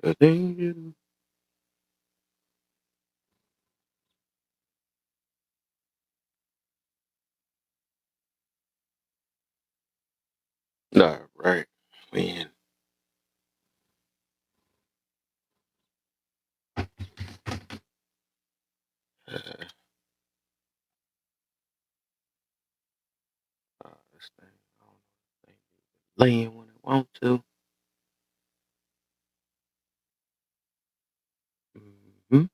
The thing you Nah, right. Man. Uh, this thing, I don't know. This thing laying when it want to. Mm-hmm.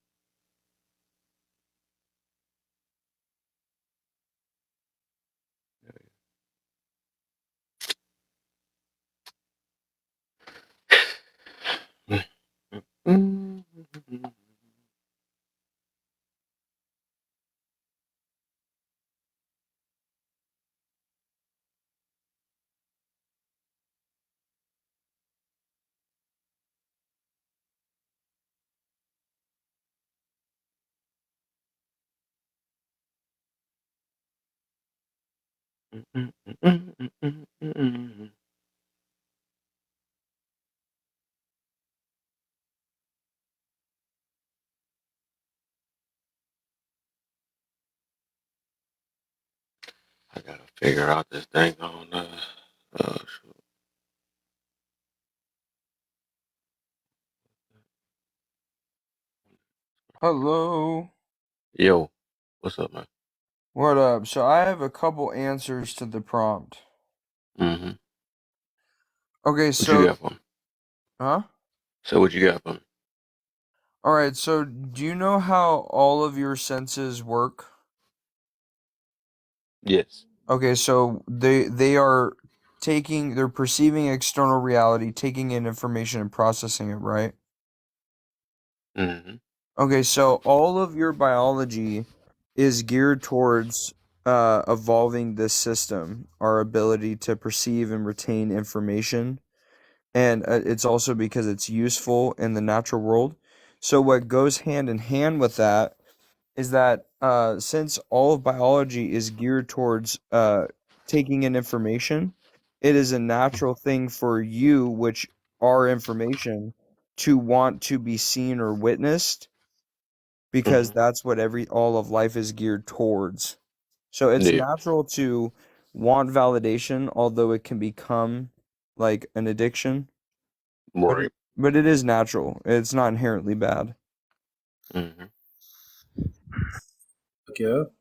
Mm-hmm. I gotta figure out this thing on shoot. Hello. Yo, what's up, man? What up? So I have a couple answers to the prompt. Mm-hmm. Okay, What you so got for me? huh? So what you got for me? All right, so do you know how all of your senses work? Yes. Okay, so they're perceiving external reality, taking in information and processing it, right? Mm-hmm. Okay, so all of your biology is geared towards evolving this system, our ability to perceive and retain information. And it's also because it's useful in the natural world. So what goes hand in hand with that is that since all of biology is geared towards taking in information, it is a natural thing for you, which are information, to want to be seen or witnessed because Mm-hmm. that's what every all of life is geared towards. So it's Yeah. natural to want validation, although it can become like an addiction. Right. But it is natural. It's not inherently bad. Mm-hmm. Yeah. What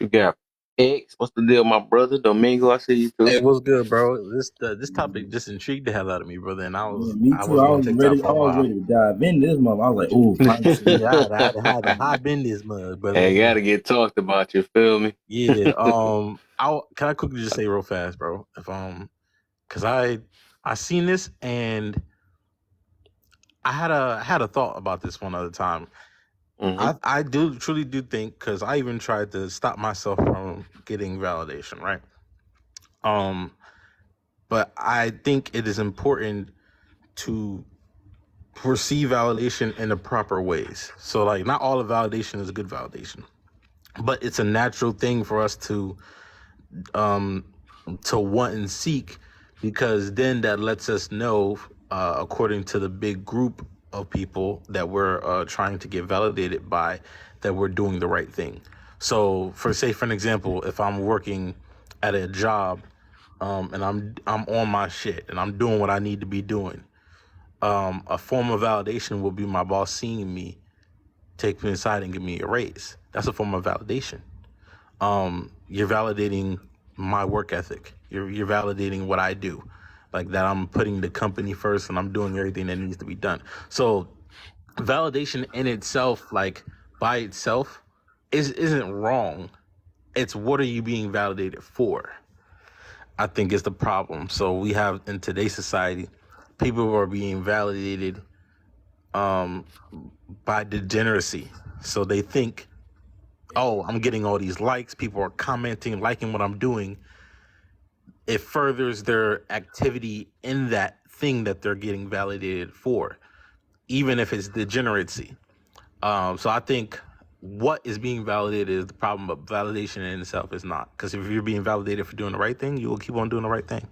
you got? X, what's the deal, my brother? Domingo, I see you too. Hey, What's good, bro? This topic just intrigued the hell out of me, brother. And yeah, me I too. was I on was TikTok ready. for I a was while. ready to dive into this month. I was like, "Oh, finally." Yeah, I had to hop in this mug, brother. Hey, gotta get talked about, you feel me? Yeah. Can I quickly just say real fast, bro? Cause I seen this and I had a thought about this one other time. Mm-hmm. I do truly do think, because I even tried to stop myself from getting validation, right? Um, but I think it is important to receive validation in the proper ways. So like not all of validation is good validation, but it's a natural thing for us um to want and seek, because then that lets us know, according to the big group of people that we're trying to get validated by, that we're doing the right thing. So for an example, if I'm working at a job, and I'm on my shit and I'm doing what I need to be doing, a form of validation will be my boss seeing me, take me inside and give me a raise. That's a form of validation. You're validating my work ethic. You're validating what I do, like that I'm putting the company first and I'm doing everything that needs to be done. So validation in itself, like by itself, isn't wrong. It's what are you being validated for? I think is the problem. So we have in today's society, people who are being validated um, by degeneracy. So they think, oh, I'm getting all these likes. People are commenting, liking what I'm doing. It furthers their activity in that thing that they're getting validated for, even if it's degeneracy. So I think what is being validated is the problem, but validation in itself is not. Because if you're being validated for doing the right thing, you will keep on doing the right thing.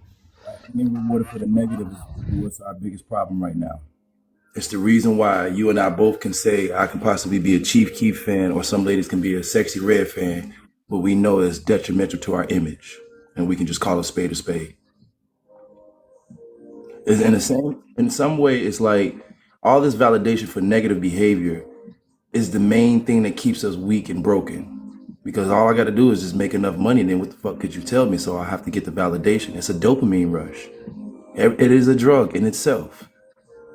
And then rewarded for the negative is what's our biggest problem right now. It's the reason why you and I both can say I can possibly be a Chief Keef fan, or some ladies can be a Sexy Red fan, but we know it's detrimental to our image, and we can just call a spade a spade. Is in some way, it's like all this validation for negative behavior is the main thing that keeps us weak and broken. Because all I got to do is just make enough money. Then what the fuck could you tell me? So I have to get the validation. It's a dopamine rush. It is a drug in itself.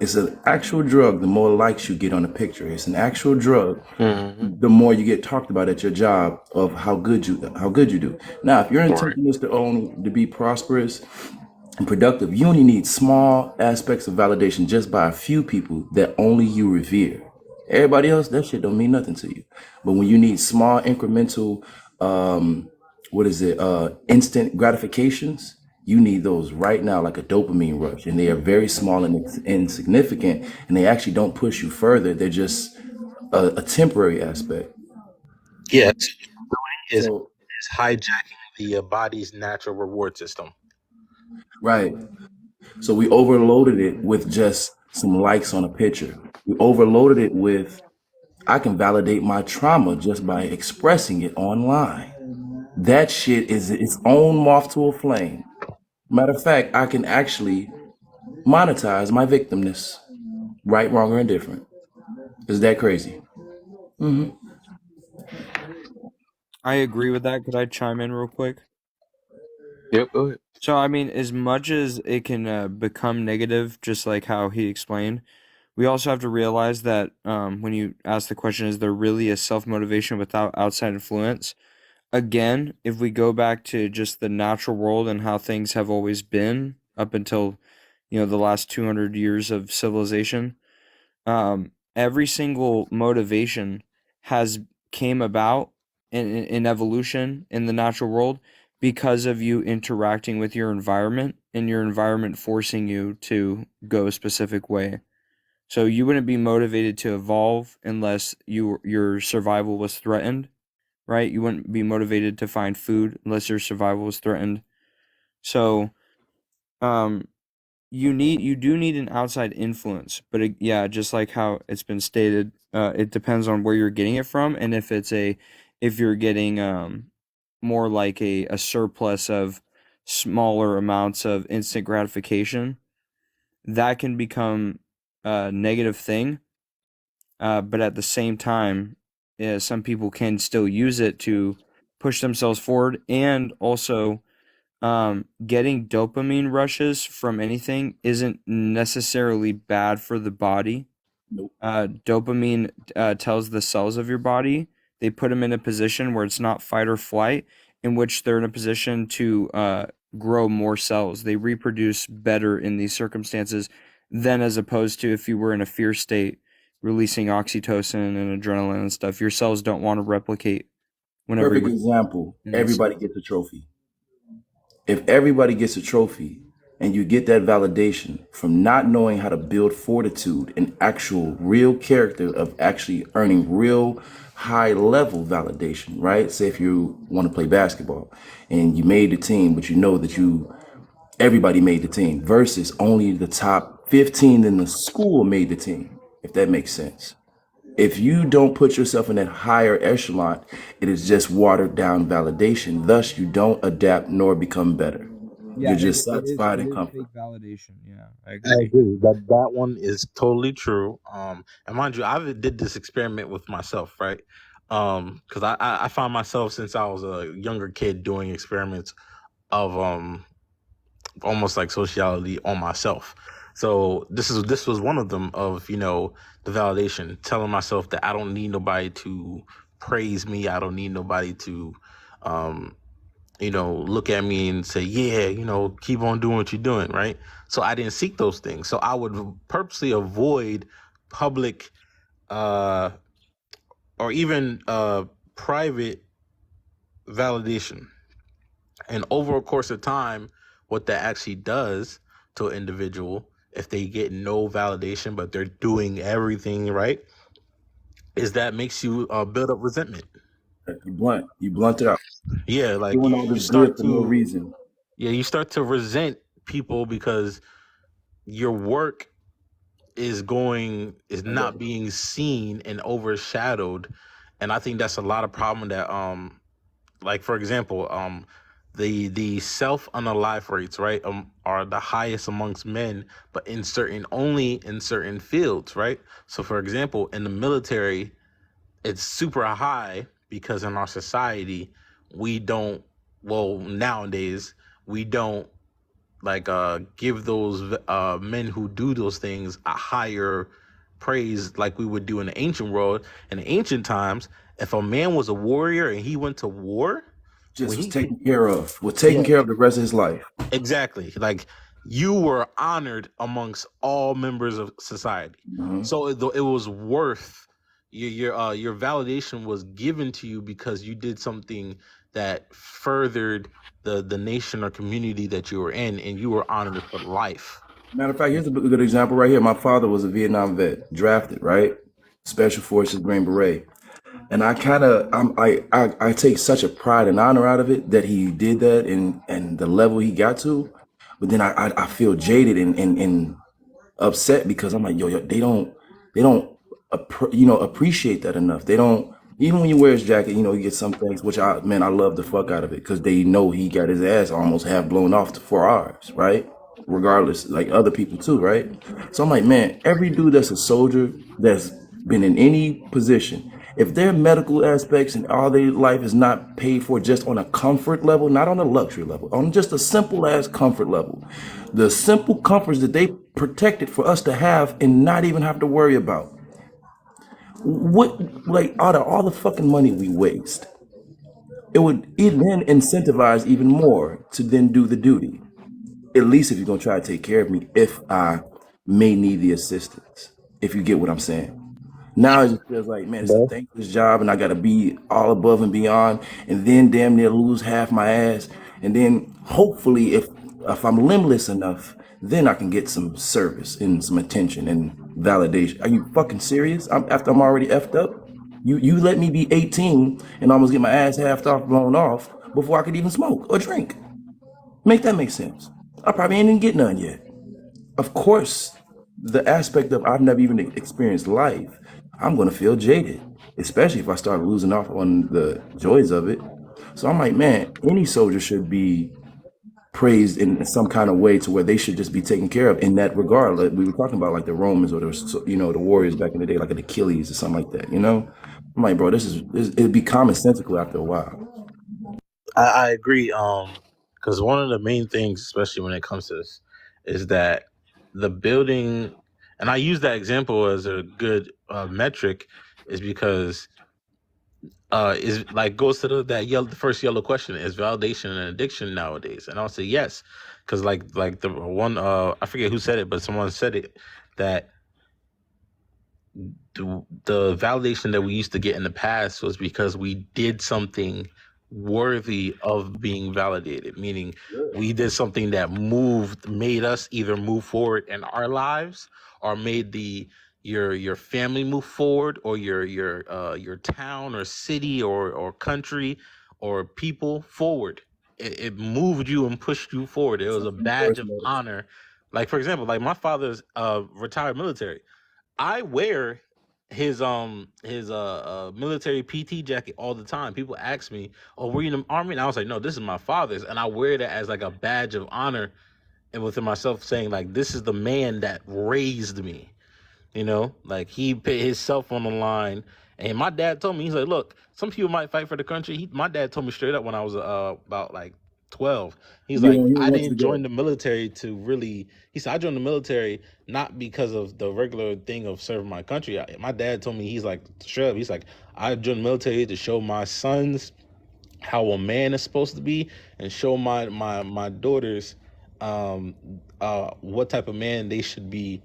It's an actual drug. The more likes you get on a picture, it's an actual drug. Mm-hmm. The more you get talked about at your job of how good you do. Now, if your Right. intention is to be prosperous and productive, you only need small aspects of validation just by a few people that only you revere. Everybody else, that shit don't mean nothing to you. But when you need small incremental, instant gratifications, you need those right now, like a dopamine rush, and they are very small and insignificant, and they actually don't push you further. They're just a temporary aspect. Yeah, is So, hijacking the body's natural reward system. right. So we overloaded it with just some likes on a picture. We overloaded it with, I can validate my trauma just by expressing it online. That shit is its own moth to a flame. Matter of fact, I can actually monetize my victimness, right, wrong, or indifferent. Is that crazy? I agree with that. Could I chime in real quick? Yep, go ahead. So, I mean, as much as it can become negative, just like how he explained, we also have to realize that when you ask the question, is there really a self-motivation without outside influence? Again, if we go back to just the natural world and how things have always been up until, the last 200 years of civilization, every single motivation has came about in evolution in the natural world because of you interacting with your environment and your environment forcing you to go a specific way. So you wouldn't be motivated to evolve unless your survival was threatened, right? You wouldn't be motivated to find food unless your survival was threatened. So, um, you do need an outside influence, but yeah, just like how it's been stated, it depends on where you're getting it from, and if you're getting more like a surplus of smaller amounts of instant gratification, that can become a negative thing. But at the same time, some people can still use it to push themselves forward, and also getting dopamine rushes from anything isn't necessarily bad for the body. Nope. Dopamine tells the cells of your body, they put them in a position where it's not fight or flight, in which they're in a position to grow more cells. They reproduce better in these circumstances than as opposed to if you were in a fear state, releasing oxytocin and adrenaline and stuff. Your cells don't want to replicate whenever Perfect you're example. in that Everybody gets a trophy. If everybody gets a trophy and you get that validation from not knowing how to build fortitude and actual real character of actually earning real high level validation, right? Say if you want to play basketball and you made the team, but you know that everybody made the team versus only the top 15 in the school made the team, if that makes sense. If you don't put yourself in that higher echelon, it is just watered down validation. Thus, you don't adapt nor become better. Yeah, You're just it is satisfied and comfortable. fake validation. Yeah, I I agree. agree. That one is totally true. And mind you, I did this experiment with myself, right? Because I found myself since I was a younger kid doing experiments of almost like sociality on myself. So this was one of them of the validation, telling myself that I don't need nobody to praise me. I don't need nobody to look at me and say, yeah, keep on doing what you're doing, right? So I didn't seek those things. So I would purposely avoid public or even private validation. And over a course of time, what that actually does to an individual, if they get no validation, but they're doing everything right, is that makes you build up resentment. You blunt it out. Yeah, like Doing all you this start good for no to reason. you start to resent people because your work is not being seen and overshadowed, and I think that's a lot of problem that like for example the self unalive rates, right, are the highest amongst men, but only in certain fields, right? So for example, in the military, it's super high because in our society we don't, well, nowadays we don't like give those men who do those things a higher praise like we would do in the ancient world. In the ancient times, if a man was a warrior and he went to war, Just when was he taken care of. Was taken care of the rest of his life. exactly, like you were honored amongst all members of society. So it was worth your validation was given to you because you did something that furthered the nation or community that you were in, and you were honored for life. Matter of fact, here's a good example right here. My father was a Vietnam vet, drafted, right? Special Forces, Green Beret. And I take such a pride and honor out of it that he did that and the level he got to. But then I feel jaded and upset because I'm like, yo, they don't appreciate that enough. They don't, even when you wear his jacket, you get some things, which I love the fuck out of it because they know he got his ass almost half blown off to 4 hours, right? Regardless, like other people too, right? So I'm like, man, every dude that's a soldier that's been in any position, if their medical aspects and all their life is not paid for just on a comfort level, not on a luxury level, on just a simple ass comfort level, the simple comforts that they protected for us to have and not even have to worry about, what, like, out of all the fucking money we waste, it would then incentivize even more to then do the duty. At least if you're gonna try to take care of me, if I may need the assistance, if you get what I'm saying. Now it just feels like, man, it's a thankless job and I gotta be all above and beyond and then damn near lose half my ass. And then hopefully if I'm limitless enough, then I can get some service and some attention and validation. Are you fucking serious? After I'm already effed up? You let me be 18 and almost get my ass half off, blown off before I could even smoke or drink. Make that make sense? I probably ain't even get none yet. Of course, the aspect of I've never even experienced life, I'm gonna feel jaded, especially if I start losing off on the joys of it. So I'm like, man, any soldier should be praised in some kind of way to where they should just be taken care of in that regard. Like we were talking about, like the Romans or the warriors back in the day, like an Achilles or something like that. I'm like, bro, it'd be commonsensical after a while. I agree. Because one of the main things, especially when it comes to this, is that the building, and I use that example as a good metric, is because is like goes to the first yellow question: is validation an addiction nowadays? And I'll say yes, because like the one I forget who said it, but someone said it that the validation that we used to get in the past was because we did something worthy of being validated, meaning we did something that made us either move forward in our lives or made your family move forward, or your town or city or country or people forward. It moved you and pushed you forward. It was a badge of honor. Like for example, like my father's retired military. I wear his military PT jacket all the time. People ask me, "Oh, were you in the army?" And I was like, "No, this is my father's," and I wear that as like a badge of honor, and within myself saying like, "This is the man that raised me." Like he put himself on the line. And my dad told me, he's like, "Look, some people might fight for the country." My dad told me straight up when I was about like 12. He's like, "I didn't join the military to really," he said, "I joined the military not because of the regular thing of serving my country." My dad told me, he's like, straight up, he's like, "I joined the military to show my sons how a man is supposed to be, and show my daughters what type of man they should be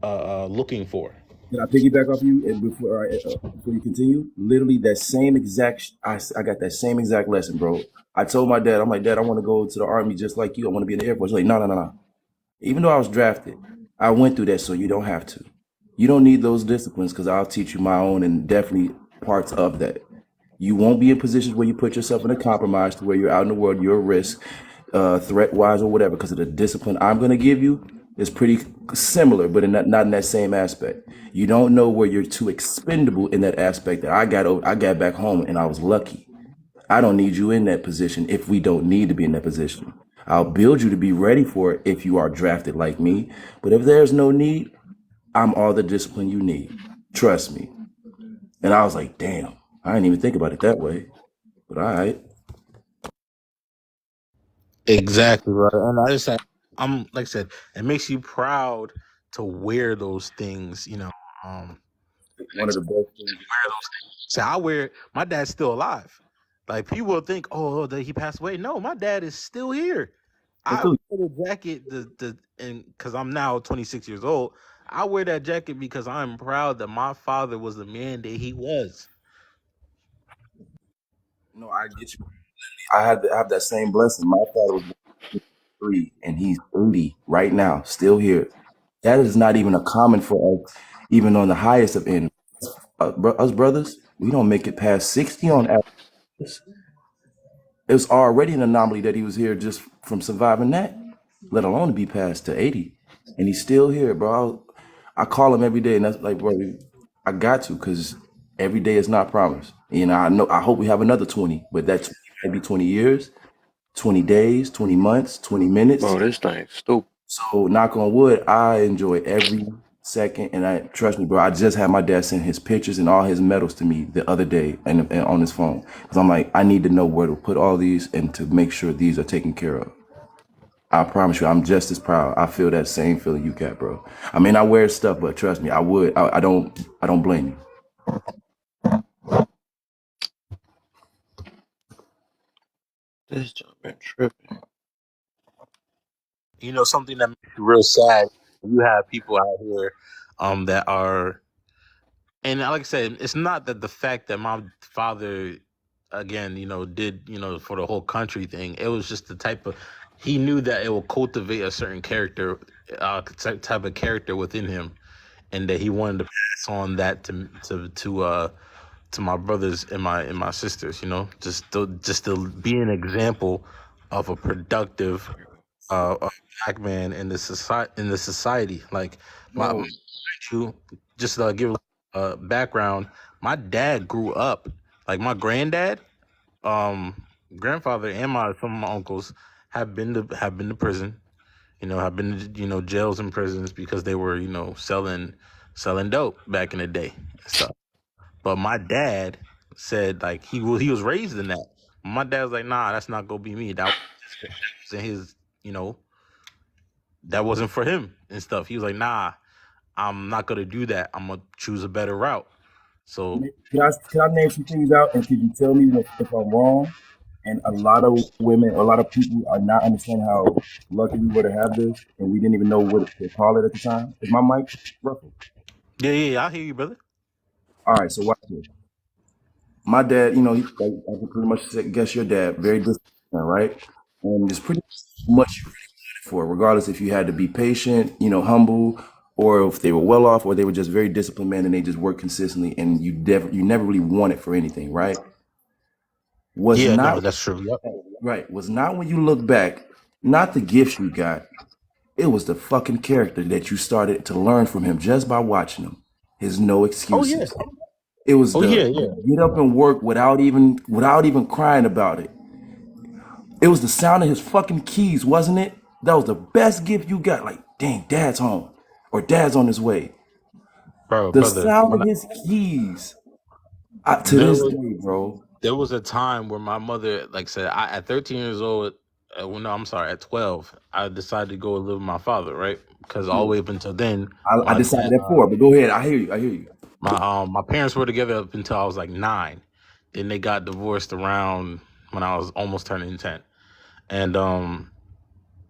looking for." Can I piggyback off you and before you continue? Literally that same exact, I got that same exact lesson, bro. I told my dad, I'm like, "Dad, I want to go to the army just like you. I want to be in the Air Force." He's like, no. Even though I was drafted, I went through that so you don't have to. You don't need those disciplines because I'll teach you my own and definitely parts of that. You won't be in positions where you put yourself in a compromise to where you're out in the world, you're a risk, threat-wise or whatever, because of the discipline I'm going to give you. It's pretty similar, but not in that same aspect. You don't know where you're too expendable in that aspect. That I got back home and I was lucky. I don't need you in that position if we don't need to be in that position. I'll build you to be ready for it if you are drafted like me. But if there's no need, I'm all the discipline you need. Trust me. And I was like, damn, I didn't even think about it that way. But all right. Exactly, right. And I just say, I'm like I said, it makes you proud to wear those things. One of the best things. So I wear it. My dad's still alive. Like people will think, oh, that he passed away. No, my dad is still here. And I so, wear the jacket, and because I'm now 26 years old, I wear that jacket because I'm proud that my father was the man that he was. no, I get you. I had to have that same blessing. My father was 3 and he's 80 right now, still here. That is not even a common for us, even on the highest of end. Us brothers, we don't make it past 60 on average. It was already an anomaly that he was here just from surviving that, let alone to be passed to 80. And he's still here, bro. I call him every day, and that's like, bro, I got to, because every day is not promised. I hope we have another 20, but that's maybe 20 years, 20 days, 20 months, 20 minutes. Bro, this thing stupid. So knock on wood, I enjoy every second, and I trust me, bro. I just had my dad send his pictures and all his medals to me the other day, and on his phone, because I'm like, I need to know where to put all these and to make sure these are taken care of. I promise you, I'm just as proud. I feel that same feeling you got, bro. I mean, I wear stuff, but trust me, I would. I don't blame you. This junk been tripping. Something that makes you real sad. You have people out here, that are, and like I said, it's not that the fact that my father, again, did, for the whole country thing. It was just the type of, he knew that it will cultivate a certain character, type of character within him, and that he wanted to pass on that to my brothers and my sisters. Just to be an example of a productive, a black man in the society. Like my No, you just to give background. My dad grew up, like my granddad, um, grandfather, and some of my uncles have been to prison. Have been to, jails and prisons because they were selling dope back in the day and stuff. But my dad said, like, he was raised in that. My dad was like, nah, that's not gonna be me. Wasn't his, you know, that wasn't for him and stuff. He was like, nah, I'm not gonna do that. I'm gonna choose a better route. So can I name some things out, and could you tell me if I'm wrong? And a lot of women, a lot of people are not understanding how lucky we were to have this, and we didn't even know what to call it at the time. Is my mic ruffled? yeah, I hear you, brother. All right, so watch this. My dad, like, I can pretty much guess your dad, very disciplined, right? And it's pretty much you really wanted for, regardless if you had to be patient, humble, or if they were well off, or they were just very disciplined men and they just worked consistently, and you never really wanted for anything, right? Was Yeah, not no, that's true. Yep. right. Was not when you look back, not the gifts you got. It was the fucking character that you started to learn from him just by watching him. His no Oh yeah. excuses. It was Oh the yeah, yeah. get up and work without even crying about it. It was the sound of his fucking keys, wasn't it? That was the best gift you got. Like, dang, dad's home. Or dad's on his way. Bro, The brother. sound of his keys. To There this was day, bro. there was a time where my mother, like I said, at 13 years old, well, no, I'm sorry, at 12, I decided to go live with my father, right? Because all the way up until then, I my decided dad, that for, but go ahead. I hear you. I hear you. my parents were together up until I was like 9. Then they got divorced around when I was almost turning 10, and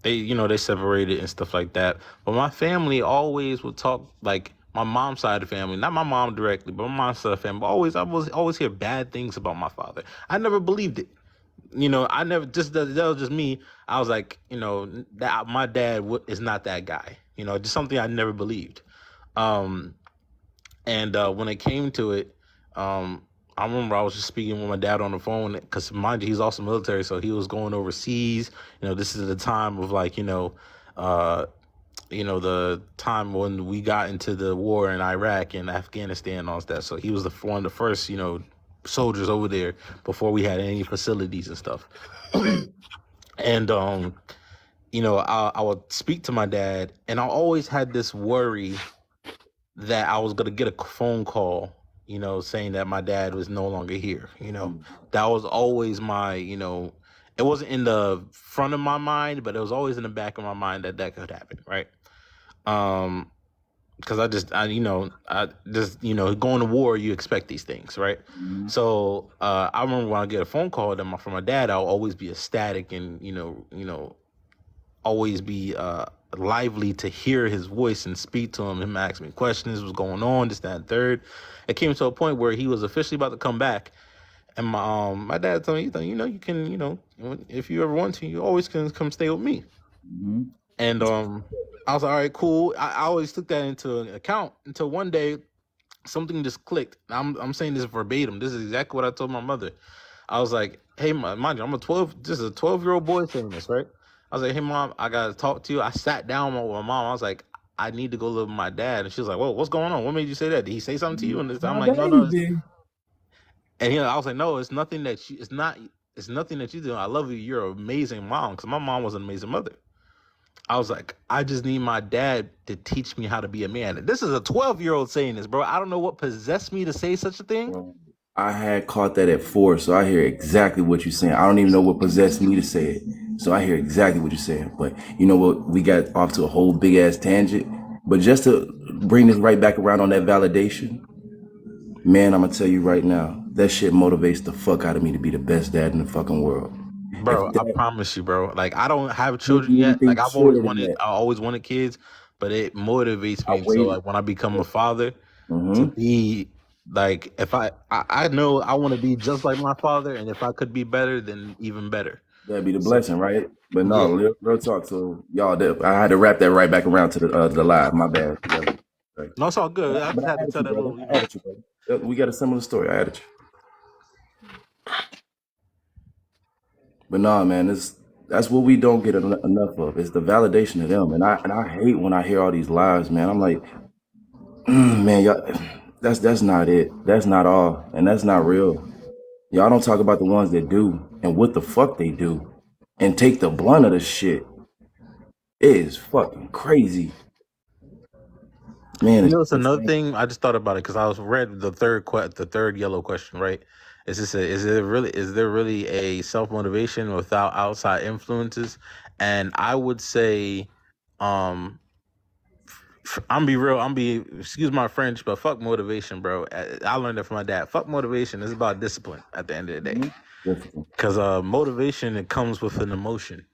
they separated and stuff like that. But my family always would talk, like my mom's side of the family, not my mom directly, but my mom's side of the family. I was always hear bad things about my father. I never believed it. I never, just that was just me. I was like, that my dad is not that guy. Just something I never believed. Um, and when it came to it, I remember I was just speaking with my dad on the phone because, mind you, he's also military, so he was going overseas. This is the time of, like, uh, the time when we got into the war in Iraq and Afghanistan and all that. So he was one of the first, soldiers over there before we had any facilities and stuff. And I would speak to my dad, and I always had this worry that I was gonna get a phone call, saying that my dad was no longer here. That was always my, it wasn't in the front of my mind, but it was always in the back of my mind that could happen, right? Because I just going to war, you expect these things, right? Mhm. So I remember when I get a phone call from my dad, I'll always be ecstatic and always be lively to hear his voice and speak to him ask me questions, what's going on, this, that, and third. It came to a point where he was officially about to come back, and my dad told me, you can, if you ever want to, you always can come stay with me. Mhm. And I was like, all right, cool. I always took that into account until one day something just clicked. I'm saying this verbatim. This is exactly what I told my mother. I was like, hey, mind you, I'm a 12-year-old boy saying this, right? I was like, hey, Mom, I got to talk to you. I sat down with my mom. I was like, I need to go live with my dad. And she was like, whoa, what's going on? What made you say that? Did he say something to you? And I'm My like, no, daddy no. did. And I was like, no, it's nothing that you, it's nothing that you do. I love you. You're an amazing mom. Because my mom was an amazing mother. I was like, I just need my dad to teach me how to be a man. This is a 12-year-old saying this, bro. I don't know what possessed me to say such a thing. Well, I had caught that at 4, so I hear exactly what you're saying. I don't even know what possessed me to say it, so I hear exactly what you're saying. But you know what? We got off to a whole big ass tangent. But just to bring this right back around on that validation, man, I'm gonna tell you right now, that shit motivates the fuck out of me to be the best dad in the fucking world. If Bro, I that promise you, bro. Like, I don't have gives children you yet. Like, anything shorter than that, I always wanted kids, but it motivates I me. So, waited. like, when I become a father, to Mm-hmm. be like, if I know I want to be just like my father, and if I could be better, then even better. That'd be the So, blessing, right? But no, yeah. real talk. So y'all, I had to wrap that right back around to the live. My bad. Yeah, right. No, it's all good. I But just I had to added tell you, that brother. little, I added you, brother. We got a similar story. I added you. But no, man, that's what we don't get enough of. Is the validation of them, and I hate when I hear all these lies, man. I'm like, man, y'all, that's not it. That's not all, and that's not real. Y'all don't talk about the ones that do and what the fuck they do, and take the blunt of the shit. It is fucking crazy, man. It's another thing. I just thought about it because I was read the third yellow question, right? Is there really a self motivation without outside influences? And I would say, um, excuse my French, but fuck motivation, bro. I learned that from my dad. Fuck motivation. It's about discipline at the end of the day. Because motivation, it comes with an emotion.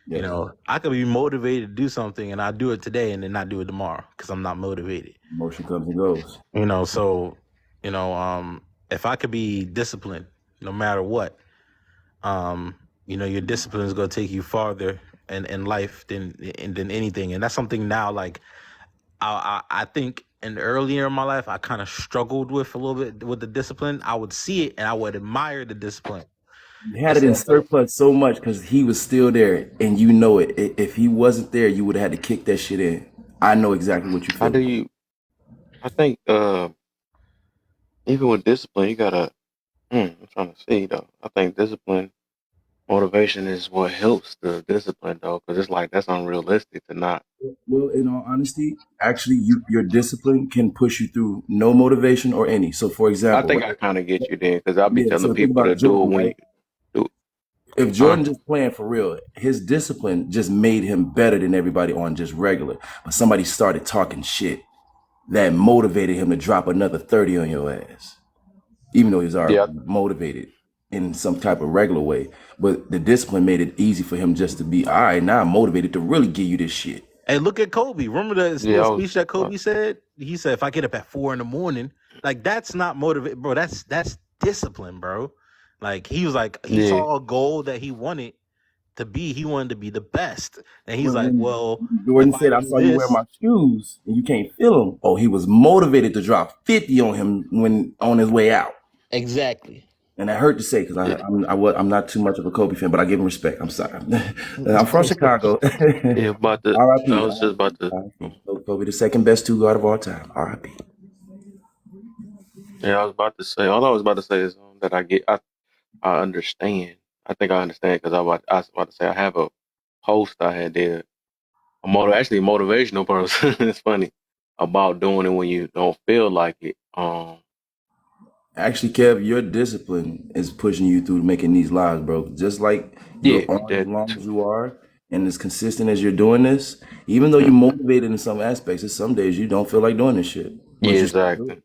Yes. I could be motivated to do something and I do it today and then not do it tomorrow because I'm not motivated. Emotion comes and goes. So, if I could be disciplined no matter what, your discipline is going to take you farther in life than anything. And that's something now, like, I think earlier in my life, I kind of struggled with a little bit with the discipline. I would see it and I would admire the discipline. You had it in surplus so much because he was still there, and you know it. If he wasn't there, you would have had to kick that shit in. I know exactly what you How feel. do you? I think even with discipline, you gotta. I'm trying to see though. I think discipline, motivation is what helps the discipline though, because it's like that's unrealistic to not. Well, in all honesty, actually, your discipline can push you through no motivation or any. So, for I example, think right? I kind of get you there because I'll be Yeah. telling So think people to about do it Jordan, when right? you do. If Huh? Jordan just playing for real, his discipline just made him better than everybody on just regular. But somebody started talking shit that motivated him to drop another 30 on your ass, even though he was already Yeah, motivated in some type of regular way. But the discipline made it easy for him just to be, all right, now I'm motivated to really give you this shit. Hey, look at Kobe. Remember the yeah. speech that Kobe said? He said, if I get up at 4 a.m, like, that's not motivate, bro. That's discipline, bro. Like, he was like, he Yeah. saw a goal that he wanted to be. He wanted to be the best. And he's like, When well, Jordan if I said, I do saw you wear this, my shoes and you can't feel them. Oh, he was motivated to drop 50 on him when on his way out. exactly. And that hurt to say because Yeah, I'm not too much of a Kobe fan, but I give him respect. I'm sorry. I'm from Chicago. yeah. About the, I R.I.P. was just about to. R.I.P. Kobe, the second best two guard of all time. R.I.P. Yeah, I was about to say. All I was about to say is that I understand. I think I understand because I was about to say I have a post I had there, actually motivational post. It's funny about doing it when you don't feel like it. Actually, Kev, your discipline is pushing you through making these lives, bro. Just like Yeah, you're on as that long as too. you are and as consistent as you're doing this, even though you're Mhm. motivated in some aspects, there's some days you don't feel like doing this shit, but Yeah, you still do exactly.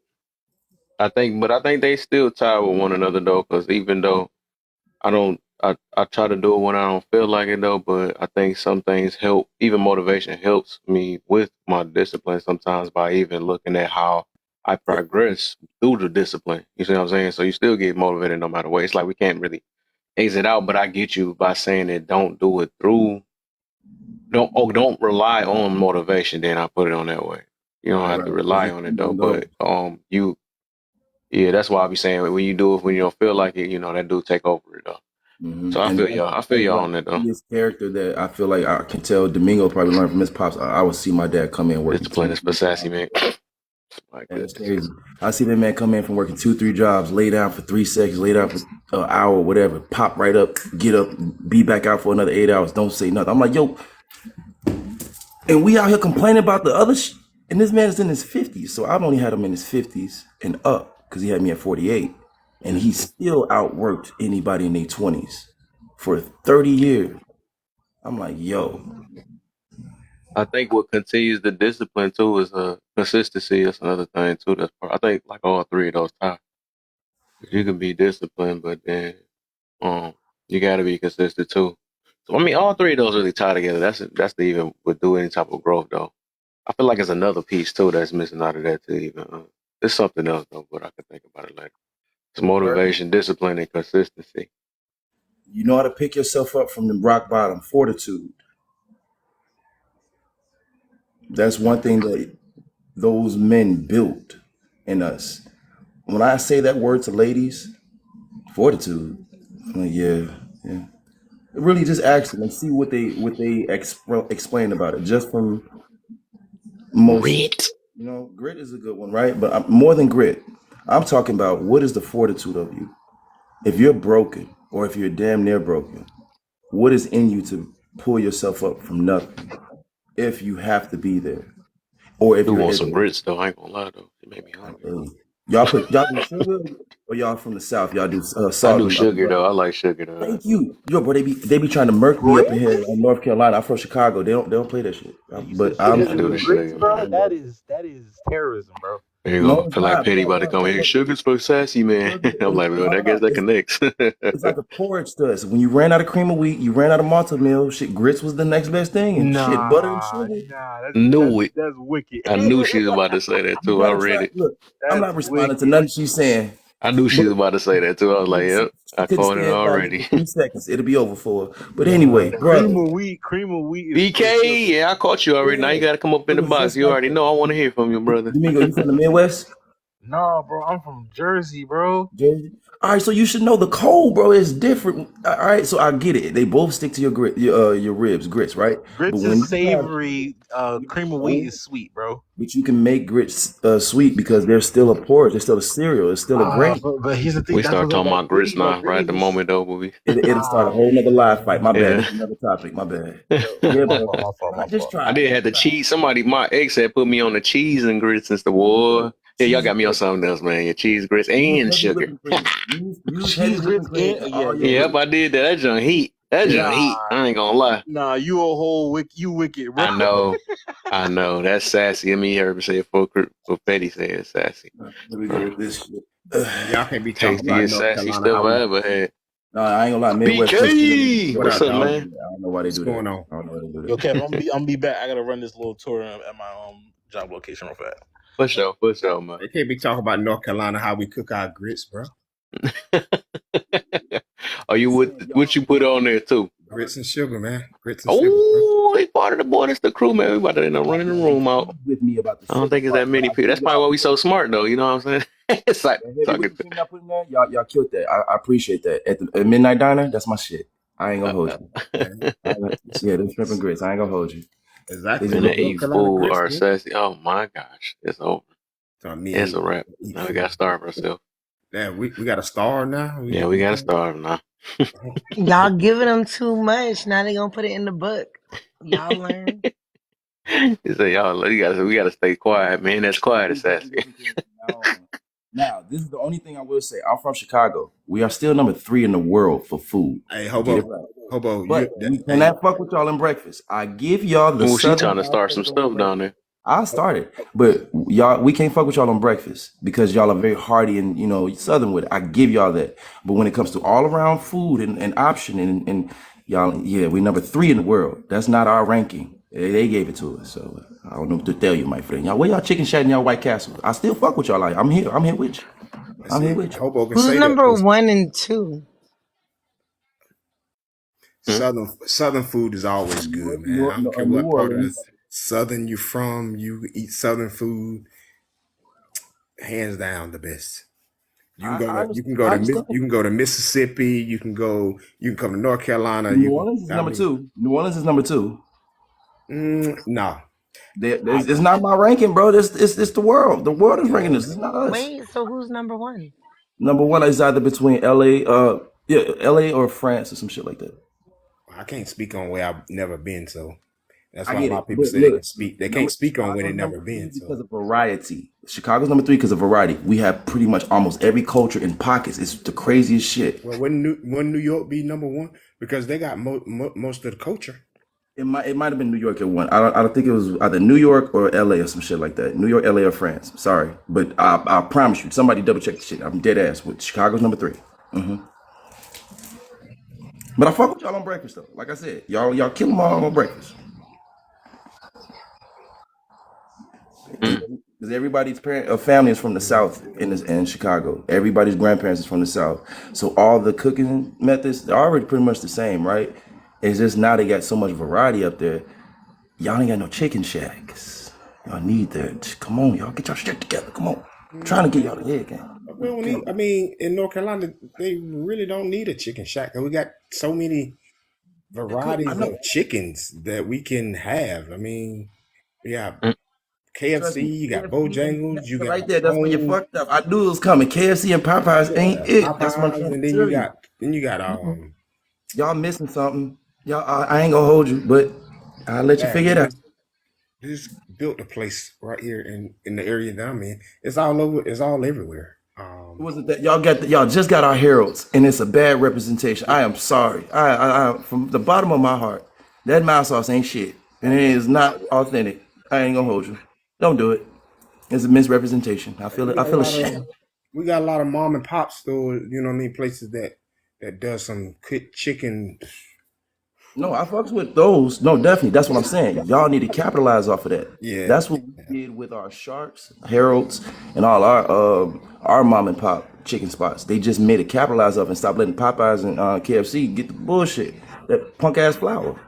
I think they still tie with one another though, because even though I try to do it when I don't feel like it though, but I think some things help. Even motivation helps me with my discipline sometimes by even looking at how I it. progress through the discipline. You see what I'm saying? So you still get motivated no matter what. It's like we can't really exit out, but I get you by saying that don't do it through. Don't rely on motivation. Then I put it on that way. You don't have Right, to because rely it on it comes though, and goes. but you yeah, that's why I be saying when you do it when you don't feel like it, that do take over it though. So I And feel y'all. I feel that's y'all like on that the though. biggest character that I feel like I can tell Domingo probably learned from his pops. I would see my dad come in working Discipline two, is for three sassy jobs. man. My And it's goodness. crazy. I see that man come in from working two, three jobs, lay down for 3 seconds, lay down for an hour, whatever, pop right up, get up, be back out for another 8 hours, don't say nothing. I'm like, yo, and we out here complaining about the other and this man is in his 50s. So I've only had him in his 50s and up because he had me at 48. And he Mhm. still outworked anybody in their 20s for 30 years. I'm like, yo, I think what continues the discipline too is consistency. That's another thing too. I think like all three of those ties. You can be disciplined, but then um you got to be consistent too. So I mean, all three of those really tie together. That's the even would do any type of growth though. I feel like it's another piece too that's missing out of that too. Even there's something else though, but I can think about it later. It's perfect. motivation, discipline, and consistency. You know how to pick yourself up from the rock bottom, fortitude. That's one thing that those men built in us. When I say that word to ladies, fortitude, I'm like, yeah. Really, just ask them and see what they explain about it. Just from most, Grit. grit is a good one, right? But more than grit, I'm talking about what is the fortitude of you. If you're broken, or if you're damn near broken, what is in you to pull yourself up from nothing? If you have to be there, or if Do you're want able some to. grits though. I ain't gonna lie though. It made me hungry. Y'all do sugar, or y'all from the south? Y'all do I salt do and sugar butter. though. I like sugar though. Thank you, yo, bro. They be trying to murk me up in here in North Carolina. I'm from Chicago. They don't play that shit. You said But I'm sugar I do and the from grits, sugar, bro. man. That is terrorism, bro. There you no, go. it's Feel like not, Petty bro, about to bro, come bro, here. bro. Sugar's for sassy, man. Sugar I'm is like, no, man, no, I guess no. that connects. It's like a porridge to us. When you ran out of cream of wheat, you ran out of malta meal. Shit, grits was the next best thing, and shit, butter and Nah, sugar. nah, that's Knew it. that's wicked. I knew she was about to say that You too. I gotta read try. it. Look, I'm That's not responding to wicked. nothing she's saying. I knew she But was about to say that too. I was like, she, yep, she I couldn't caught it stay in silence already. for 3 seconds. It'll be over for her. But Nah, anyway, brother, cream of wheat is for the BK, children. yeah, I caught you already. Now yeah, you got to come up in it the was box. just You like already that. know I want to hear from you, brother. Domingo, you from the Midwest? Nah, bro, I'm from Jersey, bro. Jersey? All right, so you should know the cold, bro, is different. All right, so I get it. They both stick to your ribs, grits, right? But Grits when is you have savory. Cream of wheat cold, is sweet, bro. but you can make grits sweet because they're still a porridge, they're still a cereal, it's still a grain. But here's the thing. We That's start what talking about grits that now, right at grain the is. moment though, movie. It'll start a Ah, whole nother live fight. My bad. Yeah. This is another topic. My bad. my, Yeah, my bro. fault, my fault, my Just fault. I try it. did have the cheese. My ex had put me on the cheese and grits and stuff. Boy, yeah, y'all Cheese got and me on grits. something else, man. Your cheese, grits, Use and heavy sugar. whipping cream. Use heavy Cheese whipping grits cream and in yeah, all your yeah, Yep, grits. I did that. That junk heat. That Yeah. junk heat. nah, I ain't gonna lie. nah. You a whole you wicked, bro. I know. I know. That's sassy. I mean, you heard me say it for Petty said it's sassy. Here we go Uh, with this shit. Y'all can't be talking I'm not. about tastiest North sassy Carolina stuff how I we. ever had. No, I ain't gonna lie. Midwest push to them. BK, What what's up, up, dog? man? I don't know why they What's do that. going on? I don't know why they do Yo, that. Kev, I'm be back. I gotta run this little tour at my job location real fast. For sure, man. They can't be talking about North Carolina how we cook our grits, bro. Are you He with said what y'all, you put on there too? Grits and sugar, man. Grits and sugar, bro. Oh, they part of the boy. That's the crew, man. We about to end up y'all running the gotta be room out. smooth with me about the I don't sugar think it's part, that but many I people. hear That's probably y'all why we so smart, though. You know what I'm saying? It's like That heavy talking. whipping cream y'all put in there, y'all killed that. I appreciate that. At Midnight Diner, that's my shit. I ain't gonna hold you. Yeah, them shrimp and grits. I ain't gonna hold you. They Exactly. just Finna look North eat good. Carolina food grits, or man. sassy. Oh my gosh, it's over. So I It's mean, a wrap. eat Now we food. gotta starve ourselves. Damn, we got to starve now. Yeah, we gotta starve now. Y'all giving them too much. Now they gonna put it in the book. Y'all learn. He said, "Y'all, we gotta stay quiet, man. That's quiet, Things it's gonna be sassy." different from now on. Now, this is the only thing I will say. I'm from Chicago. We are still number 3 in the world for food. Hey, Get it hobo, right. hobo, But we hey, cannot fuck with y'all in breakfast. I give y'all the Oh, she southern trying to start some aspect on stuff down breakfast. there. I'll start it. But y'all, we can't fuck with y'all on breakfast because y'all are very hearty and southern with it. I give y'all that. But when it comes to all around food and option and y'all, yeah, we number 3 in the world. That's not our ranking. They gave it to us. So I don't know what to tell you, my friend. Y'all, where y'all chicken shack and y'all White Castle? I still fuck with y'all. Like I'm here. I'm here with you. I'm here see, with you. hobo can Who's say that number because 1 and 2? Hmm? Southern food is always good, man. I don't care New what part of the Orleans. Southern you from, you eat Southern food, hands down the best. You can go I to understand. you can go to Mississippi, you can come to North Carolina. New Orleans is number 2. New Orleans is number 2. No. It's not my ranking, bro. It's the world. The world is ranking this. It's not us. Wait, so who's number 1? Number 1 is either between LA, LA or France or some shit like that. I can't speak on where I've never been, so that's I why a get lot it, of people but say they look, can speak. They can't speak on where they Chicago's never number 3 been. So because of variety. Chicago's number 3 because of variety. We have pretty much almost every culture in pockets. It's the craziest shit. well, wouldn't New York be number 1 because they got most of the culture? It might have been New York at one. I don't think it was either New York or LA or some shit like that. New York, LA, or France. Sorry, but I promise you, somebody double check the shit. I'm dead ass with Chicago's number 3. But I fuck with y'all on breakfast though. Like I said, y'all kill them all on breakfast. Hmm. Because everybody's family is from the South in Chicago. Everybody's grandparents is from the South. So all the cooking methods they're already pretty much the same, right? It's just now they got so much variety up there. Y'all ain't got no chicken shacks. Y'all need that. Come on, y'all get your shit together. Come on. I'm trying to get y'all the head game. We don't need. I mean, in North Carolina, they really don't need a chicken shack. We got so many I varieties know. of chickens that we can have. I mean, yeah, Hmm. Trust KFC, me. you got KFC and Bojangles, you got right there. That's where you home, fucked up. I knew it was coming. KFC and Popeyes ain't it. That's what I'm Popeyes, trying and to tell you. then you got Y'all missing something. Y'all, I ain't gonna hold you, but I'll let you damn, figure it out. we just built a place right here in the area that I'm in. It's all over. It's all everywhere. It wasn't that y'all just got our heralds, and it's a bad representation. I am sorry. I from the bottom of my heart, that mild sauce ain't shit, and it is not authentic. I ain't gonna hold you. Don't do it. It's a misrepresentation. I feel We it. I got a feel lot of ashamed. we got a lot of mom and pop stores. You know what I mean? Places that does some cooked chicken. No, I fucks with those. No, definitely. That's what I'm saying. Y'all need to capitalize off of that. Yeah, That's what we did with our Sharks, Heralds, and all our mom and pop chicken spots. They just made it capitalize off and stop letting Popeyes and KFC get the bullshit. That punk ass flour.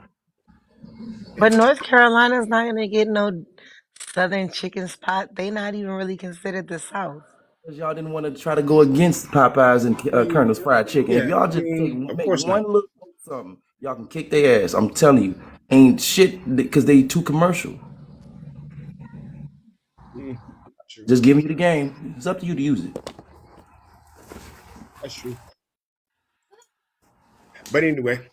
But North Carolina's not gonna get no Southern chicken spot. They not even really considered the South. Because y'all didn't want to try to go against Popeyes and I mean, Colonel's Fried Chicken. If yeah. y'all I just mean, of make course one not. little something, y'all can kick their ass. I'm telling you, ain't shit because they too commercial. True. Just giving you the game. It's up to you to use it. That's true. But anyway,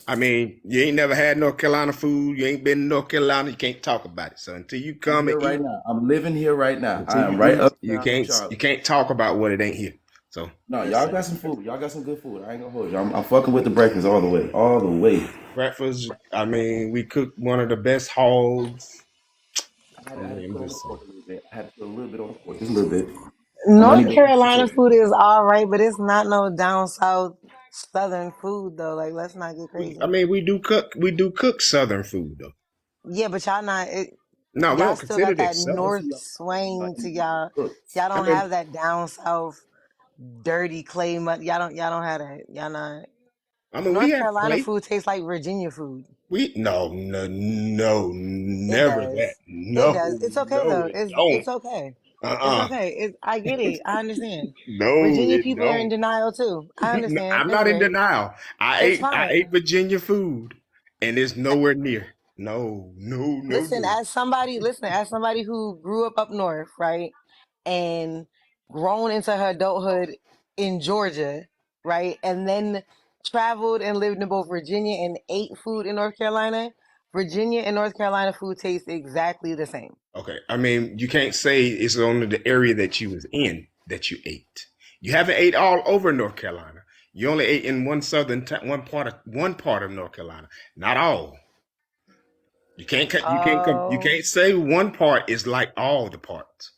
I mean, you ain't never had North Carolina food. You ain't been to North Carolina. You can't talk about it. So until you I'm come and here right eat, now. I'm living here right now. until I am you right eat, uptown in Charlotte. you can't talk about what it ain't here. So No, y'all got some food. Y'all got some good food. I ain't gonna hold you. I'm fucking with the breakfast all the way. All the way. breakfast, I mean, we cook one of the best hogs. I I had to mean, I'm put on the just pork saying. a little bit. I had to put a little bit on the pork. Just a little bit. I North need to Carolina appreciate it. food is all right, but it's not no down south Southern food though. Like, let's not get I crazy. mean, we do cook Southern food though. Yeah, but y'all not. No, we Y'all don't still consider got that that Southern. Most north of y'all swing to eating y'all. cooks. Y'all I don't mean, have that down south dirty clay mud. Y'all don't have that. Y'all not. we North have Carolina clay. food tastes like Virginia food. We no, It never that. does. It No, does. It's okay no, though. it It's don't. okay. It's Uh-uh. okay. I get it. I understand. No, Virginia it people are in don't. denial too. I No, understand. I'm It's not in great. denial. It's I fine. ate Virginia food, and it's nowhere near. No, no, no, Listen, no. as somebody who grew up north, right, and grown into her adulthood in Georgia, right, and then traveled and lived in both Virginia and ate food in North Carolina. Virginia and North Carolina food tastes exactly the same. Okay. I mean, you can't say it's only the area that you was in that you ate. You haven't ate all over North Carolina. You only ate in one part of North Carolina, not all. You Oh, can't say one part is like all the parts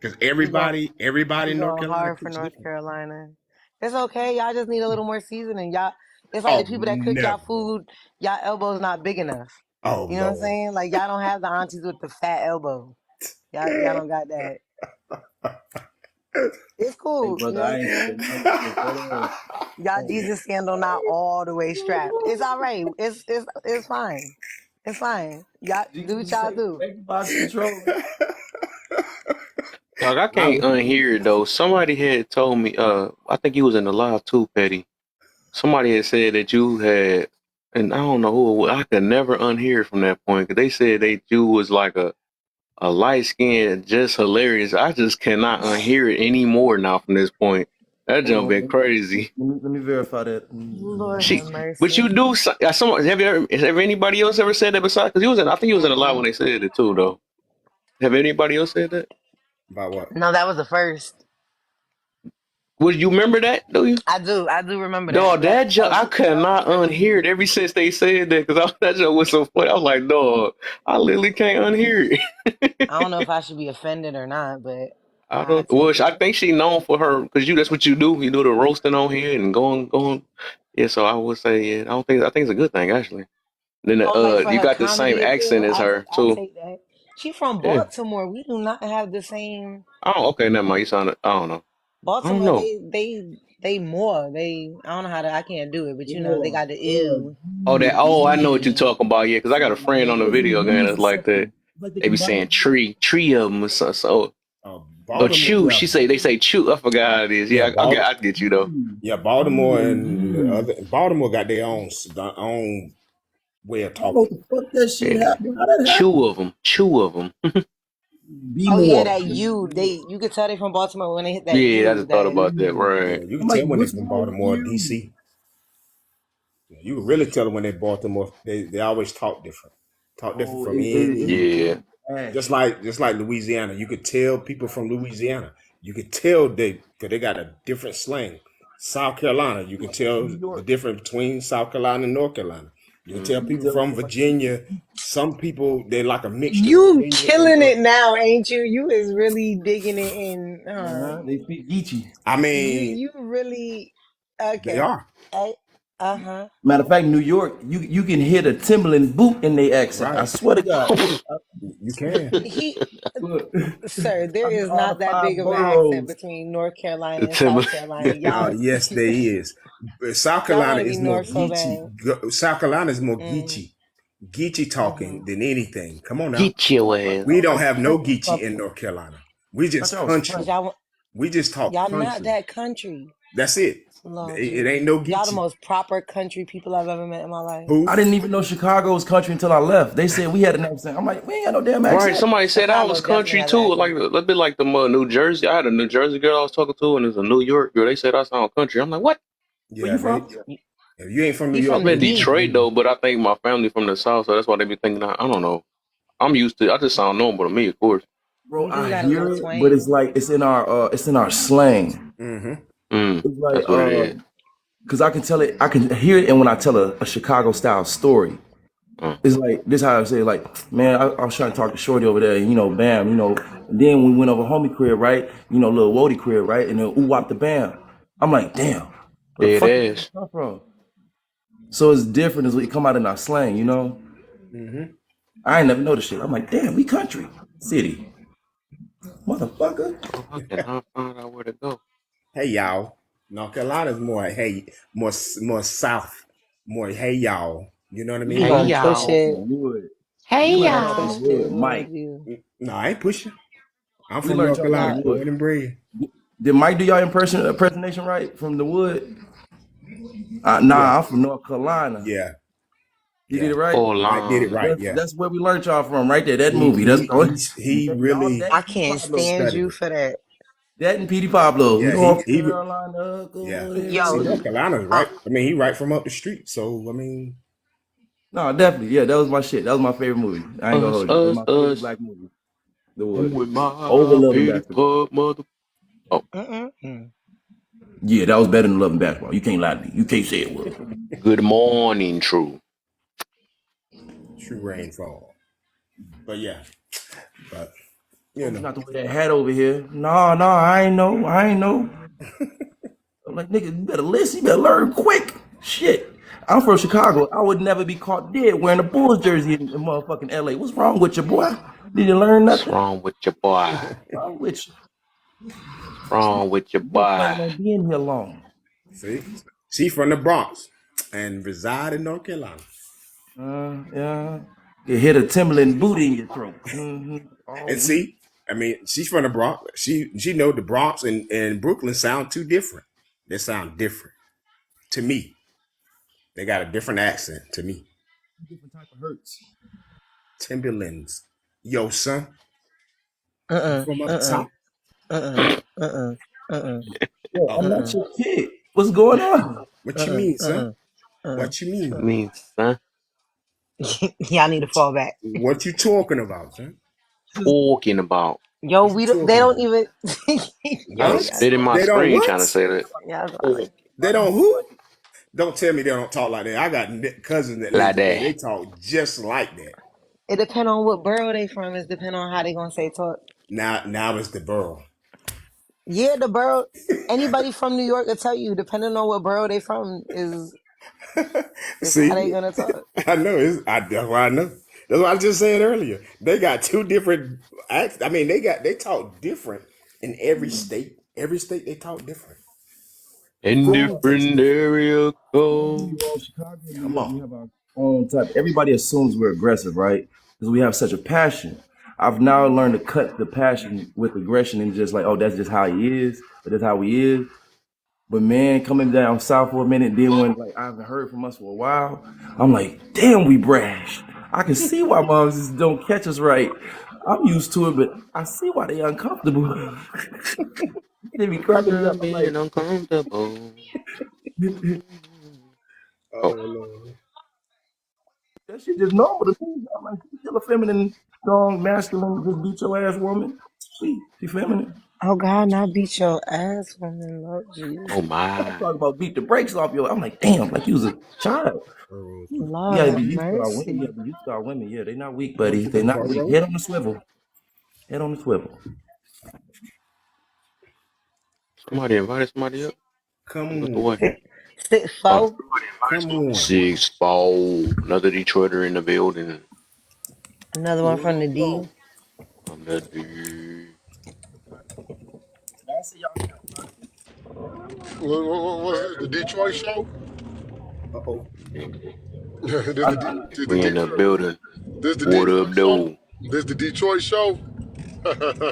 because you go everybody you in North go Carolina hard for cooks North different. Carolina. It's okay. Y'all just need a little more seasoning. Y'all, it's like the Oh, people that cook y'all never. food, y'all elbows not big enough. Oh You know what I'm Lord. saying? Like y'all don't have the aunties with the fat elbow. Y'all don't got that. It's Hey, cool. You brother, know what I I'm ain't saying? saying nothing. Brother. Y'all Jesus scandal not all the way strapped. It's all right. It's fine. It's fine. Y'all do Jesus what is y'all safe. do. Xbox controller. Dog, I I can't unhear it though. Somebody had told me, I think you was in the live too, Petty. Somebody had said that you had, and I don't know who it was. I could never unhear it from that point because they said that you was like a light skin, just hilarious. I just cannot unhear it anymore now from this point. That hold jump on. been crazy. Let me verify that. Lord She, have but you mercy. do. Someone have you ever? Has ever anybody else ever said that besides? Because he was in. I think he was in the live when Mm-mm. they said it too, though. Have anybody else said that? About what? No, that was the first. Would you remember that? Do you? I do remember that. Dog, Yep, that that joke, was. I could not unhear it ever since they said that because that joke was so funny. I was like, dog, I literally can't unhear it. I don't know if I should be offended or not, but I I don't. Well, take it. I think she known for her because you. That's what you do. You do the roasting on here and going. Yeah, so I would say, yeah. I don't think. I think it's a good thing actually. Then Oh, like for you her got the same comedy accent appeal, as her I too. take that. She from Yeah. Baltimore. We do not have the same. Oh, okay. Never mind. You sounded. I don't know. I don't Baltimore, know. they more. I don't know how to. I can't do it, but you know they Yeah. got the ew. Oh, that. Oh, I know what you're Yeah. talking about. Yeah, because I got a friend on the video game that's like that. Like they They be combine saying it. tree of them or so. Or Baltimore, chew. yeah, She say they say chew. I forgot how it is. yeah, Yeah, I get you though. Baltimore and the other Baltimore got their own way of I don't know what talking. the fuck that shit Yeah, happened. How that happened? chew of them. Chew of them. Be Oh yeah, more. that you. You could tell they from Baltimore when they hit that Yeah, I you. just thought That about that. Yeah, Right. you can I'm like, tell when they what's from wrong with Baltimore, you? DC. Yeah, you can really tell when they Baltimore. They always talk different Oh, from any. Yeah. ass. Just like Louisiana, you could tell people from Louisiana. You could tell because they got a different slang. South Carolina, you can tell New the York. difference between South Carolina and North Carolina. You can tell Mm. You can people tell from somebody from Virginia. Some people they like a mixture, you Virginia and killing it now, ain't you? You is really digging it in. They speak Geechee. I mean, You really they okay. are Uh-huh. Matter of fact, New York, you can hear the Timberland boot in their accent. I right. swear to God. You can. He Look, Sir, there I've been is all the not that five big of an accent boroughs. between North Carolina The and South Timberland. Carolina. Oh yes, there is. But South Y'all Carolina want to be is more North so geeky. bad. South Carolina is more Mm, geeky mm-hmm. talking than anything. Come on now. Get your I ass. We thought don't y'all have was no geeky in country. North Carolina. We I thought just y'all was Cause country. country. We just talk y'all not country. that country. That's it. Lord It ain't Jesus. no Y'all the geeky. most proper country people I've ever met in my life. Who? I didn't even know Chicago was country until I left. They said we had an accent. I'm like, we ain't got no damn Right. accent. Somebody said I Chicago was definitely country has an too. Like accent. a bit like the New Jersey. I had a New Jersey girl I was talking to, and there's a New York girl. They said I sound country. I'm like, what? Where Yeah, you they. from? You- If you ain't from New He York, from I'm the in then D. Detroit though, but I think my family from the South, so that's why they be thinking I don't know. I'm used to. I just sound normal to me, of course. Bro, You do I got a hear little it, but it's twang. like it's in our slang. mm-hmm. It's like That's what it is. because I can tell it, I can hear it, and when I tell a Chicago style story, Mm. it's like this how I say like, man, I was trying to talk to Shorty over there, and bam, and then we went over homie crib, right? Little Wody crib, right? And then ooh wop the bam. I'm like, damn, where the Dead fuck did that ass. come from? So it's different as we come out in our slang. Mm-hmm. I ain't never noticed shit. I'm like, damn, we country city, motherfucker. Oh, I cannot find out where to go. Hey y'all. North Carolina's more south, more hey y'all. You know what I You Hey mean? gonna push y'all. it. Man, you would You Hey you would gonna have some push y'all. it. wood, Lord Mike. you. No, I ain't pushing. I'm We from learned North y'all from Carolina, the Nah, wood. born and bred. Did Mike do y'all impersonation right from the wood? Yeah, Nah, I'm from North Carolina. yeah, You did yeah. it right. Mike did it Orlando. right. That's Yeah. that's where we learned y'all from, right there. That He movie. That's he going. he he Y'all really I that Petey can't Pablo. stand studied you it. for that. That and Petey Pablo. Yeah, North he Carolina, yeah. good See, Yo, area. North Carolina's uh, right. I mean, he right from up the street. So I mean, No, definitely. Yeah, that was my shit. That was my favorite movie. I ain't gonna Us, hold you. That was us, my favorite us. black movie. The I'm Wood. with Over my Love and petty Basketball. pub mother. Oh, mm-mm. Yeah, that was better than Love and Basketball. You can't lie to me. You can't say it was. good morning, true. true rainfall. But yeah, but you Told me know, not to wear that hat over here. No, I ain't know. I ain't know. I'm like, nigga, you better listen. You better learn quick. Shit. I'm from Chicago. I would never be caught dead wearing a Bulls jersey in motherfucking LA. What's wrong with you, boy? Did you learn What's nothing? wrong with your boy? What's wrong with you? What's wrong with your You weren't boy? planning on being here long. see, she from the Bronx and reside in North Carolina. Yeah. You hit a Timberland boot in your throat. Mm-hmm. All And week. see, I mean, she's from the Bronx. She know the Bronx and Brooklyn sound too different. They sound different to me. They got a different accent to me. Different type of hurts. Timberlands, yo son, you Uh-uh, from up uh-uh, top? uh-uh, uh-uh, uh-uh, Yo, I'm Uh-oh. not uh-uh, your kid. What's going on? What you uh-uh, mean, son? uh-uh, uh-uh. What you mean? mean, son, Y'all need to fall back. What you talking about, son? talking about. Yo, What you they talking don't about? even. Yo, Gotta What? spit in my They don't screen trying to what? say that. y'all Talk sorry. They don't who? Don't tell me they don't talk like that. I got cousins that like live up there. that. They talk just like that. It depends on what borough they from. It's depend on how they gonna say talk. Now it's the borough. Yeah, the borough. Anybody from New York will tell you, depending on what borough they from, is how they See, gonna talk. I know. That's why I know. That's what I just said earlier. They got two different acts. I mean, they talk different in every state. Every state they talk different. In Food tastes different different. area code. Well, Chicago and New Come York, on. we have our own type. Everybody assumes we're aggressive, right? Because we have such a passion. I've now learned to cut the passion with aggression and just like, oh, that's just how he is, or that's how he is. But man, coming down south for a minute, then when like I haven't heard from us for a while, I'm like, damn, we brash. I can see why moms just don't catch us right. I'm used to it, but I see why they uncomfortable. They be cracking me up. I'm I'm like, being uncomfortable. Oh Oh, Lord. that shit just normal to me. I'm like, she's still a feminine, strong, masculine, just beat your ass woman. She feminine. Oh God, not beat your ass, woman, Lord Jesus, oh I'm my. talking about beat the brakes off your. I'm like, damn, like you was a child. Oh, You Lord gotta have be used to our women. You mercy. gotta be used to our women. Yeah, they're not weak, what buddy. you They're the not weak. borough? Head on the swivel. Head on the swivel. Somebody invited somebody up. Come Look away. on. Oh, 6'4", Come on. 6'4". Another Detroiter in the building. another one from the D. I'm the dude. I see y'all. What was it? The Detroit show? Uh-oh. this the We in the Detroit. building. This the What up, Detroit show. though? This the Detroit show.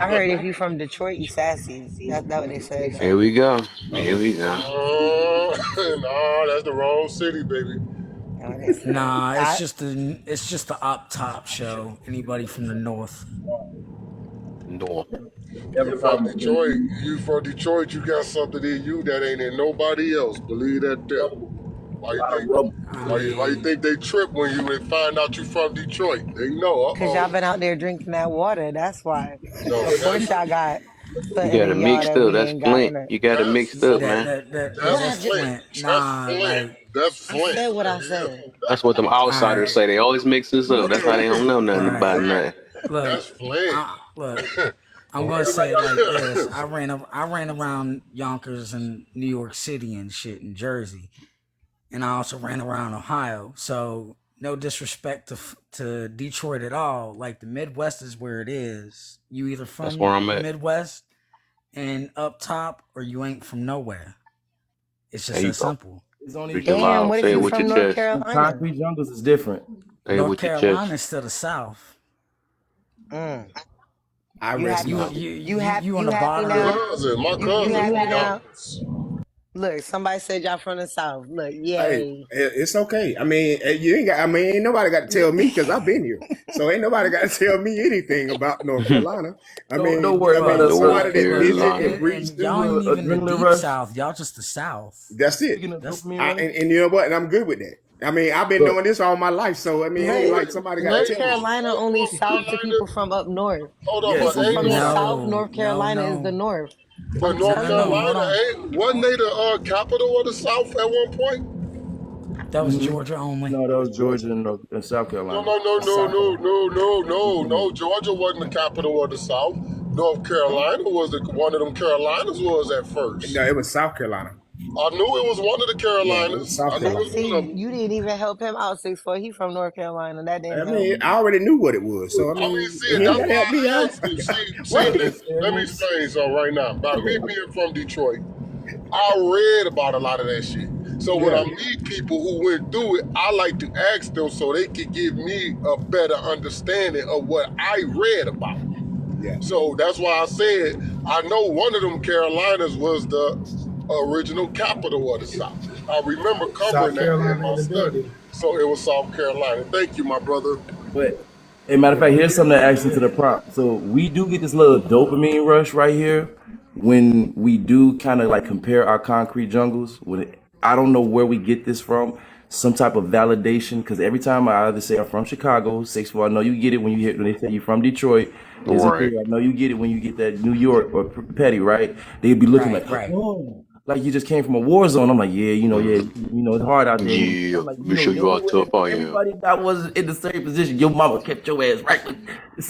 I heard if you from Detroit, you sassy. That what they say. Here we go. Here Uh-oh. we go. Nah, that's the wrong city, baby. That what they say. Nah, it's just the up top show. Anybody from the north? North. Every problem with them. You from Detroit, you got something in you that ain't in nobody else. Believe that there. A Why you lot of think rubble. I why you mean, think they trip when you find out you from Detroit? They know, Cause y'all been out there drinking that water. That's why. No, Of course y'all got You something got it in y'all mixed that up. we That's ain't got Flint. in it. You got it that's mixed up, that man. that that yeah, that's Yeah, that's Flint. Flint. That's Nah, Flint. like, That's I Flint. said what I said. That's what them all outsiders right, say. They always mix this up. That's how they don't know nothing about right. nothing. That's Look, Flint. look. I'm gonna say it like this. Right. I ran around Yonkers and New York City and shit in Jersey, and I also ran around Ohio. So no disrespect to Detroit at all. Like the Midwest is where it is. You either That's where from I'm the at. Midwest and up top, or you ain't from nowhere. It's There just you that go. simple. It's only Preaching Damn, loud. what if Say it you with your from North chest. Carolina? Concrete jungles is different. Say it North with your Carolina chest. is to the south. Mm. I You rest happy? You my. you on You the happy bottom? My now? cousin, my You cousin happy from now? Yonkers. Look, somebody said y'all from the South. Look, Hey, yay. it's okay. I mean, you ain't got. I mean, ain't nobody got to tell me because I've been here. So ain't nobody got to tell me anything about North Carolina. Don't worry about Well, us. Somebody look, that look, visit Carolina. and breathes. and y'all ain't even the Adrenaline deep rush. South. Y'all just the South. That's it. Speaking of That's dopamine rush, And you know what? And I'm good with that. I mean, I've been look, doing this all my life, so I mean, it ain't North like somebody got to North Hey, tell me shit. Carolina only North South to people Carolina. from up north. Hold on, yes, but People it from the is. South, no, North no, Carolina is the no, North. But I'm North no, telling no. you. Hold Carolina on. wasn't they the capital of the South at one point? That was Mhm. Georgia only. No, that was Georgia and South No, Carolina. no, no, That's no, South no, Carolina. no, no, no, Mhm. no. Georgia wasn't the capital of the South. North Carolina was one of them Carolinas was at first. No, it was South Carolina. I knew it was one of the Yeah, it was Carolinas. South I knew it was Carolina. one of See, you them. didn't even help him out 6'4". He from North Carolina. That I didn't help. mean, I already knew what it was, so I I mean, mean, see, he ain't that's got to why help me I out. asked you. See, What? let me explain something right now. By me being from Detroit, I read about a lot of that shit. So when I Yeah, meet people who went through it, I like to ask them so they can give me a better understanding of what I read about. yeah. So that's why I said I know one of them Carolinas was the original capital of the South. I remember covering South that in Carolina my in the study. building. So it was South Carolina. Thank you, my brother. But as a matter of fact, here's something that adds into the prompt. So we do get this little dopamine rush right here when we do kind of like compare our concrete jungles. I don't know where we get this from, some type of validation. Because every time I either say I'm from Chicago, 6'4", I know you get it when you hear when they say you're from Detroit. Is it Right. I know you get it when you get that New York or Petty, right? They'd be looking like, Right, right. oh, like you just came from a war zone. I'm like, yeah, it's hard out there. Yeah. I'm like, Be sure you are tough. Oh yeah. everybody that was in the same position, your mama kept your ass right.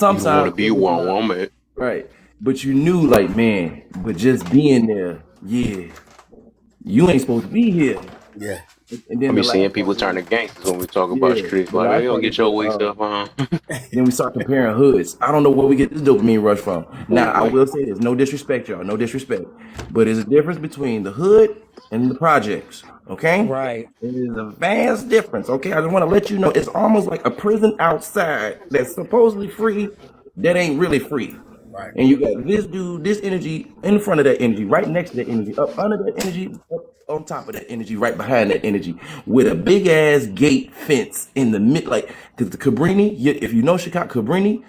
You want to Sometimes be it was one not woman. right, but you knew, like, man, but just being there, yeah, you ain't supposed to be here. Yeah. And I then be the seeing last part people is, turn to gangsters when we talk about yeah, streets. the Like, hey, last don't part is get your weak stuff on. then we start comparing hoods. I don't know where we get this dopamine rush from. Now, I Like, will say this, no disrespect, y'all, no disrespect, but there's a difference between the hood and the projects. Okay, Right. it is a vast difference. Okay, I just want to let you know it's almost like a prison outside that's supposedly free, that ain't really free. Right. And you got this dude, this energy in front of that energy, right next to that energy, up under that energy, up on top of that energy, right behind that energy, with a big ass gate fence in the mid. Like, cause the Cabrini, if you know Chicago Cabrini,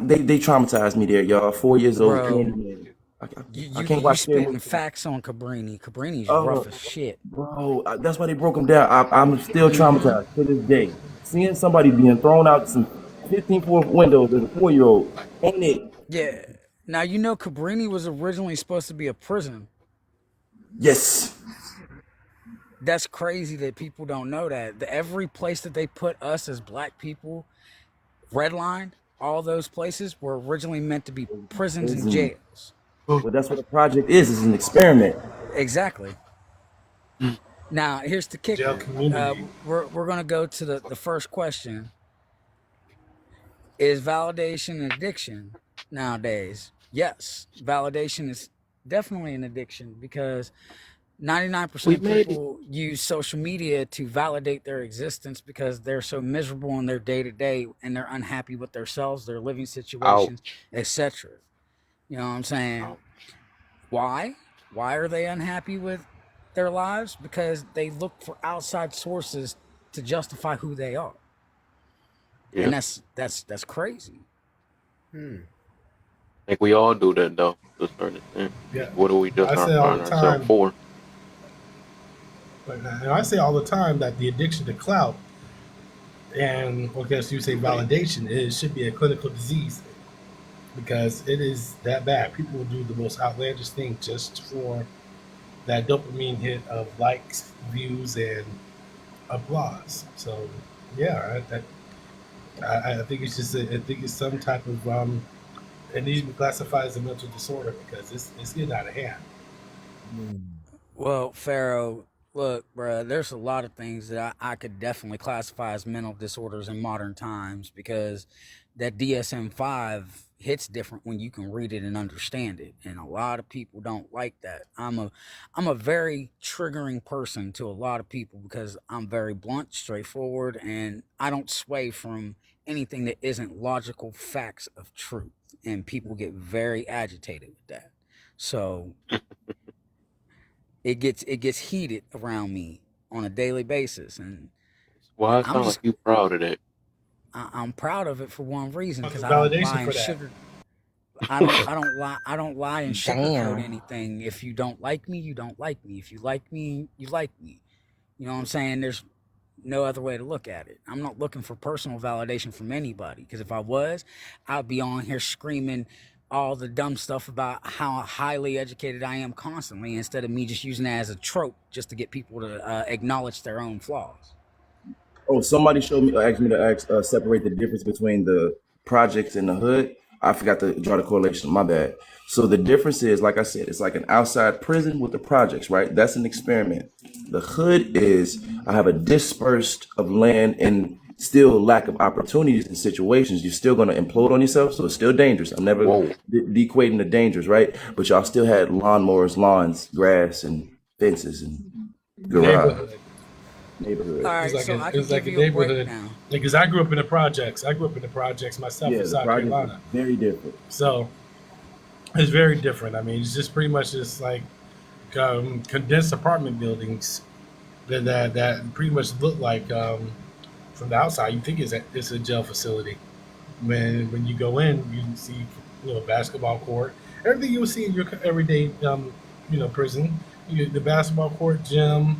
they traumatized me there, y'all. 4 years old, Bro, Candyman. I, I, you I you can't you watch scary spitting movies. facts on Cabrini. Cabrini's rough Oh, as shit. bro, that's why they broke them down. I'm still traumatized to this day. Seeing somebody being thrown out some 15-foot windows as a 4 year old, ain't it? Yeah. Now you know Cabrini was originally supposed to be a prison. Yes. That's crazy that people don't know that. Every place that they put us as black people, redlined, all those places were originally meant to be prisons and Prison. jails. Well, that's what a project is. It's an experiment. Exactly. Now here's the Jail kicker. community. We're gonna go to the first question. Is validation an addiction nowadays? Yes, validation is definitely an addiction because 99% We of made it. people use social media to validate their existence because they're so miserable in their day to day and they're unhappy with themselves, their living situations, ouch. etc. You know what I'm saying? Ouch. Why? Why are they unhappy with their lives? Because they look for outside sources to justify who they are. Yeah. And I that's crazy. think we all do that though, to a certain extent. Yeah. What do we just I not say all find the ourselves time, for? and I say all the time that the addiction to clout and I guess you say validation, it should be a clinical disease because it is that bad. People will do the most outlandish thing just for that dopamine hit of likes, views, and applause. So, yeah, I think it's just I think it's some type of it needs to be classified as a mental disorder because it's getting out of hand. Well, Pharaoh, look, bruh, there's a lot of things that I could definitely classify as mental disorders in modern times because that DSM 5 hits different when you can read it and understand it. And a lot of people don't like that. I'm a very triggering person to a lot of people because I'm very blunt, straightforward, and I don't sway from anything that isn't logical facts of truth, and people get very agitated with that. So it gets heated around me on a daily basis, and Why it I'm sound like just you proud of that? I'm proud of it for one reason, What's because the I don't validation lie and for that? sugar. I don't lie and sugarcoat Damn. anything. If you don't like me, you don't like me. If you like me, you like me. You know what I'm saying? There's no other way to look at it. I'm not looking for personal validation from anybody, because if I was, I'd be on here screaming all the dumb stuff about how highly educated I am constantly, instead of me just using that as a trope just to get people to acknowledge their own flaws. Oh, somebody asked me to separate the difference between the projects and the hood. I forgot to draw the correlation. My bad. So the difference is, like I said, it's like an outside prison with the projects, right? That's an experiment. The hood is I have a dispersed of land and still lack of opportunities and situations. You're still going to implode on yourself, so it's still dangerous. I'm never Whoa. de-equating the dangers, right? But y'all still had lawnmowers, lawns, grass, and fences and garage Neighborhood. All neighborhood. right, so I It can was like give a you a neighborhood. breakdown. Because I grew up in the projects. I grew up in the projects myself Yeah, in the South projects is Carolina. very different. So it's very different. I mean, it's just pretty much just like condensed apartment buildings that pretty much look like from the outside you think it's a jail facility. When you go in, you can see basketball court, everything you would see in your everyday prison. The basketball court, gym,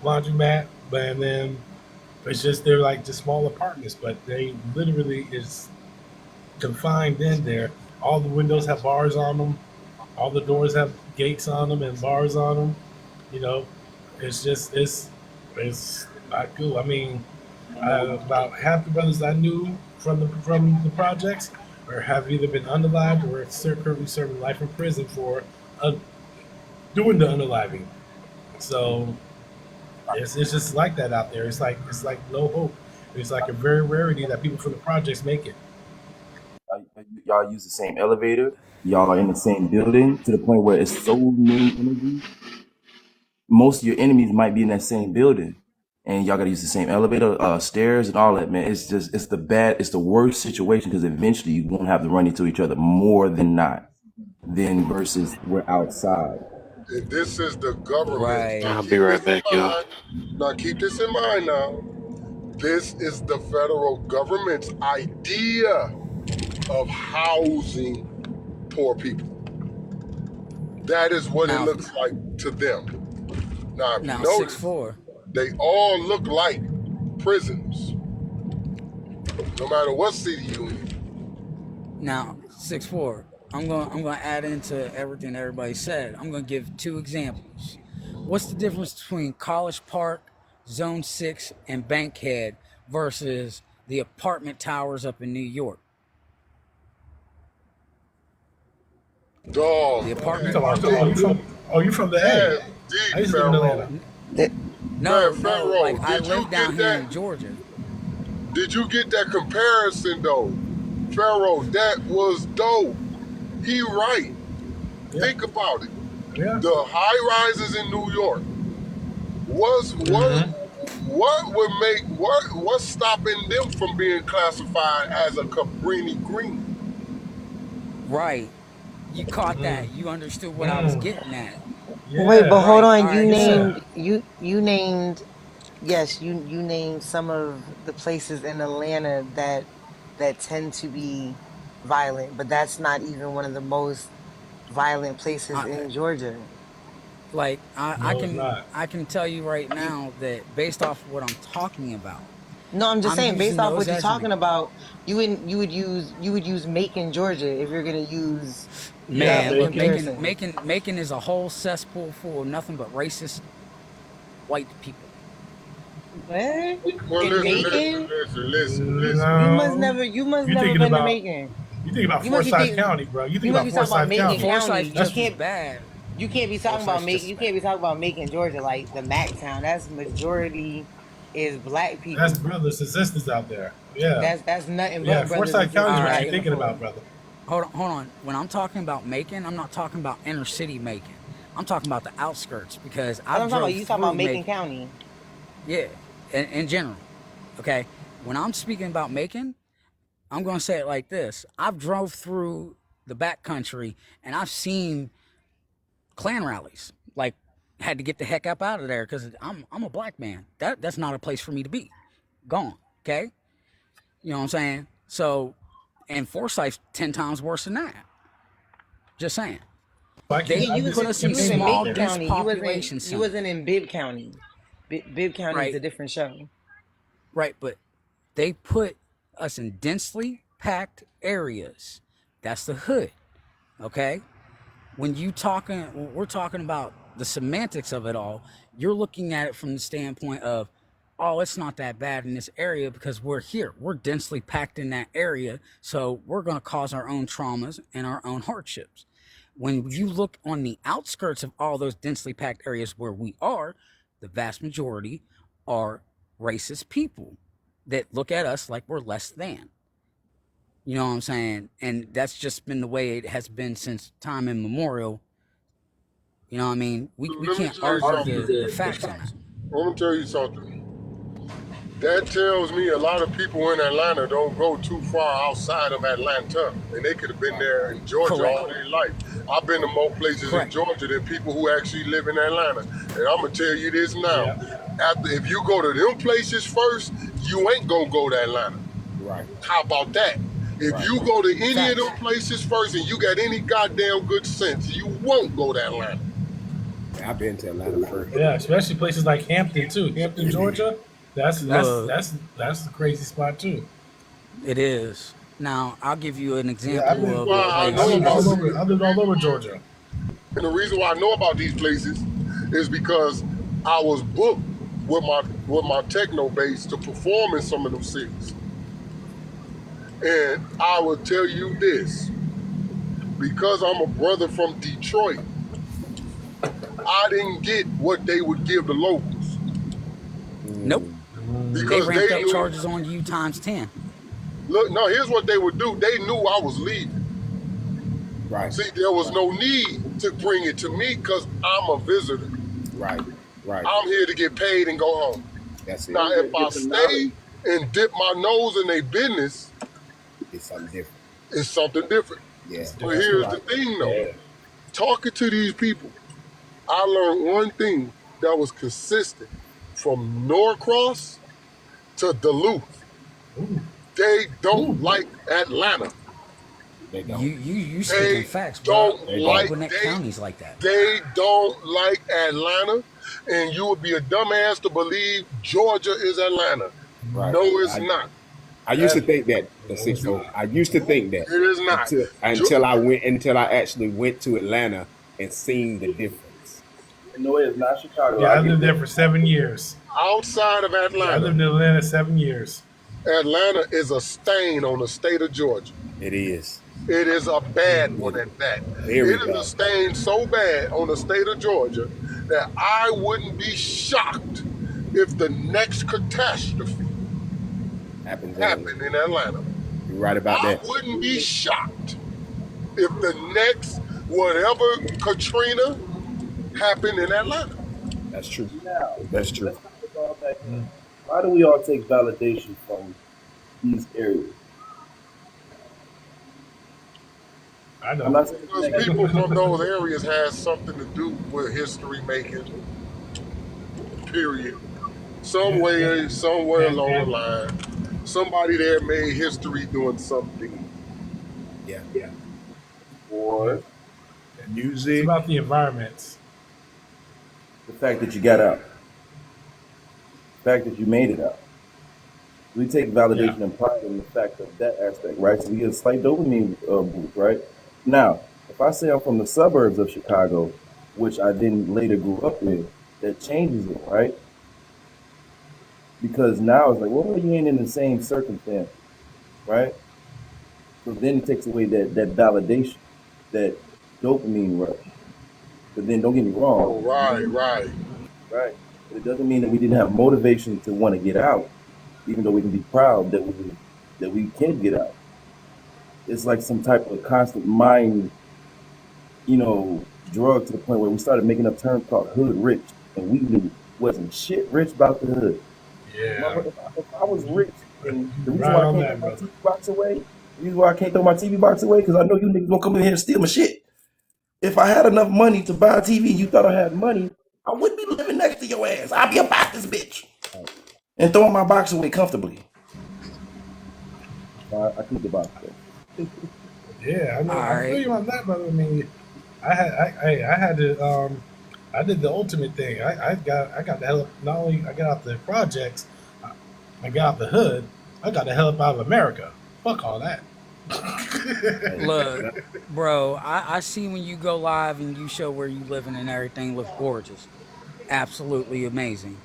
laundromat, and then it's just they're like just small apartments, but they literally is confined in there. All the windows have bars on them. All the doors have gates on them and bars on them. You know, it's not cool. I mean, about half the brothers I knew from the projects or have either been unalived or currently serving life in prison for uh, doing the unaliving. So it's just like that out there. It's like no hope. It's like a very rarity that people from the projects make it. Y'all use the same elevator. Y'all are in the same building to the point where it's so many energies. Most of your enemies might be in that same building, and y'all gotta use the same elevator, stairs, and all that. Man, it's the worst situation because eventually you won't have to run into each other more than not. Then versus we're outside. And this is the government. Right. Now I'll keep be right this in back, y'all. mind. Now keep this in mind now. This is the federal government's idea of housing poor people. That is what it Now, looks like to them. Now, if you now notice, 6'4". they all look like prisons, no matter what city you in. Now 6'4". I'm gonna add into everything everybody said. I'm gonna give two examples. What's the difference between College Park, Zone 6, and Bankhead versus the apartment towers up in New York? Dog, The You apartment. you from the that's A? deep, I used to live in Pharaoh. Atlanta. That, No, Man, no, Pharaoh, like I did you live down get here that? in Georgia. Did you get that comparison though? Pharaoh, that was dope. He right. Yeah, Think about it. yeah. The high rises in New York. What's Mm-hmm. what would make what's stopping them from being classified as a Cabrini Green? Right. You caught that. You understood what I was getting at. wait, Yeah, but hold Right. All on. You right. So yeah. named you named yes, you named some of the places in Atlanta that tend to be violent, but that's not even one of the most violent places I in Georgia. like No, it's not. I can tell you right You, now that based off of what I'm talking about, no, I'm just I'm saying, based using off those what you're as an talking about, you would use Macon, Georgia, if you're gonna use Yeah, man. that Look, bacon. comparison. Macon is a whole cesspool full of nothing but racist white people. What? Well, In listen. Macon? No. You must You never thinking been to about Macon. you thinking about You must be Forsyth thinking County, bro. You you thinking must about be talking about Forsyth Macon County. Forsyth's County. just as bad. You can't be talking about Forsyth's Macon. just as You can't be bad. talking about Macon, Georgia, like the Mac town. That's majority is black That's people. brothers and sisters out there. Yeah. That's nothing Yeah, but brothers and Forsyth County sisters is All what back you're right. and thinking forth. about, brother. Hold on. When I'm talking about Macon, I'm not talking about inner city Macon. I'm talking about the outskirts because That's what I've I'm talking about. drove You talking about through Macon Macon. County. Yeah, in general. Okay. When I'm speaking about Macon, I'm going to say it like this. I've drove through the back country and I've seen Klan rallies. Like, had to get the heck up out of there because I'm a black man. That's not a place for me to be. Gone. Okay? You know what I'm saying? So, and Forsyth's 10 times worse than that. Just saying. I They can't. I You put just us you in can't was in make small, Macon there. dense County. population You wasn't centers, in Bibb County. Bibb County is right? a different show. Right, but they put us in densely packed areas. That's the hood, okay? When we're talking about the semantics of it all, you're looking at it from the standpoint of, oh, it's not that bad in this area because we're here. We're densely packed in that area, so we're going to cause our own traumas and our own hardships. When you look on the outskirts of all those densely packed areas where we are, the vast majority are racist people that look at us like we're less than. You know what I'm saying? And that's just been the way it has been since time immemorial. You know what I mean? We Let me can't tell you argue something. the facts on that. Let me tell you something. That tells me a lot of people in Atlanta don't go too far outside of Atlanta, and they could have been there in Georgia Correct. all their life. I've been to more places in Correct. Georgia than people who actually live in Atlanta. And I'm gonna tell you this now: Yeah. if you go to them places first, you ain't gonna go to Atlanta. Right. How about that? If Right. you go to any of Facts. them places first, and you got any goddamn good sense, you won't go to Atlanta. I've been to Atlanta first. Yeah, especially places like Hampton too. Hampton, Georgia. That's Look, the crazy spot too. it is. Now, I'll give you an Yeah, example of a Well, I I've know place. lived about all these. over. I lived all over Georgia. And the reason why I know about these places is because I was booked with my techno base to perform in some of them cities. And I will tell you this, because I'm a brother from Detroit, I didn't get what they would give the locals. Nope. They Because ramped they up knew, charges on you times 10. look, no, here's what they would do. They knew I was leaving. Right. See, there was no need to bring it to me because I'm a visitor. Right. Right. I'm here to get paid and go home. That's it. Now, if I stay and dip my nose in their business, It's something different. it's something different. Yeah. But here's the thing, though. Talking to these people, I learned one thing that was consistent from Norcross to Duluth. They don't like Atlanta. They don't. You They speaking facts, bro. don't They like Gwinnett County's like that. They don't like Atlanta, and you would be a dumbass to believe Georgia is Atlanta. Right. No, it's not. I used to think that the 6-0. I used to think that It is not. until I actually went to Atlanta and seen the difference. No, it's not Chicago. Yeah, I lived there for 7 years. Outside of I lived Atlanta, in Atlanta 7 years. Atlanta is a stain on the state of Georgia. It is. It is a bad one at that. Very It is bad. a stain so bad on the state of Georgia that I wouldn't be shocked if the next catastrophe happened in Atlanta. You're right about I that. wouldn't be shocked if the next whatever Katrina happened in Atlanta. That's true. That's true. Why do we all take validation from these areas? I know. I'm not saying Because people from those areas has something to do with history making. Period. Somewhere along the line, somebody there made history doing something. Yeah. or It's Music. about the environments. the fact that you got out, the fact that you made it out. We take validation and pride in the fact of that aspect, right? So we get a slight dopamine boost, right? Now, if I say I'm from the suburbs of Chicago, which I then later grew up in, that changes it, right? Because now it's like, well, you ain't in the same circumstance, right? So then it takes away that validation, that dopamine rush. But then don't get me Oh, wrong, right. right? But it doesn't mean that we didn't have motivation to want to get out, even though we can be proud that we can get out. It's like some type of constant mind, drug to the point where we started making up terms called hood rich, and we knew wasn't shit rich about the hood. Yeah. If I was rich in reason right why I on can't throw that, my brother. TV box away. The reason why I can't throw my TV box away because I know you niggas gonna come in here and steal my shit. If I had enough money to buy a TV and you thought I had money, I wouldn't be living next to your ass. I'd be about this bitch and throwing my box away comfortably. I keep the box there. Yeah, I know. All I feel right. you on that, brother. I mean, I had to I did the ultimate thing. I got the hell up, not only I got out the projects, I got out the hood. I got the hell up out of America. Fuck all that. Look, bro, I see when you go live and you show where you living and everything looks gorgeous. Absolutely amazing.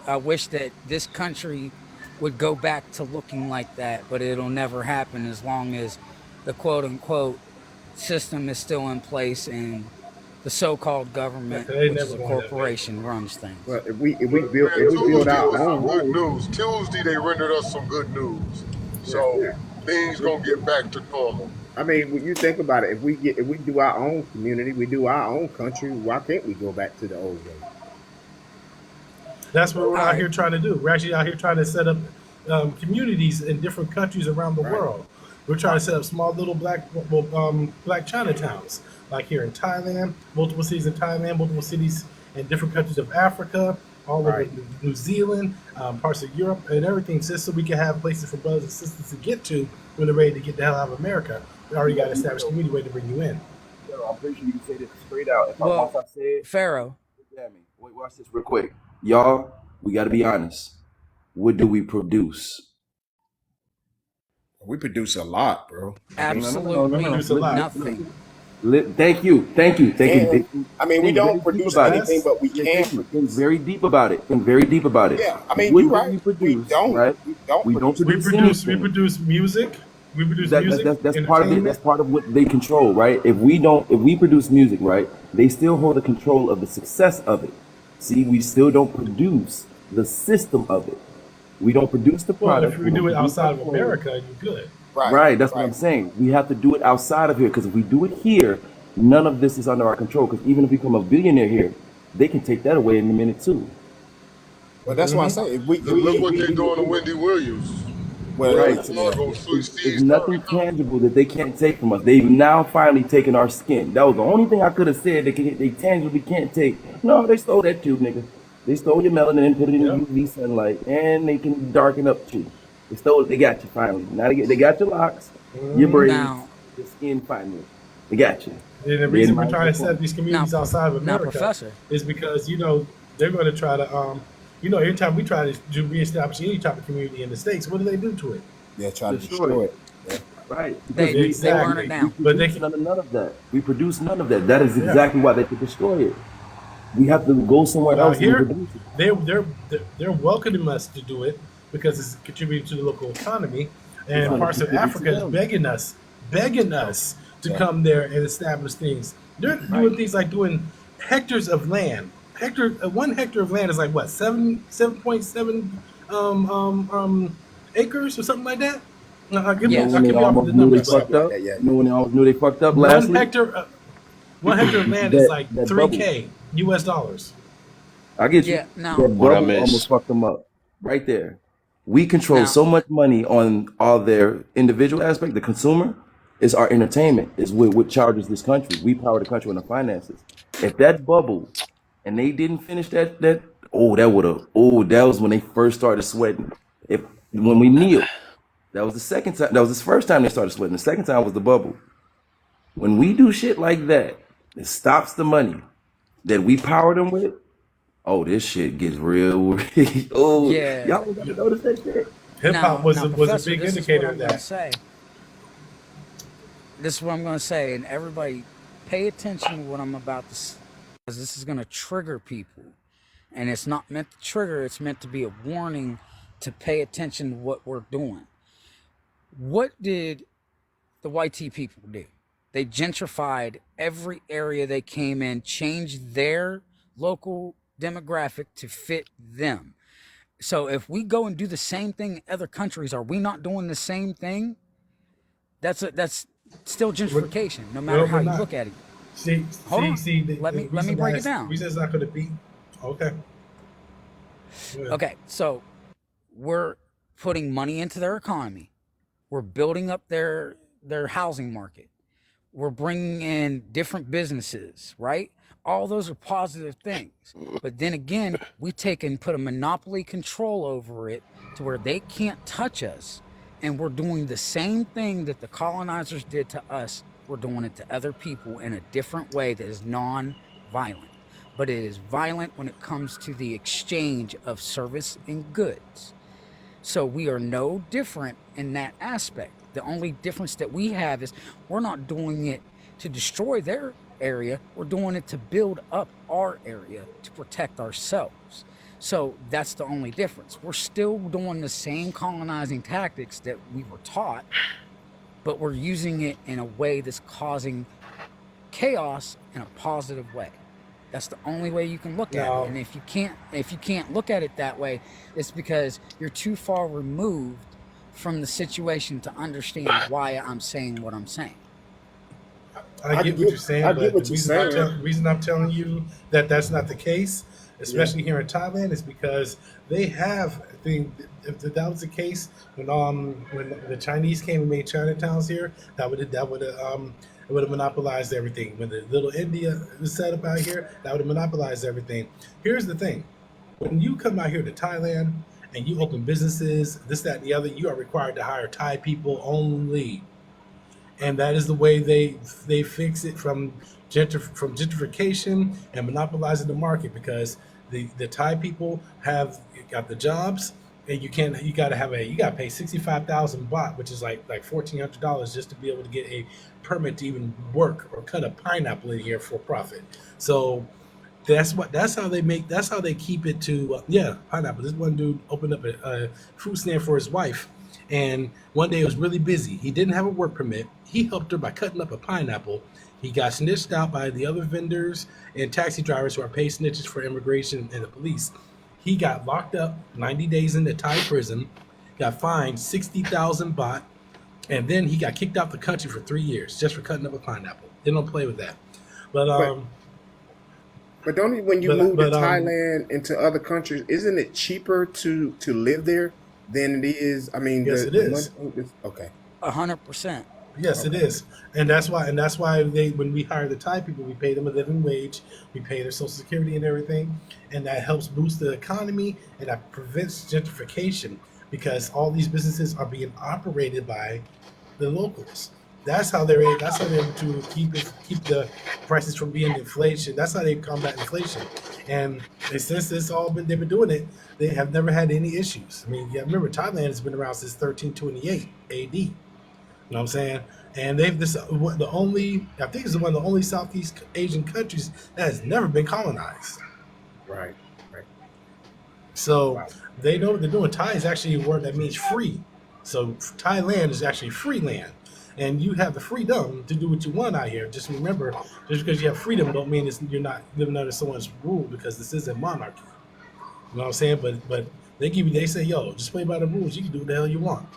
I wish that this country would go back to looking like that, but it'll never happen as long as the quote unquote system is still in place and the so-called government, They which is never a going that way. corporation, runs things. Well, if we Man, build Tuesday our was some own, good news. Tuesday they rendered us some good news. So things gonna get back to normal. I mean, when you think about it, if we do our own community, we do our own country, why can't we go back to the old way? That's what we're All out right. here trying to do. We're actually out here trying to set up communities in different countries around the world. We're trying to set up small little black Chinatowns, like here in Thailand, multiple cities in Thailand, multiple cities in different countries of Africa, all over New Zealand, parts of Europe, and everything, just so we can have places for brothers and sisters to get to when they're ready to get the hell out of America. We already got an established community way to bring you in. Yo, I'm pretty sure you can say this straight out. If Well, once I say it, Pharaoh, wait, watch this real quick. Y'all, we got to be honest. What do we produce? We produce a lot, bro. absolutely Produce a lot. nothing. Thank you. And, I mean, we Think don't very deep produce about it. anything, but we Yeah, can thank you. Think produce. very deep about it. Think very deep about it. Yeah, I mean, What you're do right. we We produce? don't. Right? We don't We produce. don't produce We anything. produce music. We produce music. That's part of it. entertainment. That's part of what they control, right? If we produce music, right, they still hold the control of the success of it. See, we still don't produce the system of it. We don't produce the Well, product. if we don't do it produce outside the of clothes. America, you could. Right, that's what I'm saying. We have to do it outside of here because if we do it here, none of this is under our control. Because even if we become a billionaire here, they can take that away in a minute too. Well, that's why I say if we Look what they're doing to Wendy Williams. well, Right. Wells Fargo There's seized nothing her. tangible that they can't take from us. They've now finally taken our skin. That was the only thing I could have said they tangibly can't take. No, they stole that too, nigga. They stole your melanin and put it in Yep. UV sunlight, and they can darken up too. They stole it. They got you finally. Now they got your locks, your braids, Now, your skin finally. They got you. And the They reason we're might trying to as well. set up these communities now, outside of now, America Professor. is because they're going to try to every time we try to reestablish any type of community in the states, what do they do to it? yeah, try to Destroy destroy it. it. Right. They Because they burn Exactly. it down. But they produce can, none of that. We produce none of that. That is yeah. exactly why they could destroy it. We have to go somewhere But out else and here, produce it. they're welcoming us to do it because it's contributing to the local economy, and gonna parts of contribute to Africa is them. begging us to Yeah. come there and establish things. They're doing things like doing hectares of land. 1 hectare of land is like what 7.7 acres or something like that. I'll give Yes. you, I'll give you off the numbers, but fucked up? Yeah, yeah. You know when they almost knew they fucked up one last week? hectare, 1 hectare of land is like That 3K US dollars. I get you. Yeah. Now, That What I bubble miss. almost fucked them up. Right there. We control now, so much money on all their individual aspect. The consumer is our entertainment, is what charges this country. We power the country in the finances. If that bubble and they didn't finish that that was when they first started sweating. When we kneeled, that was the second time. That was the first time they started sweating. The second time was the bubble. When we do shit like that, it stops the money that we power them with. Oh, this shit gets real. Oh, yeah. y'all got to notice that shit. Hip hop was now, a Professor, big this is indicator what of I'm gonna that. say. This is what I'm going to say, and everybody, pay attention to what I'm about to say, because this is going to trigger people, and it's not meant to trigger. It's meant to be a warning to pay attention to what we're doing. What did the YT people do? They gentrified every area they came in, changed their local demographic to fit them. So if we go and do the same thing in other countries, are we not doing the same thing? That's still gentrification, no matter No, how we're you not. look at it. See, Hold on. Let me break it down. Reason's not going to be okay. Good. Okay, so we're putting money into their economy. We're building up their housing market. We're bringing in different businesses, right? All those are positive things. But then again, we take and put a monopoly control over it to where they can't touch us. And we're doing the same thing that the colonizers did to us. We're doing it to other people in a different way that is non-violent. But it is violent when it comes to the exchange of service and goods. So we are no different in that aspect. The only difference that we have is we're not doing it to destroy their area. We're doing it to build up our area to protect ourselves. So that's the only difference. We're still doing the same colonizing tactics that we were taught, but we're using it in a way that's causing chaos in a positive way. That's the only way you can look at it. And if you can't look at it that way, it's because you're too far removed from the situation to understand why I'm saying what I'm saying. I get what you're saying, but the reason I'm telling you that that's not the case, especially here in Thailand, is because they have. I think if that was the case when the Chinese came and made Chinatowns here, it would have monopolized everything. When the little India was set up out here, that would have monopolized everything. Here's the thing: when you come out here to Thailand and you open businesses, this, that, and the other, you are required to hire Thai people only. And that is the way they fix it from gentrification and monopolizing the market, because the Thai people have got the jobs, and you got to pay 65,000 baht, which is like $1,400 just to be able to get a permit to even work or cut a pineapple in here for profit. So that's how they keep it to pineapple. This one dude opened up a fruit stand for his wife. And one day it was really busy. He didn't have a work permit. He helped her by cutting up a pineapple. He got snitched out by the other vendors and taxi drivers who are paid snitches for immigration and the police. He got locked up 90 days in the Thai prison, got fined 60,000 baht, and then he got kicked out the country for 3 years just for cutting up a pineapple. They don't play with that. But don't when you move to Thailand into other countries, isn't it cheaper to live there than it is? I mean, yes, it is. Okay. 100%. Yes, it is, and that's why when we hire the Thai people, we pay them a living wage, we pay their Social Security and everything, and that helps boost the economy and that prevents gentrification, because all these businesses are being operated by the locals. That's how they're able to keep the prices from being inflation. That's how they combat inflation. And since they've been doing it, they have never had any issues. I mean, remember, Thailand has been around since 1328 AD. You know what I'm saying? And I think it's one of the only Southeast Asian countries that has never been colonized. Right. So they know what they're doing. Thai is actually a word that means free. So Thailand is actually free land. And you have the freedom to do what you want out here. Just remember, just because you have freedom don't mean you're not living under someone's rule, because this is a monarchy. You know what I'm saying? But they say, yo, just play by the rules. You can do what the hell you want.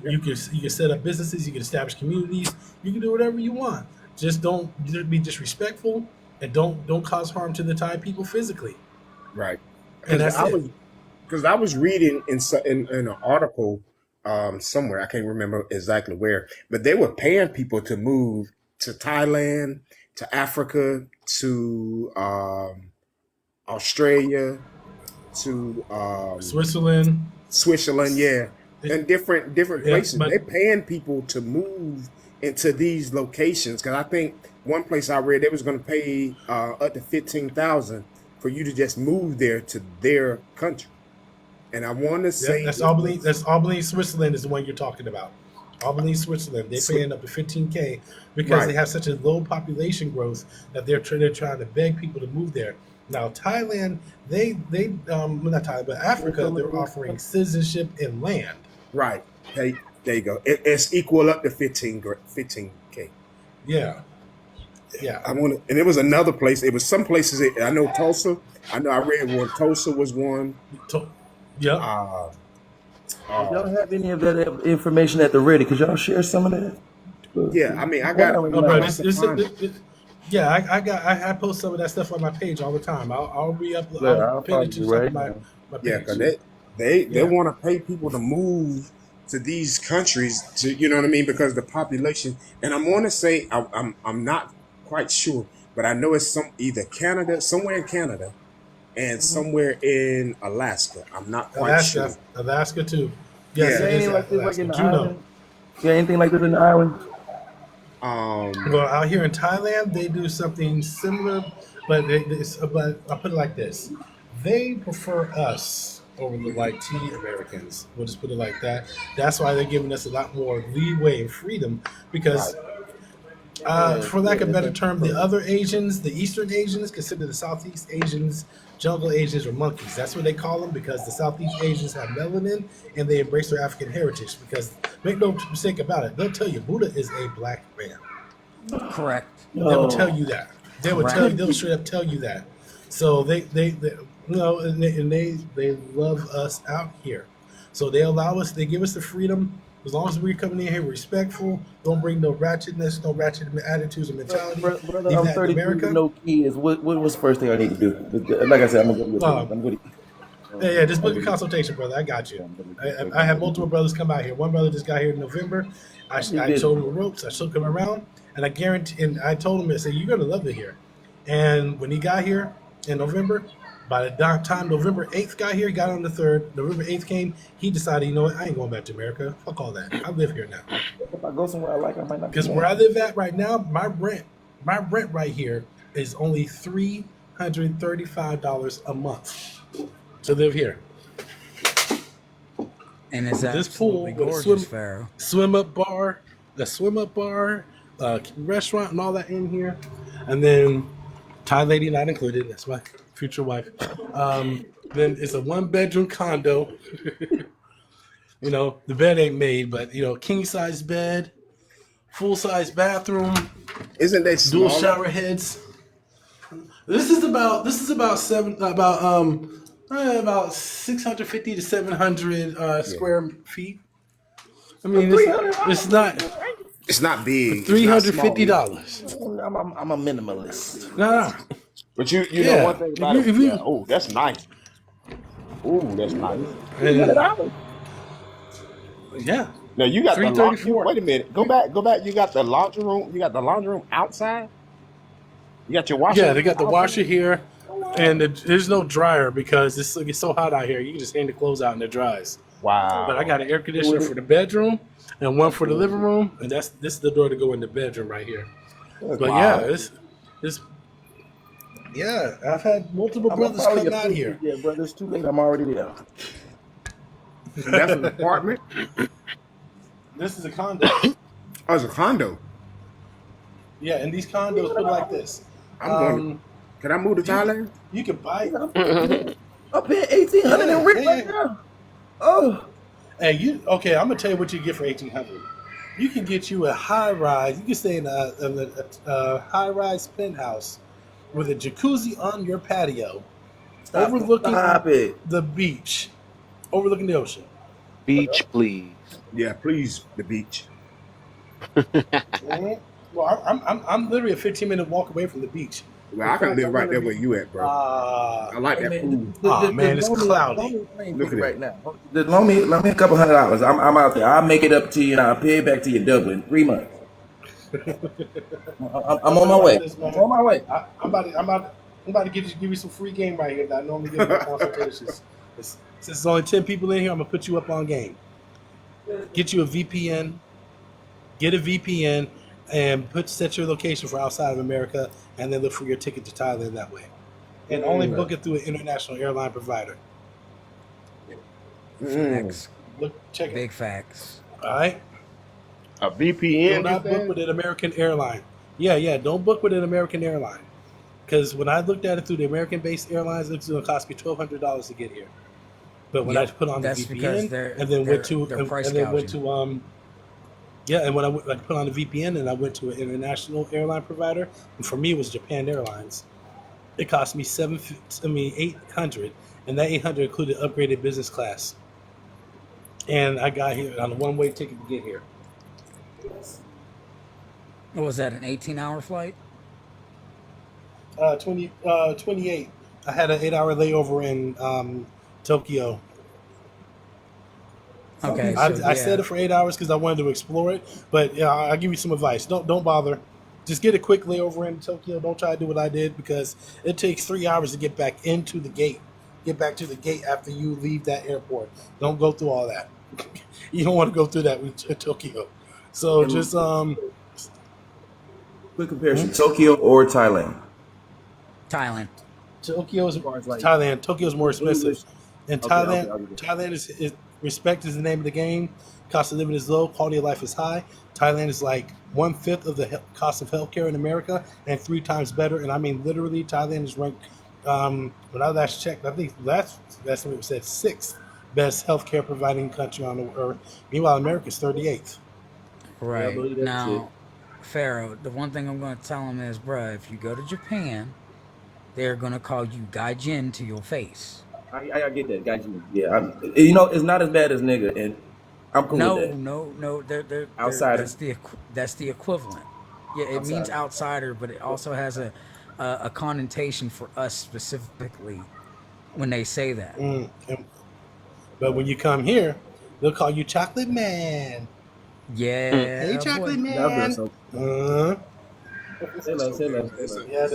You can set up businesses, you can establish communities, you can do whatever you want. Just don't be disrespectful, and don't cause harm to the Thai people physically. Right. And that's it. Because I was reading in an article somewhere, I can't remember exactly where, but they were paying people to move to Thailand, to Africa, to Australia, to Switzerland, yeah. And different places. They're paying people to move into these locations. Because I think one place I read, they was going to pay up to $15,000 for you to just move there to their country. And I want to say that's Albany, Switzerland is the one you're talking about. Albany, Switzerland. They're paying up to $15K because they have such a low population growth that they're trying to beg people to move there. Now, Thailand, not Thailand, but Africa, they're offering citizenship and land. Right. Hey, there you go. It's equal up to 15K. Yeah. And it was another place. It was some places. I know Tulsa. I read one. Tulsa was one. Yeah. Y'all have any of that information at the ready? Could y'all share some of that? Yeah, I mean, I got. I post some of that stuff on my page all the time. I'll re-upload. I'll pin it to my page. Yeah, because They Yeah. want to pay people to move to these countries to, you know what I mean, because the population. And I'm going to say I'm not quite sure, but I know it's some either Canada, somewhere in Canada, and Mhm. somewhere in Alaska. I'm not quite Alaska, sure. Alaska too. Is Yes, Yeah. there it is anything like this like Alaska. in the Juneau. islands? Yeah, anything like this in the islands? Um. Well, out here in Thailand, they do something similar, but I'll put it like this: they prefer us over the white tea Americans. We'll just put it like that. That's why they're giving us a lot more leeway and freedom Right. because, Yeah, for lack yeah, of a that's better a, term, the other Asians, the Eastern Asians, consider the Southeast Asians jungle Asians or monkeys. That's what they call them because the Southeast Asians have melanin and they embrace their African heritage. Because make no mistake about it, they'll tell you Buddha is a black man. Correct. They will tell oh, you that. They will tell Correct. you. They'll straight up tell you that. So they you know, and they love us out here. So they allow us. They give us the freedom as long as we're coming in here respectful. Don't bring no ratchetness, no ratchet attitudes or mentality. brother, Leave I'm that in 33 with America. no kids. What's the first thing I need to do? Like I said, I'm gonna go to your opinion. Um, I'm going to. yeah, just I'm book a going to. consultation, brother. I got you. I'm going I have multiple brothers come out here. One brother just got here in November. to. I showed him the ropes. I showed him around, and I guarantee. And I told him, I said, "You're gonna love it here." And when he got here in November, by the time November 8th got here, he got on the 3rd. November 8th came. He decided, you know what? I ain't going back to America. Fuck all that. I live here now. If I go somewhere I like, I might not be Because where I mad. live at right now, my rent right here is only $335 a month to live here. And it's With this pool, absolutely with a gorgeous, Pharaoh. swim up bar, restaurant, and all that in here, and then Thai lady not included. That's my future wife. Then it's a 1-bedroom condo. You know, the bed ain't made, but you know, king size bed, full size bathroom, Isn't they dual smaller? shower heads. This is about 650 to 700 Yeah. square feet. I For mean, 300, it's not It's not big. $350. I'm a minimalist. Nah, But you know one yeah. thing If about you it. if Yeah. you Oh, that's nice. Oh, that's nice. and, $300. yeah, Now you got the wait 334. a minute. Go back. Go back. You got the laundry room. You got the laundry room outside. You got your washer Yeah, they got the outside. washer here, Oh, and wow. there's no dryer because it's so hot out here. You can just hang the clothes out and it dries. But I Wow. got an air With conditioner it. for the bedroom and one for the Okay. living room, and this is the door to go in the bedroom right here. That's But yeah, wow. it's yeah. I've had multiple I'm gonna brothers probably come out approve here. it, yeah, brother. It's too late. I'm already there. And that's an apartment. This is a condo. Oh, it's a condo. Yeah, and these condos put it like this. I'm going to. Can I move to You Thailand? you can buy. I'm paying 1,800 in rent right now. Oh, Hey, okay? I'm gonna tell you what you get for 1,800. You can get you a high rise. You can stay in a high rise penthouse with a jacuzzi on your patio, overlooking stop it. the beach, overlooking the ocean. Beach, please. Yeah, please. The beach. Mhm. Well, I'm literally a 15-minute walk away from the beach. Well, In I can fact, live I'm right gonna there be. where you at, bro. I like Hey that man, pool. Man, it's cloudy. loan me Look at right it. now. Loan me a couple $100. I'm out there. I'll make it up to you and I'll pay it back to you double in 3 months. I'm on my way. This, I'm man. on my way. I'm about to give you some free game right here that I normally give my consultations. Since there's only 10 people in here, I'm gonna put you up on game. Get you a VPN. Get a VPN and set your location for outside of America, and then look for your ticket to Thailand that way. And only book it through an international airline provider. Facts. Check it. Big facts. All right. A Do VPN. not book with an American airline. Yeah. Don't book with an American airline. Because when I looked at it through the American-based airlines, it's going to cost me $1,200 to get here. But when I put on the That's because VPN and then went to they're price and then went gouging. to and when I put on the VPN and I went to an international airline provider, and for me it was Japan Airlines. It cost me $800, and that $800 included upgraded business class. And I got here on a one-way ticket to get here. What was that, an 18-hour flight? 28. I had an 8-hour layover in Tokyo. Okay, I, so I set yeah, it for 8 hours because I wanted to explore it. But I'll give you some advice. Don't bother. Just get a quick layover in Tokyo. Don't try to do what I did because it takes 3 hours to get back into the gate. Get back to the gate after you leave that airport. Don't go through all that. You don't want to go through that with Tokyo. So And just quick comparison: Tokyo or Thailand? Thailand. Tokyo's As far as like Thailand. Tokyo's more expensive. English. In Okay, Thailand, I'll get that. Thailand is respect is the name of the game. Cost of living is low. Quality of life is high. Thailand is like 1/5 of the cost of healthcare in America and 3 times better. And I mean literally, Thailand is ranked. When I last checked, I think that's what it said 6th best healthcare providing country on the earth. Meanwhile, America is 38th. Yeah, I Right. believe that shit. Now, Pharaoh, the one thing I'm going to tell him is, bruh, if you go to Japan, they're going to call you Gaijin to your face. I get that, guys. Yeah, you know, it's not as bad as nigga, and I'm cool with No, that. no, Outsider, that's the equivalent. Yeah, it means outsider. outsider, but it also has a connotation for us specifically when they say that. But when you come here, they'll call you Chocolate Man. Hey, Yeah, Chocolate boy. That Man. was so. Say less, say less, say less. Yeah,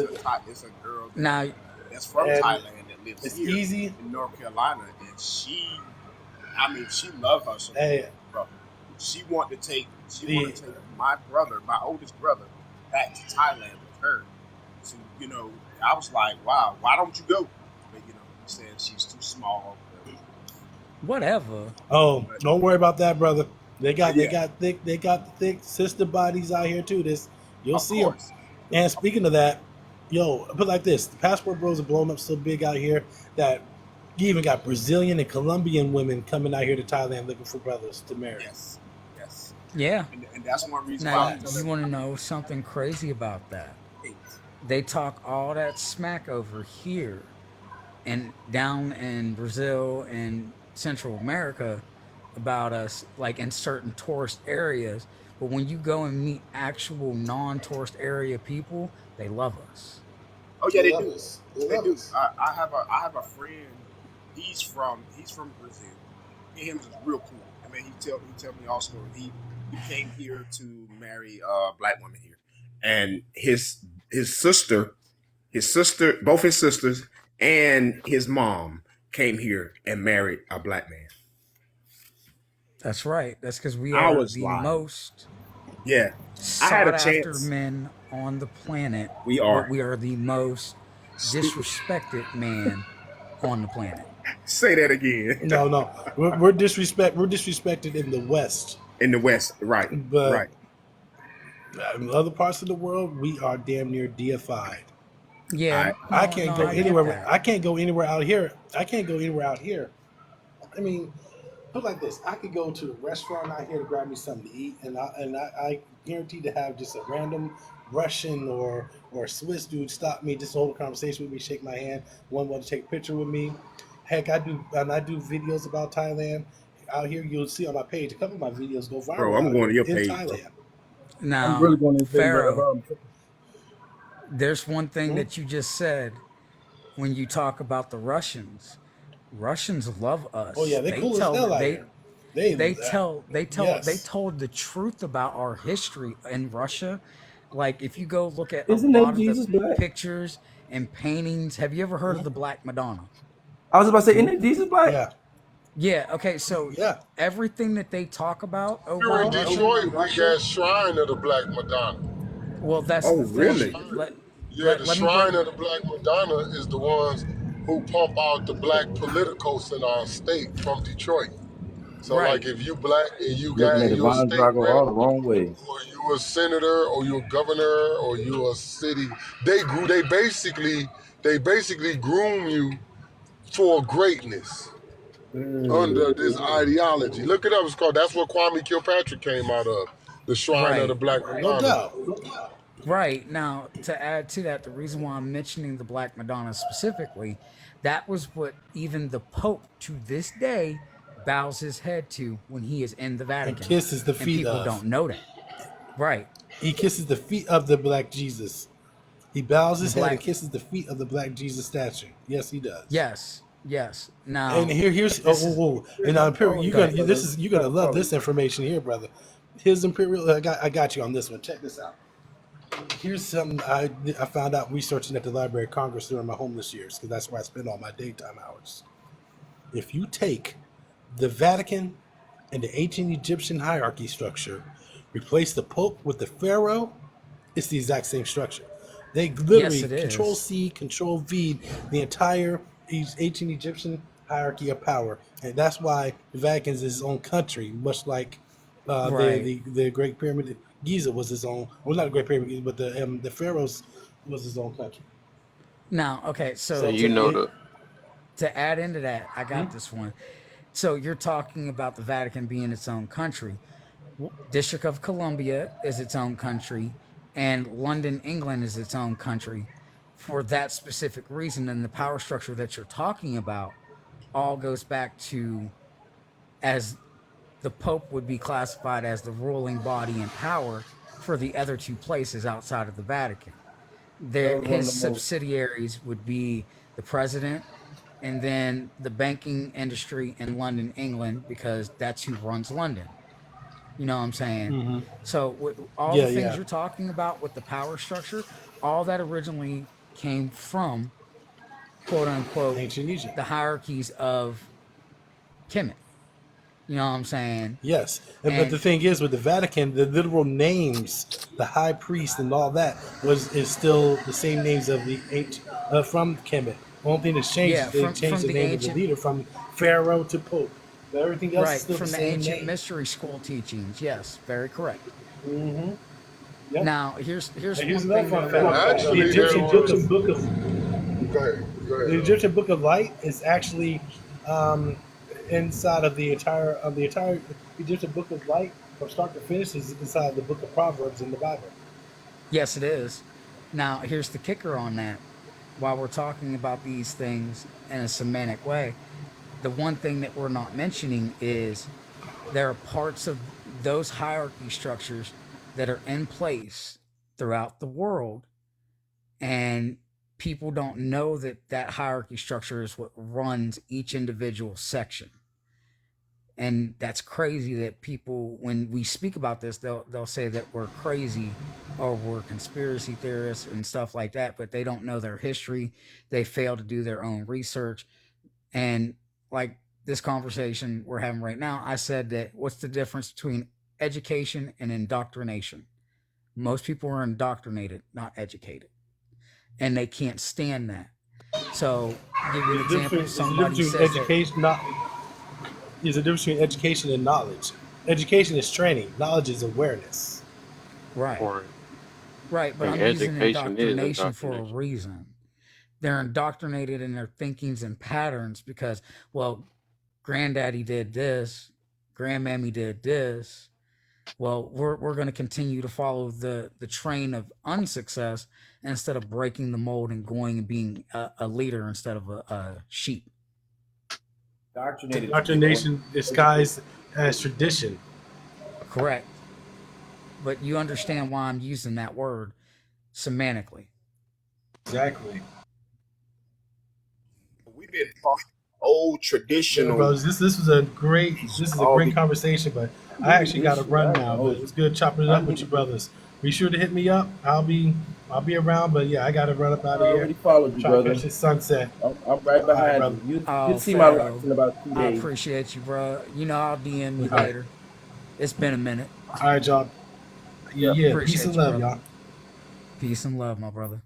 It's a girl Now, that's from And Thailand that lives it's here easy. in North Carolina, and she loves her so Hey, brother. She wanted to take the my oldest brother, back to Thailand with her. So I was like, wow, why don't you go? But he said she's too small. whatever. Oh, But don't worry about that, brother. They got yeah, thick sister bodies out here too. You'll of see them. course. And speaking of that, put it like this: the passport bros are blowing up so big out here that you even got Brazilian and Colombian women coming out here to Thailand looking for brothers to marry. Yes, yes. Yeah. And that's one reason Now, why I'm you telling want to know something crazy about that? you. They talk all that smack over here and down in Brazil and Central America about us, like in certain tourist areas. But when you go and meet actual non-tourist area people, they love us. Oh yeah, They they love do. us. They They love do. us. I have a friend. He's from Brazil. Me and him is real cool. I mean, he tell me all stories. He came here to marry a black woman here, and his sister, both his sisters, and his mom came here and married a black man. That's right. That's because we I are was the like, most yeah, I had a sought after chance. men on the planet, We but are. we are the most disrespected man on the planet. Say that again. No, we're disrespected in the West, In the West, right, but right. in other parts of the world, we are damn near deified. Yeah, I no, can't no, go I get anywhere. that. I can't go anywhere out here. I can't go anywhere out here. I mean, put it like this: I could go to a restaurant out here to grab me something to eat, and I guarantee to have just a random Russian or Swiss dude stop me, just hold a conversation with me, shake my hand, one want to take a picture with me. Heck, I do videos about Thailand out here. You'll see on my page a couple of my videos go Bro, viral I'm out going to here your in page, bro. Thailand. I'm really Now, going to say, Pharaoh, bro. there's one thing Hmm? that you just said when you talk about the Russians. Russians love Oh yeah, us. they They cool as tell hell out they here. They they yes. told the truth about our history in Russia. Like if you go look at a Isn't that lot of the Jesus black? pictures and paintings, have you ever heard of the Black Madonna? I was about to say, isn't that Jesus black? Yeah, Yeah, okay, so yeah. everything that they talk about over Here in in Detroit, we Russia, got Shrine of the Black Madonna. well, that's Oh, the thing. really? Shrine, yeah, the Let me break. Shrine of the Black Madonna is the ones who pump out the black politicos in our state from Detroit. So, like, Right. if you black and Looking at you a Divine state Drago rep, all the wrong way. or you a senator, or you a governor, or you a city, they basically groom you for greatness under this ideology. Look it up. It's called. That's what Kwame Kilpatrick came out of. The Shrine of the Right. Black No Madonna. doubt. Right. Now, to add to that, the reason why I'm mentioning the Black Madonna specifically, that was what even the Pope to this day bows his head to when he is in the And Vatican. kisses the And feet people of. don't know that. Right. He kisses the feet of the black Jesus. He bows The his head and black kisses the feet of the black Jesus statue. Yes, he does. Yes. Yes. And Now, here's this is and Imperial, go ahead. you're gonna love this information here, brother. Here's Imperial. I got you on this one. Check this out. Here's something I found out researching at the Library of Congress during my homeless years, because that's where I spend all my daytime hours. If you take the Vatican and the ancient Egyptian hierarchy structure, replace the Pope with the Pharaoh, it's the exact same structure. They Yes, literally it Control is. C, Control V, the entire ancient Egyptian hierarchy of power, and that's why the Vatican is its own country, much like Right. the Great Pyramid of Giza was his own. Well, not the Great Pyramid, of Giza, but the pharaohs was his own country. Now, okay, And so you know the to add into that, I got this one. So you're talking about the Vatican being its own country. District of Columbia is its own country, and London, England is its own country for that specific reason. And the power structure that you're talking about all goes back to, as the Pope would be classified as the ruling body and power for the other two places outside of the Vatican. That was one of His the most. subsidiaries would be the president and then the banking industry in London, England, because that's who runs London. You know what I'm saying? Mm-hmm. So all the Yeah, things yeah. you're talking about with the power structure, all that originally came from quote unquote Ancient Egypt. the hierarchies of Kemet. You know what I'm saying? Yes, but And the thing is, with the Vatican, the literal names, the high priest and all that is still the same names of the from Kemet. Only thing that's changed yeah, is they from changed the the name of the ancient leader from Pharaoh to Pope. But everything else is right, still the from the same ancient name. mystery school teachings. Yes, very correct. Mm-hmm. Yep. Now, here's And here's one another thing that fun I fact: wanted to the Actually, there mention. Egyptian was. book of Go ahead. Go the ahead. Egyptian Book of Light is actually um, inside of the entire Egyptian Book of Light from start to finish is inside the Book of Proverbs in the Bible. Yes, it is. Now, here's the kicker on that. While we're talking about these things in a semantic way, the one thing that we're not mentioning is there are parts of those hierarchy structures that are in place throughout the world, and people don't know that that hierarchy structure is what runs each individual section. And that's crazy that people, when we speak about this, they'll say that we're crazy or we're conspiracy theorists and stuff like that, but they don't know their history. They fail to do their own research. And like this conversation we're having right now, I said that what's the difference between education and indoctrination? Most people are indoctrinated, not educated, and they can't stand that. So, give you an example. There's a difference Somebody between says that, education, not there's a difference between education and knowledge. Education is training. Knowledge is awareness. right, or right, I but think I'm using education is indoctrination for a indoctrination. reason. They're indoctrinated in their thinkings and patterns because, well, granddaddy did this, grandmammy did this. Well, we're going to continue to follow the train of unsuccess instead of breaking the mold and going and being a leader instead of a sheep. Indoctrinated people. Indoctrination disguised as tradition. Correct. But you understand why I'm using that word semantically. Exactly. We've been taught old Yeah, traditional brothers. This was a all great the conversation, but I actually got to run now. But it was good chopping it I up with you, brothers. Be sure to hit me up. I'll be around, but yeah, I got to run up out of already here. followed you, Try to brother. catch this sunset. I'm right All right, behind brother. you. Oh, You'll see my Pharaoh, likes in about 2 I days. appreciate you, bro. You know, I'll DM you All right, later. It's been a minute. all right, y'all. Yeah, peace Appreciate and you, love, brother. y'all. Peace and love, my brother.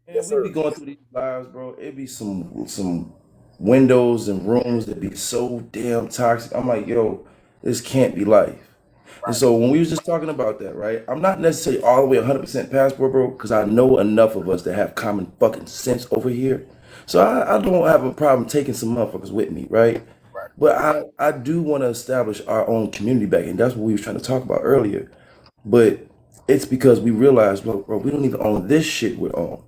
Man, we be going through these lives, bro. It be some windows and rooms that be so damn toxic. I'm like, yo, this can't be life. And so when we was just talking about that, right? I'm not necessarily all the way 100% passport, bro, because I know enough of us that have common fucking sense over here. So I don't have a problem taking some motherfuckers with me, right? But I do want to establish our own community back, and that's what we was trying to talk about earlier. But it's because we realized, bro, we don't even own this shit we own.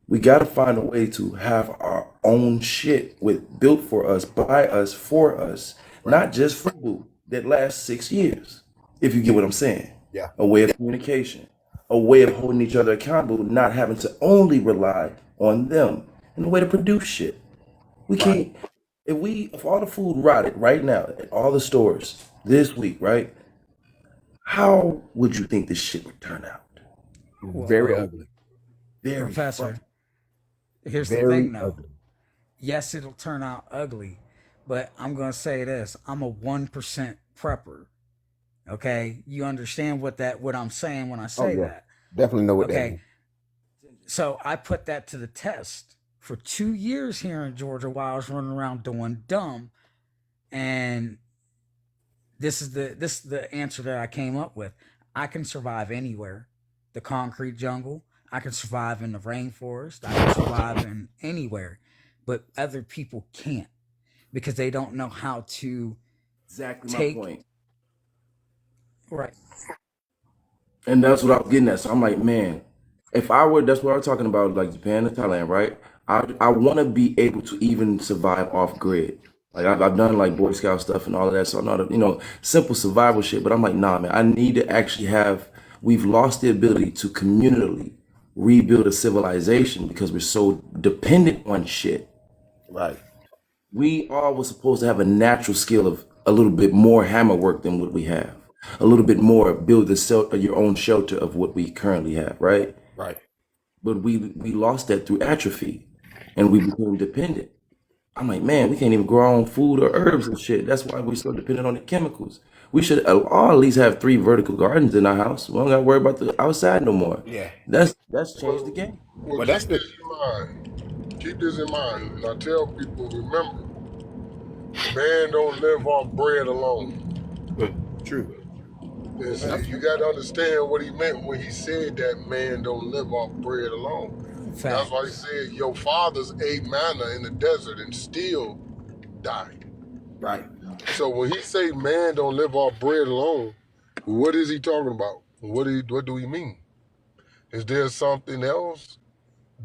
We got to find a way to have our own shit built for us, by us, for us, not just FUBU that lasts 6 years. If you get what I'm saying, yeah. a way of communication, a way of holding each other accountable, not having to only rely on them, and a way to produce shit. We can't. If all the food rotted right now at all the stores this week, right? How would you think this shit would turn out? Very Well, ugly. Very Professor, fucking, here's the Very thing though. ugly. Yes, it'll turn out ugly, but I'm going to say this. I'm a 1% prepper. Okay? You understand what I'm saying when I Oh say yeah, that. definitely know what that Okay? means. So I put that to the test for 2 years here in Georgia while I was running around doing dumb, and this is the answer that I came up with. I can survive anywhere. The concrete jungle. I can survive in the rainforest. I can survive in anywhere. But other people can't because they don't know how to exactly my take point. right. And that's what I was getting at. So I'm like, man, if I were, that's what I'm talking about, like Japan and Thailand, right? I want to be able to even survive off grid. Like I've done like Boy Scout stuff and all of that, so I'm not, simple survival shit. But I'm like, nah, man, I need to actually have. We've lost the ability to communally rebuild a civilization because we're so dependent on shit. Right. We all were supposed to have a natural skill of a little bit more hammer work than what we have. A little bit more build your own shelter of what we currently have, right? Right. But we lost that through atrophy, and we became dependent. I'm like, man, we can't even grow our own food or herbs and shit. That's why we're so dependent on the chemicals. We should all at least have 3 vertical gardens in our house. We don't got to worry about the outside no more. Yeah. That's changed the Well, game. well, But that's keep the this in mind. Keep this in mind. And I tell people, remember, man don't live off bread alone. true. And so you got to understand what he meant when he said that man don't live off bread alone. That's why he Facts. said your fathers ate manna in the desert and still died. Right. So when he say man don't live off bread alone, what is he talking about? What do he mean? Is there something else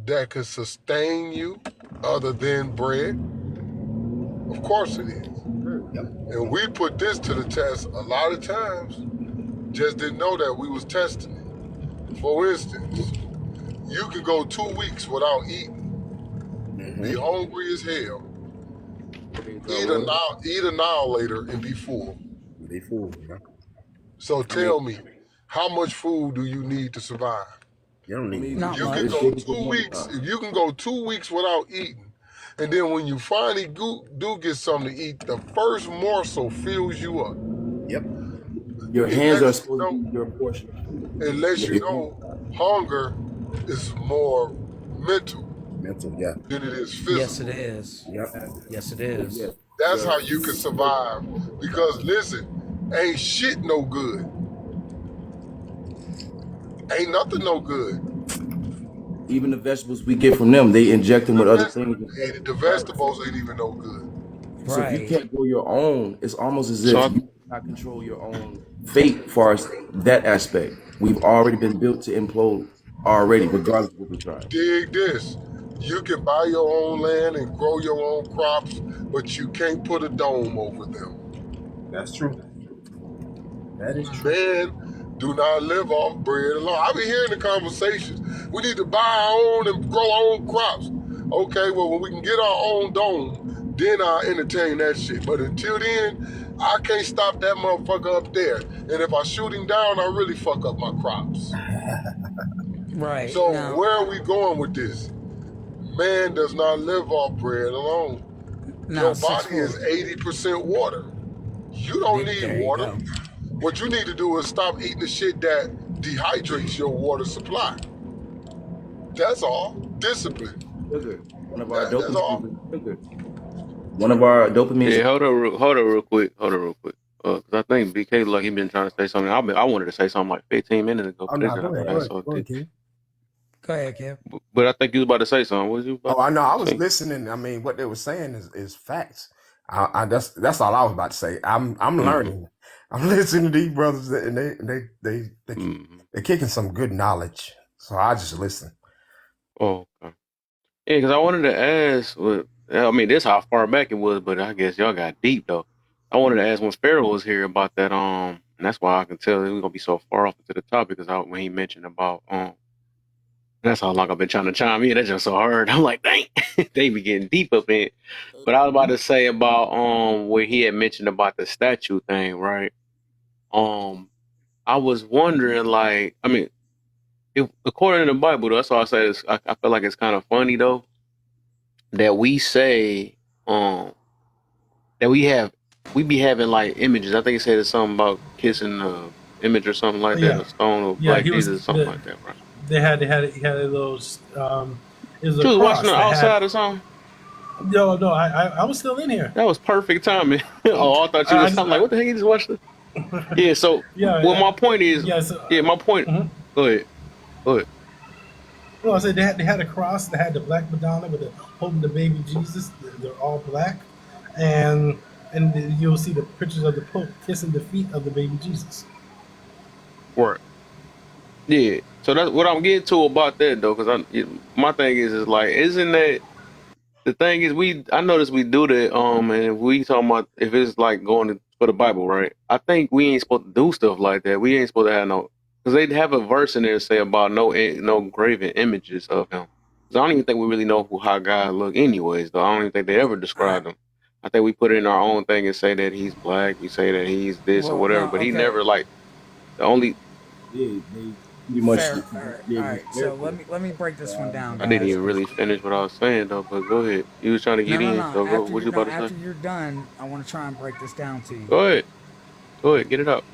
that could sustain you other than bread? Of course it is. Yep. And we put this to the test a lot of times, just didn't know that we was testing it. For instance, you can go 2 weeks without eating, be Mm-hmm. hungry as hell, eat an hour later and be full. They fool. Yeah. So I mean, tell me, how much food do you need to survive? you don't I need mean, Not You much. can it's much. go getting to the 2 point. weeks, if you can go 2 weeks without eating, and then when you finally do get something to eat, the first morsel fills you up. Yep. Your It hands are lets you supposed to know, be your portion of food. it lets Your you hands, know hunger is more mental Mental. Yeah. than it is Yes, it physical. is. Yep. Yes, it yeah, is. That's how your you can survive. Because listen, ain't shit no good. Ain't nothing no good. even the vegetables we get from them, they inject them The, with other veg- things. the vegetables ain't even no good. So if you Right. can't grow your own, it's almost as So if I, you cannot control your own fate as far as that aspect. We've already been built to implode already, regardless of what we try. Dig this. You can buy your own land and grow your own crops, but you can't put a dome over them. That's true. That is true. Man, do not live off bread alone. I be hearing the conversations. We need to buy our own and grow our own crops. Okay, well, when we can get our own dome, then I'll entertain that shit. But until then, I can't stop that motherfucker up there. And if I shoot him down, I really fuck up my crops. Right. So Now, where are we going with this? Man does not live off bread alone. now Your six body is four. 80% water. You don't need There you water. go. What you need to do is stop eating the shit that dehydrates your water supply. That's all. Discipline. Sugar. One of our That's all. dopamine is sugar. One of our dopamine yeah, is hold on real quick. 'Cause I think BK like he been trying to say something. I wanted to say something like 15 minutes ago, Oh but no, this go ahead. Go got ahead. so Go ahead, deep. King. Go ahead, Kev. But I think you was about to say something. What was you about Oh, I know. I to was say? listening. I mean, what they were saying is facts. I that's all I was about to say. I'm Mm-hmm. learning. I'm listening to these brothers, and Mm-hmm. they're kicking some good knowledge. So I just listen. Oh, okay. Yeah, because I wanted to ask. I mean, this how far back it was, but I guess y'all got deep though. I wanted to ask when Sparrow was here about that. And that's why I can tell we're gonna be so far off into the topic because when he mentioned about That's how long I've been trying to chime in. That's just so hard. I'm like, dang, they be getting deep up in it. But I was about to say about where he had mentioned about the statue thing, right? I was wondering, like, I mean, if according to the Bible, that's all I say is I feel like it's kind of funny though that we say that we be having like images. I think it said something about kissing the image or something like that, Yeah, a stone of yeah. Black He was Jesus, something like that, right? he had a little it was She a was watching cross her that had outside or something. no, I was still in here. That was perfect timing. Oh, I thought you I was. just I'm like, what the heck? You just watched it? Yeah. So, yeah, well, my point is, yeah. So, yeah, my point. mhm. Go ahead. Go ahead. Well, I said they had a cross. They had the Black Madonna with the holding the baby Jesus. They're all black, and you'll see the pictures of the Pope kissing the feet of the baby Jesus. Right. Yeah. So that's what I'm getting to about that though, because my thing is like, isn't that the thing is I notice we do that and if we talking about if it's like going for the Bible, right? I think we ain't supposed to do stuff like that. We ain't supposed to have no because they have a verse in there say about no graven images of him. 'Cause I don't even think we really know how God look anyways. Though I don't even think they ever All right. described him. I think we put it in our own thing and say that he's black. We say that he's this or Well, whatever, no, but he okay. never like the only. Yeah, they pretty much Fair. All right. So let me break this one down, I didn't guys. even really finish what I was saying though, but go ahead. You was trying to No, get no, in, no. so go. What you about to say? After you're done, I want to try and break this down to you. Go ahead. Go ahead. Get it up.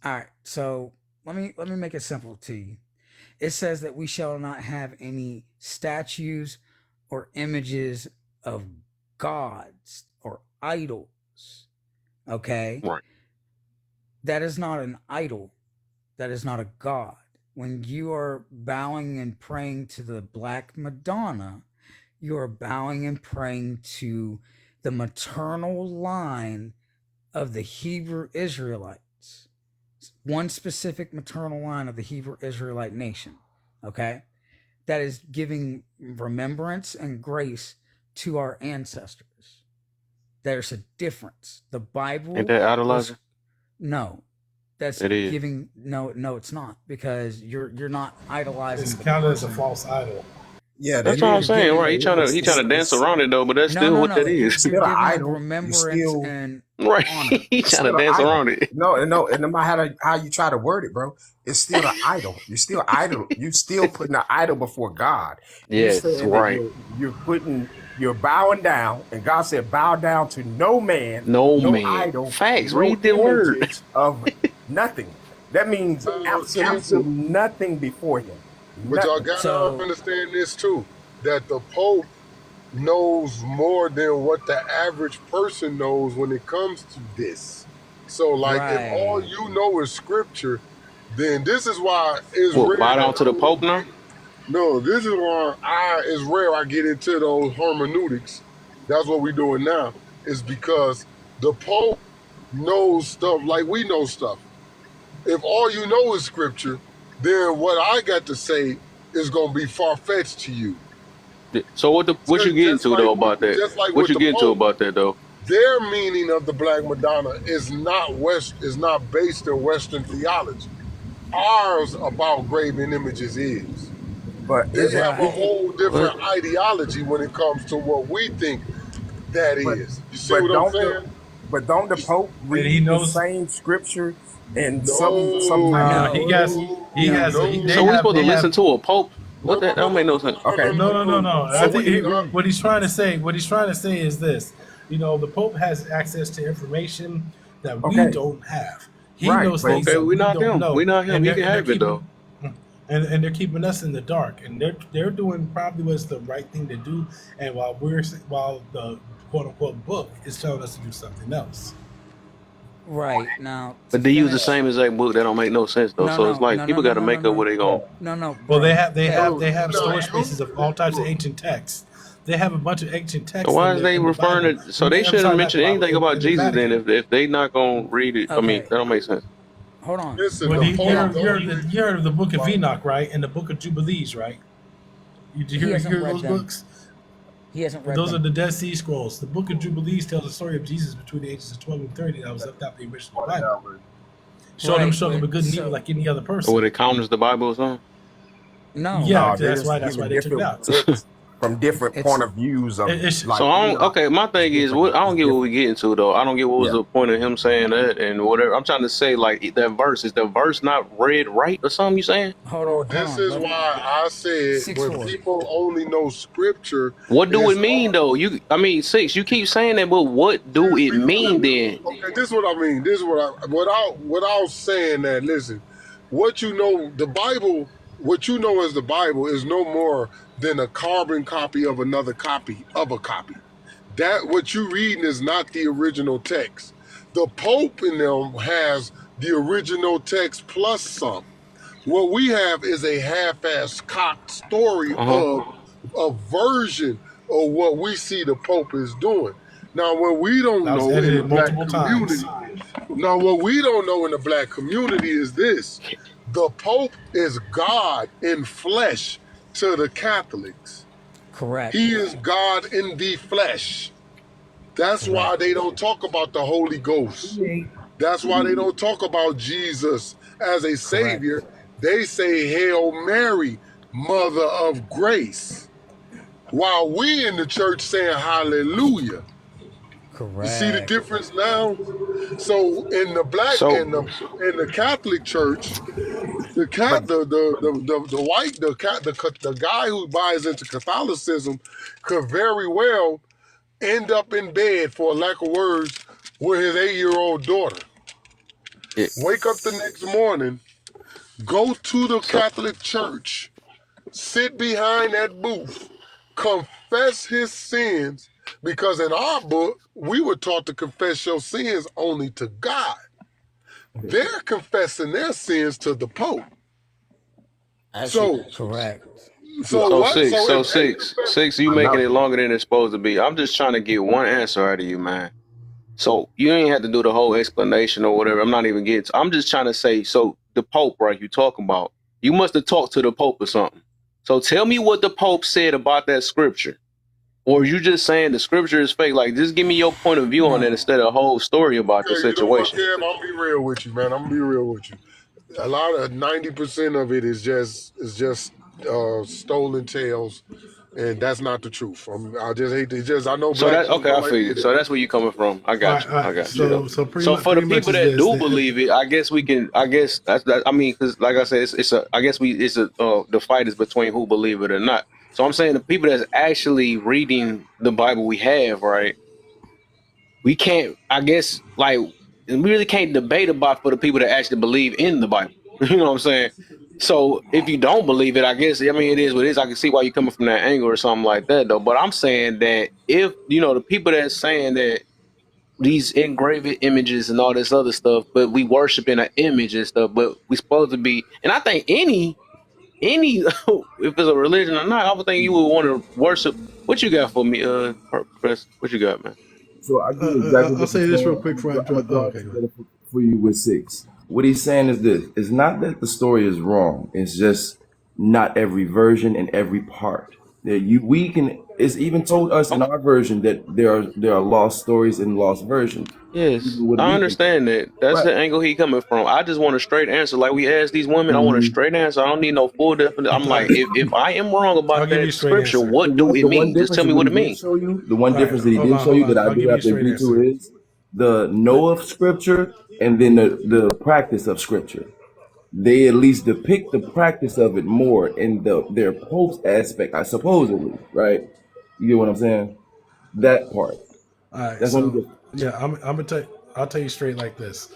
All right. So let me make it simple to you. It says that we shall not have any statues or images of gods or idols. Okay? Right. That is not an idol. That is not a god. When you are bowing and praying to the Black Madonna, you are bowing and praying to the maternal line of the Hebrew Israelites. One specific maternal line of the Hebrew Israelite nation. Okay? That is giving remembrance and grace to our ancestors. There's a difference. The Bible Ain't that idolizing? no. That's It is. giving no, it's not, because you're not idolizing. It's the counted as a person. false idol. Yeah, That's that what I'm You're saying, giving right? He trying to dance around it though, but that's no, still no, what no. that You're is. still an giving idol. You remembrance still and Right. honor. He it's trying to still an dance idol. around it. No, no matter how you try to word it, bro, it's still an idol. You're still idol. You still putting an idol before God. You're Yes, saying right. that you're bowing down, and God said, "Bow down to no man, No no man. idol, Facts. no Read the word. images of nothing." That means absolutely nothing before Him. But y'all Nothing. gotta So understand this too, that the Pope knows more than what the average person knows when it comes to this. So like if all right. you know is scripture, then this is why it's Well, rare bow that down to I the will Pope now? get no, this is why it's rare I get into those hermeneutics. That's what we're doing now, is because the Pope knows stuff like we know stuff. If all you know is scripture, then what I got to say is gonna be far-fetched to you. So what you getting to though about that? Just like What with you the getting to Pope, about that though? their meaning of the Black Madonna is not based in Western theology. Ours about graven images is. But They is it? have a Right. whole What? different ideology when it comes to what we think that But is. You see but what I'm don't saying? the Pope And he read the knows same scripture and No, some type of No. he has he No. has no, they So we have supposed to they listen have to a Pope? no, What that don't make no sense. okay. no. So I think what what he's trying to say is this. You know, the Pope has access to information that we okay, don't have. He right, knows but things Okay, that we we not don't him. We know, not him. and He can they're have it though. keeping and they're keeping us in the dark, and they're doing probably what's the right thing to do. And while the quote unquote book is telling us to do something else. Right. Now to But they use the finish. same exact book. That don't make no sense though. So it's like people got to make up what they going. No, Well, bro. they no, have no, storage spaces of all types of ancient texts. They have a bunch of ancient So texts why is they in the Bible. referring to? So they I'm shouldn't sorry, not the mention Bible, anything about in the Jesus then Vatican. if they not gonna read it. I mean Okay. that don't make sense. Hold on. listen, Well, the you Pope you heard of the Book of Enoch, right? And the Book of Jubilees, right? You He hear hasn't read those them. books? He hasn't read Those are them. the Dead Sea Scrolls. The Book of Jubilees tells the story of Jesus between the ages of 12 and 30 that was left out the original Bible. Showed him Right. struggle with But good and evil like any other Or person. what it counters the Bible or something. No, Yeah, No, they're that's just why giving they took it different out. texts from different it's point of views of It's like So I you don't. know, Okay, my it's thing is, different. I It's don't get what different. we get into though. I don't get what was Yeah. the point of him saying that and whatever. I'm trying to say like that verse is the verse not read right or something. You saying? hold This on, is brother. why I said when 6'4". people only know scripture, What do it it's mean hard. though? I mean, six. You keep saying that, but what do it mean then? Okay, this is what I mean. This is what without saying that. Listen, what you know, the Bible. What you know as the Bible is no more than a carbon copy of another copy of a copy. That what you reading is not the original text. The Pope in them has the original text plus some. What we have is a half-assed cocked story Uh huh. of a version of what we see the Pope is doing. Now, what we don't that was know in the edited black multiple times. community, now what we don't know in the black community is this: the Pope is God in flesh to the Catholics. Correct. He is God in the flesh. That's why Correct. they don't talk about the Holy Ghost. That's why they don't talk about Jesus as a savior. Correct. They say, Hail Mary, Mother of Grace. While we in the church saying hallelujah. You see the Correct. difference now? So in the black So in the Catholic Church, But the guy who buys into Catholicism could very well end up in bed, for lack of words, with his 8-year-old daughter. yeah. Wake up the next morning, go to the So Catholic Church, sit behind that booth, confess his sins, because in our book, we were taught to confess your sins only to God. They're confessing their sins to the Pope. actually, So, Correct. so so what? six. So So if they six. confess, Six. You I making know. it longer than it's supposed to be. I'm just trying to get one answer out of you, man. So you ain't have to do the whole explanation or whatever. I'm not even getting. I'm just trying to say. So the Pope, right? You talking about? You must have talked to the Pope or something. So tell me what the Pope said about that scripture, or you just saying the scripture is fake? Like, just give me your point of view on that No. instead of a whole story about the okay, you know what, situation. Kev? I'm gonna be real with you, man. I'm gonna be real with you. A lot of 90% of it is just stolen tales, and that's not the truth. I just hate to just. I know So black that people okay, don't I like to hear figured. that. So that's where you coming from. I All got right, you. all I right. got you. So So for the pretty much people is that this. do believe it, I guess we can. I guess that's that. I mean, because like I said, it's a. I guess it's a. The fight is between who believe it or not. So I'm saying the people that's actually reading the Bible we have, right? We can't. I guess like we really can't debate about for the people that actually believe in the Bible. You know what I'm saying? So if you don't believe it, I guess I mean it is what it is. I can see why you're coming from that angle or something like that, though. But I'm saying that if the people that's saying that these engraved images and all this other stuff, but we worship in an image and stuff, but we supposed to be. And I think any if it's a religion or not, I would think you would want to worship. What you got for me, Professor? What you got, man? So I get exactly I'll what you're say this real saying. quick before I I'm drop. gonna Oh, draw it okay, go ahead. together for you with six. What he's saying is this: it's not that the story is wrong. It's just not every version and every part. That we can. It's even told us in our version that there are lost stories and lost versions. Yes, Even what I we think. understand that. That's Right. the angle he coming from. I just want a straight answer. Like we asked these women, I want a Mhm. straight answer. I don't need no full definition. I'm like, if I am wrong I'll about give you a that straight scripture, answer. what do it The one mean? Just difference tell is me what what he it did means. show you. The one All right, difference that he did show hold you that on. I I'll do give you have a to straight agree to answer. is the know of scripture and then the practice of scripture. They at least depict the practice of it more in their post aspect, I supposedly, right? You get what I'm saying? That part. All right, That's only so difference. yeah, I'm gonna tell. I'll tell you straight like this.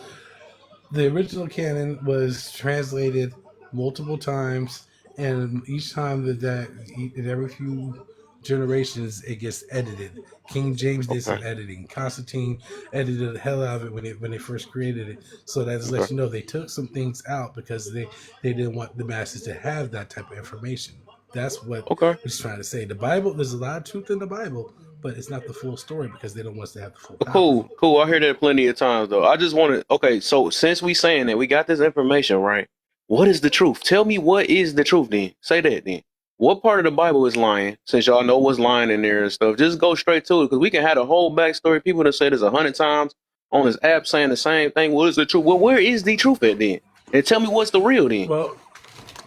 The original canon was translated multiple times, and each time in every few generations it gets edited. King James did Okay, some editing. Constantine edited the hell out of it when they first created it. So that just okay, lets you know they took some things out because they didn't want the masses to have that type of information. That's what okay. he's trying to say. The Bible, there's a lot of truth in the Bible, but it's not the full story because they don't want us to have the full power. Cool, cool. I hear that plenty of times though. I just want to. Okay, so since we saying that we got this information right, what is the truth? Tell me what is the truth. Then say that. Then what part of the Bible is lying? Since y'all know what's lying in there and stuff, just go straight to it because we can have a whole backstory. People that say this 100 times on this app saying the same thing. What is the truth? Well, where is the truth at then? And tell me what's the real then. Well,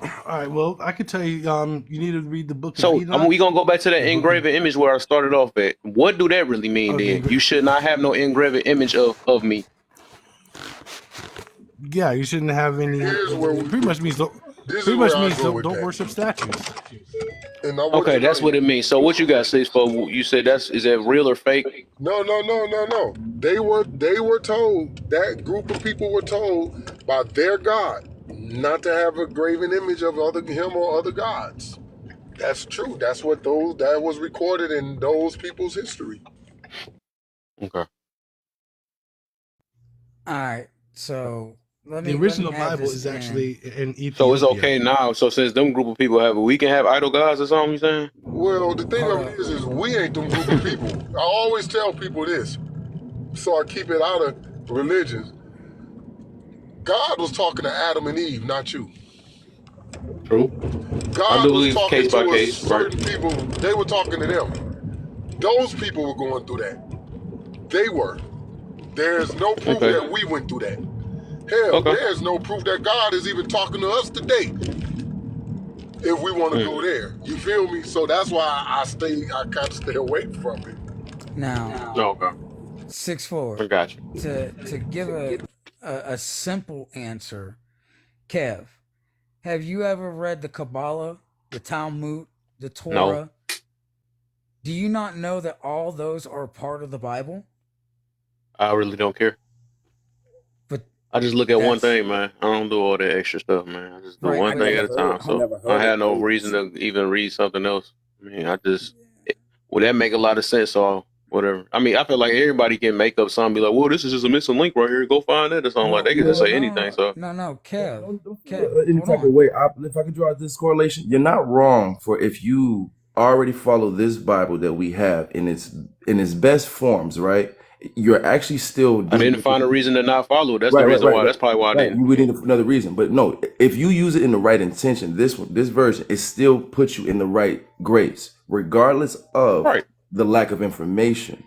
All right. Well, I could tell you. You need to read the book of So Enoch. we gonna go back to that The book of engraven image where I started off at. What do that really mean? okay. Then you should not have no engraven image of me. Yeah, you shouldn't have any. Here's where we. Pretty much means don't. This Pretty is much where I means go with don't that. worship statues. And I want Okay, you to that's know, what it means. So what you got, 6 for? You said is that real or fake? no. They were told, that group of people were told by their God not to have a graven image of him or other gods. That's true. That's what that was recorded in those people's history. Okay. All right, so let The me original add Bible this is in. actually in Ethiopia. So it's okay now. So since them group of people have it, we can have idol gods or something. You saying? Well, the thing Hold of up. it is we ain't them group of people. I always tell people this, so I keep it out of religions. God was talking to Adam and Eve, not you. True. I God do was believe talking case by to a case, right? certain people. They were talking to them. Those people were going through that. They were. There's no proof Okay. that we went through that. Hell, Okay. there's no proof that God is even talking to us today. If we want to go there, you feel me? So that's why I kind of stay away from it. Now, Okay. 6'4". I got you. To give a simple answer, Kev, have you ever read the Kabbalah, the Talmud, the Torah? No. Do you not know that all those are part of the Bible? I really don't care. But I just look at one that's thing, man. I don't do all that extra stuff, man. I just do right. one But thing at a time. I So never I heard had of no those. reason to even read something else. I mean, well, that make a lot of sense. So whatever. I mean, I feel like everybody can make up something, be like, well, this is just a missing link right here. Go find it or something like well, that. They can just well, say anything. So no, Don't feel Kev, any hold type of on. way. If I could draw this correlation, you're not wrong for if you already follow this Bible that we have in its best forms, right? You're actually still I dealing didn't with find a reason to not follow it. That's the right, reason why. That's probably why I right. didn't. You would need another reason, but no. If you use it in the right intention, this version, it still puts you in the right grace, regardless of Right. the lack of information.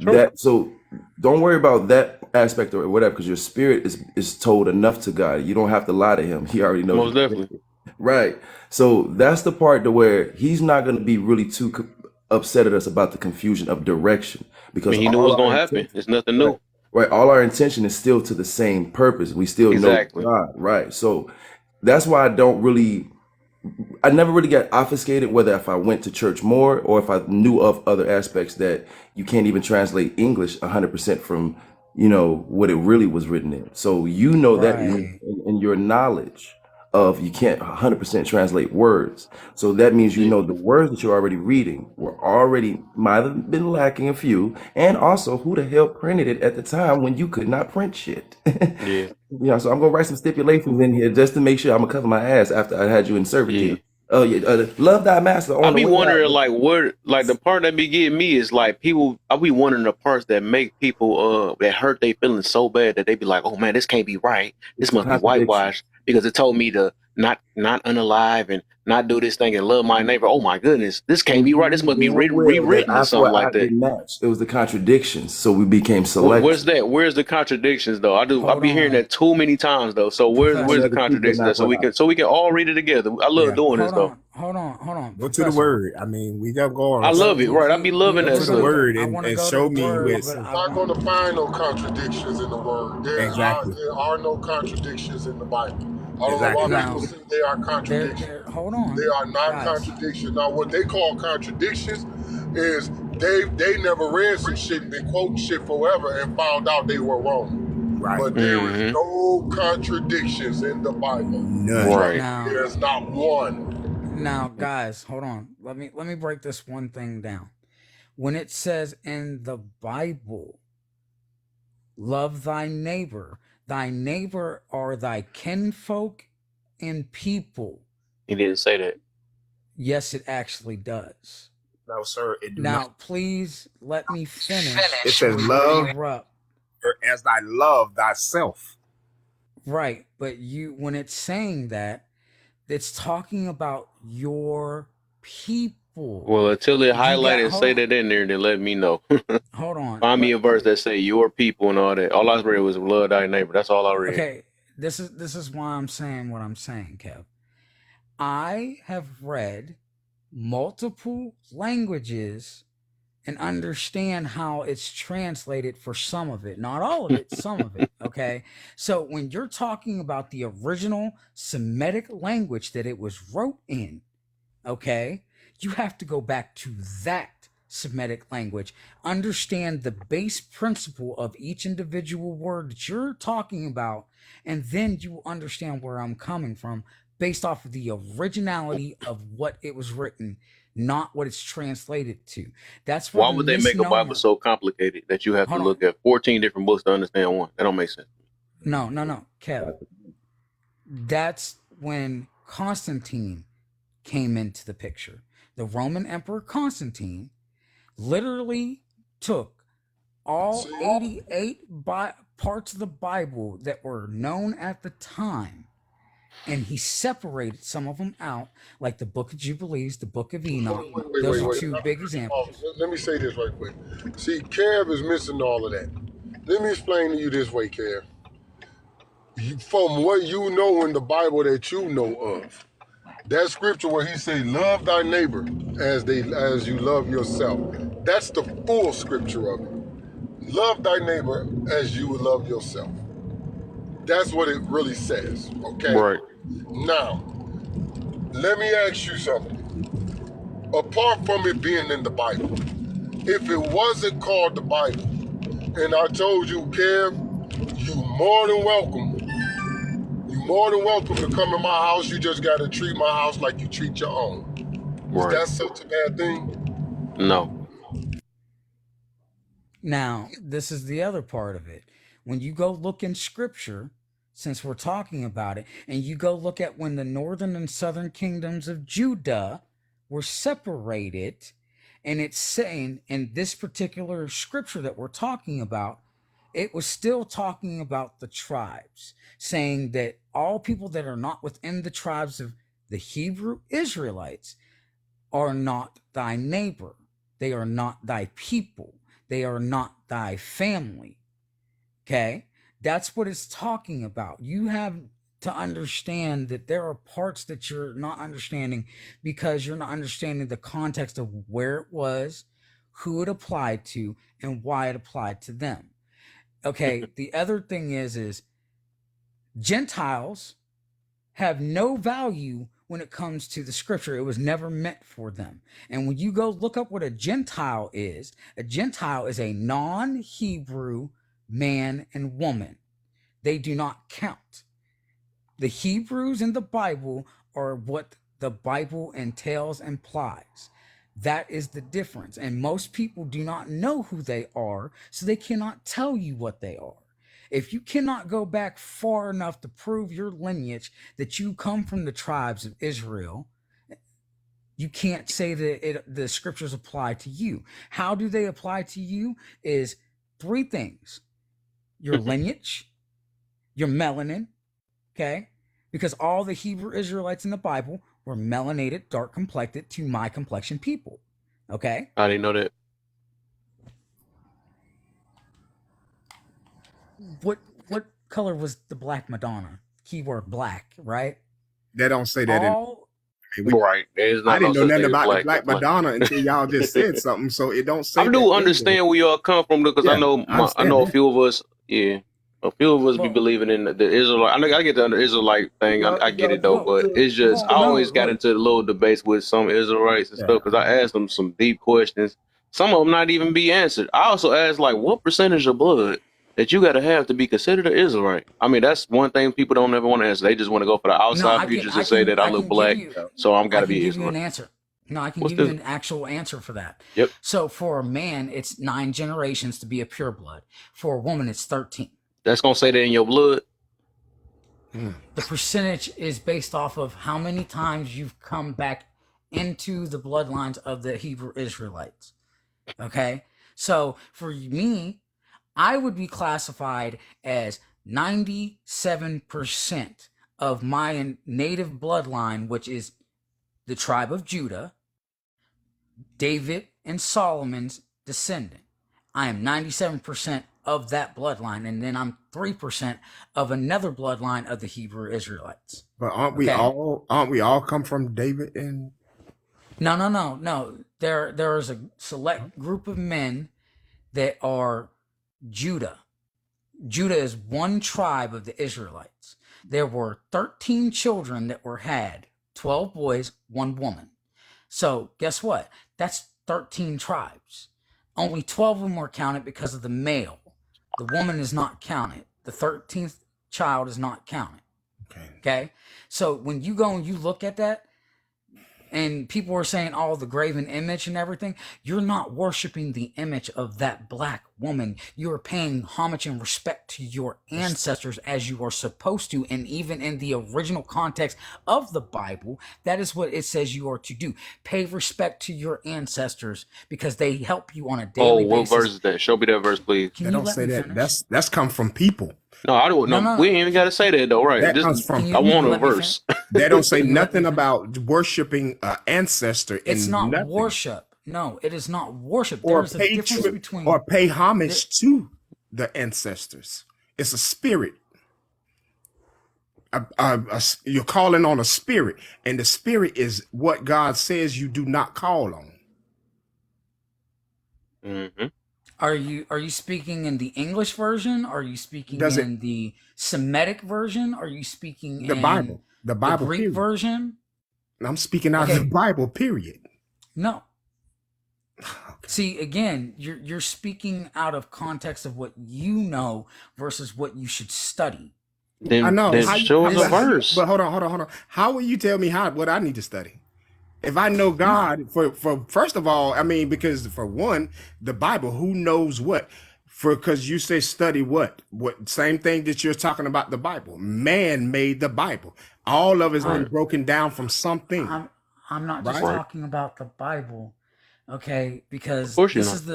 True. So don't worry about that aspect or whatever, because your spirit is told enough to God. You don't have to lie to Him. He already knows. Most definitely. Right. So that's the part to where He's not going to be really too upset at us about the confusion of direction, I because mean, he knew all what was our going to happen. intention, It's nothing new. right, all our intention is still to the same purpose. We still know Exactly. God, right? So that's why I never really got obfuscated whether if I went to church more or if I knew of other aspects that you can't even translate English 100% from, what it really was written in. So that Right. in your knowledge of you can't 100% translate words. So that means Yeah. the words that you're already reading might have been lacking a few, and also who the hell printed it at the time when you could not print shit. Yeah. So I'm gonna write some stipulations in here just to make sure I'm gonna cover my ass after I had you in Yeah. servitude. Oh yeah, love thy master I on the be way out. wondering, like the part that be getting me is like people. I be wondering the parts that make people that hurt they feelings so bad that they be like, oh man, this can't be right. This It's the must be contradiction. whitewashed because it told me to not unalive and not do this thing and love my neighbor. Oh my goodness, this can't be right. This must be Damn well that rewritten or I something thought like that. didn't match. It was the contradictions, so we became Where's selective. that? Where's the contradictions though? I Hold be hearing on, that too many times though. So where's the Professor. Another truth that contradictions not at? So we brought out. can all read it together. I love Yeah. doing this Hold though. on, Go to the Professor. word. I mean, we don't go on. I love it. Right. I be loving Go that to the stuff. word I and, want to and go to show the me word, where but I Not want. going to find no contradictions in the word. exactly. There are no contradictions in the Bible. I don't know Exactly. why Now, people say they are contradictions. hold They on, are not guys. contradictions. Now, what they call contradictions is they never read some shit and been quoting shit forever and found out they were wrong. Right. But there Mhm. is no contradictions in the Bible. None. Right. Now, There's not one. guys, hold on. Let me break this one thing down. When it says in the Bible, love thy neighbor are thy kinfolk and people. He didn't say that. Yes, it actually does. No, sir. It do Now, not. please let me finish It says before you love interrupt. as thy love thyself. Right, but when it's saying that, it's talking about your people. Well, until it highlight and hold say on. that in there, then let me know. Hold on. Find me a verse that say your people and all that. All I read was love thy neighbor. That's all I read. Okay, this is why I'm saying what I'm saying, Kev. I have read multiple languages and understand how it's translated for some of it. Not all of it, some of it. Okay. So when you're talking about the original Semitic language that it was wrote in, okay, you have to go back to that Semitic language, understand the base principle of each individual word that you're talking about, and then you will understand where I'm coming from based off of the originality of what it was written, not what it's translated to. That's where Why the would they make a Bible misnomer. so complicated that you have to Hold on. look at 14 different books to understand one? That don't make sense. No, Kev. That's when Constantine came into the picture. The Roman Emperor Constantine literally took all See? 88 parts of the Bible that were known at the time, and he separated some of them out, like the Book of Jubilees, the Book of Enoch. Those are two big examples. Let me say this right quick. See, Kev is missing all of that. Let me explain to you this way, Kev. From what you know in the Bible that you know of, that scripture where he say, "Love thy neighbor as you love yourself." That's the full scripture of it. Love thy neighbor as you would love yourself. That's what it really says. Okay. Right. Now, let me ask you something. Apart from it being in the Bible, if it wasn't called the Bible, and I told you, Kev, you more than welcome. You more than welcome to come in my house. You just gotta treat my house like you treat your own. Is Right. that such a bad thing? No. Now, this is the other part of it. When you go look in scripture, since we're talking about it, and you go look at when the northern and southern kingdoms of Judah were separated, and it's saying in this particular scripture that we're talking about, it was still talking about the tribes, saying that all people that are not within the tribes of the Hebrew Israelites are not thy neighbor. They are not thy people. They are not thy family. Okay? That's what it's talking about. You have to understand that there are parts that you're not understanding because you're not understanding the context of where it was, who it applied to, and why it applied to them. Okay, the other thing is Gentiles have no value when it comes to the scripture. It was never meant for them. And when you go look up what a Gentile is a non-Hebrew man and woman. They do not count. The Hebrews in the Bible are what the Bible entails and implies. That is the difference. And most people do not know who they are, so they cannot tell you what they are. If you cannot go back far enough to prove your lineage that you come from the tribes of Israel, you can't say that the scriptures apply to you. How do they apply to you? Is three things: your lineage, your melanin, okay? Because all the Hebrew Israelites in the Bible were melanated, dark complected to my complexion people, okay? I didn't know that. What color was the Black Madonna? Keyword black, right? They don't say that All Right. There's I not no didn't know such nothing thing as about the black. Black Madonna until y'all just said something. So it don't say I that do in there. understand where y'all come from because Yeah, I know I understand a that. few of us, yeah, a few of us be well, believing in the Israelite. I know I get the Israelite thing. I get it though, well, but it's just I well, no, always got look, into little debates with some Israelites and Yeah. stuff because I asked them some deep questions. Some of them not even be answered. I also asked like, what percentage of blood that you got to have be considered an Israelite? I mean, that's one thing people don't ever want to answer. They just want to go for the no, outside features and say that I look black, so I'm got I to can be give you Israelite. an answer. No, I can What's give you this? an actual answer for that. Yep. So for a man, it's 9 generations to be a pureblood. For a woman, it's 13. That's gonna say that in your blood. The percentage is based off of how many times you've come back into the bloodlines of the Hebrew Israelites. Okay? So for me, I would be classified as 97% of my native bloodline, which is the tribe of Judah, David and Solomon's descendant. I am 97% of that bloodline, and then I'm 3% of another bloodline of the Hebrew Israelites. But aren't we Okay. all come from David and No. There is a select group of men that are Judah. Judah is one tribe of the Israelites. There were 13 children that were had, 12 boys, 1 woman. So guess what? That's 13 tribes. Only 12 of them were counted because of the male. The woman is not counted. The 13th child is not counted. Okay? So when you go and you look at that, and people are saying, oh, the graven image and everything, you're not worshiping the image of that black woman. You're paying homage and respect to your ancestors as you are supposed to. And even in the original context of the Bible, that is what it says you are to do. Pay respect to your ancestors because they help you on a daily what basis. verse is that? Show me that verse, please. Can they you don't let say me that. finish? That's come from people. No, I don't. No, No. we ain't even got to say that though, right? That Just, comes from I want a let me verse. They don't say Can you let me nothing about worshiping an ancestor It's in not nothing. worship. No, it is not worship. Or There is a pay difference tri- between or pay homage to the ancestors. It's a spirit. You're calling on a spirit, and the spirit is what God says you do not call on. Mm-hmm. Are you speaking in the English version? Are you speaking Does it in the Semitic version? Are you speaking the in Bible? The the Bible Greek period. version? I'm speaking out of the Okay, Bible period. no. Okay. See, again, you're speaking out of context of what you know versus what you should study. I Then know. This How is you, show us this a but, is verse. but hold on. How will you tell me what I need to study? If I know no. God, for first of all, I mean, because for one, the Bible, who knows what? Because you say study what? What same thing that you're talking about the Bible. Man made the Bible. All of it's been Right. broken down from something, I'm not just right? Right. talking about the Bible, okay? Of Because course you this know. is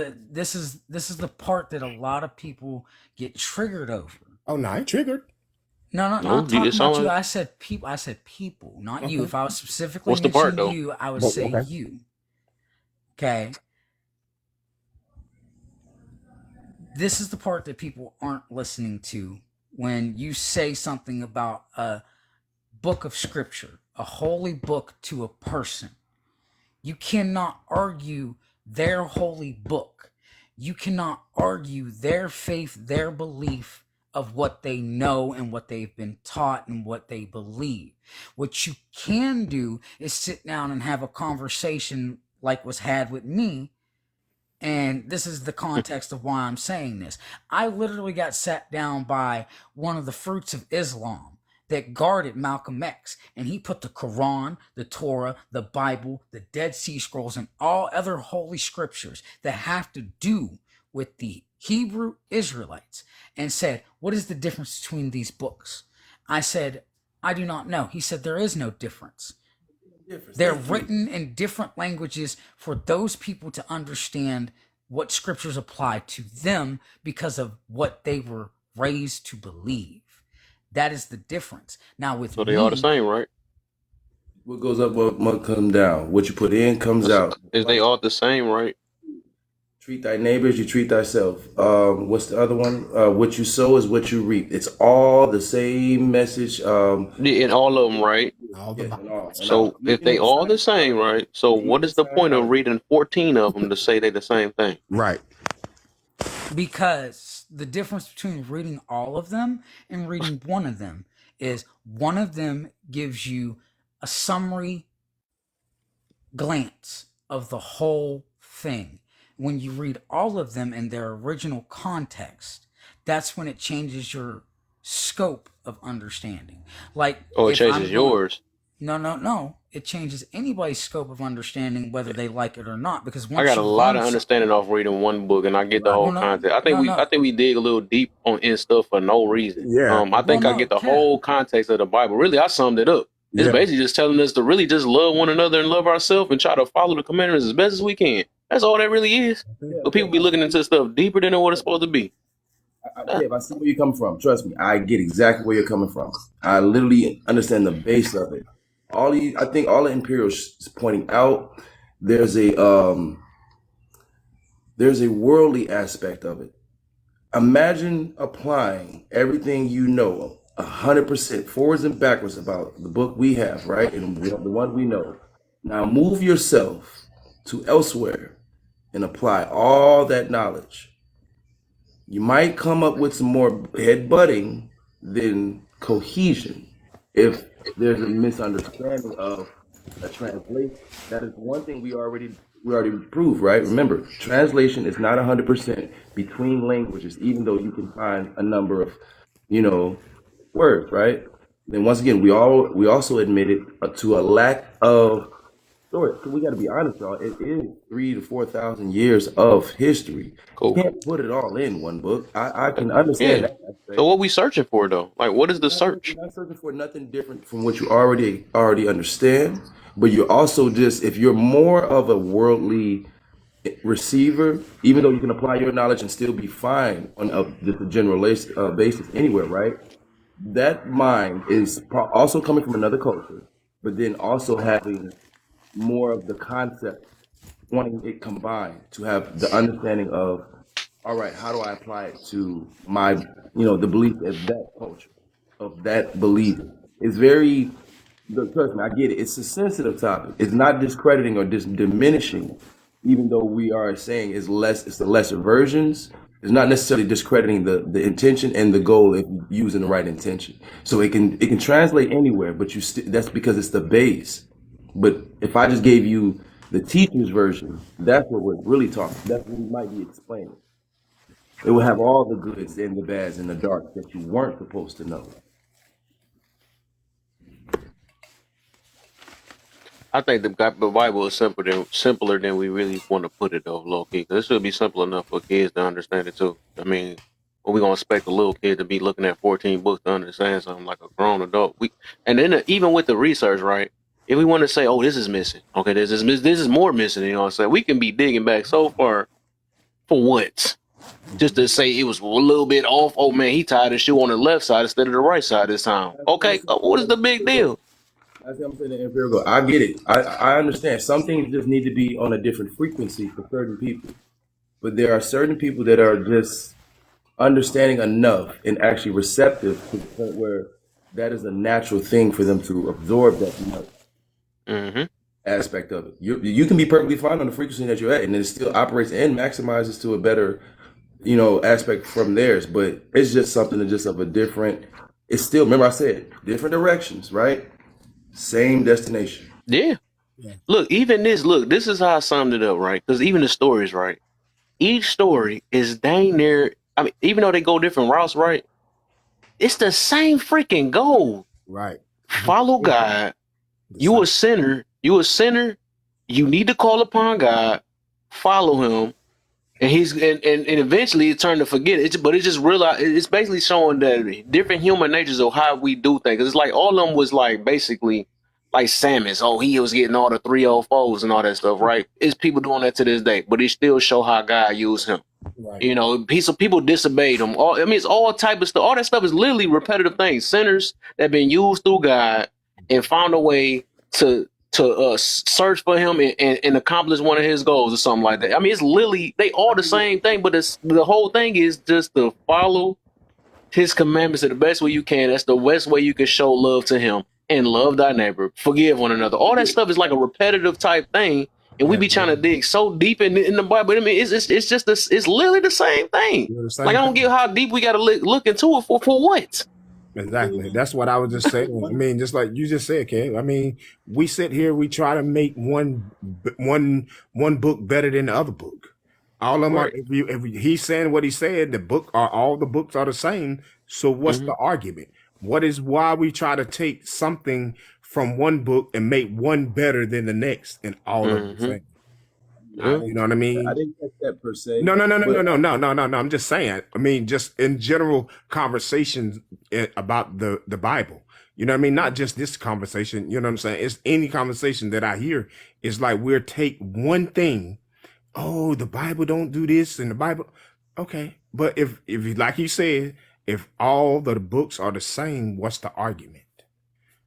the part that a lot of people get triggered over. Oh, no, I ain't triggered. No, not No, talking it sounds about you. like. I said people. I said people, not you. Okay. If I was specifically What's the part mentioning though? you, I would Well, say okay. you. Okay. This is the part that people aren't listening to when you say something about a book of scripture, a holy book to a person. You cannot argue their holy book. You cannot argue their faith, their belief of what they know and what they've been taught and what they believe. What you can do is sit down and have a conversation like was had with me. And this is the context of why I'm saying this. I literally got sat down by one of the fruits of Islam that guarded Malcolm X, and he put the Quran, the Torah, the Bible, the Dead Sea Scrolls, and all other holy scriptures that have to do with the Hebrew Israelites, and said, what is the difference between these books? I said, I do not know. He said, there is no difference. They're written in different languages for those people to understand what scriptures apply to them because of what they were raised to believe. That is the difference. Now with So they all the me, same, right? What goes up must come down. What you put in comes out. Is they all the same, right? Treat thy neighbors, you treat thyself. What's the other one? What you sow is what you reap. It's all the same message. In all of them, right? All the Yeah, Bible. So if they all the same, right? So what is the point of reading 14 of them to say they the same thing? Right. because the difference between reading all of them and reading one of them is one of them gives you a summary glance of the whole thing. When you read all of them in their original context, that's when it changes your scope of understanding. Like, Oh, it if I'm changes going, yours. no, it changes anybody's scope of understanding whether they like it or not. Because I once got a you lot learn of something, understanding off reading one book, and I get the Right. whole well, no, context. I no, think we dig a little deep in stuff for no reason. Yeah. I well, think I no, get the yeah. whole context of the Bible. Really, I summed it up. It's Yeah. basically just telling us to really just love one another and love ourselves and try to follow the commandments as best as we can. That's all that really is. But people be looking into stuff deeper than what it's supposed to be. I see where you're coming from. Trust me, I get exactly where you're coming from. I literally understand the base of it. I think all the Imperials is pointing out there's a worldly aspect of it. Imagine applying everything you know 100% forwards and backwards about the book we have, right? And the one we know. Now move yourself to elsewhere and apply all that knowledge. You might come up with some more head-butting than cohesion if there's a misunderstanding of a translation. That is one thing we already proved, right? Remember, translation is not 100% between languages, even though you can find a number of, words, right? Then once again, we also admitted to a lack of story. So we got to be honest, y'all. It is 3,000 to 4,000 years of history. You Cool. can't put it all in one book. I can understand Yeah. that aspect. So what we searching for though? Like, what is the You're search? not searching for nothing different from what you already understand, but you're also just, if you're more of a worldly receiver, even though you can apply your knowledge and still be fine on just a general basis anywhere, right? That mind is also coming from another culture, but then also having more of the concept, wanting it combined to have the understanding of, all right, how do I apply it to my, the belief of that culture, of that belief? It's very, trust me, I get it. It's a sensitive topic. It's not discrediting or diminishing, even though we are saying it's the lesser versions. It's not necessarily discrediting the intention and the goal if using the right intention. So it can translate anywhere, but that's because it's the base. But if I just gave you the teacher's version, that's what we're really talking. That's what we might be explaining. It will have all the goods and the bads and the dark that you weren't supposed to know. I think the Bible is simpler than we really want to put it though, low key. 'Cause it should be simple enough for kids to understand it too. I mean, we gonna expect a little kid to be looking at 14 books to understand something like a grown adult? And then even with the research, right? If we want to say, oh, this is missing, okay, this is more missing. You know what I'm saying? We can be digging back so far for what? Just to say it was a little bit off. Oh man, he tied his shoe on the left side instead of the right side this time. Okay, what is the big deal? That's what I'm saying. Empirical. I get it. I understand. Some things just need to be on a different frequency for certain people, but there are certain people that are just understanding enough and actually receptive to the point where that is a natural thing for them to absorb that much Mm-hmm. aspect of it. You can be perfectly fine on the frequency that you're at, and it still operates and maximizes to a better, aspect from theirs. But it's just something that just of a different. It's still, remember I said, different directions, right? Same destination. Yeah. Yeah. Look, this is how I summed it up, right? Because even the stories, right? Each story is dang near, I mean, even though they go different routes, right? It's the same freaking goal. Right. Follow God. You a sinner. You need to call upon God, follow him, and eventually it's turned to forget it. But it's just realize it's basically showing that different human natures of how we do things. It's like all of them was like basically like Samus. Oh, he was getting all the 304s and all that stuff, right? It's people doing that to this day, but it still show how God used him. Right. People disobeyed him. It's all type of stuff. All that stuff is literally repetitive things. Sinners that have been used through God and found a way to search for him and accomplish one of his goals or something like that. I mean, it's literally they all the same thing, but the whole thing is just to follow his commandments in the best way you can. That's the best way you can show love to him and love thy neighbor, forgive one another. All that stuff is like a repetitive type thing, and we be trying to dig so deep in the Bible. I mean, it's just it's literally the same thing. Like I don't get how deep we got to look into it for what. Exactly. That's what I was just saying. I mean, just like you just said, Kev. I mean, we sit here, we try to make one book better than the other book. All of them are, if he's saying what he said, all the books are the same. So what's the argument? Why we try to take something from one book and make one better than the next and all of them the same? You know what I mean? I didn't catch that per se. No. I'm just saying. I mean, just in general conversations about the Bible. You know what I mean? Not just this conversation. You know what I'm saying? It's any conversation that I hear is like we'll take one thing. Oh, the Bible don't do this, and the Bible. Okay, but if like you said, if all the books are the same, what's the argument?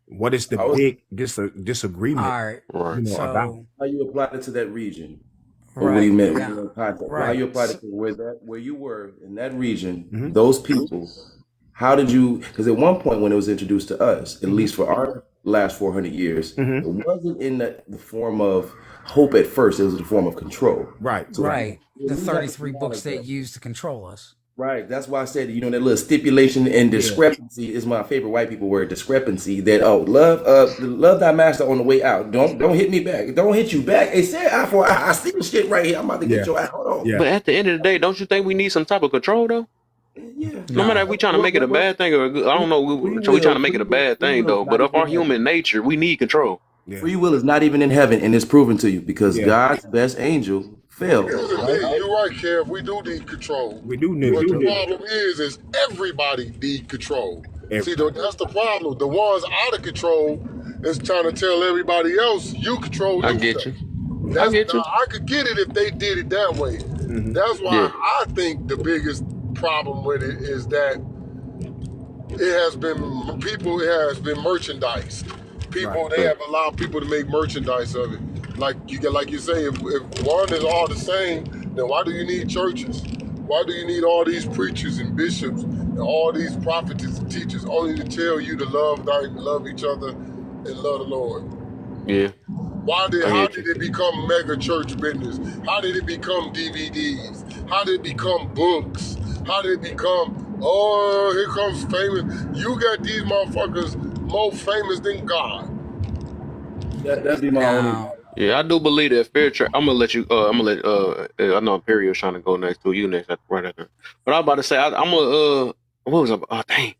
What is the big disagreement? All right. Right. About? So How you apply it to that region? Or what do you Right. mean? What do you Yeah. mean context? Well, how Right. you apply it to where you were in that region, Mm-hmm. those people, how did you, because at one point when it was introduced to us, at least for our last 400 years, Mm-hmm. it wasn't in the form of hope at first, it was in the form of control. Right. So Right. The we have to 33 books acknowledge they that. use to control us. Right. That's why I said, that little stipulation and discrepancy is my favorite white people word, discrepancy. That love thy master on the way out. Don't hit me back. Don't hit you back. It said eye for eye. I see the shit right here. I'm about to Yeah. get your eye. Hold on. Yeah. But at the end of the day, don't you think we need some type of control though? Yeah. No matter No. if we trying to make it a bad thing or a good, I don't know. Free We trying to make will, it a bad free thing will though. is But not of our even in heaven. human nature, we need control. Yeah. Free will is not even in heaven, and it's proven to you because Yeah. God's best angel fell. Here's the thing, you're right, Kev. We do need control. We do need. But the problem is everybody need control. See, that's the problem. The ones out of control is trying to tell everybody else you control I yourself. get you. That's, I get you. now, I could get it if they did it that way. That's why Yeah. I think the biggest problem with it is that it has been merchandised. People, they have allowed people to make merchandise of it. Like you say, if one is all the same, then why do you need churches? Why do you need all these preachers and bishops and all these prophets and teachers only to tell you to love each other and love the Lord? Yeah. How get did it become mega church business? How did it become DVDs? How did it become books? How did it become, oh, here comes famous. You got these motherfuckers more famous than God. That'd be my only. Now, Yeah, I do believe that fair trade. I'm gonna let you. I'm gonna let. I know Imperial's trying to go next to you next. Right after. But I was about to say, I'm gonna. What was I? Oh, dang.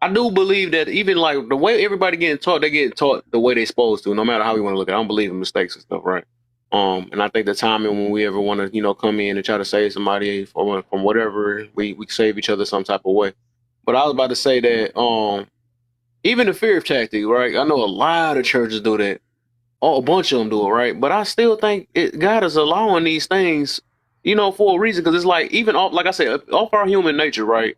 I do believe that even like the way everybody getting taught, they get taught the way they supposed to, no matter how we want to look at it. I don't believe in mistakes and stuff, right? And I think the timing when we ever want to, come in and try to save somebody from whatever, we save each other some type of way. But I was about to say that even the fear tactic, right? I know a lot of churches do that. Oh, a bunch of them do it, right? But I still think God is allowing these things, for a reason. Because it's like even off, like I said, off our human nature, right?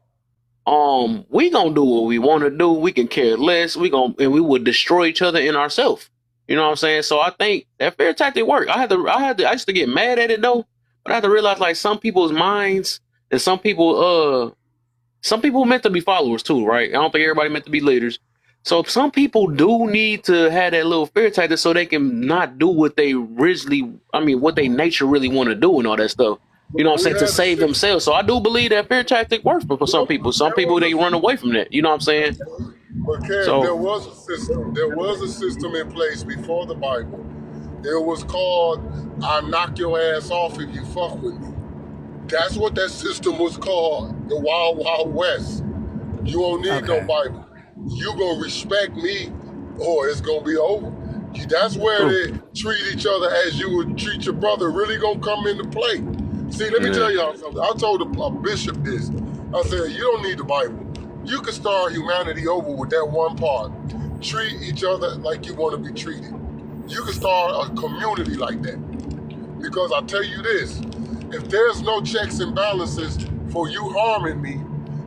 We gonna do what we want to do. We can care less. We would destroy each other in ourselves. You know what I'm saying? So I think that fear tactic work. I used to get mad at it though, but I had to realize like some people's minds and some people meant to be followers too, right? I don't think everybody meant to be leaders. So some people do need to have that little fear tactic so they can not do what they what they nature really want to do and all that stuff. You know what I'm saying? To save themselves. So I do believe that fear tactic works for some people. Some people, they run away from that. You know what I'm saying? But Ken, there was a system. There was a system in place before the Bible. It was called, "I knock your ass off if you fuck with me." That's what that system was called. The Wild Wild West. You don't need no Bible. You gonna respect me, or it's gonna be over. That's where they treat each other as you would treat your brother. Really gonna come into play. See, let me tell y'all something. I told a bishop this. I said, you don't need the Bible. You can start humanity over with that one part. Treat each other like you want to be treated. You can start a community like that. Because I tell you this, if there's no checks and balances for you harming me,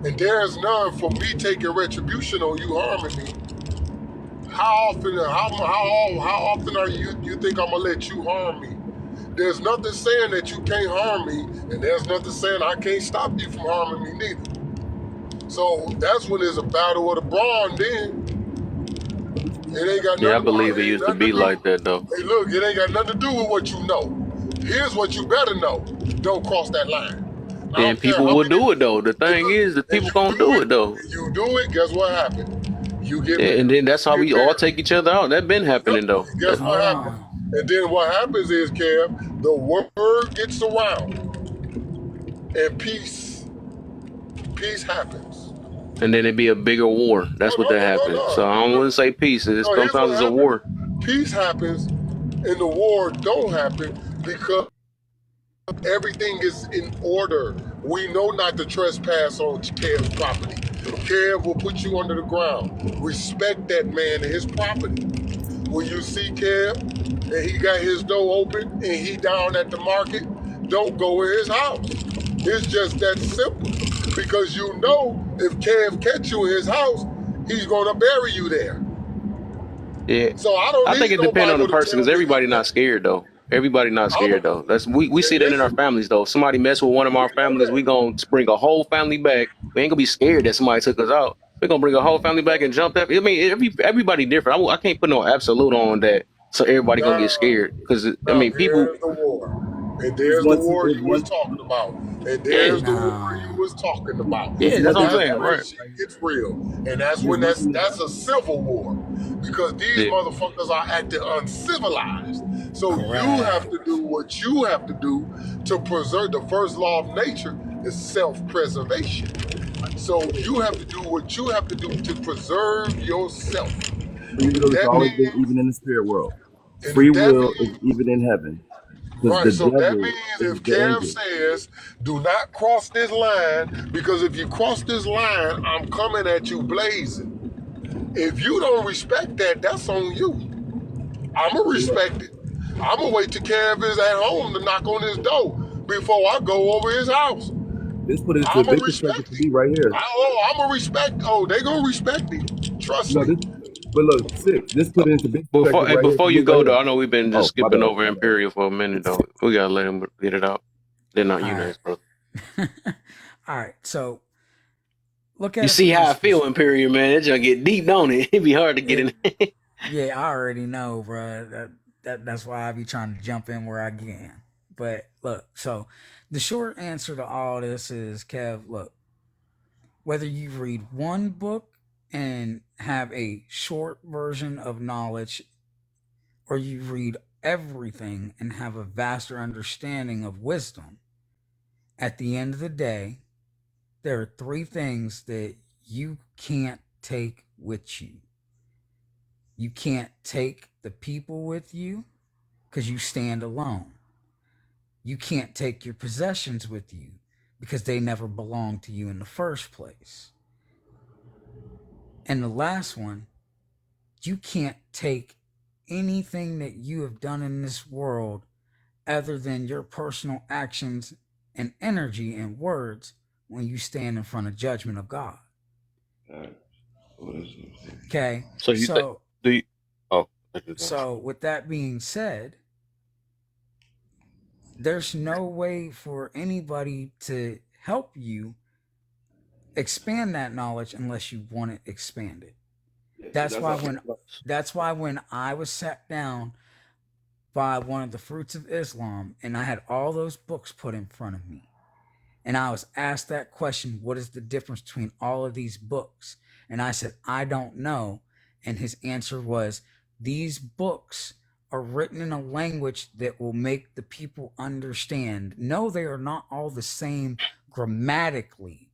and there's none for me taking retribution on you harming me, how often are you think I'm gonna let you harm me? There's nothing saying that you can't harm me, and there's nothing saying I can't stop you from harming me neither. So that's when there's a battle of the brawn then. It ain't got nothing. Yeah, I believe it used to be like that though. Hey, look, it ain't got nothing to do with what you know. Here's what you better know. Don't cross that line. And people will do it though. The thing is, the people gonna do it though. You do it, guess what happened? You get and then that's how we all take each other out. That been happening though. Guess what happened? And then what happens is, Kev, the word gets around, and peace happens. And then it'd be a bigger war. That's what happens. So I don't want to say peace. Sometimes it's a war. Peace happens, and the war don't happen because everything is in order. We know not to trespass on Kev's property. Kev will put you under the ground. Respect that man and his property. When you see Kev and he got his door open and he down at the market, don't go in his house. It's just that simple. Because you know if Kev catch you in his house, he's gonna bury you there. Yeah. So I think it depends on the person because everybody not scared though. Everybody not I'm scared though. We see that in our listen. families though. If somebody mess with one of We our know families, we that. gonna bring a whole family back. We ain't gonna be scared that somebody took us out. We're gonna bring a whole family back and jump that. I mean, everybody different. I can't put no absolute on that. So everybody gonna get Now, scared because I now mean, people. here's the war, and It's there's the one. war It's you was one. talking about, and Yeah, there's the war you No. was talking about, It's yeah, that's one and what I'm thing that's that saying, I when right? shit gets real, and that's there's when one thing that's a civil war, because these Yeah. motherfuckers are acting uncivilized. So you have Correct. to do what you have to do to preserve. The first law of nature is self-preservation. So you have to do what you have to do to preserve yourself. for you to know it's That always been means, even in the spirit world. Free and that will is means even in heaven. Because right. the So that devil means is if the Kev angel. says, "Do not cross this line," because if you cross this line, I'm coming at you blazing. If you don't respect that, that's on you. I'ma respect it. I'ma wait till Kev is at home to knock on his door before I go over his house. This put it into a I'ma big perspective respect for it. me right here. I'ma respect. Oh, they gonna respect it. Trust No, me. this, but look, six. This put it into big perspective right here for Before me you right go though, here. I know we've been just Oh, my skipping bad, over my bad. Imperial for a minute though. We gotta let him get it out. Then not All you right. next, bro. All right. So look You at it see from how I this feel, perspective. Imperial man. It's gonna get deep, don't it? It'd be hard to get in. Yeah, I already know, bro. That's why I be trying to jump in where I can. But look, so the short answer to all this is, Kev, look, whether you read one book and have a short version of knowledge, or you read everything and have a vaster understanding of wisdom, at the end of the day, there are three things that you can't take with you. You can't take the people with you because you stand alone. You can't take your possessions with you because they never belonged to you in the first place. And the last one, you can't take anything that you have done in this world other than your personal actions and energy and words when you stand in front of judgment of God. Okay? So you think? So Do you? Oh, so with that being said, there's no way for anybody to help you expand that knowledge unless you want it expanded. That's why when I was sat down by one of the fruits of Islam and I had all those books put in front of me and I was asked that question, what is the difference between all of these books? And I said, I don't know. And his answer was, these books are written in a language that will make the people understand. No, they are not all the same grammatically.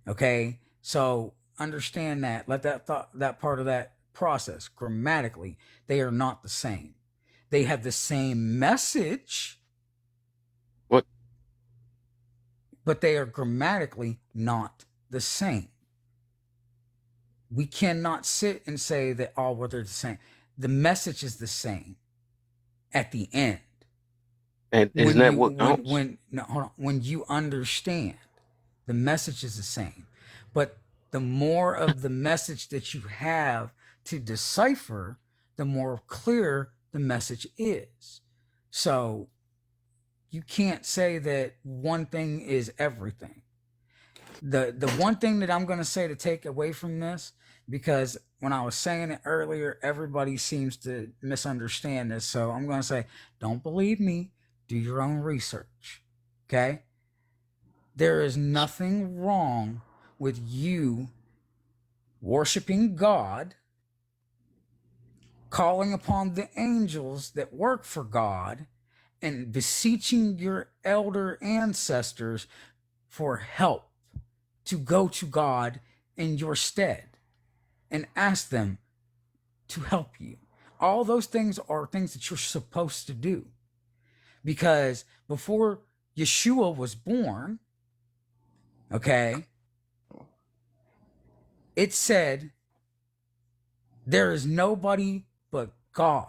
Okay? So understand that. Let that part of that process, grammatically, they are not the same. They have the same message, what? but they are grammatically not the same. We cannot sit and say that all what they're the same. The message is the same at the end. And isn't that what counts? No, hold on. When you understand, the message is the same. But the more of the message that you have to decipher, the more clear the message is. So you can't say that one thing is everything. The one thing that I'm going to say to take away from this, because when I was saying it earlier, everybody seems to misunderstand this. So I'm going to say, don't believe me, do your own research. Okay? There is nothing wrong with you worshiping God, calling upon the angels that work for God, and beseeching your elder ancestors for help to go to God in your stead and ask them to help you. All those things are things that you're supposed to do. Because before Yeshua was born, okay, it said there is nobody but God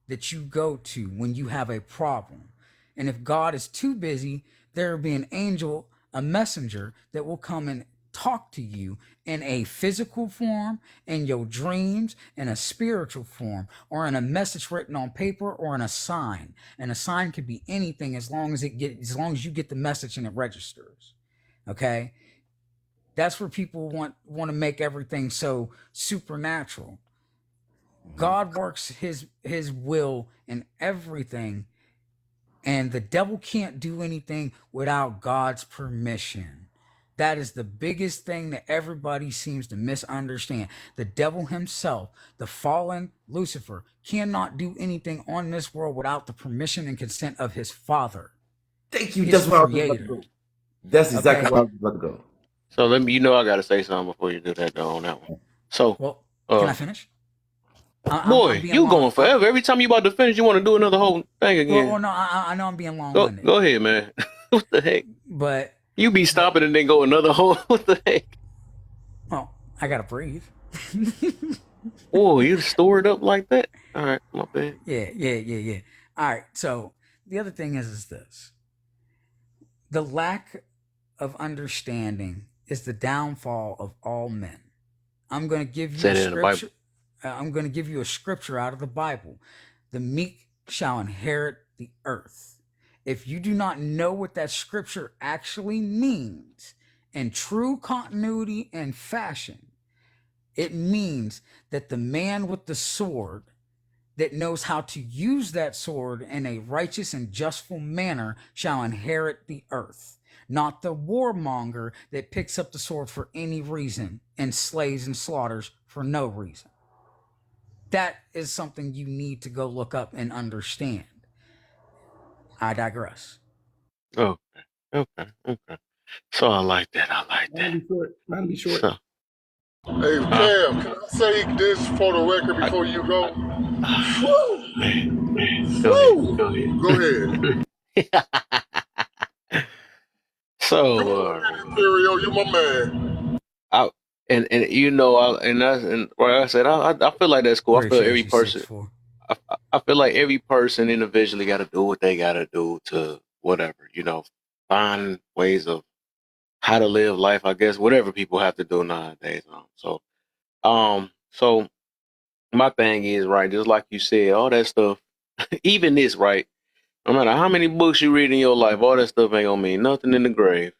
that you go to when you have a problem. And if God is too busy, there will be an angel, a messenger that will come and talk to you in a physical form, in your dreams, in a spiritual form, or in a message written on paper, or in a sign. And a sign could be anything as long as you get the message and it registers. Okay? That's where people want to make everything so supernatural. God works his will in everything, and the devil can't do anything without God's permission. That is the biggest thing that everybody seems to misunderstand. The devil himself, the fallen Lucifer, cannot do anything on this world without the permission and consent of his Father, Thank you. his That's where I was about to creator. go. That's exactly Okay? where I was about to go. So let me, I gotta say something before you do that though on that one. So, Well, can I finish? I'm boy, being you long. going forever. Every time you about to finish, you want to do another whole thing again. Well, no, I know I'm being Go, long-winded, go ahead, man. What the heck? but You be stopping and then go another whole. What the heck? well, I gotta breathe. Whoa, you stored up like that? All right, my bad. Yeah. All right. So the other thing is this: the lack of understanding is the downfall of all men. I'm going to give you Said a it in the Bible. scripture. I'm going to give you a scripture out of the Bible. The meek shall inherit the earth. If you do not know what that scripture actually means in true continuity and fashion, it means that the man with the sword that knows how to use that sword in a righteous and justful manner shall inherit the earth, not the warmonger that picks up the sword for any reason and slays and slaughters for no reason. That is something you need to go look up and understand. I digress. Okay. So I like that. Mine be short. So, Hey, Cam, can I say this for the record before you go? go Go ahead. So, Imperial, you my man. I and like I said, I feel like that's cool. I feel Appreciate every you, person. 6'4". I feel like every person individually got to do what they got to do to whatever, find ways of how to live life. I guess whatever people have to do nowadays. So my thing is right, just like you said, all that stuff, even this, right? No matter how many books you read in your life, all that stuff ain't gonna mean nothing in the grave.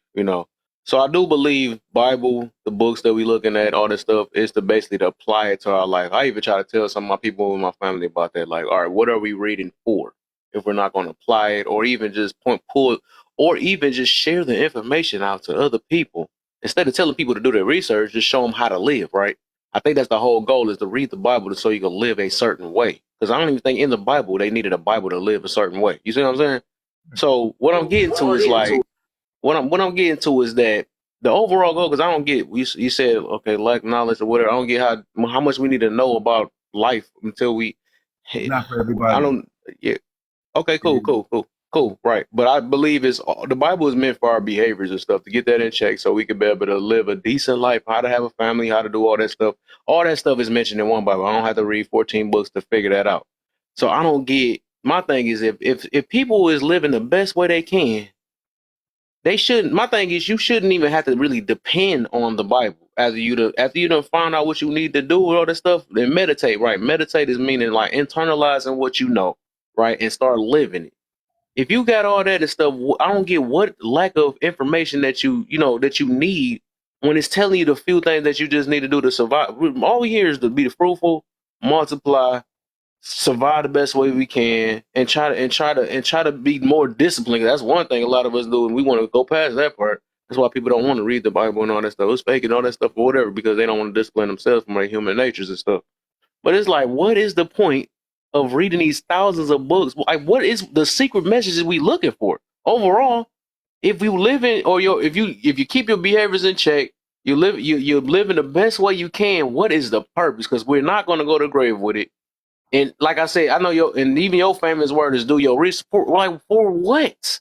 So I do believe Bible, the books that we looking at, all this stuff is to basically to apply it to our life. I even try to tell some of my people in my family about that. Like, all right, what are we reading for? If we're not gonna apply it, or even just pull, or even just share the information out to other people instead of telling people to do their research, just show them how to live. Right? I think that's the whole goal is to read the Bible so you can live a certain way. Because I don't even think in the Bible they needed a Bible to live a certain way. You see what I'm saying? So what I'm getting to is like what I'm getting to is that the overall goal. Because I don't get you said okay, lack knowledge or whatever. I don't get how much we need to know about life until we. Not for everybody. I don't. Yeah. Okay. Cool. Right. But I believe the Bible is meant for our behaviors and stuff to get that in check so we can be able to live a decent life, how to have a family, how to do all that stuff. All that stuff is mentioned in one Bible. I don't have to read 14 books to figure that out. So I don't get, my thing is if people is living the best way they can, they shouldn't, my thing is you shouldn't even have to really depend on the Bible after you done find out what you need to do with all that stuff, then meditate, right? Meditate is meaning like internalizing what you know, right? And start living it. If you got all that and stuff, I don't get what lack of information that you need when it's telling you the few things that you just need to do to survive. All we hear is to be fruitful, multiply, survive the best way we can, and try to be more disciplined. That's one thing a lot of us do, and we want to go past that part. That's why people don't want to read the Bible and all that stuff. It's fake and all that stuff or whatever because they don't want to discipline themselves from their human natures and stuff. But it's like, what is the point of reading these thousands of books? Like, what is the secret messages we looking for? Overall, if you live in, or if you keep your behaviors in check, you live in the best way you can. What is the purpose? Because we're not going to go to the grave with it. And like I said, I know and even your famous word is do your research. Like, for what?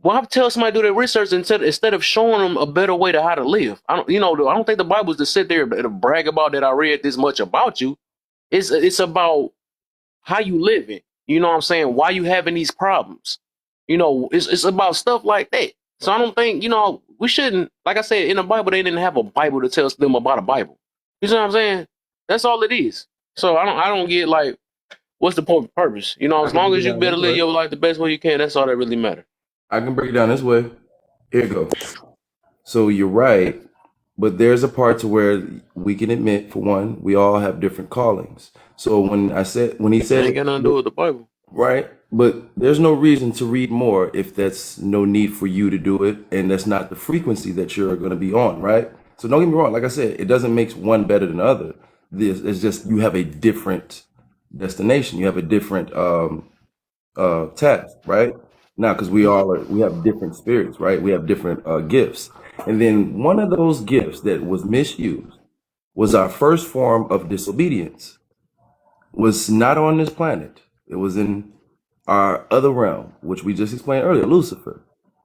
Well, I tell somebody to do their research instead of showing them a better way to how to live. I don't think the Bible is to sit there and brag about that I read this much about you. It's about how you living. You know what I'm saying? Why you having these problems? It's about stuff like that. So I don't think, we shouldn't, like I said, in the Bible, they didn't have a Bible to tell them about a Bible. You see what I'm saying? That's all it is. So I don't get like, what's the purpose? I As can long break as it you down better this live way. your life the best way you can, that's all that really matters. I can break it down this way. Here you go. So you're right, but there's a part to where we can admit, for one, we all have different callings. So when he It said, ain't got nothing to do with the Bible. right, but there's no reason to read more if that's no need for you to do it, and that's not the frequency that you're going to be on, right? So don't get me wrong. Like I said, it doesn't make one better than the other. This it's just you have a different destination. You have a different task, right? Now, because we have different spirits, right? We have different gifts, and then one of those gifts that was misused was our first form of disobedience. Was not on this planet. It was in our other realm, which we just explained earlier. Lucifer.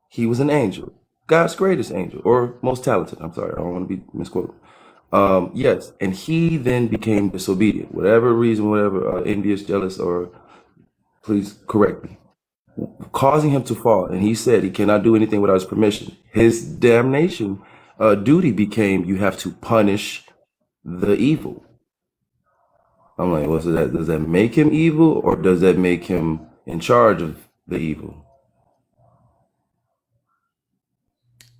He was an angel, God's greatest angel, or most talented. I'm sorry, I don't want to be misquoted. Yes, and he then became disobedient. Whatever reason, whatever, envious, jealous, or please correct me, causing him to fall. And he said he cannot do anything without his permission. His damnation duty became you have to punish the evil. I'm like, what's that? Does that make him evil, or does that make him in charge of the evil?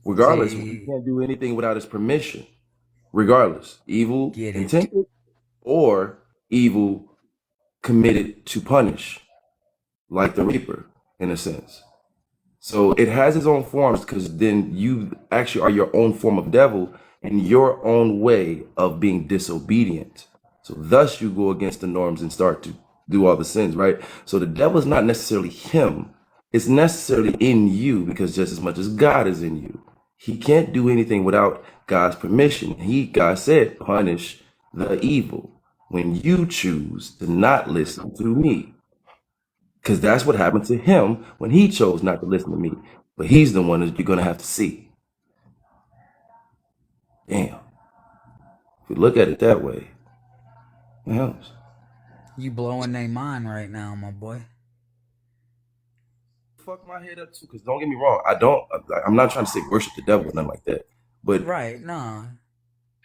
Regardless, he See, can't do anything without his permission. Regardless, evil get it. intended or evil committed to punish, like the Reaper, in a sense. So it has its own forms, because then you actually are your own form of devil in your own way of being disobedient. So thus you go against the norms and start to do all the sins, right? So the devil is not necessarily him. It's necessarily in you, because just as much as God is in you, he can't do anything without God's permission. God said, punish the evil when you choose to not listen to me. Because that's what happened to him when he chose not to listen to me. But he's the one that you're going to have to see. Damn. If you look at it that way, it helps. You blowing their mind right now, my boy. Fuck my head up too, because don't get me wrong. I'm not trying to say worship the devil or nothing like that. But Right, nah.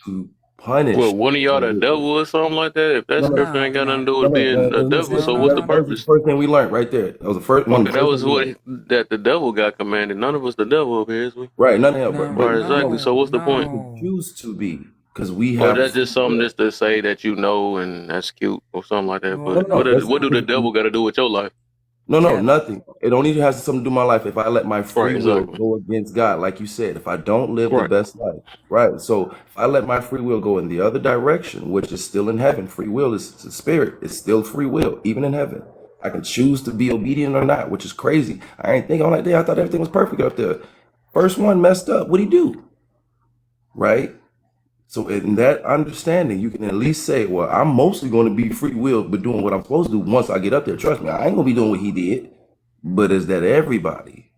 to punish Well, one of y'all the the wicked. devil or something like that? If that No, no, scripture No, ain't got nothing to no. do no, with no, being a devil, listen, so No, what's no, the that was no. the purpose? first thing we learned right there. That was the first one. Okay, The that first was thing we what learned. that the devil got commanded. None of us the devil up here, is we? Right, none of that. No, But Right, exactly. So no, what's the point? we can no. choose to be, because we Or have that's free just something will. just to say that and that's cute or something like that. Well, But No, that's what do the devil got to do with your life? no, Kev, nothing. It only has something to do with my life if I let my Right, free will exactly. go against God, like you said. If I don't live the Right. best life, right? So if I let my free will go in the other direction, which is still in heaven, free will is the spirit. It's still free will, even in heaven. I can choose to be obedient or not, which is crazy. I ain't thinking on that day. I thought everything was perfect up there. First one messed up. What'd he do? Right? So in that understanding, you can at least say, well, I'm mostly going to be free will, but doing what I'm supposed to do once I get up there. Trust me, I ain't gonna be doing what he did. But is that everybody?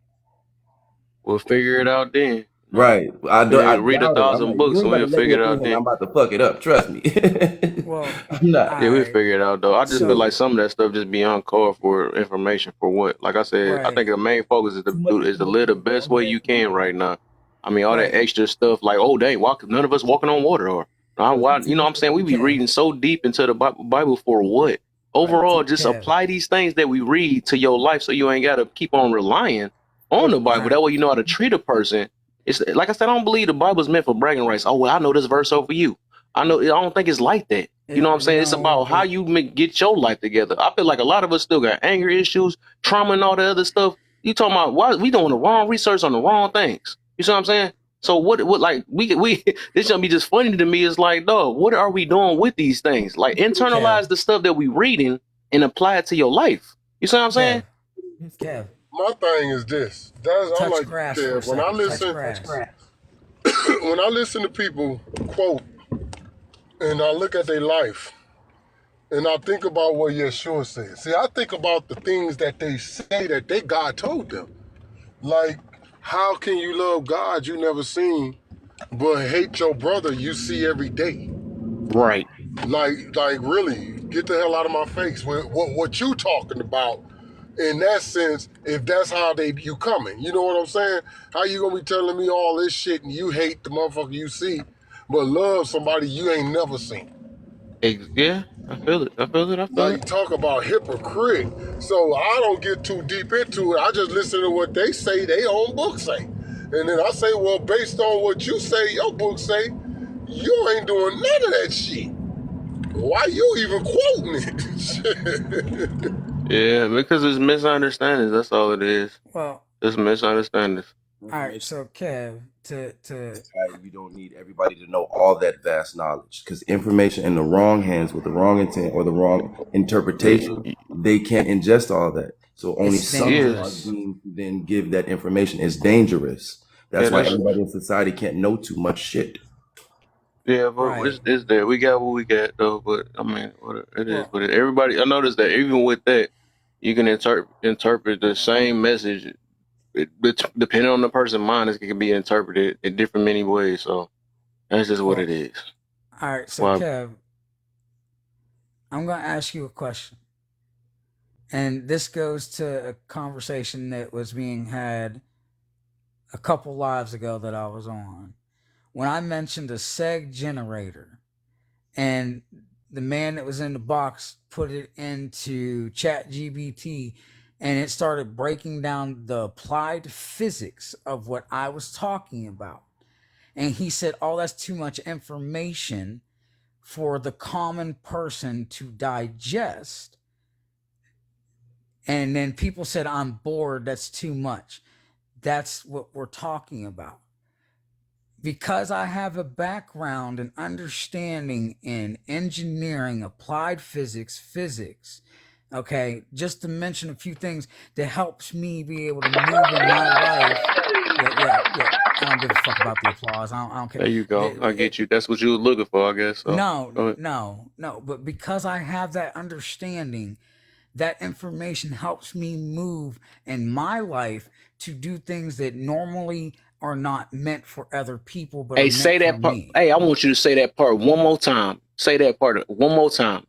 We'll figure it out then. Right. I Read a doubt it. I'm thousand like, you books ain't and about to we'll let me figure up it in out here and I'm then. about to fuck it up. Trust me. well, I'm not. Yeah, we'll alright. figure it out though. I just feel So, like some of that stuff just beyond call for information for what. Like I said, I think right, the main focus is Too much to live the information for best only way that you to can right now. I mean, all that right. extra stuff like, oh dang, none of us walking on water or why, too what much I'm saying, we be Kev, reading so deep into the Bible for what? Overall, just Kev. apply these things that we read to your life so you ain't gotta keep on relying on the Bible. Right. That way you know how to treat a person. It's like I said, I don't believe the Bible's meant for bragging rights. Oh well, I know this verse over you. I don't think it's like that. You know what I'm saying? It's about how you get your life together. I feel like a lot of us still got anger issues, trauma, and all the other stuff. You talking about why we doing the wrong research on the wrong things? You see what I'm saying? So what like we this gonna be just funny to me. It's like, dog, what are we doing with these things? Like Kev, internalize the stuff that we reading and apply it to your life. You see what I'm saying? Kev, My thing is this. I'm touch like, grass for a Kev, when I second. Touch listen, grass. when I listen to people quote and I look at their life and I think about what Yeshua said. See, I think about the things that they say that God told them. Like, how can you love God you never seen, but hate your brother you see every day? Right. Like really, get the hell out of my face. What you talking about in that sense, if that's how you coming. You know what I'm saying? How you gonna be telling me all this shit and you hate the motherfucker you see, but love somebody you ain't never seen? Yeah, I feel it. I feel it. I feel Like, it. talk about hypocrite. So I don't get too deep into it. I just listen to what they say, their own book say. And then I say, well, based on what you say, your book say, you ain't doing none of that shit. Why you even quoting it? Yeah, because it's misunderstandings. That's all it is. Well, It's misunderstandings. all right. So Kev, to Why you don't need everybody to know all that vast knowledge, because information in the wrong hands with the wrong intent or the wrong interpretation, they can't ingest all that. So only it's some are dangerous. deemed to then give that information. It's dangerous. That's Yeah, why that's everybody in society can't know too much shit. yeah, but Right. it's there. We got what we got though. But I mean, it is. Well, But everybody, I noticed that even with that, you can interpret the same message. Depending on the person's mind, it can be interpreted in different many ways. So that's just what well, it is. all right. So Well, Kev, I'm gonna ask you a question, and this goes to a conversation that was being had a couple lives ago that I was on. When I mentioned a seg generator, and the man that was in the box put it into ChatGPT, and it started breaking down the applied physics of what I was talking about. And he said, oh, that's too much information for the common person to digest. And then people said, I'm bored, that's too much. That's what we're talking about. Because I have a background and understanding in engineering, applied physics, okay, just to mention a few things that helps me be able to move in my life. Yeah. I don't give a fuck about the applause. I don't care. there you go. I get you. That's what you were looking for, I guess. So go ahead. No. But because I have that understanding, that information helps me move in my life to do things that normally are not meant for other people, but Hey, are say meant for that part. me. Hey, I want you to say that part one more time. Say that part one more time.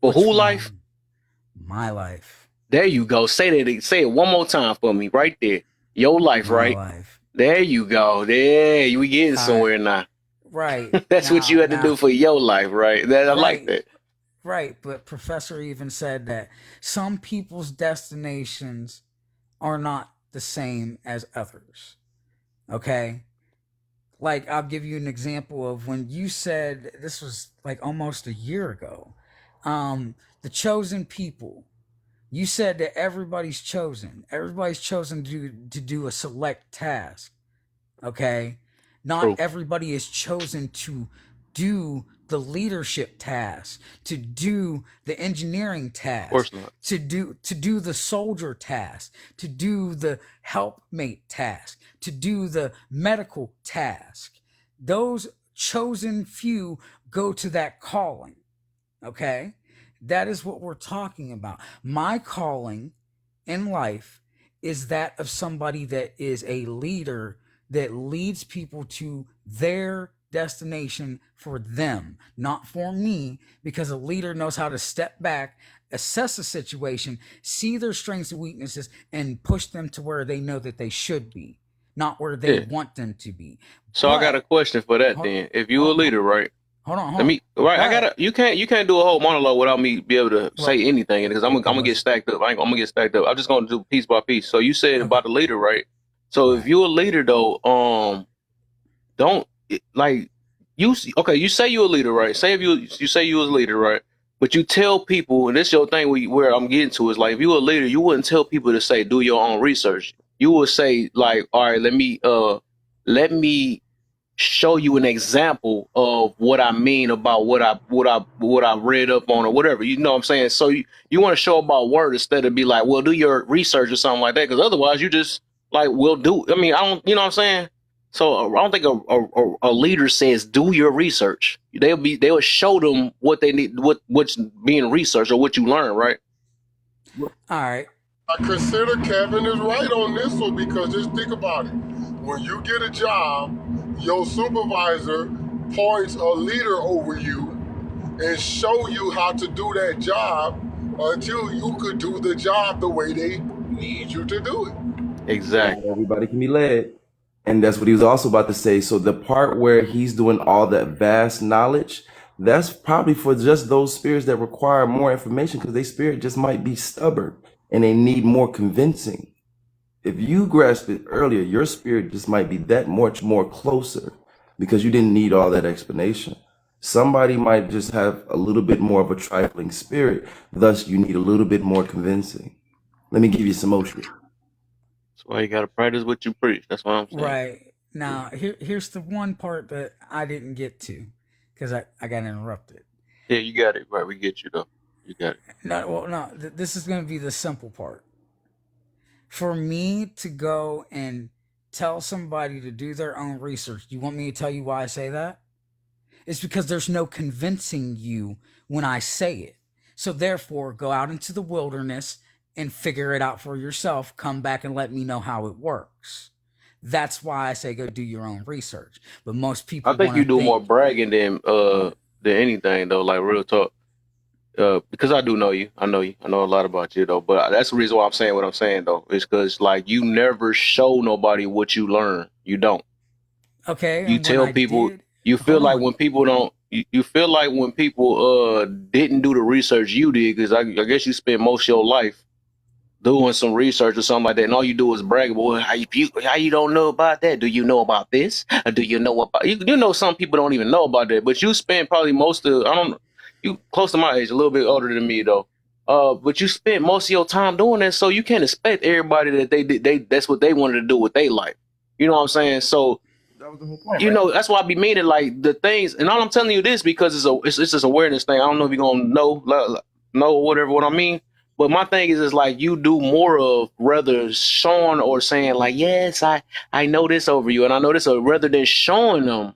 For Which who one? life? My life. There you go. Say that. Say it one more time for me, right there. Your life, My right? life. There you go. There, we getting All right. somewhere now. Right. That's what you had to do Now, for your life, right? That I like right. that. Right. But Professor even said that some people's destinations are not the same as others. Okay. Like, I'll give you an example of when you said, this was like almost a year ago, the chosen people. You said that everybody's chosen. Everybody's chosen to do a select task. Okay? Not True. everybody is chosen to do the leadership task, to do the engineering Of task, course not. to do the soldier task, to do the helpmate task, to do the medical task. Those chosen few go to that calling. Okay? That is what we're talking about. My calling in life is that of somebody that is a leader that leads people to their destination for them, not for me, because a leader knows how to step back, assess a situation, see their strengths and weaknesses, and push them to where they know that they should be, not where they Yeah. want them to be. So I got a But question for that hold, then. If you a hold, leader, right? hold on. Let me right. I But gotta. You can't do a whole monologue without me be able to well, say anything because I'm okay, gonna get let's stacked up. I'm gonna get stacked up. I'm just gonna do piece by piece. So you said okay, about the leader, right? So if right. you a leader though, don't like you. Okay, you say you a leader, right? Say if you say you was a leader, right? But you tell people, and this your thing where I'm getting to is like if you a leader, you wouldn't tell people to say do your own research. You would say like, all right, let me show you an example of what I mean about what I read up on or whatever. You know what I'm saying? So you want to show about word instead of be like, well, do your research or something like that. Because otherwise you just like, will do. I mean, I don't, you know what I'm saying? So I don't think a leader says do your research. They'll show them what they need, what's being researched or what you learn, right? All right. I consider Kevin is right on this one because just think about it. When you get a job, your supervisor points a leader over you and show you how to do that job until you could do the job the way they need you to do it. Exactly. Not everybody can be led. And that's what he was also about to say. So the part where he's doing all that vast knowledge, that's probably for just those spirits that require more information because their spirit just might be stubborn and they need more convincing. If you grasped it earlier, your spirit just might be that much more closer because you didn't need all that explanation. Somebody might just have a little bit more of a trifling spirit, thus you need a little bit more convincing. Let me give you some more shit. That's why you gotta practice what you preach. That's what I'm saying. Right. Now, here's the one part that I didn't get to because I got interrupted. Yeah, you got it right. We get you though. You got it. No, well, no, this is going to be the simple part. For me to go and tell somebody to do their own research, do you want me to tell you why I say that? It's because there's no convincing you when I say it. So therefore, go out into the wilderness and figure it out for yourself. Come back and let me know how it works. That's why I say go do your own research. But most people I think want you to do more think, bragging than anything though. Like real talk. Because I do know you. I know you. I know a lot about you though. But that's the reason why I'm saying what I'm saying though. Is because like you never show nobody what you learn. You don't. okay, You and when tell I people. did, You feel hold like on. when people don't. You feel like when people didn't do the research you did, because I guess you spent most of your life doing some research or something like that, and all you do is brag about well, how you don't know about that? Do you know about this? Or do you know about you know some people don't even know about that, but you spent probably most of I don't know you close to my age, a little bit older than me though. But you spent most of your time doing that, so you can't expect everybody that they that's what they wanted to do with their life. You know what I'm saying? So That was the whole point, you right? know that's why I be meaning like the things, and all I'm telling you this because it's just awareness thing. I don't know if you're gonna know whatever what I mean. But my thing is like you do more of rather showing or saying like yes I know this over you and I know this rather than showing them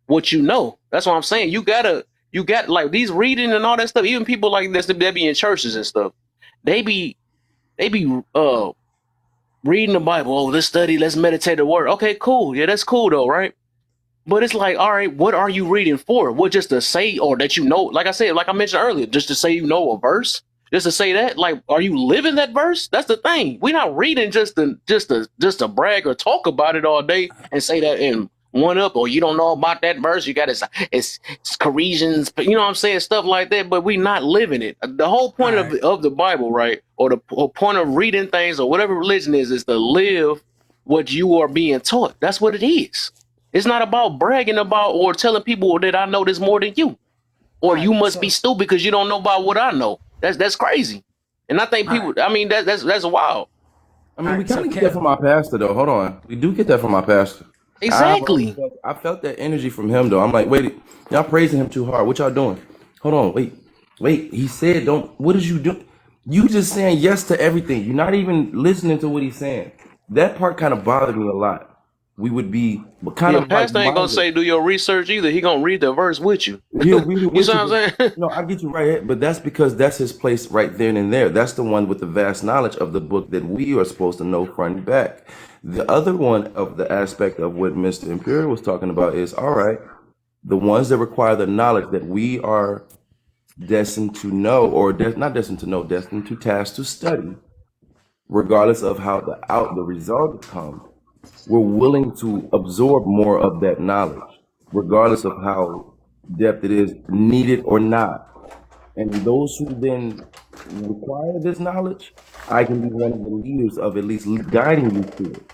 what you know. That's what I'm saying. You got like these reading and all that stuff. Even people like this that be in churches and stuff. They be reading the Bible. Oh, let's study. Let's meditate the word. Okay, cool. Yeah, that's cool though, right? But it's like, all right, what are you reading for? What just to say, or that you know, like I said, like I mentioned earlier, just to say you know a verse, just to say that, like, are you living that verse? That's the thing. We're not reading just to brag or talk about it all day and say that in one up, or you don't know about that verse. You got it's Corinthians, but you know what I'm saying, stuff like that. But we not living it. The whole All point right. of the Bible, right, or the point of reading things or whatever religion is to live what you are being taught. That's what it is. It's not about bragging about or telling people that I know this more than you, All or right. you must be So, stupid because you don't know about what I know. That's crazy, and I think all right. people. I mean, that's wild. I All mean, we right. So, kind of get that from our pastor, though. Hold on, we do get that from our pastor. Exactly. I felt that energy from him, though. I'm like, wait, y'all praising him too hard. What y'all doing? Hold on, wait. He said, "Don't." What is you doing? You just saying yes to everything. You're not even listening to what he's saying. That part kind of bothered me a lot. We would be kind Yeah, of like pastor ain't gonna minded. say do your research either. He gonna read the verse with you. He'll read it You see with you, what but I'm saying? no, I get you right. But that's because that's his place right then and there. That's the one with the vast knowledge of the book that we are supposed to know front and back. The other one of the aspect of what Mr. Imperial was talking about is all right, the ones that require the knowledge that we are destined to know, or not destined to know, destined to task to study, regardless of how the result comes. We're willing to absorb more of that knowledge, regardless of how depth it is, needed or not. And those who then require this knowledge, I can be one of the leaders of at least guiding you to it,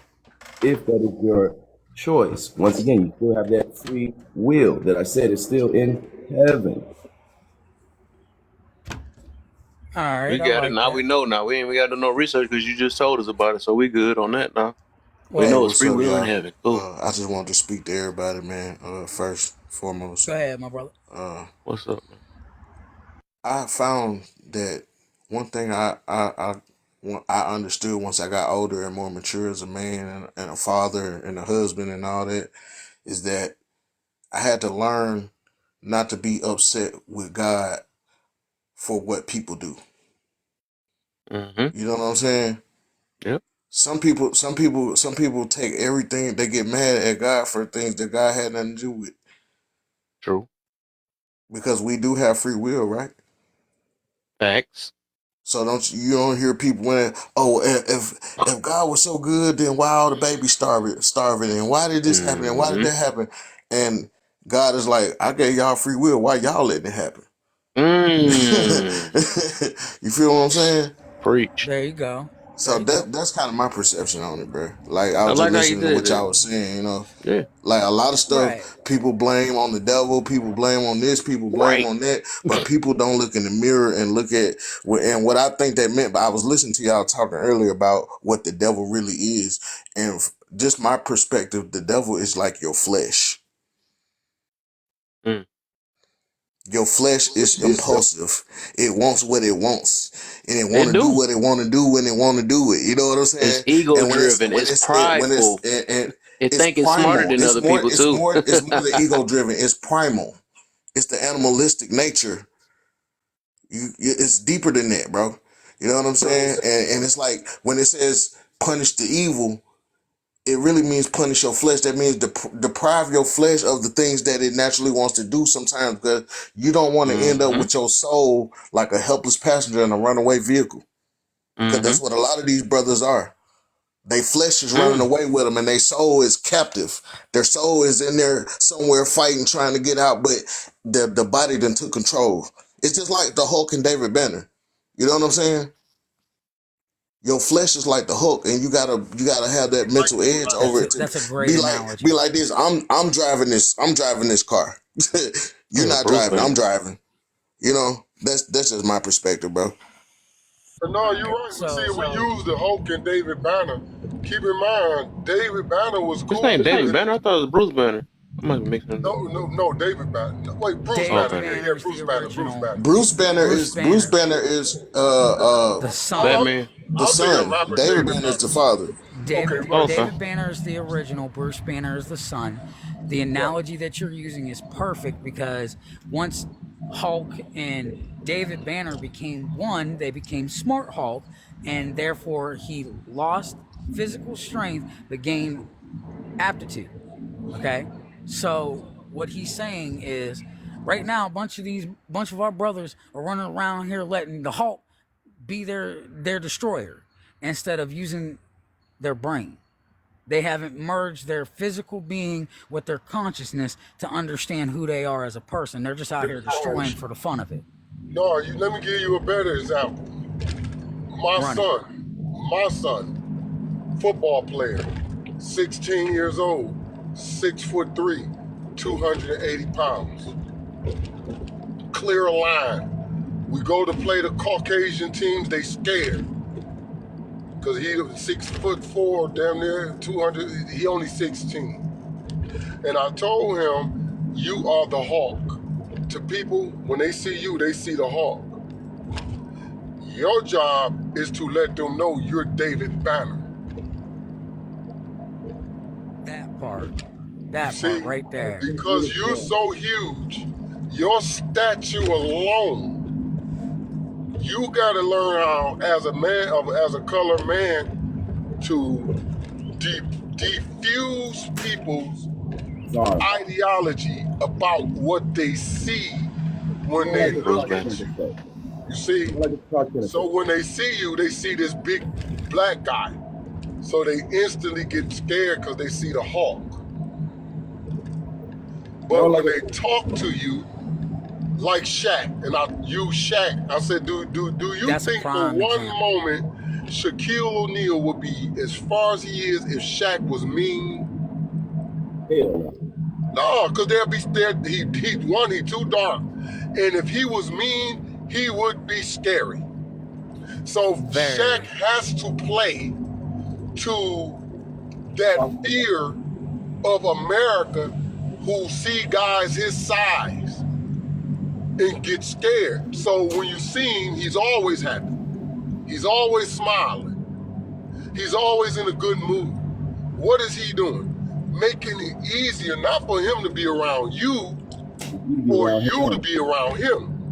if that is your choice. Once again, you still have that free will that I said is still in heaven. all right. We I got it like now. We that. know now. We ain't we got to do no research because you just told us about it, so we good on that now. We Hey, Well, know it's what's free up, will in y'all? heaven. Cool. I just wanted to speak to everybody, man. First, foremost, go ahead, my brother. What's up, man? I found that one thing I understood once I got older and more mature as a man and a father and a husband and all that is that I had to learn not to be upset with God for what people do. Mm-hmm. You know what I'm saying? Yep. Some people take everything. They get mad at God for things that God had nothing to do with True. because we do have free will, right? Facts. So you don't hear people when if God was so good, then why all the babies starving, and why did this happen, and why did Mm-hmm. that happen? And God is like, I gave y'all free will. Why y'all letting it happen? You feel what I'm saying? Preach. There you go. There So you go. that's kind of my perception on it, bro. Like I I was just like how you listening to did what that. y'all was saying, you know. Yeah. Like a lot of Right. stuff, people blame on the devil, people blame on this, people blame Right. on that, but people don't look in the mirror and look at and what I think that meant. But I was listening to y'all talking earlier about what the devil really is, and just my perspective, the devil is like your flesh. Mm. Your flesh is impulsive. It wants what it wants, and it want It to do do. what it want to do when it want to do it. You know what I'm It's saying? ego And driven. It's prideful. It it's think it's smarter primal. than other people too. It's more than ego driven. It's primal. It's the animalistic nature. It's deeper than that, bro. You know what I'm saying? And it's like when it says punish the evil, it really means punish your flesh. That means deprive your flesh of the things that it naturally wants to do sometimes, because you don't want to end up Mm-hmm. with your soul like a helpless passenger in a runaway vehicle. Because Mm-hmm. that's what a lot of these brothers are. Their flesh is running away with them, and their soul is captive. Their soul is in there somewhere fighting, trying to get out, but the body done took control. It's just like the Hulk and David Banner. You know what I'm saying? Your flesh is like the Hulk, and you gotta have that mental edge over it to That's a great be analogy. like this. I'm driving this car. You're Yeah, not Bruce driving. I'm Banner. driving. You know, that's just my perspective, bro. But no, you're right. We see, we use the Hulk and David Banner. Keep in mind, David Banner was His cool. name David Banner. I thought it was Bruce Banner. I might be mixing it up. No, David Banner. No, wait, Bruce David Banner. Okay. Yeah, Banner's Bruce the Banner. Bruce original. Banner. Bruce Banner is The son. Batman. the I'm thinking son. Robert David David Banner is Banner. the father. Okay, Okay. David Banner is the original. Bruce Banner is the son. The analogy that you're using is perfect because once Hulk and David Banner became one, they became Smart Hulk, and therefore he lost physical strength but gained aptitude. Okay, so what he's saying is, right now, a bunch of our brothers are running around here letting the Hulk be their destroyer instead of using their brain. They haven't merged their physical being with their consciousness to understand who they are as a person. They're just out here destroying for the fun of it. No, let me give you a better example. My Run it. son, football player, 16 years old, 6'3", 280 pounds. Clear a line. We go to play the Caucasian teams, they scared. Because he was 6'4", damn near 200, he only 16. And I told him, you are the Hulk. To people, when they see you, they see the Hulk. Your job is to let them know you're David Banner. That part right there. Because you're so huge, your statue alone, you gotta learn how, as a man, as a colored man, to diffuse people's ideology about what they see when they Bruce look at Banner. you. You see? So when they see you, they see this big black guy. So they instantly get scared because they see the Hulk. But when they talk to you, like Shaq, and I use Shaq, I said, do you That's a think for prime one example. moment Shaquille O'Neal would be as far as he is if Shaq was mean? Hell No, because he's too dark. And if he was mean, he would be scary. So Shaq has to play to that fear of America who see guys his size and get scared. So when you see him, he's always happy. He's always smiling. He's always in a good mood. What is he doing? Making it easier, not for him to be around you, for you to be around him.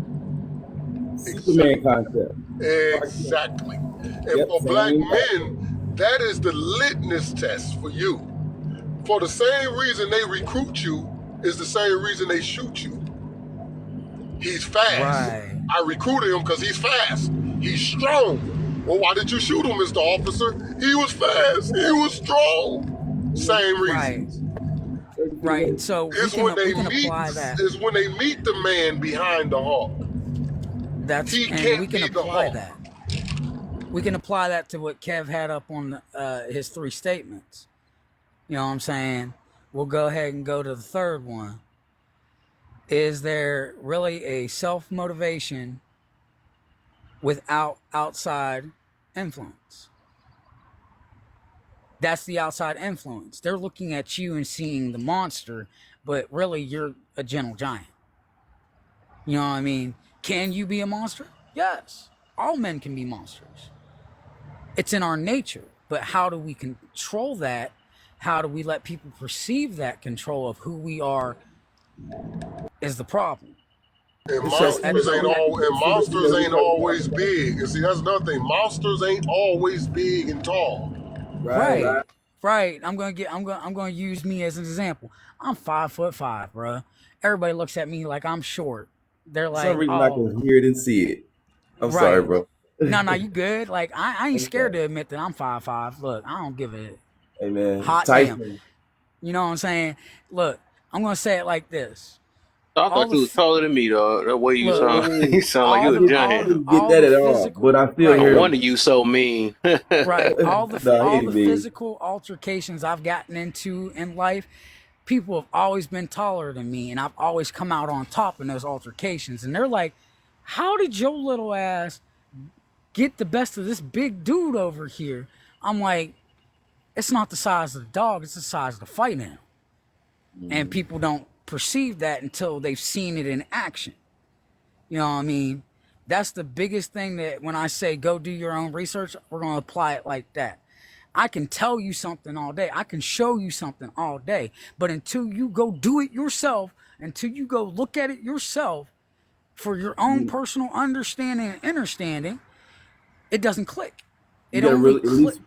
Superman concept. Exactly. And for black men, that is the litmus test for you. For the same reason they recruit you is the same reason they shoot you. He's fast. Right. I recruited him because he's fast. He's strong. Well, why did you shoot him, Mr. Officer? He was fast. He was strong. Same Right. reasons. Right. So we It's can when they meet. apply that. Is when they meet the man behind the hawk. That's He and can't we can be the apply hawk. that. We can apply that to what Kev had up on his 3 statements. You know what I'm saying? We'll go ahead and go to the third one. Is there really a self-motivation without outside influence? That's the outside influence. They're looking at you and seeing the monster, but really you're a gentle giant. You know what I mean? Can you be a monster? Yes. All men can be monsters. It's in our nature. But how do we control that? How do we let people perceive that control of who we are is the problem. And Because at monsters the ain't always big. And see, that's another thing. Monsters ain't always big and tall. Right. I'm gonna use me as an example. I'm 5'5", bro. Everybody looks at me like I'm short. They're For like, some reason, I oh, can hear it and see it. I'm sorry, right. bro. No, you good. Like I ain't I'm scared sorry. to admit that I'm 5'5". Look, I don't give a Hey, man. hot damn. Tyson. You know what I'm saying? Look, I'm gonna say it like this. I All thought the you was f- taller than me, though. The way you look, sound, you sound like all you a the giant. Didn't get all that the at all, but physical, I still right, No hear wonder him. you so mean. right. All Nah, he the ain't me. physical altercations I've gotten into in life, people have always been taller than me, and I've always come out on top in those altercations. And they're like, "How did your little ass get the best of this big dude over here?" I'm like, "It's not the size of the dog; it's the size of the fight animal." And people don't perceive that until they've seen it in action. You know what I mean? That's the biggest thing that when I say go do your own research, we're going to apply it like that. I can tell you something all day. I can show you something all day. But until you go do it yourself, until you go look at it yourself for your own personal understanding and understanding, it doesn't click. You It gotta only really at least clicks.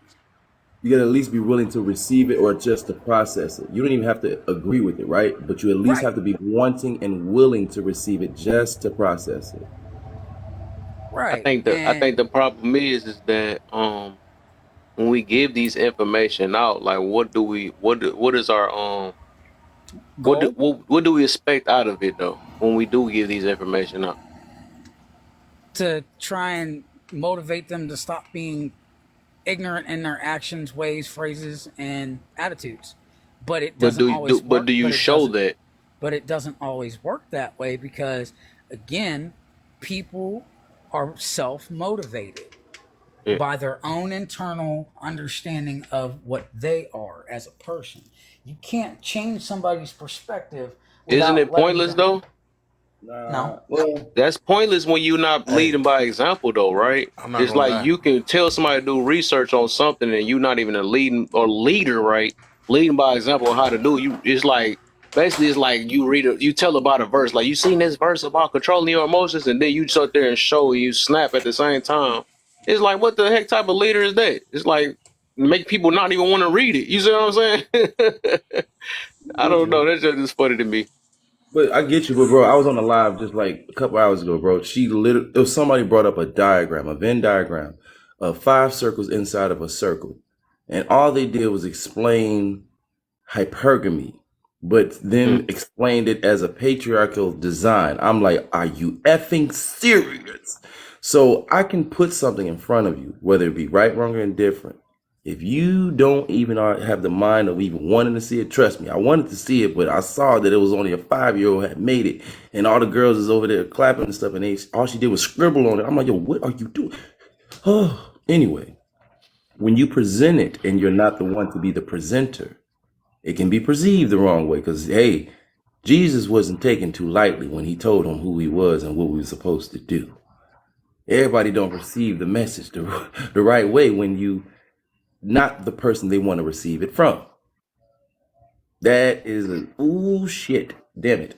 you gotta at least be willing to receive it or just to process it. You don't even have to agree with it, right? But you at least Right. have to be wanting and willing to receive it just to process it. I Right. think And the problem is that when we give these information out, like what is our goal what do we expect out of it though when we do give these information out? to try and motivate them to stop being ignorant in their actions, ways, phrases, and attitudes. But it But doesn't always work. do you show that? But it doesn't always work that way because, again, people are self-motivated Yeah. by their own internal understanding of what they are as a person. You can't change somebody's perspective Isn't without it letting pointless them. though? No. Well, That's pointless when you're not Hey, leading by example, though, right? I'm not It's gonna like lie. you can tell somebody to do research on something, and you're not even a leader, right? Leading by example on how to do it. It's like basically, it's like you tell about a verse, like you seen this verse about controlling your emotions, and then you sit there and show you snap at the same time. It's like, what the heck type of leader is that? It's like make people not even want to read it. You see what I'm saying? I get don't know. you. That's just funny to me. But I get you, but bro, I was on the live just like a couple hours ago, bro. It was somebody brought up a diagram, a Venn diagram of 5 circles inside of a circle. And all they did was explain hypergamy, but then Mm. explained it as a patriarchal design. I'm like, are you effing serious? So I can put something in front of you, whether it be right, wrong, or indifferent. If you don't even have the mind of even wanting to see it, trust me, I wanted to see it, but I saw that it was only a 5-year-old had made it, and all the girls is over there clapping and stuff, and all she did was scribble on it. I'm like, yo, what are you doing? Oh, anyway, when you present it and you're not the one to be the presenter, it can be perceived the wrong way. Because hey, Jesus wasn't taken too lightly when he told him who he was and what we were supposed to do. Everybody don't receive the message the right way when you not the person they want to receive it from. That is ooh shit. Damn it.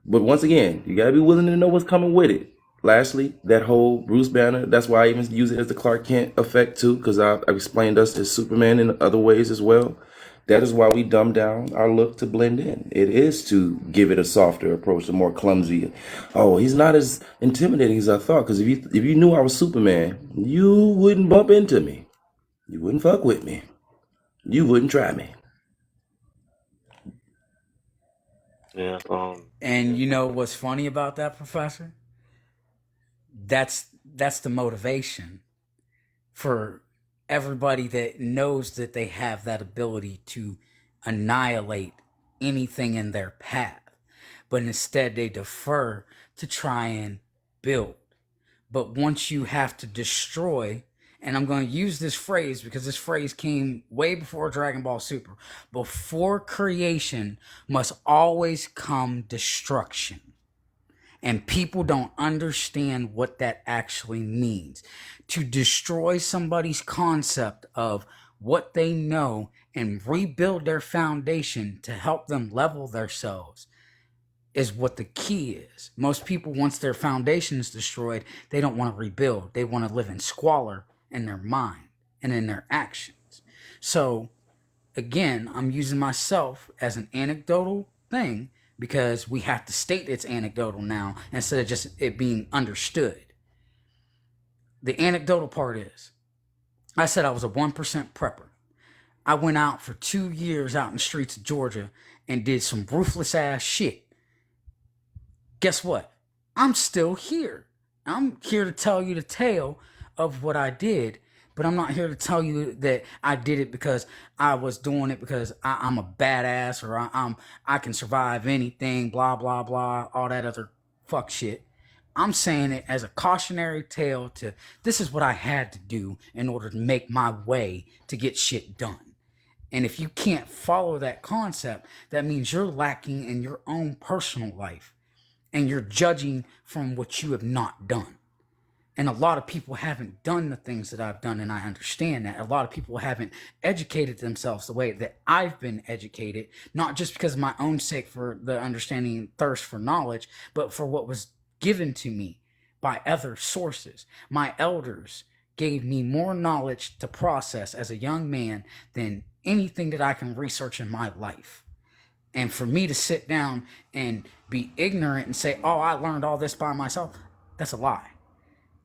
But once again, you gotta be willing to know what's coming with it. Lastly, that whole Bruce Banner, that's why I even use it as the Clark Kent effect too, because I've explained us as Superman in other ways as well. That is why we dumb down our look to blend in. It is to give it a softer approach, a more clumsy. Oh, he's not as intimidating as I thought. Because if you knew I was Superman, you wouldn't bump into me. You wouldn't fuck with me. You wouldn't try me. Yeah. And you know what's funny about that, Professor? That's the motivation for everybody that knows that they have that ability to annihilate anything in their path, but instead they defer to try and build. But once you have to destroy, and I'm going to use this phrase because this phrase came way before Dragon Ball Super, before creation must always come destruction. And people don't understand what that actually means. To destroy somebody's concept of what they know and rebuild their foundation to help them level themselves is what the key is. Most people, once their foundation is destroyed, they don't want to rebuild. They want to live in squalor in their mind and in their actions. So, again, I'm using myself as an anecdotal thing because we have to state it's anecdotal now instead of just it being understood. The anecdotal part is, I said I was a 1% prepper. I went out for 2 years out in the streets of Georgia and did some ruthless ass shit. Guess what? I'm still here. I'm here to tell you the tale of what I did, but I'm not here to tell you that I did it because I was doing it because I'm a badass or I can survive anything, blah, blah, blah, all that other fuck shit. I'm saying it as a cautionary tale to this is what I had to do in order to make my way to get shit done. And if you can't follow that concept, that means you're lacking in your own personal life and you're judging from what you have not done. And a lot of people haven't done the things that I've done, and I understand that. A lot of people haven't educated themselves the way that I've been educated, not just because of my own sake for the understanding and thirst for knowledge, but for what was given to me by other sources. My elders gave me more knowledge to process as a young man than anything that I can research in my life. And for me to sit down and be ignorant and say, oh, I learned all this by myself, that's a lie.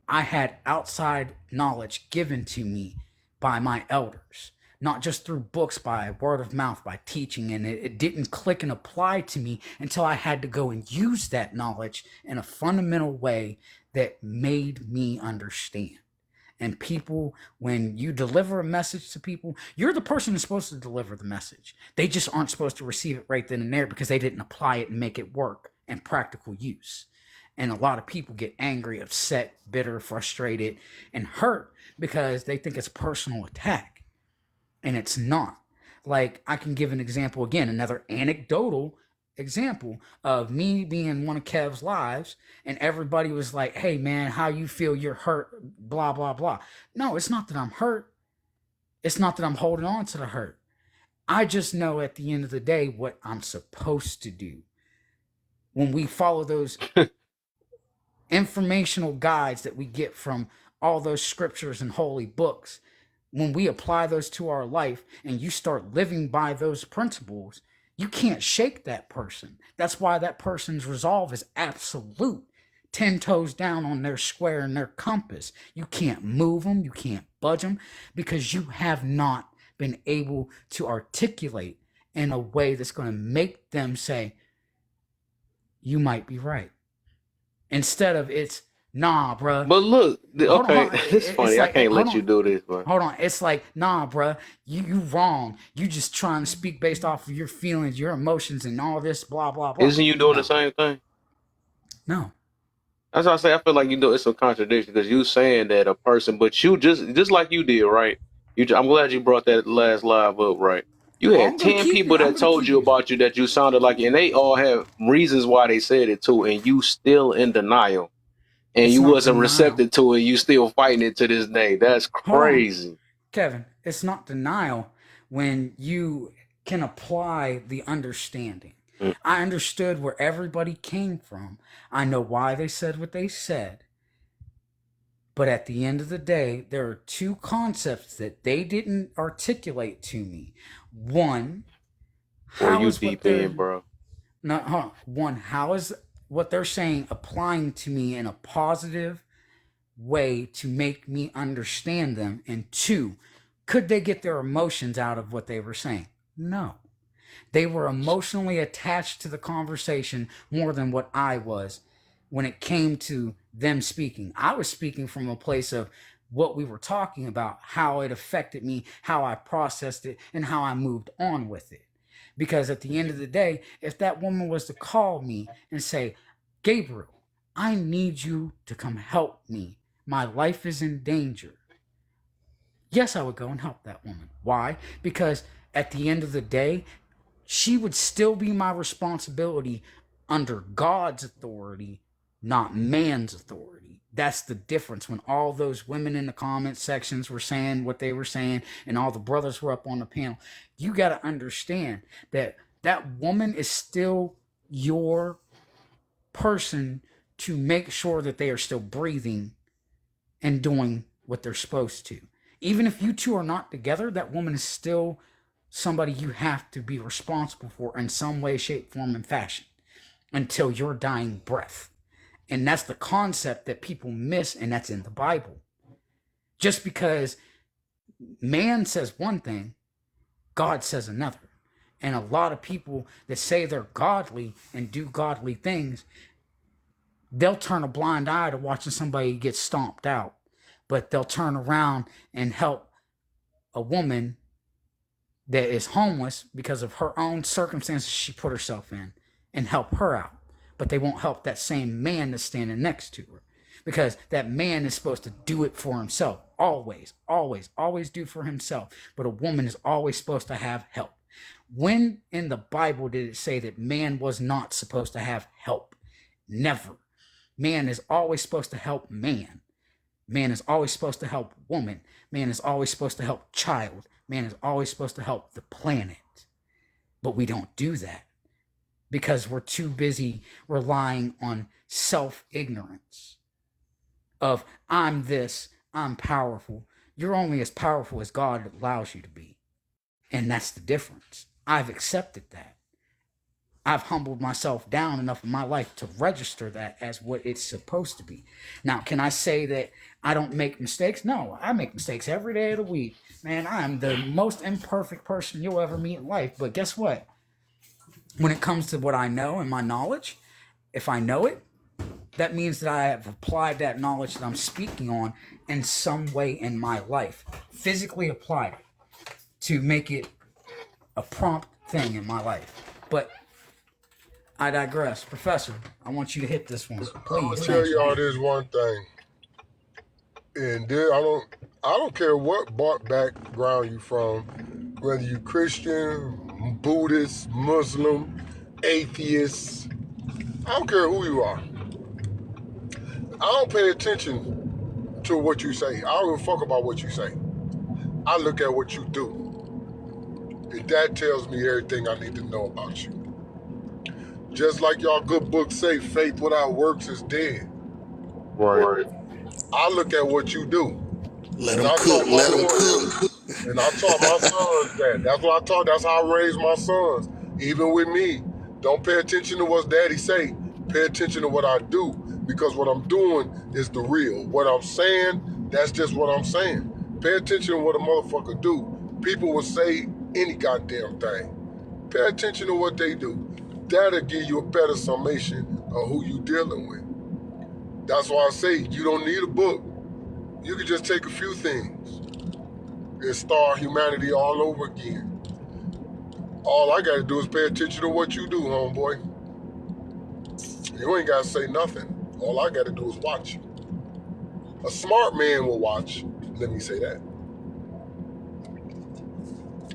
I had outside knowledge given to me by my elders, not just through books, by word of mouth, by teaching, and it didn't click and apply to me until I had to go and use that knowledge in a fundamental way that made me understand. And people, when you deliver a message to people, you're the person who's supposed to deliver the message. They just aren't supposed to receive it right then and there because they didn't apply it and make it work in practical use. And a lot of people get angry, upset, bitter, frustrated, and hurt because they think it's a personal attack. And it's not. Like, I can give an example again, another anecdotal example of me being in one of Kev's lives, and everybody was like, hey, man, how you feel? You're hurt, blah, blah, blah. No, it's not that I'm hurt. It's not that I'm holding on to the hurt. I just know at the end of the day what I'm supposed to do. When we follow those informational guides that we get from all those scriptures and holy books, when we apply those to our life and you start living by those principles, you can't shake that person. That's why that person's resolve is absolute. 10 toes down on their square and their compass. You can't move them. You can't budge them because you have not been able to articulate in a way that's going to make them say, you might be right. Instead of it's, nah, bruh. But look, okay, it's funny. like, I can't let hold you on. do this, but Hold on. It's like, nah, bruh, you wrong. You just trying to speak based off of your feelings, your emotions, and all this, blah, blah, blah. isn't you doing No. the same thing? No. That's what I say. I feel like you do. It's a contradiction because you saying that a person, but you just like you did, right? I'm glad you brought that last live up, right? You Oh, had I'm gonna 10 keep people I'm that gonna told keep you using it. about you that you sounded like, and they all have reasons why they said it too, and you still in denial, and It's you not wasn't denial. receptive to it. You still fighting it to this day. That's Hold on, crazy. Kevin. It's not denial when you can apply the understanding. Mm. I understood where everybody came from. I know why they said what they said. But at the end of the day, there are two concepts that they didn't articulate to me. One, Boy, how you is what deep in, they're bro. no, hold on. One, how is what they're saying applying to me in a positive way to make me understand them? And two, could they get their emotions out of what they were saying? No. They were emotionally attached to the conversation more than what I was when it came to them speaking. I was speaking from a place of what we were talking about, how it affected me, how I processed it, and how I moved on with it. Because at the end of the day, if that woman was to call me and say, Gabriel, I need you to come help me. My life is in danger. Yes, I would go and help that woman. Why? Because at the end of the day, she would still be my responsibility under God's authority, not man's authority. That's the difference. When all those women in the comment sections were saying what they were saying and all the brothers were up on the panel, you got to understand that that woman is still your person to make sure that they are still breathing and doing what they're supposed to. Even if you two are not together, that woman is still somebody you have to be responsible for in some way, shape, form, and fashion until your dying breath. And that's the concept that people miss, and that's in the Bible. Just because man says one thing, God says another. And a lot of people that say they're godly and do godly things, they'll turn a blind eye to watching somebody get stomped out, but they'll turn around and help a woman that is homeless because of her own circumstances she put herself in and help her out. But they won't help that same man that's standing next to her, because that man is supposed to do it for himself. Always, always, always do for himself. But a woman is always supposed to have help. When in the Bible did it say that man was not supposed to have help? Never. Man is always supposed to help man. Man is always supposed to help woman. Man is always supposed to help child. Man is always supposed to help the planet. But we don't do that because we're too busy relying on self-ignorance of I'm this, I'm powerful. You're only as powerful as God allows you to be. And that's the difference. I've accepted that. I've humbled myself down enough in my life to register that as what it's supposed to be. Now, can I say that I don't make mistakes? No, I make mistakes every day of the week. Man, I'm the most imperfect person you'll ever meet in life. But guess what? When it comes to what I know and my knowledge, if I know it, that means that I have applied that knowledge that I'm speaking on in some way in my life. Physically applied it to make it a prompt thing in my life. But I digress. Professor, I want you to hit this one. I'm Please. gonna tell y'all this one thing, and then I don't care what background you from, whether you Christian, Buddhist, Muslim, atheist. I don't care who you are. I don't pay attention to what you say. I don't give a fuck about what you say. I look at what you do. And that tells me everything I need to know about you. Just like y'all good books say, faith without works is dead. Right. I look at what you do. Let And them I cook. taught my Let them sons, cook. and I taught my sons that. That's what I taught. That's how I raised my sons. Even with me, don't pay attention to what daddy say. Pay attention to what I do, because what I'm doing is the real. What I'm saying, that's just what I'm saying. Pay attention to what a motherfucker do. People will say any goddamn thing. Pay attention to what they do. That'll give you a better summation of who you dealing with. That's why I say you don't need a book. You can just take a few things and start humanity all over again. All I gotta do is pay attention to what you do, homeboy. You ain't gotta say nothing. All I gotta do is watch. A smart man will watch. Let me say that.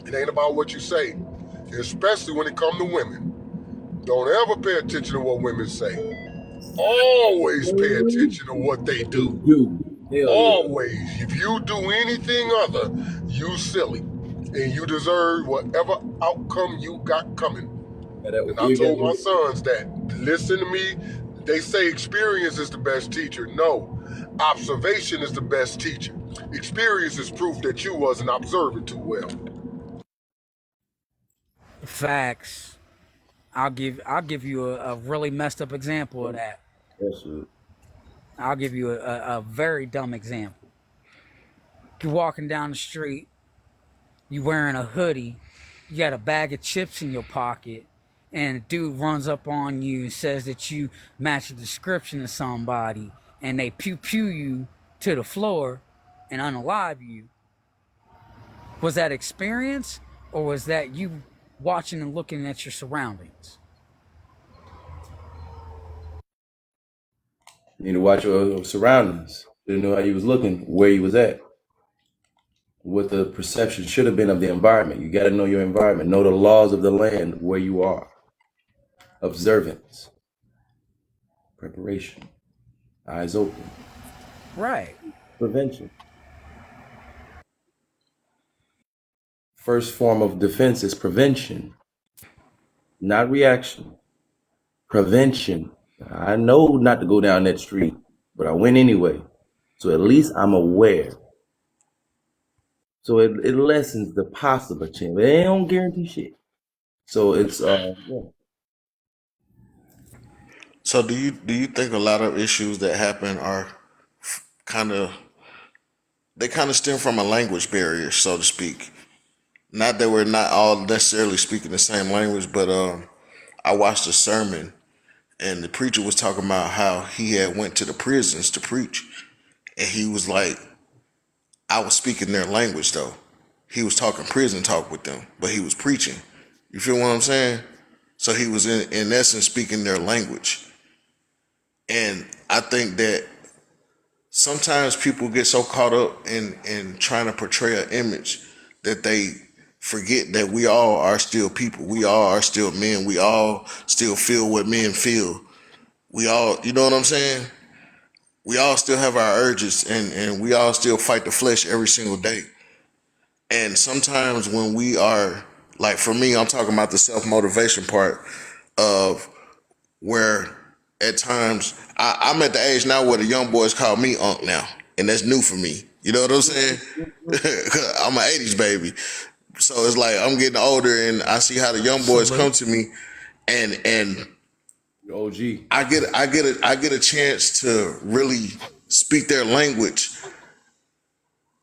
It ain't about what you say, especially when it comes to women. Don't ever pay attention to what women say. Always pay attention to what they do. Always. If you do anything other, you silly. And you deserve whatever outcome you got coming. And I told my sons that. Listen to me. They say experience is the best teacher. No. Observation is the best teacher. Experience is proof that you wasn't observing too well. Facts. I'll give you a really messed up example of that. That's it. I'll give you a very dumb example. You're walking down the street, you wearing a hoodie, you got a bag of chips in your pocket, and a dude runs up on you and says that you match the description of somebody, and they pew pew you to the floor and unalive you. Was that experience, or was that you watching and looking at your surroundings? You need to watch your surroundings. You know how you was looking, where you was at, what the perception should have been of the environment. You got to know your environment, know the laws of the land where you are. Observance, preparation, eyes open, Right. prevention. First form of defense is prevention, not reaction. Prevention. I know not to go down that street, but I went anyway. So at least I'm aware. So it lessens the possible chance. They don't guarantee shit. So it's yeah. So do you think a lot of issues that happen are kind of stem from a language barrier, so to speak? Not that we're not all necessarily speaking the same language, but I watched a sermon and the preacher was talking about how he had went to the prisons to preach, and he was like, I was speaking their language though. He was talking prison talk with them, but he was preaching. You feel what I'm saying? So he was in essence speaking their language. And I think that sometimes people get so caught up in trying to portray an image that they forget that we all are still people. We all are still men. We all still feel what men feel. We all, you know what I'm saying? We all still have our urges, and we all still fight the flesh every single day. And sometimes when we are, like for me, I'm talking about the self-motivation part of where at times I'm at the age now where the young boys call me Unc now, and that's new for me. You know what I'm saying? I'm an 80s baby. So it's like I'm getting older and I see how the young boys come to me, and OG. I get a chance to really speak their language,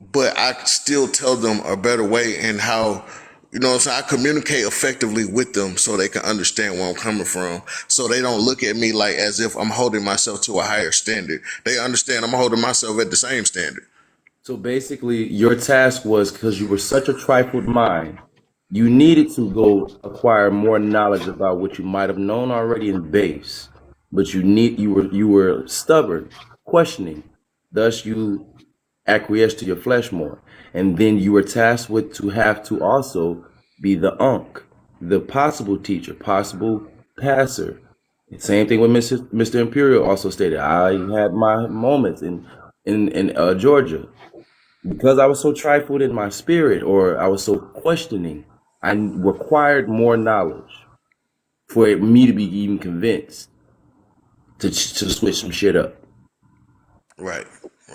but I still tell them a better way and how, you know what I'm saying, I communicate effectively with them so they can understand where I'm coming from. So they don't look at me like as if I'm holding myself to a higher standard. They understand I'm holding myself at the same standard. So basically, your task was because you were such a trifled mind, you needed to go acquire more knowledge about what you might have known already in base, but you were stubborn, questioning. Thus, you acquiesced to your flesh more, and then you were tasked with to have to also be the Unc, the possible teacher, possible passer. Same thing with Mr. Imperial also stated. I had my moments in Georgia. Because I was so trifled in my spirit, or I was so questioning, I required more knowledge for me to be even convinced to switch some shit up. Right.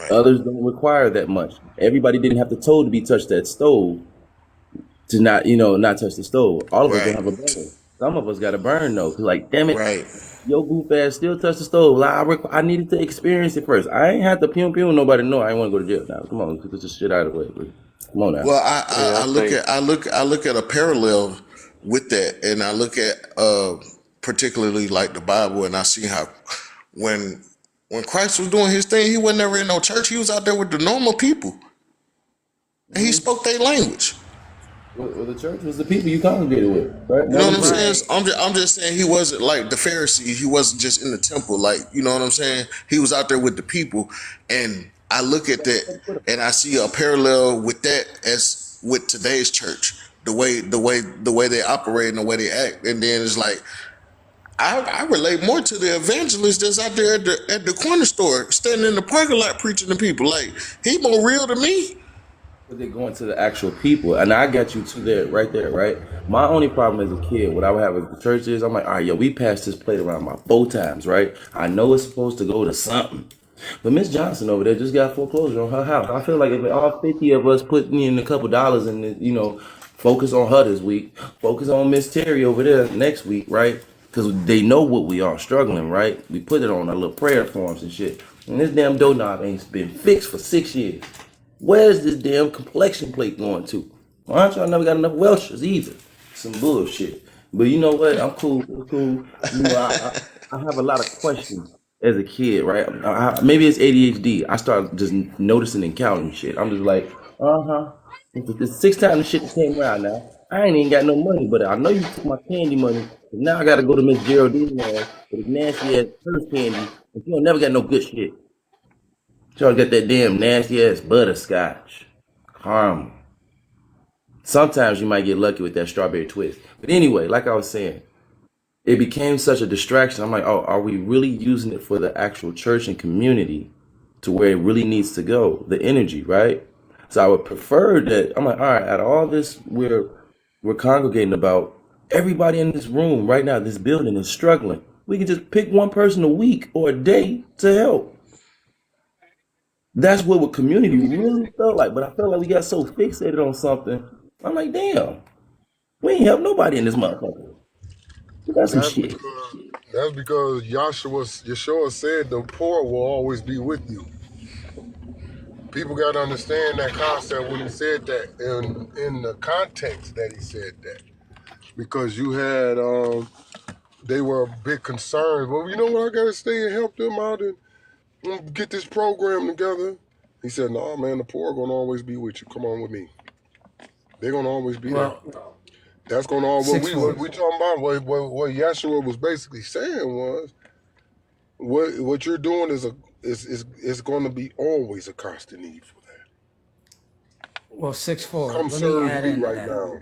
Others don't require that much. Everybody didn't have to told to be touched that stove to not touch the stove. All of us don't have a burn. Some of us got a burn though. 'Cause like, damn it, Right. your goof ass still touch the stove. Like, I needed to experience it first. I ain't have to pew nobody know. I ain't want to go to jail now. Come on, get this shit out of the way. Please. Come on now. Well, Yeah, I look at a parallel with that, and I look at particularly like the Bible, and I see how when Christ was doing his thing, he wasn't never in no church. He was out there with the normal people, and he spoke their language. Well, the church was the people you congregated with, right? You know what I'm That saying? was So I'm just saying he wasn't like the Pharisees. He wasn't just in the temple, like, you know what I'm saying? He was out there with the people, and I look at that and I see a parallel with that as with today's church, the way they operate and the way they act, and then it's like I relate more to the evangelist that's out there at the corner store, standing in the parking lot preaching to people. Like, he more real to me. But they're going to the actual people, and I got you to there, right there, right? My only problem as a kid, what I would have with the church is, I'm like, all right, yo, we passed this plate around about 4 times, right? I know it's supposed to go to something, but Miss Johnson over there just got foreclosure on her house. I feel like if all 50 of us put in a couple dollars and Focus on her this week. Focus on Miss Terry over there next week, right? Because they know what we are struggling, right? We put it on our little prayer forms and shit. And this damn doorknob ain't been fixed for 6 years. Where's this damn complexion plate going to? Why aren't y'all never got enough Welchers either? Some bullshit. But you know what? I'm cool. I'm cool. You know, I have a lot of questions as a kid, right? Maybe it's ADHD. I start just noticing and counting shit. I'm just like, uh-huh. It's the sixth time the shit came around now. I ain't even got no money, but I know you took my candy money. And now I gotta go to Miss Geraldine ass with a nasty ass purse candy. And she don't never got no good shit. Y'all got that damn nasty ass butterscotch. Caramel. Sometimes you might get lucky with that strawberry twist. But anyway, like I was saying, it became such a distraction. I'm like, oh, are we really using it for the actual church and community to where it really needs to go? The energy, right? So I would prefer that. I'm like, all right, out of all this we're congregating about, everybody in this room right now, this building is struggling. We can just pick one person a week or a day to help. That's what community really felt like. But I felt like we got so fixated on something. I'm like, damn, we ain't help nobody in this motherfucker. We got some That's shit. because Yeshua said the poor will always be with you. People got to understand that concept when he said that in the context that he said that. Because you had they were a bit concerned. Well, you know what? I got to stay and help them out and get this program together. He said, no, man, the poor are going to always be with you. Come on with me. They're going to always be there. Well, That's going to all what we 6'4". talking about. What Yeshua was basically saying was, what you're doing is going to be always a constant need for that. Well, 6'4". Come Let me serve add me into right that. now.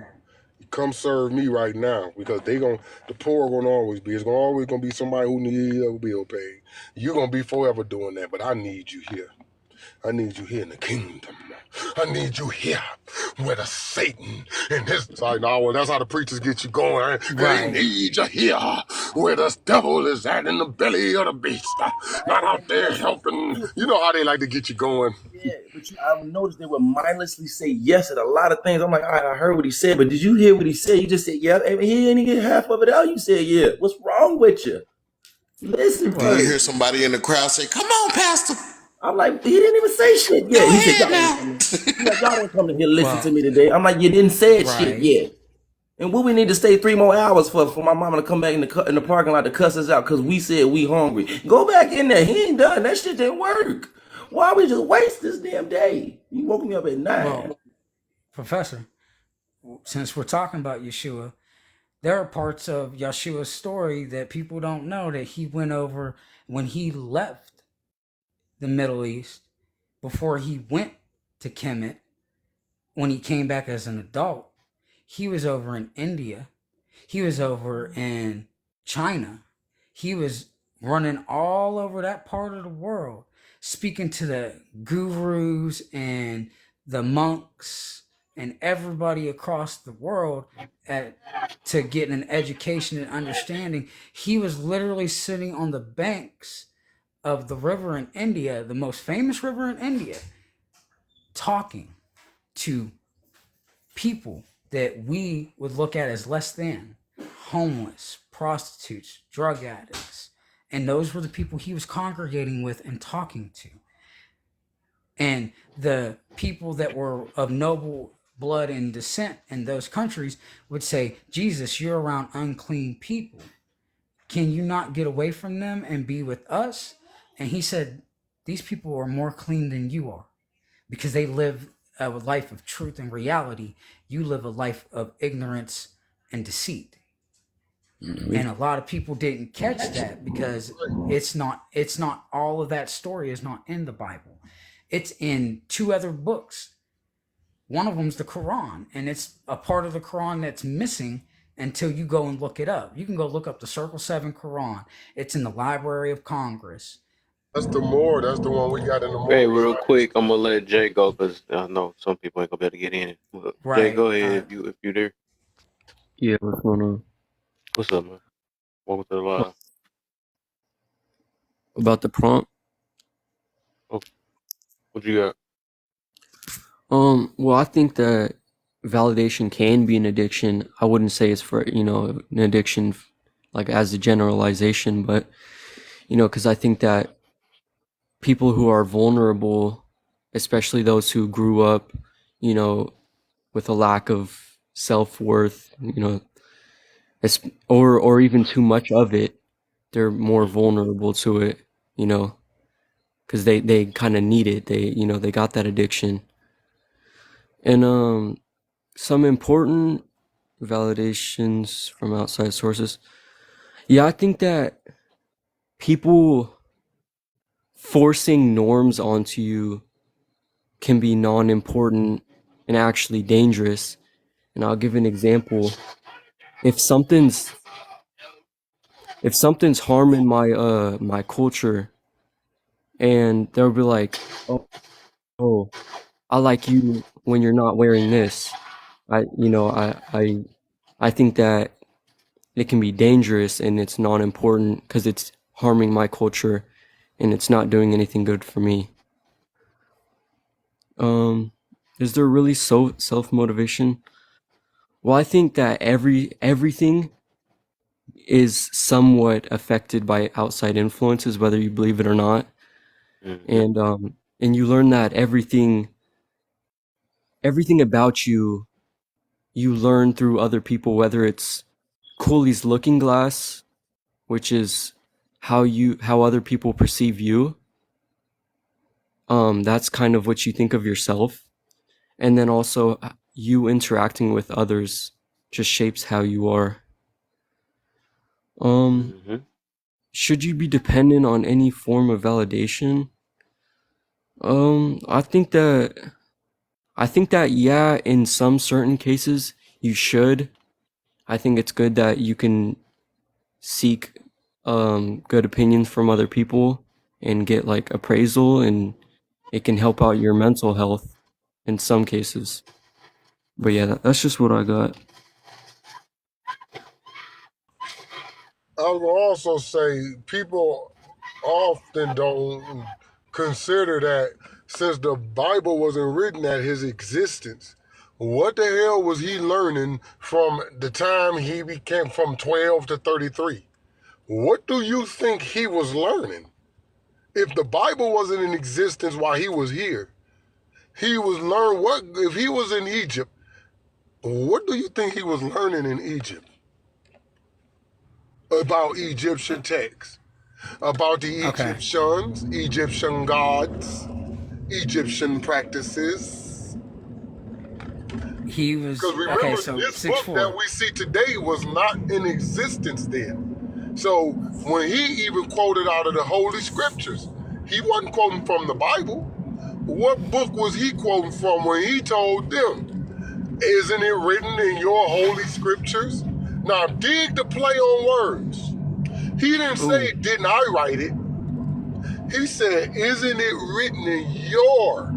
Come serve me right now, because the poor are gonna always be. It's always gonna be somebody who needs a bill paid. You're gonna be forever doing that, but I need you here. I need you here in the kingdom. I need you here where the Satan and his like, no, well, that's how the preachers get you going. They Right. need you here where the devil is at in the belly of the beast. Not out there helping. You know how they like to get you going. Yeah, but I've noticed they would mindlessly say yes at a lot of things. I'm like, all right, I heard what he said, but did you hear what he said? You just said, yeah, and he didn't get half of it out. You said, yeah. What's wrong with you? Listen Do you first. hear somebody in the crowd say, "Come on, Pastor, I'm like, he didn't even say shit go yet. He said, ahead y'all ain't now"? coming. He's like, y'all ain't coming here listen to Well, me today. I'm like, you didn't say shit right. yet. And what we need to stay 3 more hours for my mama to come back in the parking lot to cuss us out because we said we hungry. Go back in there. He ain't done. That shit didn't work. Why we just waste this damn day? You woke me up at 9. Well, Professor, since we're talking about Yeshua, there are parts of Yeshua's story that people don't know that he went over when he left the Middle East, before he went to Kemet. When he came back as an adult, he was over in India. He was over in China. He was running all over that part of the world, speaking to the gurus and the monks and everybody across the world to get an education and understanding. He was literally sitting on the banks of the river in India, the most famous river in India, talking to people that we would look at as less than, homeless, prostitutes, drug addicts. And those were the people he was congregating with and talking to. And the people that were of noble blood and descent in those countries would say, Jesus, you're around unclean people. Can you not get away from them and be with us? And he said, these people are more clean than you are, because they live a life of truth and reality. You live a life of ignorance and deceit. And a lot of people didn't catch that, because it's not all of that story is not in the Bible. It's in 2 other books. One of them's the Quran, and it's a part of the Quran that's missing until you go and look it up. You can go look up the Circle 7 Quran. It's in the Library of Congress. That's the one we got in the Hey, Moorish real quick, I'm manuscript. gonna let Jay go because I know some people ain't gonna be able to get in. But Jay, Right. go ahead if you there. Yeah, what's going on? What's up, man? Welcome to the Uh, live. About the prompt? Oh, what you got? Well, I think that validation can be an addiction. I wouldn't say it's for, an addiction like as a generalization, but, because I think that people who are vulnerable, especially those who grew up, with a lack of self-worth, or even too much of it, they're more vulnerable to it, because they kind of need it. They got that addiction. And some important validations from outside sources. Yeah, I think that people forcing norms onto you can be non-important and actually dangerous. And I'll give an example. If something's harming my culture, and they'll be like, oh, I like you when you're not wearing this. I think that it can be dangerous and it's not important because it's harming my culture and it's not doing anything good for me. Is there really self-motivation? Well, I think that everything is somewhat affected by outside influences, whether you believe it or not. Mhm. And you learn that everything about you learn through other people, whether it's Cooley's looking glass, which is how other people perceive you. That's kind of what you think of yourself. And then also you interacting with others just shapes how you are. Mhm. Should you be dependent on any form of validation? I think that yeah, in some certain cases you should. I think it's good that you can seek good opinions from other people and get like appraisal, and it can help out your mental health in some cases. But yeah, that's just what I got. I will also say people often don't consider that since the Bible wasn't written at his existence, what the hell was he learning from the time he became from 12 to 33? What do you think he was learning? If the Bible wasn't in existence while he was here, he was learn what if he was in Egypt, what do you think he was learning in Egypt about Egyptian texts? About the Okay. Egyptian gods, Egyptian practices. He was Because okay. remember, So this six book that four. we see today was not in existence then. So when he even quoted out of the Holy Scriptures, he wasn't quoting from the Bible. What book was he quoting from when he told them, isn't it written in your Holy Scriptures? Now dig the play on words. He didn't say, Ooh. didn't I write it? He said, isn't it written in your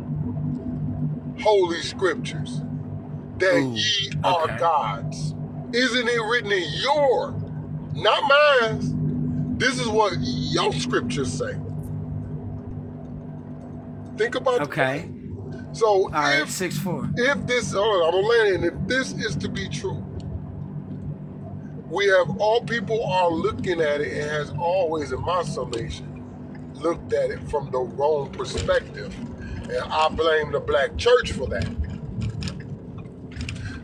Holy Scriptures that Ooh. ye are Okay. gods? Isn't it written in your, not mine? This is what your scriptures say. Think about the Okay. play. So All right. if 6'4". this, I'm gonna land, if this is to be true, we have all people are looking at it and has always, in my summation, looked at it from the wrong perspective. And I blame the black church for that.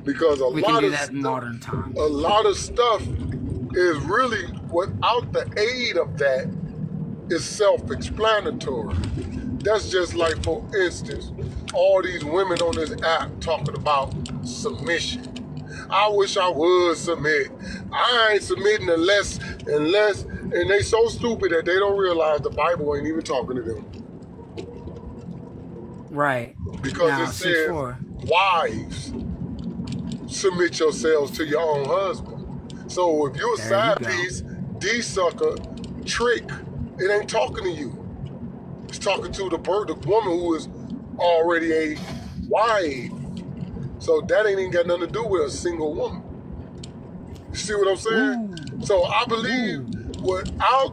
Because We can do that in modern a times. lot of stuff is really, without the aid of that, is self-explanatory. That's just like, for instance, all these women on this app talking about submission. I wish I would submit. I ain't submitting unless, and they so stupid that they don't realize the Bible ain't even talking to them. Right. Because it Now says, 6'4". wives, submit yourselves to your own husband. So if you're a There you side go. piece, D-sucker, trick, it ain't talking to you. It's talking to the woman who is already a wife. So that ain't even got nothing to do with a single woman. You see what I'm saying? Ooh. So I believe I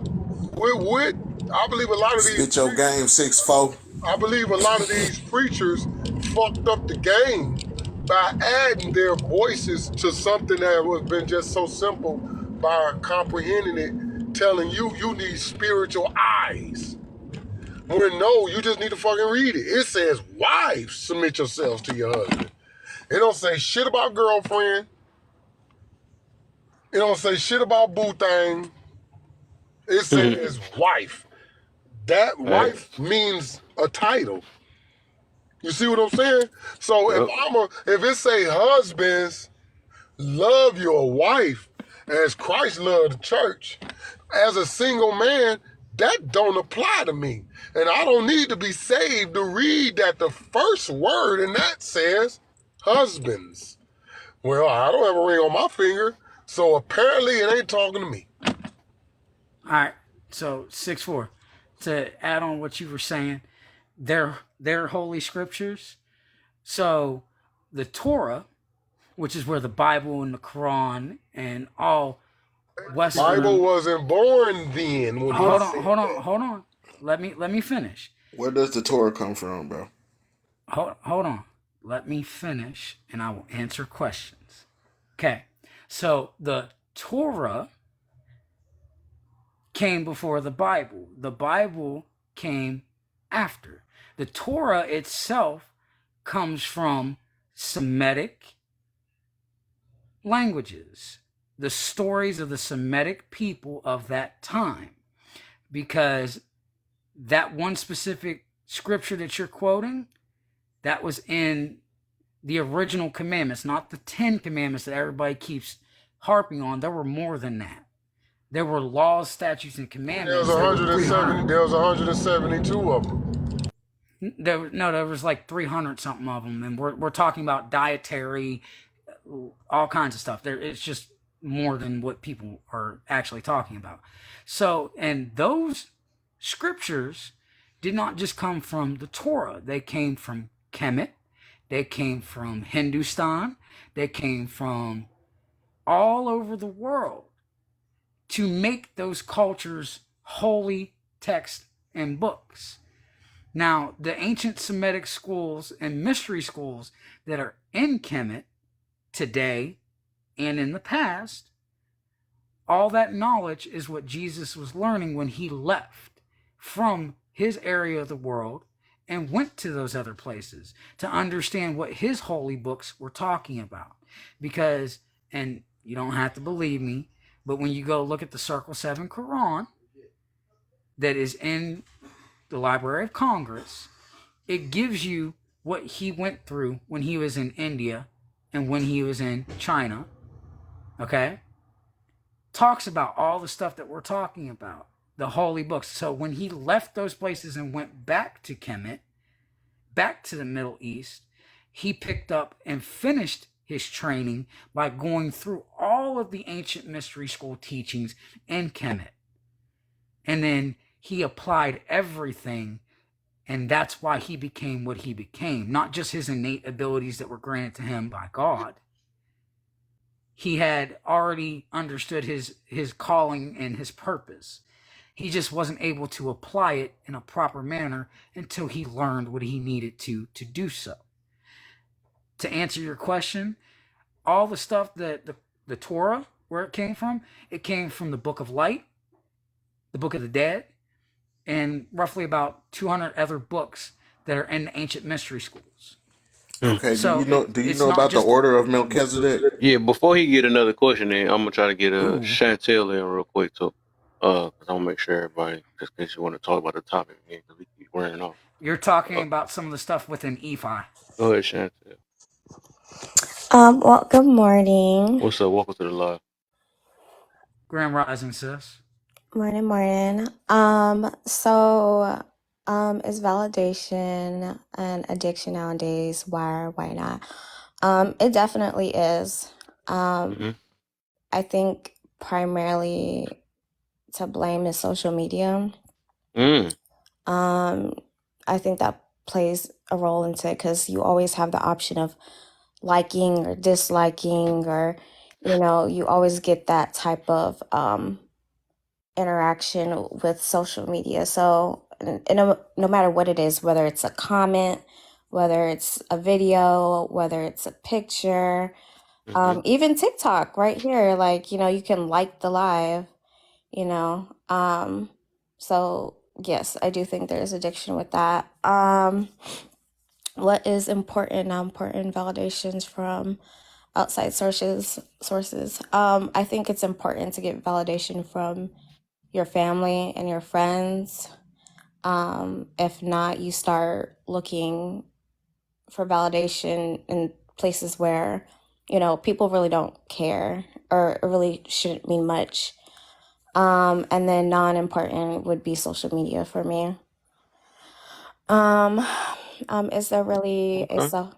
believe a lot of these Spit your game 6'4". I believe a lot of these preachers fucked up the game by adding their voices to something that was been just so simple, by comprehending it, telling you need spiritual eyes. When no, you just need to fucking read it. It says, wives, submit yourselves to your husband. It don't say shit about girlfriend. It don't say shit about boo thing. It says wife. That wife means a title. You see what I'm saying? So if it say husbands, love your wife as Christ loved the church, as a single man, that don't apply to me. And I don't need to be saved to read that the first word in that says husbands. Well, I don't have a ring on my finger, so apparently it ain't talking to me. All right. So 6-4. To add on what you were saying, they're holy scriptures. So the Torah, which is where the Bible and the Quran and all Western Bible wasn't born then. When hold on. Let me finish. Where does the Torah come from, bro? Hold on. Let me finish, and I will answer questions. Okay. So the Torah came before the Bible. The Bible came after. The Torah itself comes from Semitic languages, the stories of the Semitic people of that time, because that one specific scripture that you're quoting, that was in the original commandments, not the 10 commandments that everybody keeps harping on. There were more than that. There were laws, statutes, and commandments. There was 172 of them. There was like 300 something of them, and we're talking about dietary, all kinds of stuff. It's just more than what people are actually talking about. So, and those scriptures did not just come from the Torah. They came from Kemet. They came from Hindustan. They came from all over the world to make those cultures holy texts and books. Now, the ancient Semitic schools and mystery schools that are in Kemet today and in the past, all that knowledge is what Jesus was learning when he left from his area of the world and went to those other places to understand what his holy books were talking about. Because, and you don't have to believe me, but when you go look at the Circle 7 Quran that is in the Library of Congress, it gives you what he went through when he was in India and when he was in China. Okay? Talks about all the stuff that we're talking about, the holy books. So when he left those places and went back to Kemet, back to the Middle East, he picked up and finished his training by going through all of the ancient mystery school teachings in Kemet. And then he applied everything, and that's why he became what he became. Not just his innate abilities that were granted to him by God. He had already understood his calling and his purpose. He just wasn't able to apply it in a proper manner until he learned what he needed to do so. To answer your question, all the stuff that the Torah, where it came from the Book of Light, the Book of the Dead, and roughly about 200 other books that are in the ancient mystery schools. Okay, So do you know about the order of Melchizedek? Yeah, before he get another question in, I'm gonna try to get Chantel in real quick too. Cause I want to make sure everybody, just in case you want to talk about the topic again, because we keep running off. You're talking about some of the stuff within Ephi. Go ahead, Chantel. Well, good morning. What's up? Welcome to the live. Grand Rising, sis. Morning. Is validation an addiction nowadays? Why not? It definitely is. I think primarily to blame is social media. I think that plays a role into it because you always have the option of liking or disliking, or you always get that type of interaction with social media. So no matter what it is, whether it's a comment, whether it's a video, whether it's a picture, Hmm. even TikTok right here, like, you can like the live, you know. So yes, I do think there's addiction with that. What is important, not important validations from outside sources. I think it's important to get validation from your family and your friends. If not, you start looking for validation in places where, people really don't care or it really shouldn't mean much. And then non-important would be social media for me. Is there really a Okay. self?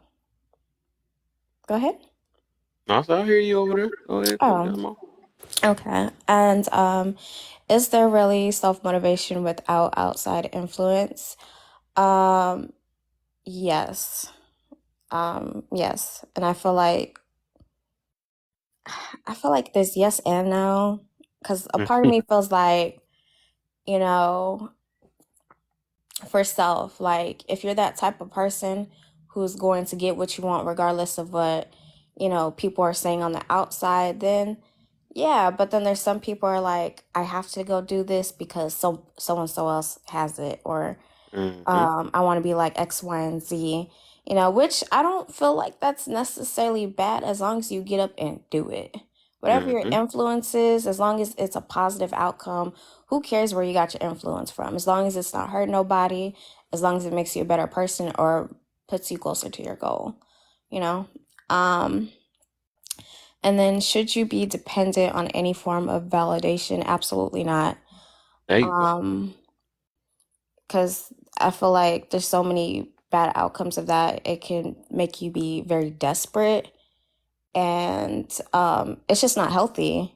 Go ahead. No, so I hear you over there. Go ahead, cut Oh, them off. okay. And is there really self-motivation without outside influence? Um, yes. Yes. And I feel like there's yes and no, because a part of me feels like, you know, for self, like if you're that type of person who's going to get what you want regardless of what, people are saying on the outside, then yeah, but then there's some people are like, I have to go do this because so and so else has it, or Hmm. I want to be like X, Y, and Z, which I don't feel like that's necessarily bad as long as you get up and do it. Whatever your Hmm. influence is, as long as it's a positive outcome, who cares where you got your influence from? As long as it's not hurting nobody, as long as it makes you a better person or puts you closer to your goal, you know? Um, and then should you be dependent on any form of validation? Absolutely not. There you go. Um, because I feel like there's so many bad outcomes of that. It can make you be very desperate, and it's just not healthy.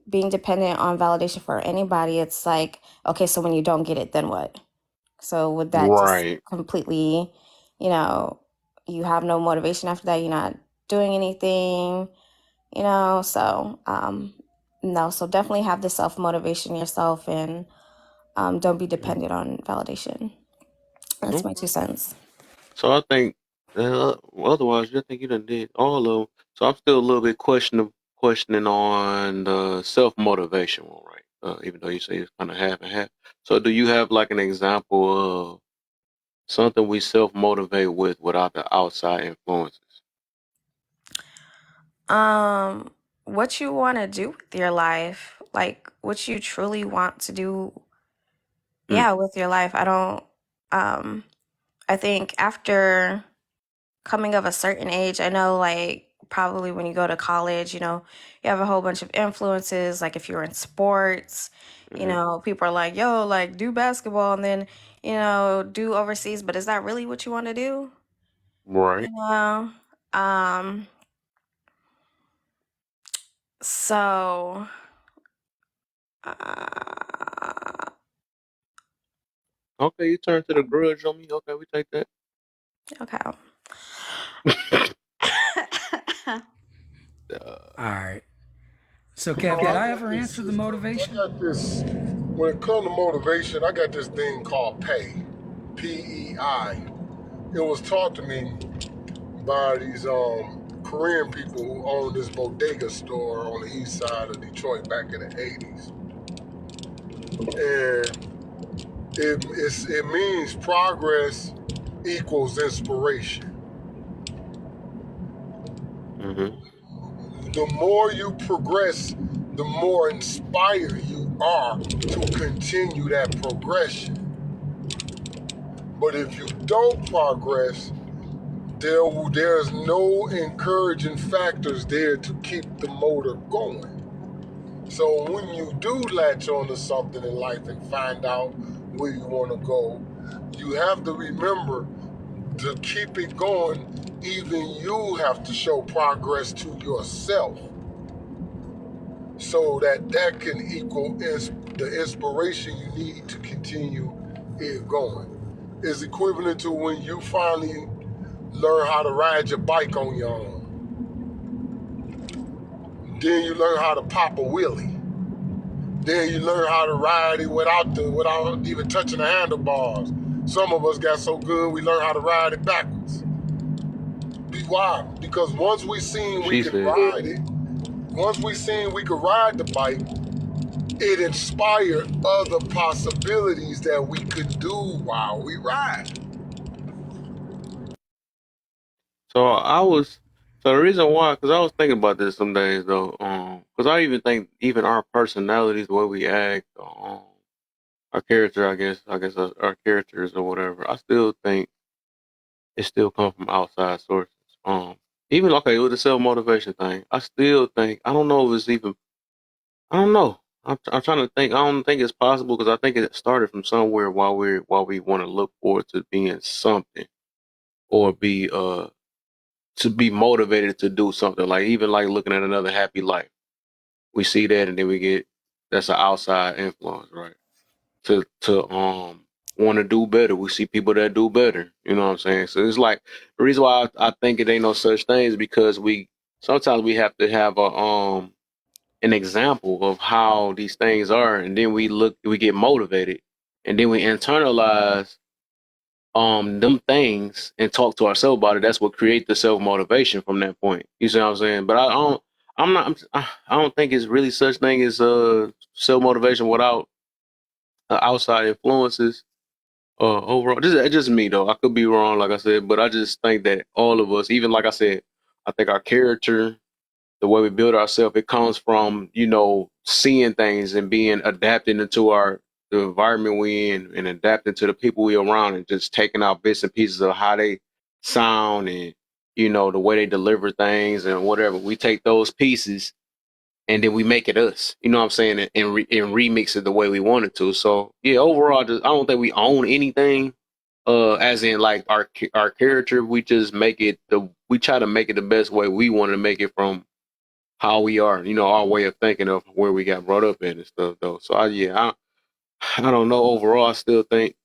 Being dependent on validation for anybody, it's like, okay, so when you don't get it, then what? So would that just Right. completely, you know, you have no motivation after that? You're not doing anything, So no, so definitely have the self motivation yourself, and don't be dependent on validation. That's my Okay. 2 cents. So I think otherwise, I think you done did all of them. So I'm still a little bit questioning on the self motivation one, right? Even though you say it's kind of half and half. So do you have like an example of something we self motivate with without the outside influences? Um, what you want to do with your life, like what you truly want to do, Mm. yeah, with your life. I think after coming of a certain age, I know like probably when you go to college, you have a whole bunch of influences. Like if you're in sports, Hmm. people are like, yo, like do basketball and then, do overseas. But is that really what you want to do? Right. You know? Um, so uh, Okay, you turn to the grudge on me. Okay, we take that. okay. All right. So, You know, Kev, could I I got ever this answer the system. I motivation? got this. When it comes to motivation, I got this thing called PEI. PEI. It was taught to me by these Korean people who owned this bodega store on the east side of Detroit back in the 80s. And it means progress equals inspiration. Hmm. The more you progress, the more inspired you are to continue that progression. But if you don't progress, there's no encouraging factors there to keep the motor going. So when you do latch onto something in life and find out where you want to go, you have to remember to keep it going. Even you have to show progress to yourself, so that can equal the inspiration you need to continue it going. It's equivalent to when you finally learn how to ride your bike on your own. Then you learn how to pop a wheelie. Then you learn how to ride it without even touching the handlebars. Some of us got so good we learned how to ride it backwards. why? Because once we seen we She can said, ride it, once we seen we could ride the bike, it inspired other possibilities that we could do while we ride. so the reason why, because I was thinking about this some days though, because I even think even our personalities, the way we act, our character, I guess our characters or whatever, I still think it still come from outside sources. Even okay with the self motivation thing, I still think I don't know if it's even I don't know. I'm trying to think. I don't think it's possible because I think it started from somewhere while we want to look forward to being something or be to be motivated to do something like even like looking at another happy life. We see that and then we get that's an outside influence, right? To want to do better. We see people that do better. You know what I'm saying? So it's like the reason why I think it ain't no such thing is because we sometimes we have to have a an example of how these things are, and then we get motivated, and then we internalize them things and talk to ourselves about it. That's what creates the self motivation from that point. You see what I'm saying? But I don't. I'm not. I don't think it's really such thing as self motivation without outside influences. Overall, just me though. I could be wrong, like I said, but I just think that all of us, even like I said, I think our character, the way we build ourselves, it comes from seeing things and being adapted into the environment we in and adapting to the people we around and just taking out bits and pieces of how they sound and the way they deliver things and whatever. We take those pieces and then we make it us. You know what I'm saying? And remix it the way we want it to. So yeah, overall, I don't think we own anything. As in like our character, we just we try to make it the best way we want to make it from how we are, our way of thinking of where we got brought up in and stuff though. So I don't know. Overall, I still think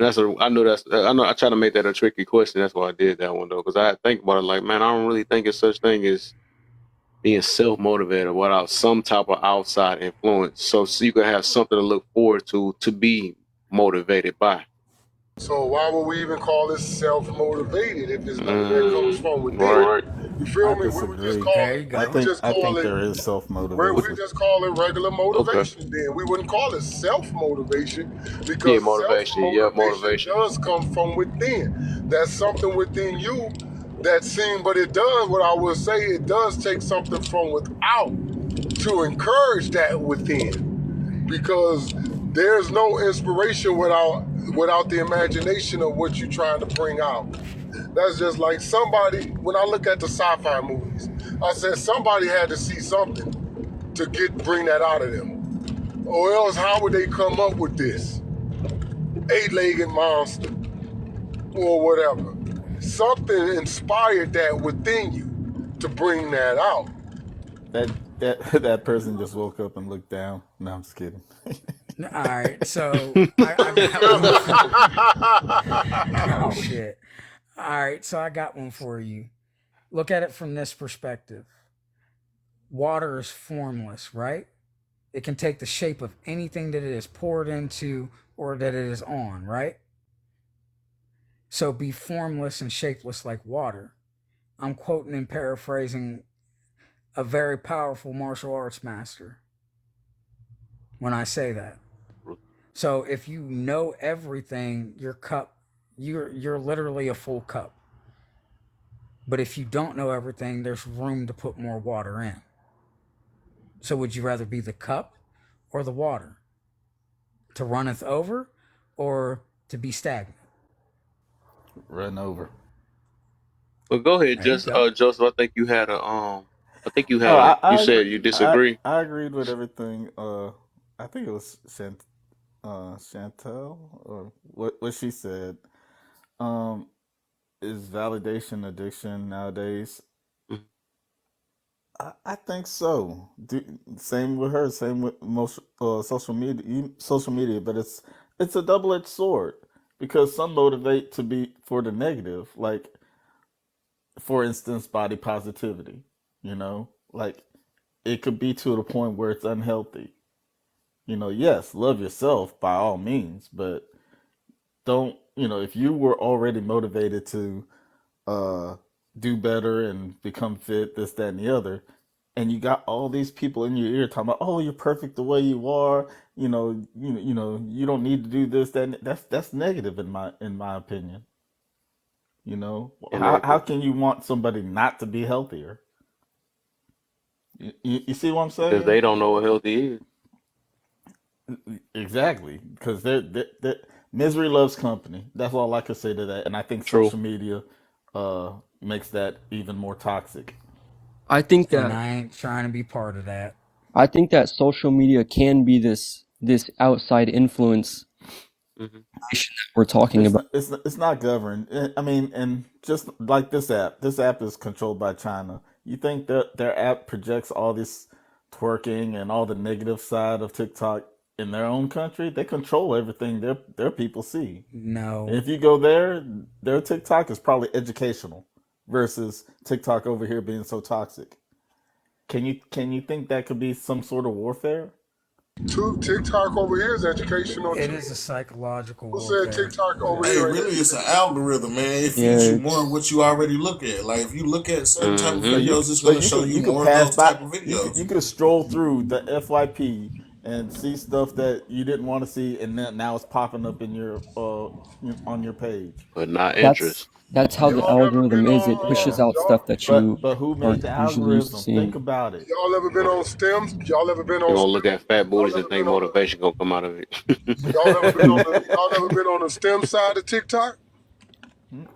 I know I try to make that a tricky question. That's why I did that one though, because I think about it like, man, I don't really think it's such thing as being self motivated without some type of outside influence. So you can have something to look forward to be motivated by. So why would we even call it self-motivated if it's nothing that comes from within? Right. You feel I me? We would just disagree. call There it. you We go. would just I call think it. there is self We motivation. just call it regular Okay. motivation. Then we wouldn't call it self-motivation Yeah, because motivation. Yeah, self-motivation motivation. does come from within. That's something within you that's seen, but it does. What I will say, it does take something from without to encourage that within, because there's no inspiration without the imagination of what you're trying to bring out. That's just like somebody, when I look at the sci-fi movies, I said somebody had to see something to bring that out of them. Or else how would they come up with this 8-legged monster or whatever? Something inspired that within you to bring that out. That person just woke up and looked down. No, I'm just kidding. All right, so I got one for. Oh shit! All right, so I got one for you. Look at it from this perspective. Water is formless, right? It can take the shape of anything that it is poured into or that it is on, right? So be formless and shapeless like water. I'm quoting and paraphrasing a very powerful martial arts master when I say that. So if you know everything, your cup, you're literally a full cup. But if you don't know everything, there's room to put more water in. So would you rather be the cup or the water? To runneth over or to be stagnant? Run over. But go ahead, There you just go. Joseph. I think you had a Oh, you said you disagree. I agreed with everything. I think it was Chantel or what she said. Um, is validation addiction nowadays? Mhm. I think so. Same with her. Same with most social media. Social media, but it's a double edged sword because some motivate to be for the negative, like for instance, body positivity. Like it could be to the point where it's unhealthy. Yes, love yourself by all means, but don't. If you were already motivated to uh do better and become fit, this, that, and the other. And you got all these people in your ear talking about, "Oh, you're perfect the way you are. You don't need to do this, that." That's negative in my opinion. How Inaccurate. can you want somebody not to be healthier? You see what I'm Because saying? they don't know what healthy is. Exactly, because misery loves company. That's all I can say to that. And I think True. social media makes that even more toxic. I think And that I ain't trying to be part of that. social media can be this outside influence Hmm. that we're talking about. It's not governed. I mean, and just like this app is controlled by China. You think that their app projects all this twerking and all the negative side of TikTok in their own country? They control everything their people see. And No. if you go there, their TikTok is probably educational versus TikTok over here being so toxic. Can you think that could be some sort of warfare? TikTok over here is educational It too. is a psychological Who said warfare. TikTok over Hey, here ain't really, it's an educational? algorithm, man. It Yeah, feeds you more of it's what you already look at. Like if you look at certain type of But Hmm. you videos, it's but gonna you show could you you could more of pass those by type of you videos. could stroll through the FYP and see stuff that you didn't want to see, and then now it's popping up in your on your page. But not that's interest. how the Y'all ever algorithm been is. It on Yeah, pushes out stuff that you but who are made the usually used to algorithm? Think seeing. about it. y'all ever been on stems? Y'all ever been You're on gonna look at stems? fat Y'all booties and ever think been on the motivation gonna come out of it. y'all ever been on the STEM side of TikTok?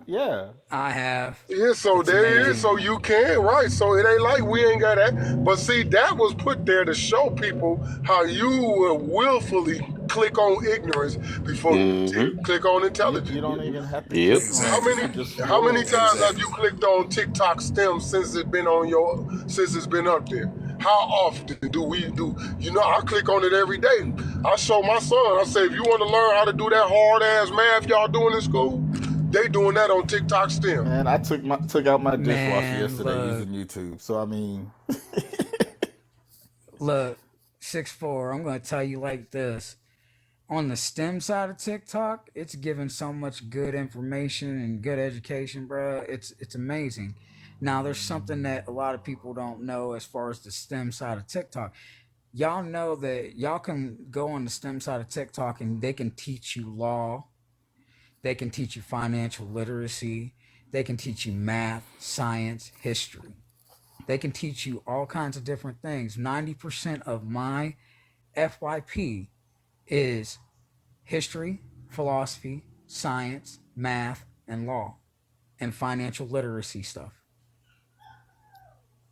Yeah, I have. Yeah, so It's there it is. amazing. So you can, right? So it ain't like we ain't got that. But see, that was put there to show people how you will willfully click on ignorance before you Hmm. click on you intelligence. don't even have to Yep. click on How it. Exactly. You many could just how many scroll. times have you Exactly. clicked on TikTok STEM since it's been up there? How often do we do? I click on it every day. I show my son. I say, if you want to learn how to do that hard ass math y'all doing in school, they doing that on TikTok STEM. Man, I took out my dishwasher Man, yesterday look, using YouTube. So I mean, look, 6'4". I'm gonna tell you like this. On the STEM side of TikTok, it's giving so much good information and good education, bro. It's amazing. Now, there's something that a lot of people don't know as far as the STEM side of TikTok. Y'all know that y'all can go on the STEM side of TikTok and they can teach you law, they can teach you financial literacy, they can teach you math, science, history. They can teach you all kinds of different things. 90% of my FYP is history, philosophy, science, math, and law, and financial literacy stuff.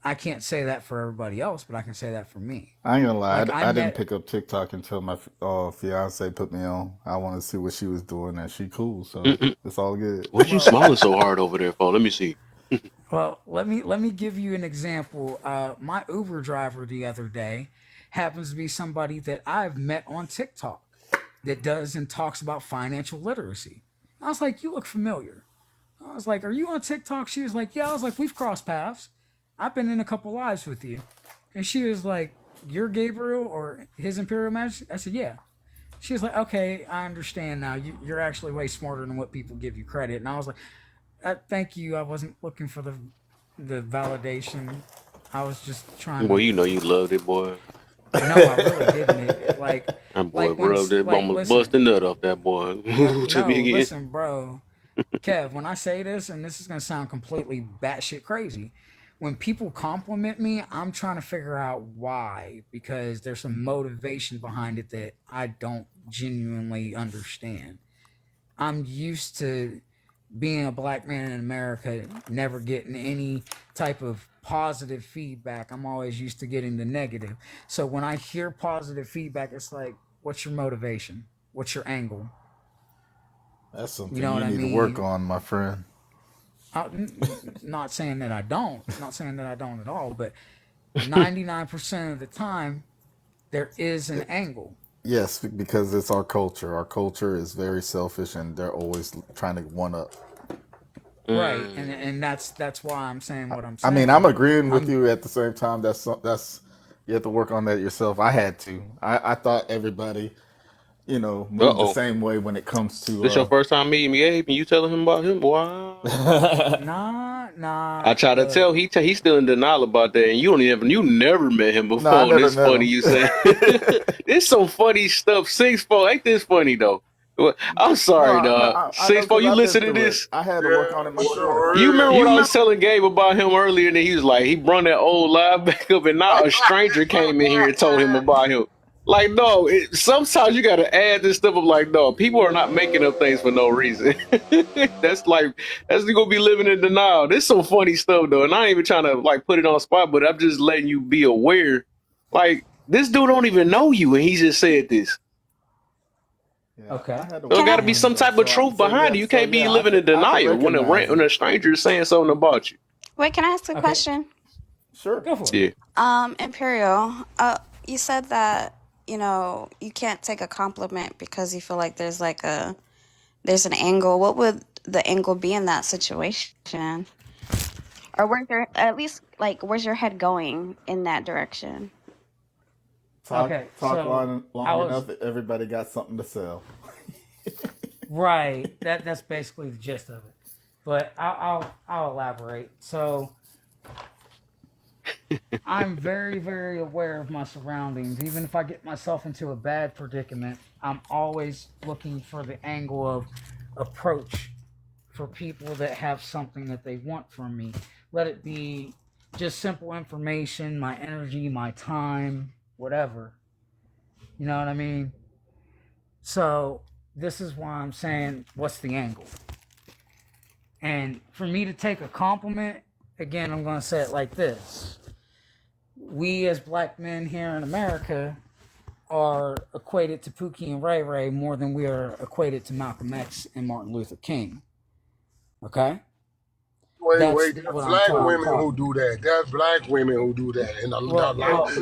I can't say that for everybody else, but I can say that for me. I ain't gonna lie, Like I I didn't met pick up TikTok until my fiance put me on. I wanted to see what she was doing, and she cool, so Mm-mm. it's all good. What you well, smiling so hard over there for? Let me see. let me give you an example. My Uber driver the other day happens to be somebody that I've met on TikTok that does and talks about financial literacy. I was like, you look familiar. I was like, are you on TikTok? She was like, yeah. I was like, we've crossed paths. I've been in a couple lives with you. And she was like, you're Gabriel or His Imperial Majesty? I said, yeah. She was like, okay, I understand now. You're actually way smarter than what people give you credit. And I was like, thank you. I wasn't looking for the validation. I was just trying Well, to. you know you loved it, boy. No, I really didn't. That boy Like when, rubbed it, like, almost listen, busted nut off that boy. To no, me again. listen, bro. Kev, when I say this, and this is gonna sound completely batshit crazy, when people compliment me, I'm trying to figure out why because there's some motivation behind it that I don't genuinely understand. I'm used to being a black man in America, never getting any type of positive feedback. I'm always used to getting the negative. So when I hear positive feedback, it's like, what's your motivation? What's your angle? That's You something know what you I need to work mean? on, my friend. Not saying that I don't, not saying that I don't at all, but 99% of the time, there is an angle. Yes, because it's our culture. Our culture is very selfish, and they're always trying to one up. Right. And Mm. and that's why I'm saying what I'm I mean, I'm saying. agreeing with I'm you at the same time. That's you have to work on that yourself. I had to. I thought everybody move the Uh-oh. same way when it comes This your to first time meeting me, Abe, and you telling him about him? Wow. Nah. I try to tell he's still in denial about that, and you never met him No, I before. never This met funny him. you say. This some funny stuff. 6'4", ain't this funny though? I'm sorry, dog. I know 6'4", because you I listen lived to through it. this? I had to Yeah, work on it myself. You boy, remember real. what I was telling Gabe about him earlier? And he was like, he brought that old lie back up, and now a stranger came in here and told him about him. Like, no, sometimes you got to add this stuff. I'm like, no, people are not making up things for no reason. that's gonna be living in denial. This some funny stuff though, and I ain't even trying to like put it on spot, but I'm just letting you be aware. Like, this dude don't even know you, and he just said this. Yeah, Okay. I had to So work it got to on be some myself. type of truth behind it. You can't be living in I can denial recognize when it. a stranger is saying something about you. Wait, can I ask a Okay. question? Sure. Go for it. Yeah. Imperial, you said that, you can't take a compliment because you feel like there's an angle. What would the angle be in that situation? Or where's your, at least, where's your head going in that direction? Okay, Talk so long I was enough. Everybody got something to sell. right. That's basically the gist of it. But I'll elaborate. So I'm very, very aware of my surroundings. Even if I get myself into a bad predicament, I'm always looking for the angle of approach for people that have something that they want from me. Let it be just simple information, my energy, my time, whatever. You know what I mean? So this is why I'm saying, what's the angle? And for me to take a compliment, again, I'm going to say it like this. We as black men here in America are equated to Pookie and Ray Ray more than we are equated to Malcolm X and Martin Luther King. Okay? Wait, That's there's what I'm black talking women who about. do that. There's black women who do that. And Well,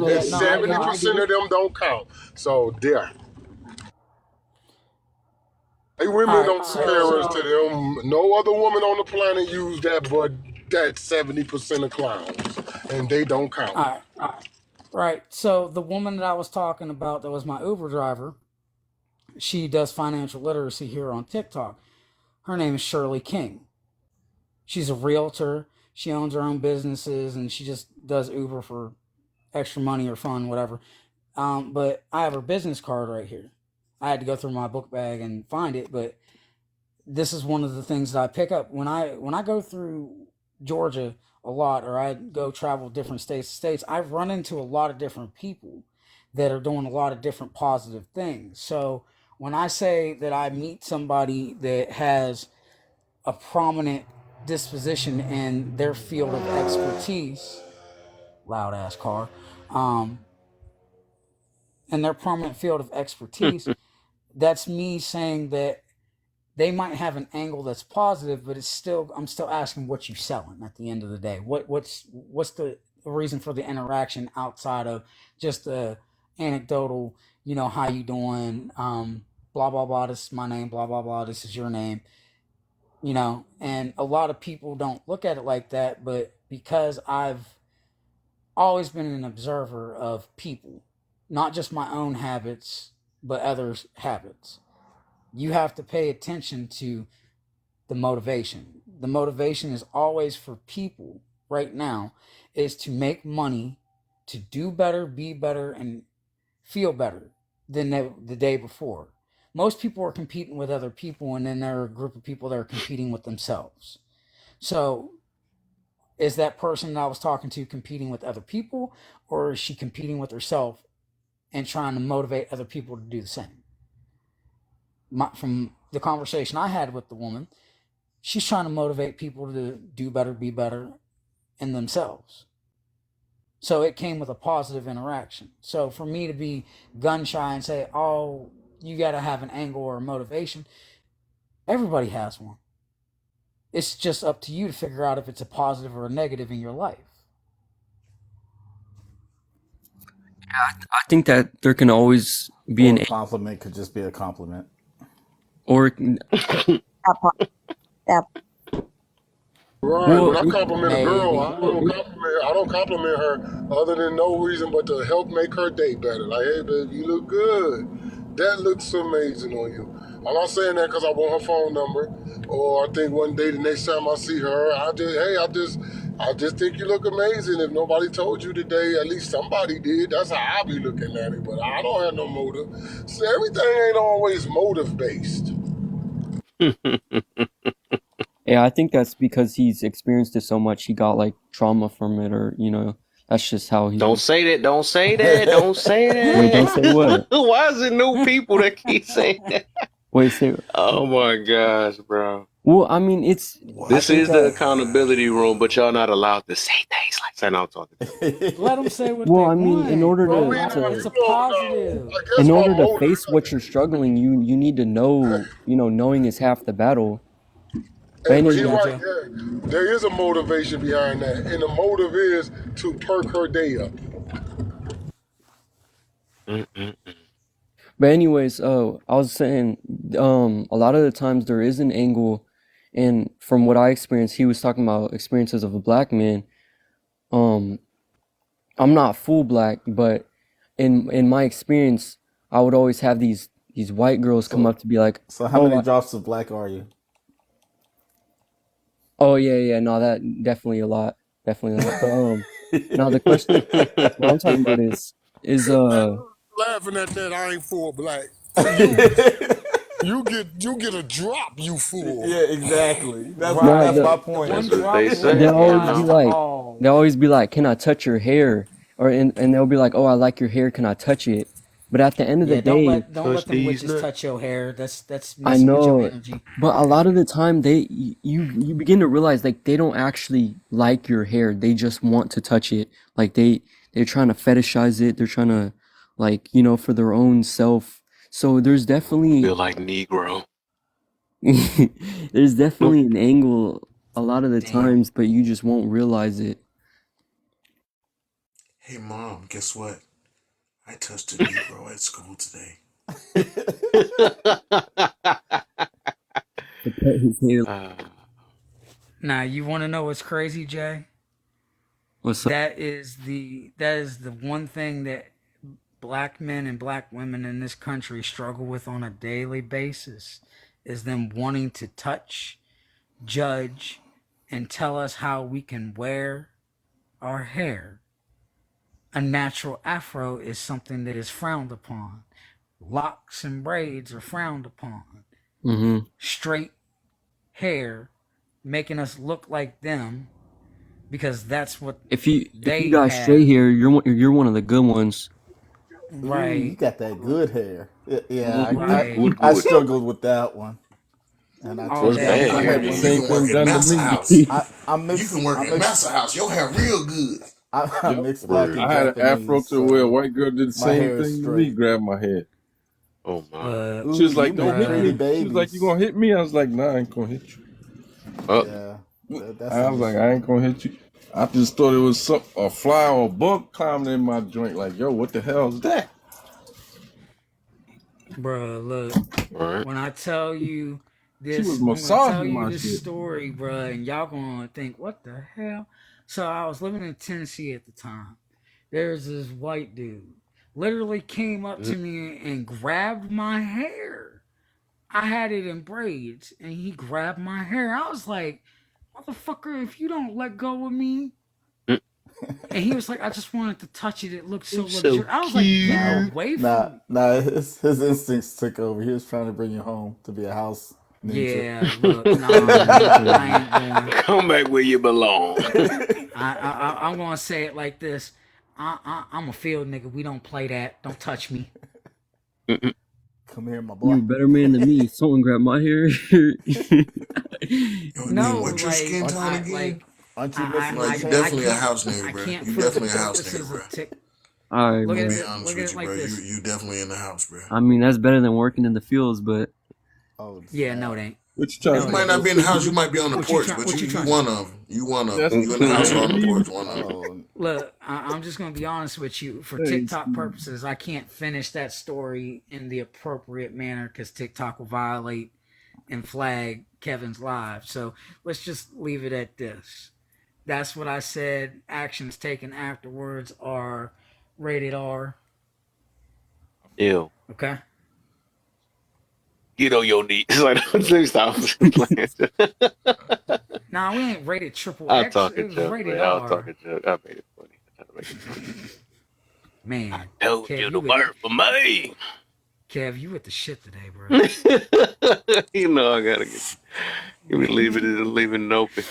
there's no, I get it. 70% of them don't count. So there. They All women right, don't compare us so to them. No other woman on the planet use that but that 70% of clowns. And they don't count. all right. So the woman that I was talking about that was my Uber driver, she does financial literacy here on TikTok. Her name is Shirley King. She's a realtor. She owns her own businesses, and she just does Uber for extra money or fun, whatever. But I have her business card right here. I had to go through my book bag and find it, but this is one of the things that I pick up when I go through Georgia a lot, or I go travel different states. I've run into a lot of different people that are doing a lot of different positive things. So when I say that I meet somebody that has a prominent disposition in their field of expertise, loud ass car, in their prominent field of expertise, that's me saying that they might have an angle that's positive, but I'm still asking what you selling at the end of the day. What's the reason for the interaction outside of just the anecdotal, how you doing, blah blah blah, this is my name, blah blah blah, this is your name. And a lot of people don't look at it like that, but because I've always been an observer of people, not just my own habits, but others' habits, you have to pay attention to the motivation. The motivation is always for people right now is to make money, to do better, be better, and feel better than the day before. Most people are competing with other people, and then there are a group of people that are competing with themselves. So is that person that I was talking to competing with other people, or is she competing with herself and trying to motivate other people to do the same? From the conversation I had with the woman, she's trying to motivate people to do better, be better in themselves. So it came with a positive interaction. So for me to be gun shy and say, oh, you got to have an angle or a motivation, everybody has one. It's just up to you to figure out if it's a positive or a negative in your life. I think that there can always be Or an a compliment could just be a compliment. or That part. That Right. well, When I compliment a girl, Maybe. I don't compliment her other than no reason but to help make her day better. Like, hey, babe, you look good. That looks amazing on you. I'm not saying that because I want her phone number, or I think one day the next time I see her, I just think you look amazing. If nobody told you today, at least somebody did. That's how I be looking at it. But I don't have no motive. So everything ain't always motive based. Yeah, I think that's because he's experienced it so much. He got like trauma from it, or that's just how he. Don't say that. Don't say that. Don't say Wait, don't say what? that. Why is it new people that keep saying that? Wait, say. Oh my gosh, bro. Well, I mean, it's. This is the accountability room, but y'all not allowed to say things like that. I'm talking. Let them say what Well, they I mean, want. in order bro. to It's a positive. I guess in my order to motive. face what you're struggling, you need to know. Knowing is half the battle. But Hey, but anyway, he Yeah, right Joe. there. There is a motivation behind that, and the motive is to perk her day up. Mm-mm. but anyways, I was saying, a lot of the times there is an angle, and from what I experienced, he was talking about experiences of a black man. I'm not full black, but in my experience, I would always have these white girls come up to be like, So how "Oh, many drops of black are you? oh yeah, no, that definitely a lot, definitely a lot." But now the question, what I'm talking about is Laughing at that, I ain't full black. You get a drop, you fool. Yeah, exactly. That's Right. my The point. one That's what drop they rule say. they'll You always applies be know. to like, all. "Can I touch your hair?" And they'll be like, "Oh, I like your hair. Can I touch it?" But at the end of the Yeah, don't day, let Touch them these witches nuts. touch your hair. That's I messing with your know, energy. but a lot of the time you begin to realize like they don't actually like your hair. They just want to touch it. Like they're trying to fetishize it. They're trying to for their own self. So there's definitely Feel like Negro. there's definitely an angle a lot of the Damn. times, but you just won't realize it. Hey, Mom, guess what? I touched a Negro at school today. To pet his hair. Now, you want to know what's crazy, Jay? What's up? That is the one thing that black men and black women in this country struggle with on a daily basis is them wanting to touch, judge, and tell us how we can wear our hair. A natural afro is something that is frowned upon. Locks and braids are frowned upon. Mm-hmm. Straight hair making us look like them because that's what If you they got straight have. hair, you're one of the good ones. Ooh, you Right. got that good hair. Yeah, Right. I struggled with that one, and I All told Man, day. you Bad you I can, hair had work, the then. you same can work thing at done to Massa me. House. I You can work at Massa House. Your hair real good. I Yep. mixed black Word. and I had an afro Japanese, to where a so white girl did the my same hair is thing to me, straight. grabbed my head. Oh my. She Ooh, was you like, "Don't make hit pretty me." She was like, "You babies. gonna hit me?" I was like, "Nah, I ain't gonna hit you." Yeah, that's I an was like, issue. "I ain't gonna hit you." I just thought it was a fly or a bug climbing in my joint. Like, yo, what the hell is that? Bruh, look. Right. When I tell you She was this, I'm gonna tell massaging you my this shit. story, bruh, and y'all gonna think, what the hell? So I was living in Tennessee at the time. There's this white dude literally came up to me and grabbed my hair. I had it in braids, and he grabbed my hair. I was like, motherfucker, if you don't let go of me. And he was like, I just wanted to touch it. It looked so It's so luxurious. I was like, get Nah, cute. away from me. his instincts took over. He was trying to bring you home to be a house ninja. Yeah, look, nah, man, I ain't going. Come back where you belong. I'm gonna say it like this. I'm a field nigga. We don't play that. Don't touch me. Come here, my You boy. a better man than me. Someone grabbed my hair. No, What's your like skin tone again? Aren't you missing No, the you chance? definitely a house nigga, bro. can't You put definitely a house this nigga, as a bro. tick. All right, Look I'm at gonna be it. honest Look at with it you, like bro. this. You definitely in the house, bro. I mean, that's better than working in the fields, but Oh Yeah, no, snap! it ain't. What you trying No, to You it might ain't. not be in the house. You say? might be on the What you porch, trying? but What you you trying to one say? of them. You one of That's them. You in the house or on the me. porch, one of them. Oh, Look, I'm just gonna be honest with you. For Thanks. TikTok purposes, I can't finish that story in the appropriate manner because TikTok will violate and flag Kevin's live. So let's just leave it at this. That's what I said. Actions taken afterwards are rated R. Ew. Okay. Get on your knees. Like, stop playing. Nah, we ain't rated triple I was X. It talking was junk, rated man. I was R. talking junk. I made it funny. I tried to make it funny. Man, Told Kev, you you to with work for me. Kev, you with the shit today, bro. You know I gotta get. You be leaving it open.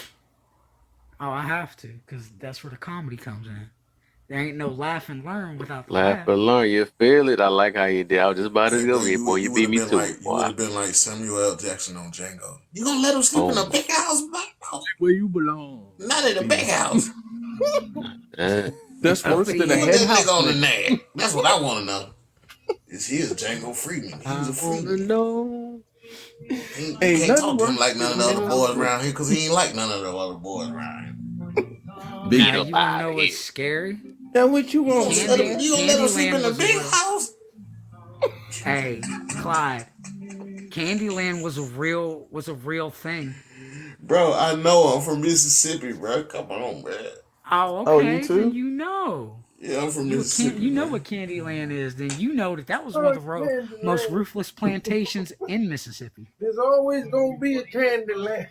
Oh, I have to, because that's where the comedy comes in. There ain't no laugh and learn without the Laugh laugh. and learn. You feel it. I like how you did. I was just about to Hey, go bro, here, boy. You would beat have me been to like it, boy. Samuel L. Jackson on Django. You gonna let him sleep Oh in a my. big house, bro? Where you belong. Not in a big house. That's worse But than a he Put hen that ain't. house nigga on the nigga. nag. That's what I want to know. Is he is Django Freeman? He was I a wanna freeman. know. You Ain't can't nothing talk to him worse like none than of a the hen other house boys nigga. around here because he ain't like none of the other boys around here. Big Now, Get house. up you want to out know of what's here. scary? Now what you You want? gonna let him sleep in Candyland a was a big real. house? Hey, Clyde, Candyland was a real thing. Bro, I know I'm from Mississippi, bro. Come on, bro. Oh, Oh, you okay, then too? you know. Yeah, I'm from You Mississippi, know man. what Candyland is, then you know that was one of the most ruthless plantations in Mississippi. There's always gonna be a Candyland.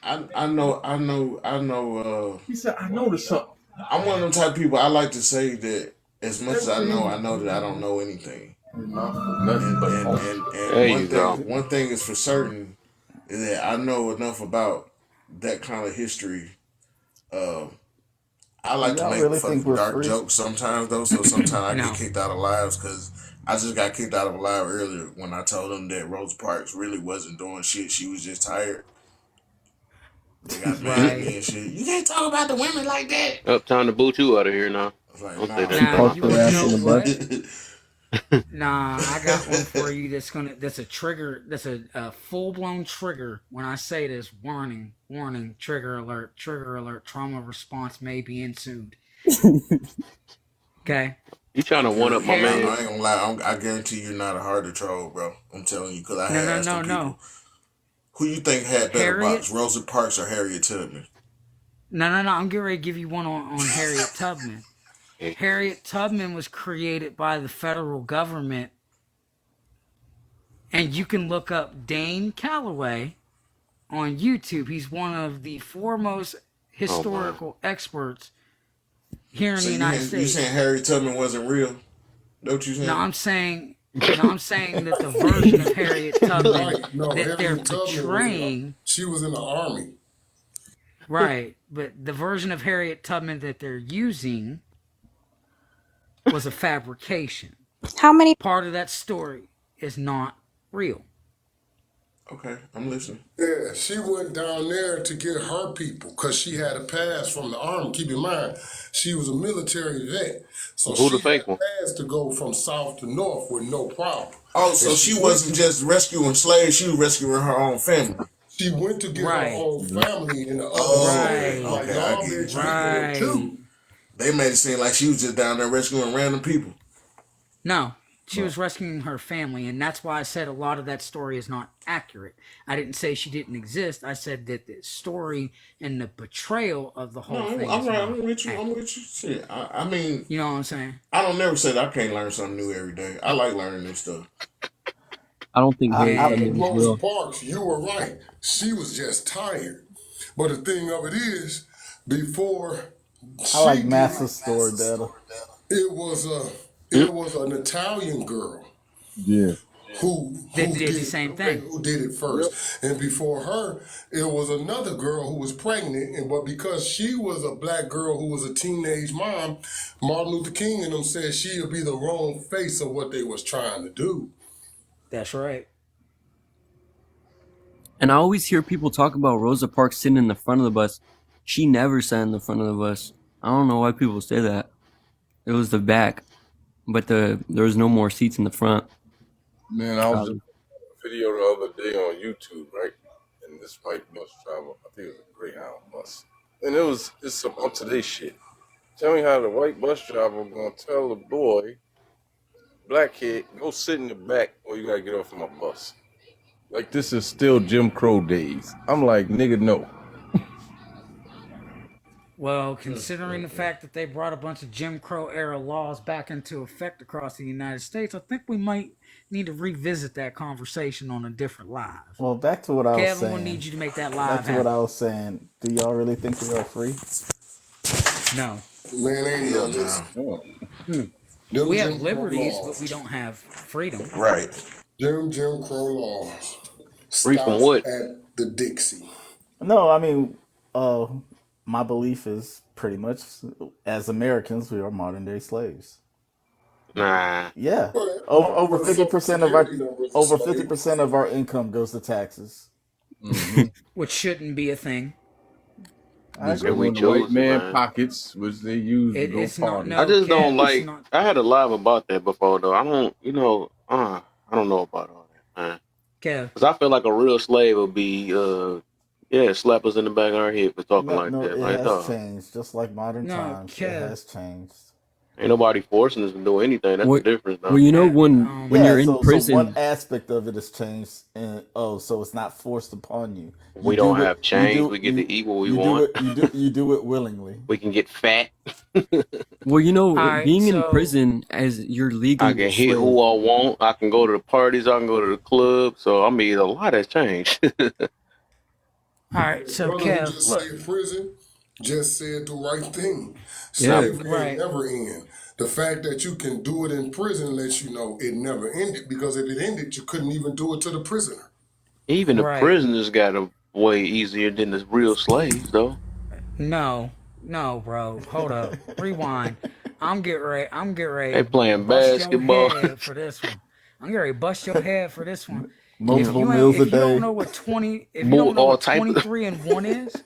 I know. He said, I noticed something. I'm one of them type of people. I like to say that as much as I know that I don't know anything. Nothing but And There you go. one thing is for certain is that I know enough about that kind of history. Uh, I Do like to y'all make really think fucking we're dark free? jokes sometimes though. So sometimes I get No. kicked out of lives because I just got kicked out of a live earlier when I told them that Rosa Parks really wasn't doing shit. She was just tired. They got mad at Right. me and shit. You can't talk about the women like that. Up, time to boot you out of here now. I was like, Don't say nah, that She Now, to my parked her you ass in know the face. butt. what? Nah, I got one for you that's a trigger, that's a full-blown trigger. When I say this, warning, trigger alert, trauma response may be ensued. Okay? You trying to one up my Nah, Harriet, I man? ain't gonna lie. I guarantee you're not a hard to troll, bro. I'm telling you, because I no, had no, asked them no, no. people, who you think had better Harriet, box, Rosa Parks or Harriet Tubman? no, I'm getting ready to give you one on Harriet Tubman. Harriet Tubman was created by the federal government, and you can look up Dane Calloway on YouTube. He's one of the foremost Oh my. historical experts here in So the United you States. saying Harriet Tubman wasn't real? Don't you No, saying? I'm saying that the version of Harriet Tubman Right. No, that they're Harriet Tubman was portraying, she was in the army. right, but the version of Harriet Tubman that they're using was a fabrication. How many? Part of that story is not real. Okay, I'm listening. Yeah, she went down there to get her people because she had a pass from the army. Keep in mind, she was a military vet. So Who the she had fake a one? pass to go from south to north with no problem. Oh, And so she wasn't just rescuing slaves; she was rescuing her own family. she went to get her Right, own family in the other Oh, slave. okay, Like, okay, I no, get it. bitch, I we get it. going right. too. They made it seem like she was just down there rescuing random people. No, she was rescuing her family, and that's why I said a lot of that story is not accurate. I didn't say she didn't exist. I said that the story and the portrayal of the whole No, thing I'm is right. not I'm with you. I'm accurate. with you. Shit, I mean, You know what I'm saying? I don't never say that I can't learn something new every day. I like learning new stuff. I don't think Harriet I Tubman was Rosa real. Parks, you were right. She was just tired. But the thing of it is, before I like she did massive story data. it was an Italian girl yeah. That did the same thing. who did it first. And before her, it was another girl who was pregnant. And but because she was a black girl who was a teenage mom, Martin Luther King and them said she would be the wrong face of what they was trying to do. That's right. And I always hear people talk about Rosa Parks sitting in the front of the bus. She never sat in the front of the bus. I don't know why people say that. It was the back, but there was no more seats in the front. Man, I was just a video the other day on YouTube, right? And this white bus driver, I think it was a Greyhound bus. And it's some up to date shit. Tell me how the white bus driver gonna tell the boy, black kid, go sit in the back or you gotta get off my bus. Like this is still Jim Crow days. I'm like, nigga, no. Well, considering the fact that they brought a bunch of Jim Crow era laws back into effect across the United States, I think we might need to revisit that conversation on a different live. Well, back to what I was Kev, I'm gonna need saying. you to make that Back live to what I happen. was saying. Do y'all really think we are free? No. Man, ain't Hell no listen. no. Them We have Jim Crow liberties, but we laws. don't have freedom. Right. Them Jim Crow laws. Free from Stops what? at the Dixie. No, I mean, my belief is pretty much as Americans, we are modern day slaves. Nah. Yeah, But over Social 50% of our Security numbers are over slave. 50% of our income goes to taxes. Which shouldn't be a thing. I Just And agree. go we in the white chose it, man man. pockets, which they use to go It's not. party. I No, just don't Kev. It's like. not. I had a live about that before though. I don't, I don't know about all that, man. Kev. Because I feel like a real slave would be, slap us in the back of our head for talking No, like no, that. it Like, has dog, changed. Just like modern No, times, it Kev. has changed. ain't nobody forcing us to do anything. That's the Well, difference, well, though. you know, when Yeah, you're in so one prison, aspect of it has changed, and so it's not forced upon you. You We don't do it. have chains. We get to eat what we You do want. it. You do it willingly. We can get fat. well, you know, All right. being in So, prison as you're I legally can a hit who slave. I want. I can go to the parties. I can go to the club. So I mean, a lot has changed. all right. So, Brother who Kev, just look. said prison just said the right thing. Yeah. Slavery ain't Right. never end. The fact that you can do it in prison lets you know it never ended, because if it ended, you couldn't even do it to the prisoner. Even the Right. prisoners got it way easier than the real slaves, though. No, bro. Hold up. Rewind. I'm getting ready. They To playing bust your basketball. head for this one. I'm getting ready to bust your head for this one. Multiple meals a If you don't day. know what 20, if you More don't know all what type of 23 and 1 is,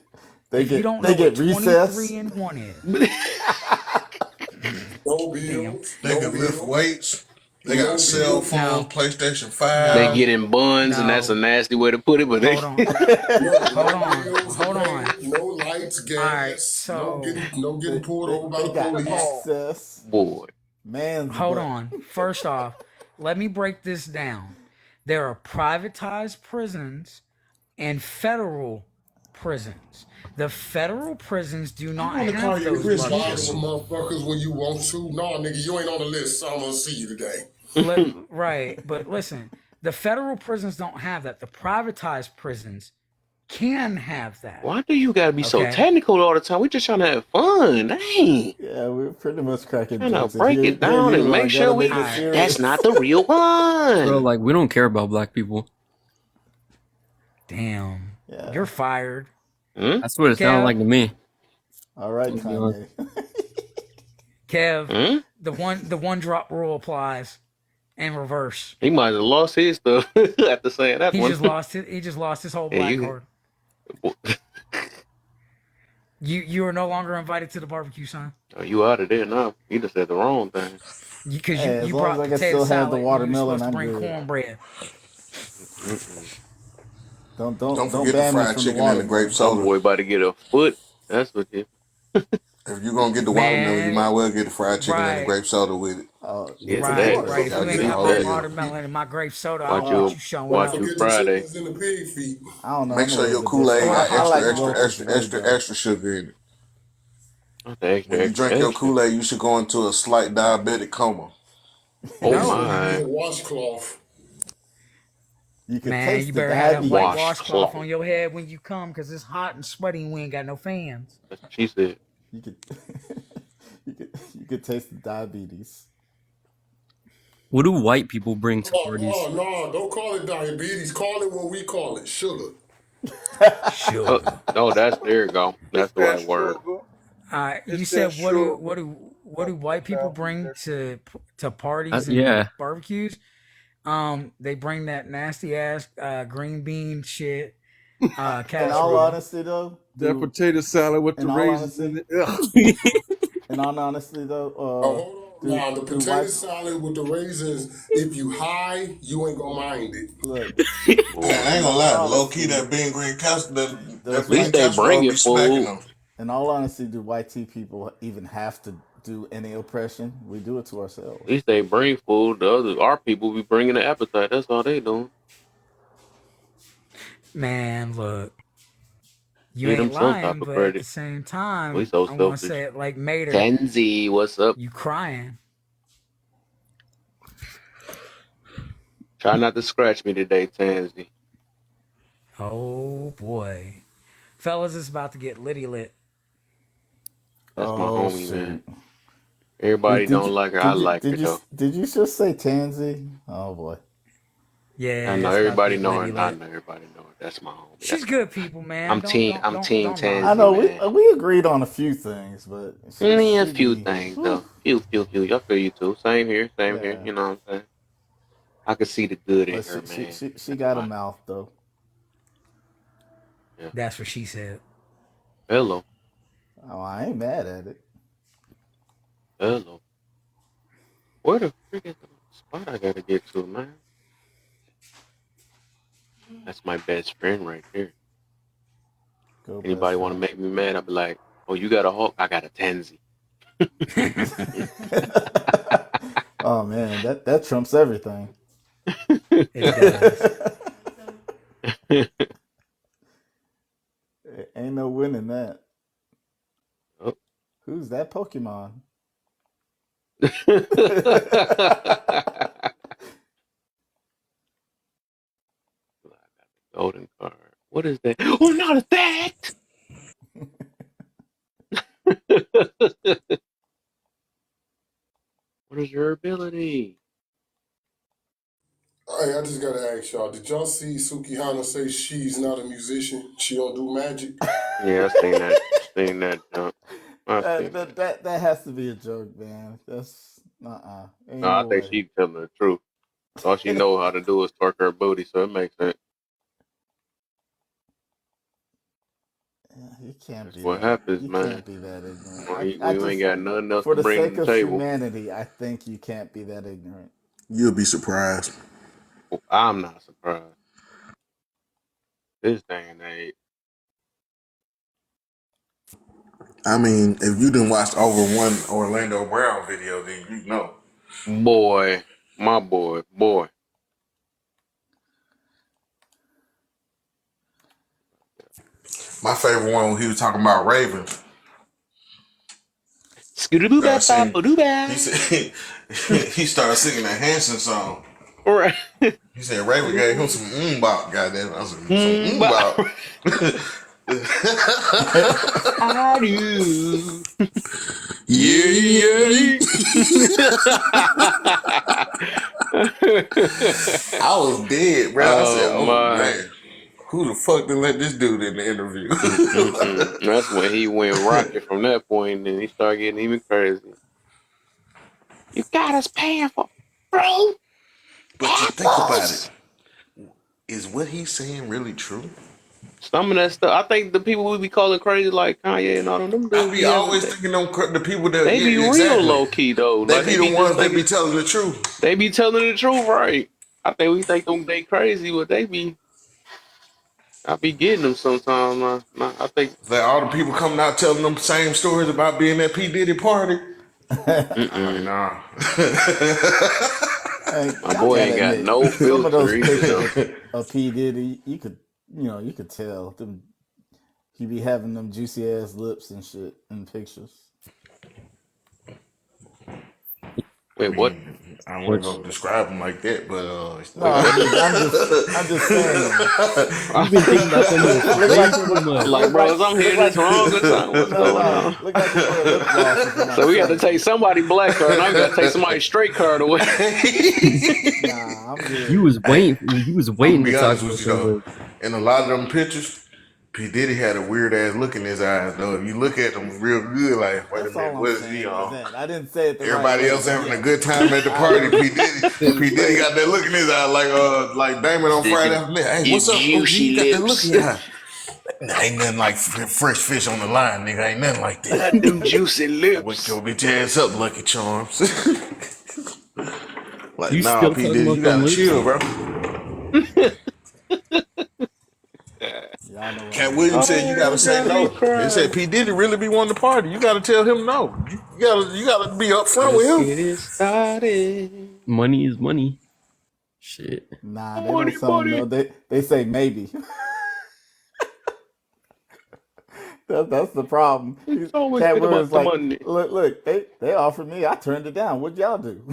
They if you get don't they know get what 23 recess. and 1 is, No damn. bills, They no can lift bills, weights. They no got cell bills, phones, No, PlayStation They 5. get no, in buns, and that's a no. nasty way to put it. But they Hold on. no bills to Hold on. pay, no lights, All right. gas, So, no getting pulled over by They the got police. access. boy, Man's hold butt. on. First off, let me break this down. There are privatized prisons and federal prisons. The federal prisons do I not want to call have you those niggas slide with luxuries. motherfuckers when you want to. No, nigga, you ain't on the list, so I'm gonna see you today. Right, but listen, the federal prisons don't have that. The privatized prisons can have that. why do you gotta be so Okay. technical all the time? We just trying to have fun. Dang, Yeah, we're pretty much cracking trying to jokes. If break it down and you make gotta sure make we. it All right. serious. That's not the real Bro, one. like, we don't care about black people. Damn. Yeah. You're fired. That's what it sounded like to me. All right, To be honest. Kanye. Kev, the one drop rule applies in reverse. He might have lost his stuff after saying that He one. just lost his whole Yeah, black you- card. You are no longer invited to the barbecue, son. Oh, you out of there now. You just said the wrong thing. Because Hey, as you long as brought I can potato still have the salad. You were watermelon, supposed to I'm bring good. cornbread. Don't Don't forget the ban me fried from the chicken and the grape watermelon. Some soda. boy about to get a foot. That's what you. If you're gonna get the watermelon, you might Man, well get the fried chicken and the right, grape soda with it. Yeah, It's right. important. If Y'all you ain't get the got whole my deal. watermelon and my grape soda, I Watch don't want you. you showing Watch up. you Forget the Friday. chickens and the pig feet. I don't know. Make I'm sure a your little bit Kool-Aid different. got I like extra waffles the way they go. extra sugar in it. Not the extra, When you extra, drink your extra. Kool-Aid, you should go into a slight diabetic coma. Oh Make sure No, you use my. a washcloth. You can man, taste you the better have that white diabetes. washcloth Washcloth. on your head when you come, because it's hot and sweaty and we ain't got no fans. That's what she said. You could, you could taste the diabetes. What do white people bring to Oh, parties? no, don't call it diabetes. Call it what we call it, sugar. Sugar. Oh, there you go. That's the That right word. sugar. You It's said that sugar. what do white people bring to parties and Yeah. barbecues? They bring that nasty ass green bean shit, In all casserole. honesty, though, That potato salad with the in all raisins honesty, in it. Ugh. in all honesty, Oh, though, hold on. Now, the do potato white salad with the raisins, if you high, you ain't gonna mind it. look? Man, Boy. I ain't In gonna all lie, low key honesty, that bean green casserole, that does At green least they white casserole bring be it smacking food. them. in all honesty, do white tea people even have to do any oppression? We do it to At ourselves. least they bring food. Our people be bringing the appetite. That's all they doing. Man, look, You Get ain't them some type lying, of but at credit. the same We time, so I want to selfish. say it like Mater. Tansy, what's up? You crying. Try not to scratch me today, Tansy. Oh boy, fellas, it's about to get litty lit. That's my Oh homie, man. shoot! Everybody don't like her. I like her though. Did you just say Tansy? Oh boy. Yeah, I know it's about to everybody get know her. litty And I lit. know everybody know her. That's my homie. She's good people, man. I'm team Don't Tansy, knock I her. know man. we agreed on a few things, but Only a she few be things whew, though. Few. I feel you too. Same here. yeah. You know what I'm saying? I can see the good in But her, man. she got a mouth though. Yeah. That's what she said. Hello. Oh, I ain't mad at it. Hello. Where the freak is the spot I gotta get to, man? That's my best friend right there. Go Anybody want to make me mad? I'll be like, oh, you got a Hulk? I got a Tansy. Oh man, that trumps everything. It does. Ain't no winning that. Oh. Who's that Pokemon? Golden card. What is that? Oh, not that! What is your ability? Hey, I just gotta ask y'all, did y'all see Sukihana say she's not a musician? She don't do magic? Yeah, I seen that. Seen that jump. That has to be a joke, man. That's ain't No, I no think way. she's telling the truth. All she know how to do is twerk her booty, so it makes sense. You can't That's be what that. happens, You man. can't be that ignorant. We ain't got nothing else for to the bring sake to the of table. humanity, I think you can't be that ignorant. You'll be surprised. Well, I'm not surprised. This day and age. I mean, if you didn't watch over one Orlando Brown video, then you know. Boy, my boy. My favorite one when he was talking about Ravens. He said he started singing that Hanson song. Right. He said Raven gave him some bop, goddamn. I said some bop. I do. Yeah. I was dead, bro. I said, oh man, who the fuck didn't let this dude in the interview? That's when he went rocket from that point, and he started getting even crazy. You got us paying for, bro. But you think about it. Is what he's saying really true? Some of that stuff, I think the people we be calling crazy, like Kanye and all them dudes, I be always thinking the people that they be real low key though. They Like be the ones that be telling the truth. They be telling the truth, right? I think we think them they crazy, but they be. I be getting them sometimes. I think that all the people coming out telling them same stories about being at P Diddy party. Nah. My boy ain't got no filter. Some of those pictures of P Diddy, you could tell them. He be having them juicy ass lips and shit in pictures. Wait, what? I don't want to go describe him like that, but no, I'm just saying. I've been thinking about them. Like, bro, is I'm hearing this wrong or something? What's going on? Look like you wear lip gloss. So we got to take somebody black card, and I got to take somebody straight card away. Nah, I'm good. You was waiting to talk with you though. In a lot of them pictures, P Diddy had a weird ass look in his eyes though. If you look at them real good, like, wait a minute, what is he on? I didn't say it. Everybody else having a good time at the party. P Diddy got that look in his eye, like Damon on Friday After Midnight. Hey, what's up? You got that look in your eye. Ain't nothing like fresh fish on the line, nigga. Ain't nothing like that. Them juicy lips. Wake your bitch ass up, Lucky Charms. Like, you nah, still P Diddy, you gotta chill, bro. Cat Williams said you gotta say no. They said P Diddy really be wanting to party. You gotta tell him no. You gotta be upfront with him. Get it started. Money is money. Shit. Nah, they don't tell him no. They say maybe. That's the problem. It's always Cat been about Williams the like, money. look, they offered me, I turned it down. What'd y'all do?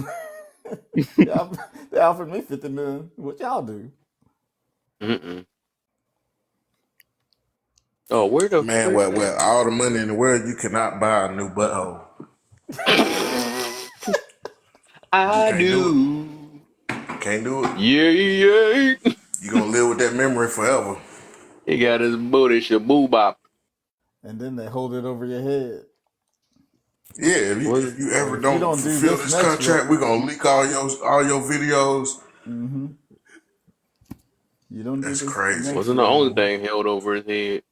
Y'all- they offered me 50 million. What y'all do? Mm-mm. Oh, where the Man, frick well, all the money in the world, you cannot buy a new butthole. You I can't do do. it. Can't do it. Yeah. You're gonna live with that memory forever. He got his booty shaboobop. And then they hold it over your head. Yeah, Was if it? you ever If you don't don't do fulfill this this next contract, one, we're gonna leak all your videos. mm-hmm. You don't do That's this crazy. next Wasn't the only one. thing held over his head.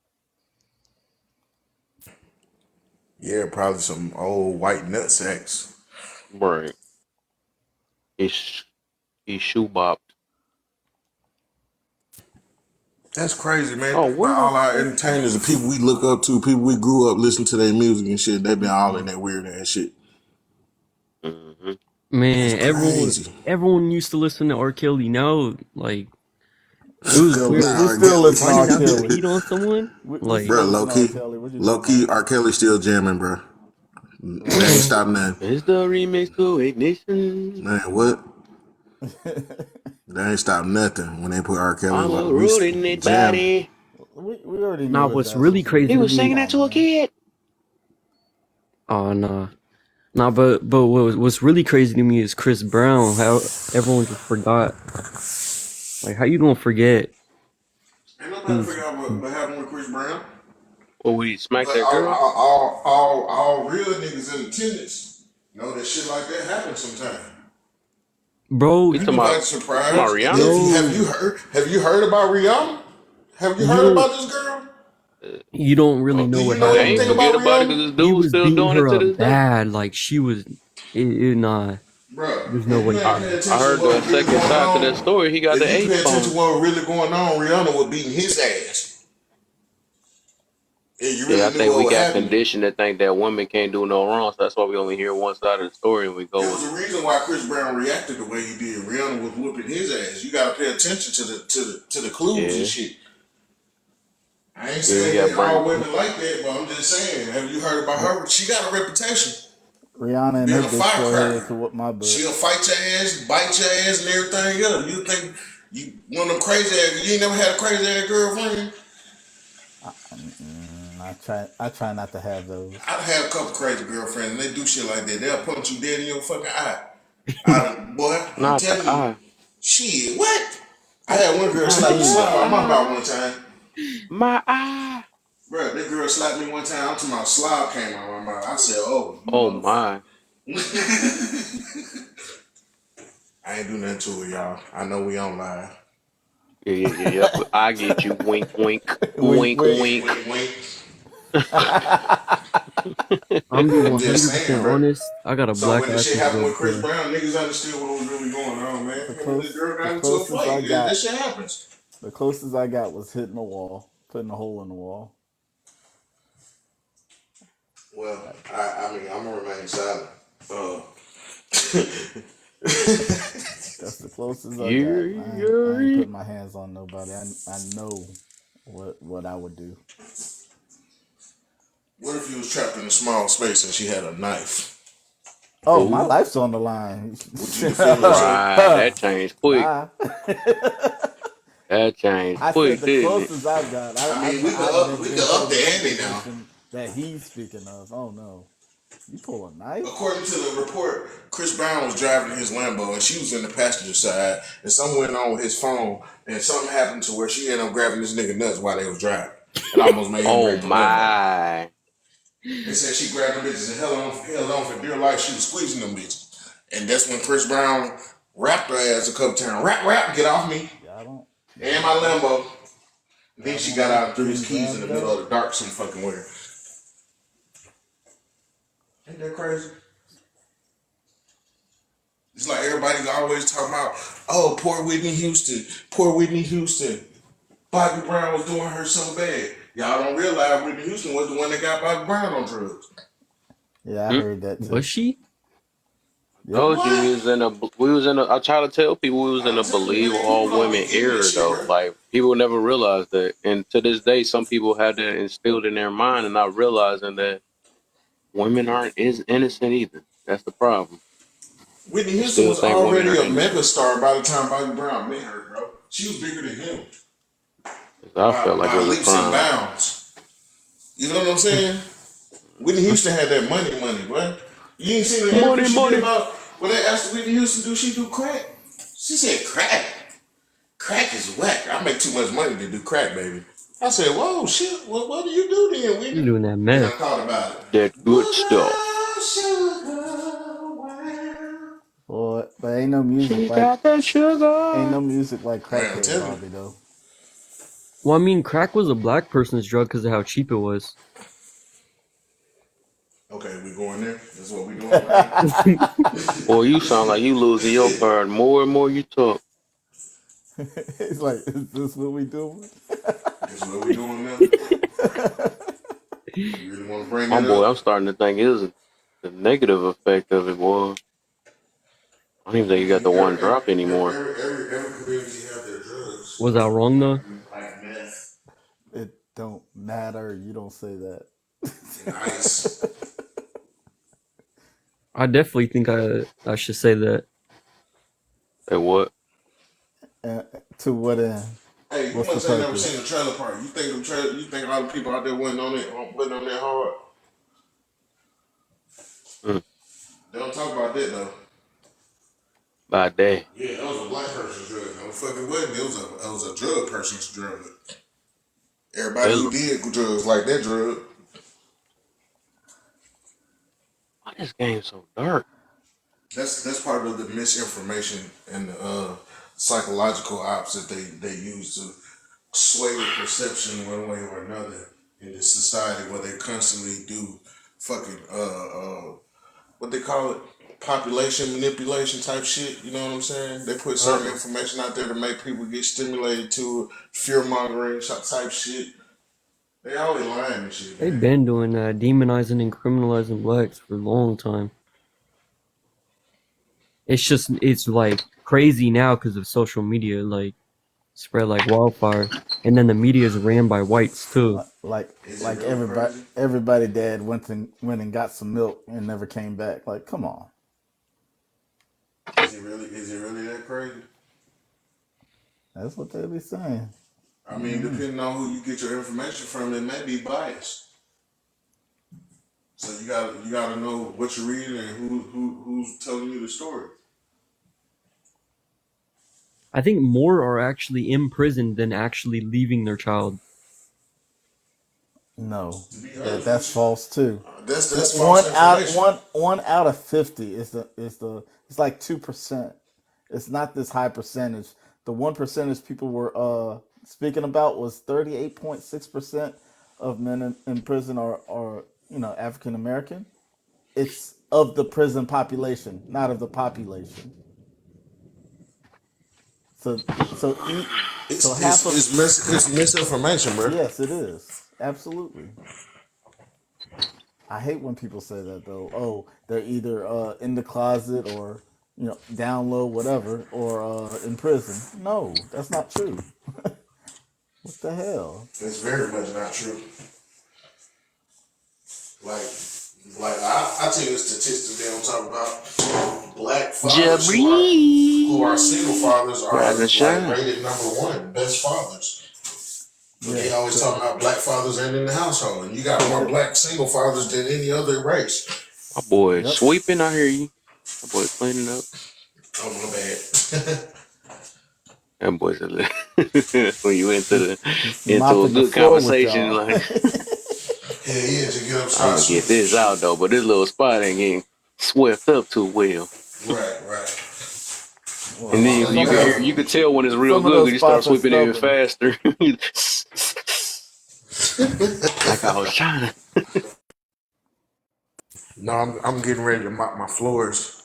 Yeah, probably some old white nut sacks. Right. He shoe bopped. That's crazy, man. Oh, Think about where the all our frick? entertainers and people we look up to, people we grew up listening to their music and shit. They been all in that weird ass shit. Mm-hmm. That's Man, crazy. everyone used to listen to R. Kelly. Now, like, it We was still weird we Nah, still listen to finding R. R. out he Kelly. cheated on someone. We Like, still Bro, listen to R. low Kelly. What you low talking key, about? R. Kelly still jamming, bro. They ain't stopping nothing. It's the remix to Ignition. Man, what? They ain't stopped nothing when they put R. Kelly I'm a like we rolling it jam. body. we already knew nah, his what's ass really was a crazy He to was come singing me, that on, to a man. kid. oh nah, but what's really crazy to me is Chris Brown. How everyone just forgot. Like, how you gonna forget? Ain't nobody Who's forgot what happened with Chris Brown. Oh, we smacked But that girl? all real niggas in attendance know that shit like that happens sometimes. bro? You You talking be about, like you talking about surprised. Rihanna? Have you heard about Rihanna? Have you You heard don't about this girl? you don't really Oh, know Do what you know they happened ain't anything though. forget about about it Rihanna? because this He dude's was still beating doing it her to up this day. bad. Like she was, nah. Bro, There's no if you way. ain't I, paying I attention to heard the what was really second going side to that on, story. He got the if you H pay attention bomb. to what was really going on, Rihanna was beating his ass. And you Yeah, I really knew think what we was got happening. conditioned to think that women can't do no wrong, so that's why we only hear one side of the story and we There go with was it. a reason why Chris Brown reacted the way he did. Rihanna was whooping his ass. You gotta pay attention to the clues and Yeah, shit. I ain't yeah, we saying got that all burnt. women like that, but I'm just saying, have you heard about her? She got a reputation Rihanna and being her a bitch go ahead firecracker. to whoop my butt. She'll fight your ass, bite your ass, and everything else. You think you one of them crazy ass? You ain't never had a crazy ass girlfriend? I try not to have those. I've had a couple crazy girlfriends, and they do shit like that. They'll punch you dead in your fucking eye. Boy, I'm Not the telling you, eye. shit. What? I had one girl I slap the shit My out of mean, my mouth eye. one time. My eye. Bro, that girl slapped me one time. I'm talking about slob came out of my mouth. I said, "Oh, you Oh motherfucker." my. I ain't do nothing to her, y'all. I know we on live. Yep. I get you. Wink, wink, wink, wink, wink. Wink, wink. wink, wink. I'm being I'm just 100% saying, bro. honest. I got a So black when the eye shit since happened with birth, Chris bro. Brown, niggas understood what was really going on, man. The Him and this girl the got into a closest I fight. That got, shit happens. the closest I got was hitting a wall, putting a hole in the wall. Well, I mean, I'm gonna remain silent. That's the closest I got. I ain't Yeah. putting my hands on nobody. I know what I would do. What if you was trapped in a small space and she had a knife? Oh, my Oh, life's on the line. Would you defend yourself? right. That changed quick. Nah. That changed I said quick, the didn't it? closest I've got. I mean, I've never we been could put up in a the ante now. situation that he's speaking of. Oh no, you pull a knife? According to the report, Chris Brown was driving his Lambo and she was in the passenger side, and something went on with his phone, and something happened to where she ended up grabbing this nigga nuts while they was driving. It almost made him Oh break the Lambo. my. They said she grabbed them bitches and held on for dear life. She was squeezing them bitches, and that's when Chris Brown rapped her ass a couple times. Rap, get off me, and my Lambo. Then she got out and threw his keys in the middle of the dark some fucking where. Ain't that crazy? It's like everybody always talking about, oh, poor Whitney Houston, poor Whitney Houston. Bobby Brown was doing her so bad. Y'all don't realize Whitney Houston was the one that got Bobby Brown on drugs. Yeah, I heard that too. Was she? Yep. Told you What? we was in a. I try to tell people we was in I'm a telling you, believe man, people all don't be women getting that era shit, though. bro. Like people never realize that, and to this day, some people had that instilled in their mind and not realizing that women aren't as innocent either. That's the problem. Whitney They Houston still was think women already are a mega innocent. star by the time Bobby Brown met her, bro. She was bigger than him 'Cause I felt like it by was a leaps and crime. bounds. You know what I'm saying? Whitney Houston had that money, boy. You ain't seen the interview Money, she did money. about when they asked Whitney Houston, do she do crack? She said, crack. Crack is whack. I make too much money to do crack, baby. I said, whoa, shit. What do you do then, You Whitney? doing that Then I meth? thought about it. That good stuff. Sugar, wow. Boy, but ain't no music She like got that sugar. Man, I'm crackhead telling you. Bobby though. Well, I mean, crack was a black person's drug because of how cheap it was. Okay, we going there. That's what we doing right Boy, you sound like you losing your card more and more you talk. It's like, is this what we doing? That's what we doing now. You really want to bring My that boy, up? I'm starting to think it was the negative effect of it, boy. I don't even I think you got mean, the one drop anymore. every community have their drugs. Was I wrong though? Like meth It don't matter. You don't say that. and ice. I definitely think I should say that. Say what? To what end? Hey, you What's the must ain't never purpose? seen the trailer park. You think you think all the people out there wasn't on it, putting on that hard? Mm, They don't talk about that though. by day. Yeah, that was a black person's drug. No fucking wasn't. It was a drug person's drug. Everybody Why who did drugs like that drug. this game so dark? That's part of the misinformation and the psychological ops that they use to sway your perception one way or another in this society where they constantly do fucking what they call it, population manipulation type shit. You know what I'm saying? They put certain information out there to make people get stimulated to fear mongering type shit. They always lying and shit, They've man. been doing that, demonizing and criminalizing blacks for a long time. It's like crazy now because of social media, like spread like wildfire, and then the media is ran by whites too. Like Is it really everybody crazy? dad went and got some milk and never came back. Like, come on. Is it really that crazy? That's what they be saying. I mean, depending on who you get your information from, it may be biased. So you gotta know what you're reading and who's telling you the story. I think more are actually in prison than actually leaving their child. No, To be honest that's with false too. you, that's false information. One out of 50 is it's like 2%. It's not this high percentage. The 1% people were speaking about was 38.6% of men in prison are African American. It's of the prison population, not of the population. So so eat so half of It's misinformation, bro. yes, it is absolutely. I hate when people say that though. Oh, they're either in the closet or down low, whatever, or in prison. No, that's not true. What the hell? It's very much not true. Like, I tell you the statistics they don't talk about. Black fathers who are Jabri. single fathers are Rise and like shine. rated #1 best fathers. But Yeah. they always talking about black fathers and in the household, and you got more black single fathers than any other race. My boy Yep. sweeping, I hear you. My boy cleaning up. Oh my bad. That boy said when you He's into a mopping the good floor with conversation, y'all. like Yeah, to get up, I'm start gonna get sweeping. this out though, but this little spot ain't getting swept up too well. Right. Well, And then Some of you could tell when it's real some of good those because you start spots are sweeping even stubborn. faster. Like I was trying to. No, I'm getting ready to mop my floors,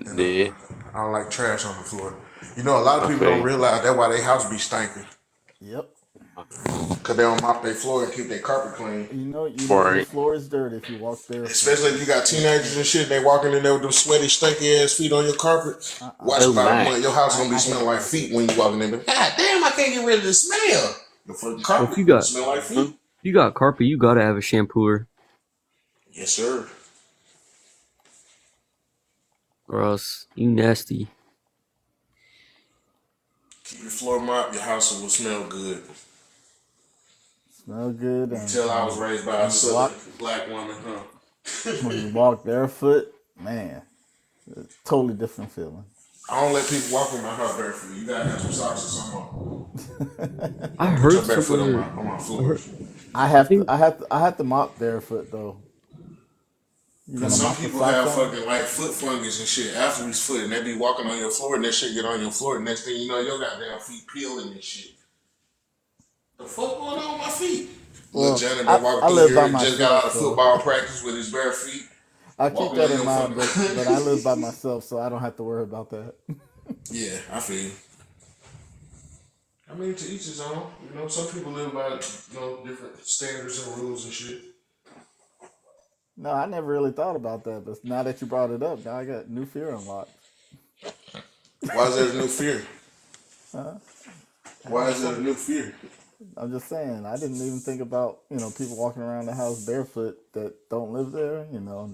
and Yeah, I don't like trash on the floor. You know, a lot of I people feel don't you. realize that's why their house be stinking. Yep. Cause they don't mop their floor and keep their carpet clean. You know your Right. floor is dirty if you walk barefoot. Especially if you got teenagers and shit, they walking in there with them sweaty, stinky ass feet on your carpet. Watch Oh about a my. month, your house gonna be I hate smelling like carpet. feet when you walking in there. God damn, I can't get rid of the smell. The fucking Well, if carpet you got smell like feet. carpet, you gotta have a shampooer, Yes, sir. or else you nasty. Keep your floor mop, your house will smell good. Smell good, You and tell I was raised by a when you walk southern black woman, huh? when you walk barefoot, man, it's a totally different feeling. I don't let people walk in my house barefoot. You gotta have some socks or something on. I Don't put your heard barefoot on somewhere. my I heard. floors. I think. I have to mop barefoot though. You Cause gonna some mop with people socks have on? fucking like foot fungus and shit after his foot, and they be walking on your floor, and that shit get on your floor. Next thing you know, your goddamn feet peeling and shit. The fuck going on with my feet? Little Well, janitor walking I through live by here, just got out myself, of so football practice with his bare feet, I keep walking that on in your mind. But I live by fucking. myself, so I don't have to worry about that. Yeah, I feel you. I mean, to each his own. You know, some people live by different standards and rules and shit. No, I never really thought about that, but now that you brought it up, now I got new fear unlocked. Why is there a new fear? Huh? Why is there a new fear? I'm just saying, I didn't even think about, people walking around the house barefoot that don't live there.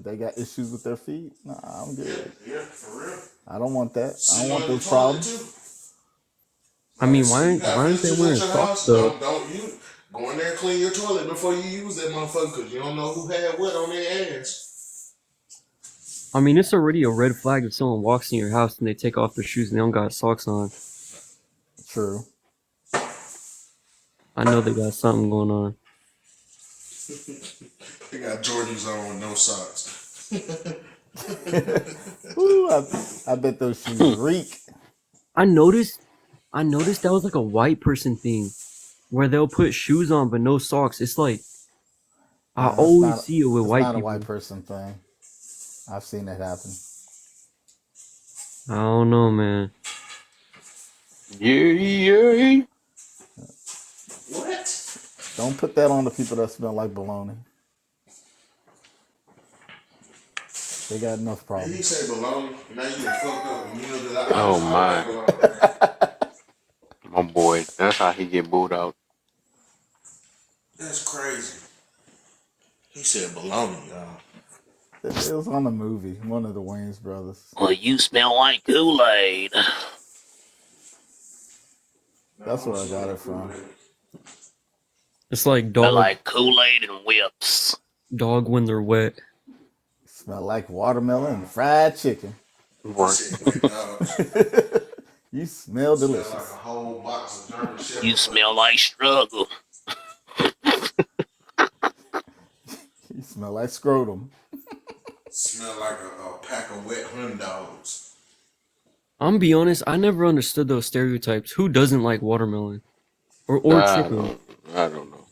They got issues with their feet. Nah, I'm Yeah, good. yeah, for real. I don't want that. I don't Sitting want on your those toilet problems. too. I Like, mean, see, you got why aren't they visitors wearing at your socks house. though? Don't you go in there and clean your toilet before you use that motherfucker, because you don't know who had what on their ass. I mean, it's already a red flag if someone walks in your house and they take off their shoes and they don't got socks on. True. I know they got something going on. They got Jordans on with no socks. Ooh, I bet those shoes reek. I noticed that was like a white person thing, where they'll put shoes on but no socks. It's like I Nah, always see it with it's white not a white people. person thing. I've seen that happen. I don't know, man. Yeah. What? Don't put that on the people that smell like bologna. They got enough Did he problems. say baloney? Now you done fucked up. You know that Oh I like my. baloney. My boy. That's how he get booed out. That's crazy. He said baloney, y'all. It was on a movie, one of the Wayans brothers. Well, you smell like Kool-Aid. That's where I got it from. It's like Smell dog like Kool-Aid and whips. when they're wet. Smell like watermelon and fried chicken. You smell delicious. Smell like a whole box of German Shepherd. You smell like struggle. You smell like scrotum. Smell like a pack of wet Hun dogs. I'm be honest, I never understood those stereotypes. Who doesn't like watermelon or chicken? I don't know.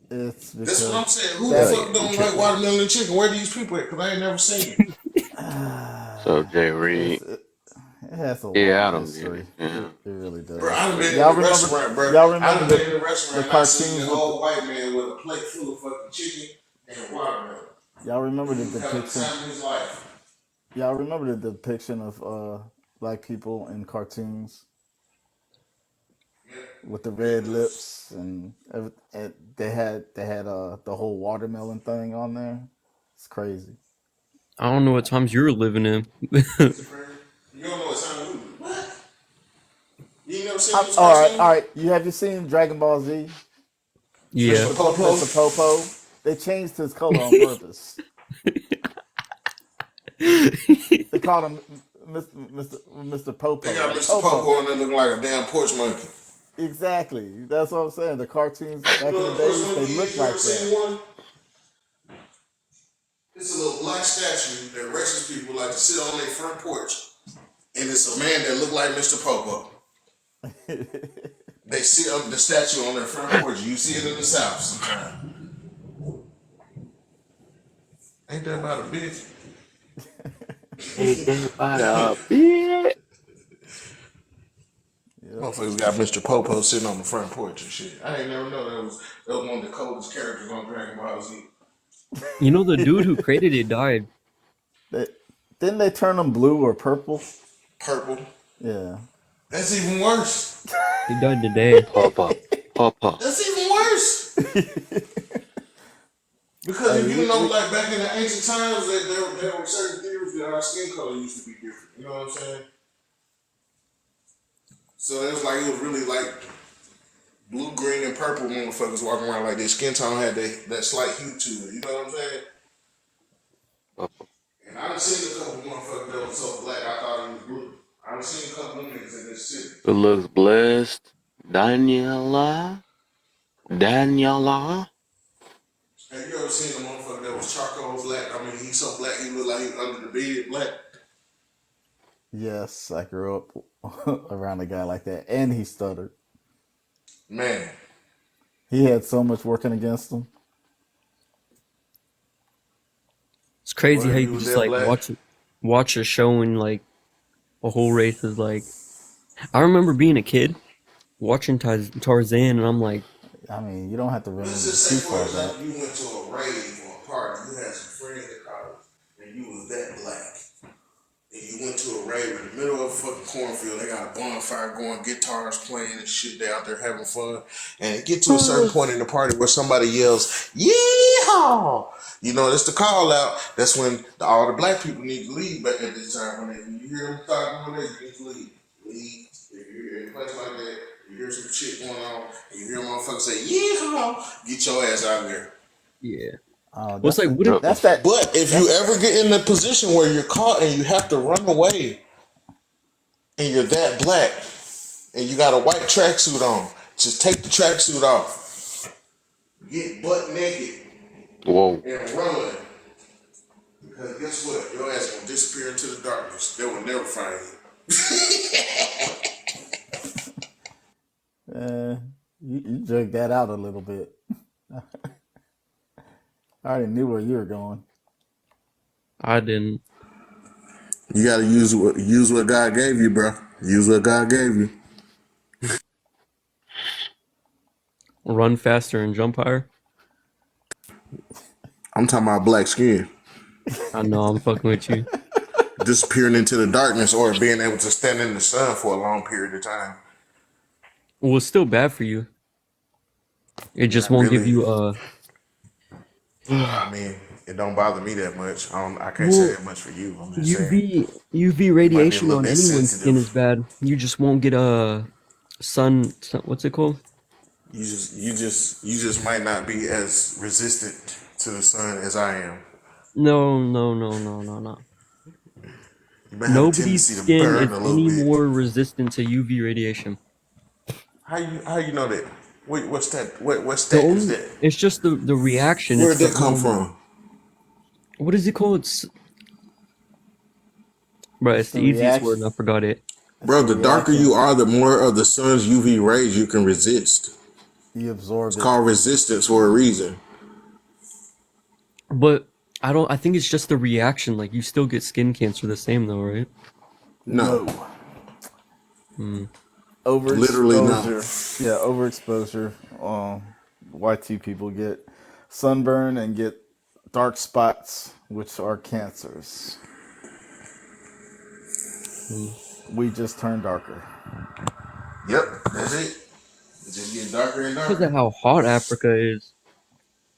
It's That's what I'm saying. Who the that- fuck don't like watermelon and chicken? Where these people at? Because I ain't never seen it. So Jay Reed. It has a long Yeah, I don't history. get it. Yeah. It really does. Bro, I done been Y'all in the remember? restaurant, bro. Y'all I remember done been in the restaurant and I seen cartoons an with old white man with a plate full of fucking chicken and watermelon. y'all remember the Having the depiction? time of his life. Y'all remember the depiction of black people in cartoons with the red lips and they had the whole watermelon thing on there. It's crazy. I don't know what times you're living in. You don't know what time we what? You ain't never seen this All cartoon? right. Have you seen Dragon Ball Z? Yeah. Mr. Popo? Mr. Popo. They changed his color on purpose. They called him Mr. Popo. They got Mr. Popo and they look like a damn porch monkey. Exactly. That's what I'm saying. The cartoons back in the days, they looked like that. One? It's a little black statue that racist people like to sit on their front porch. And it's a man that look like Mr. Popo. They sit up the statue on their front porch. You see it in the South sometimes. Ain't that about a bitch? Ain't that about a bitch? Motherfucker Motherfuckers got Mr. Popo sitting on the front porch and shit. I ain't never know that was one of the coldest characters on Dragon Ball Z. You know, the dude who created it died. Didn't they turn them blue or purple? Purple. Yeah. That's even worse. He died today. Papa. That's even worse. Because if you know, like back in the ancient times, that there were certain theories that our skin color used to be different. You know what I'm saying? So it was really like blue, green, and purple motherfuckers walking around like their skin tone had that slight hue to it. You know what I'm saying? And I done seen a couple motherfuckers that was so black I thought it was blue. I done seen a couple of niggas in this city. It looks blessed. Daniela. Have you ever seen a motherfucker that was charcoal black? I mean, he's so black he looked like he was under the bed black. Yes, I grew up around a guy like that, and he stuttered. Man, he had so much working against him. It's crazy how you can just like watch a show and like a whole race is like. I remember being a kid watching Tarzan, and I'm like, I mean, you don't have to remember let's just too say, for far example, back. you went to a rave or a party, you had some friends at college, and you was that black. And you went to a rave in the middle of a fucking cornfield. They got a bonfire going, guitars playing and shit. They out there having fun. And it get to a certain point in the party where somebody yells, "Yeehaw!" You know, it's the call out. That's when all the black people need to leave back at this time. When you hear them start doing that, you need to leave. Leave. If you're in a place like that, you hear some shit going on, and you hear a motherfucker say, "Yeehaw!" Get your ass out of there. yeah. Oh, What's like? What if, that's that. But if you ever get in the position where you're caught and you have to run away, and you're that black, and you got a white tracksuit on, just take the tracksuit off, get butt naked, Whoa. and run. Because guess what? Your ass gonna disappear into the darkness. They will never find you. You drug that out a little bit. I already knew where you were going. I didn't. You gotta use what God gave you, bro. Use what God gave you. Run faster and jump higher. I'm talking about black skin. I know, I'm fucking with you. Disappearing into the darkness or being able to stand in the sun for a long period of time. Well, it's still bad for you. It just won't give you I mean, it don't bother me that much. I can't say that much for you. I'm just saying. UV radiation on bit anyone's skin sensitive. is bad. You just won't get a sun. What's it called? You just might not be as resistant to the sun as I am. No. You might have a Nobody's tendency to skin burn is a little any bit. more resistant to UV radiation. How you know that? Wait, what's that? What's The that? only, Is that? it's just the reaction. Where It's did the that come from? What is it called? Bro, it's the easiest word and I forgot it. Bro, the darker you are, the more of the sun's UV rays you can resist. You absorb It's called resistance for a reason. But I think it's just the reaction. Like, you still get skin cancer the same though, right? No. Overexposure. Literally no. Yeah, overexposure. YT people get sunburn and get dark spots, which are cancers. We just turn darker. Yep, that's it. It's just getting darker and darker. Because of how hot Africa is.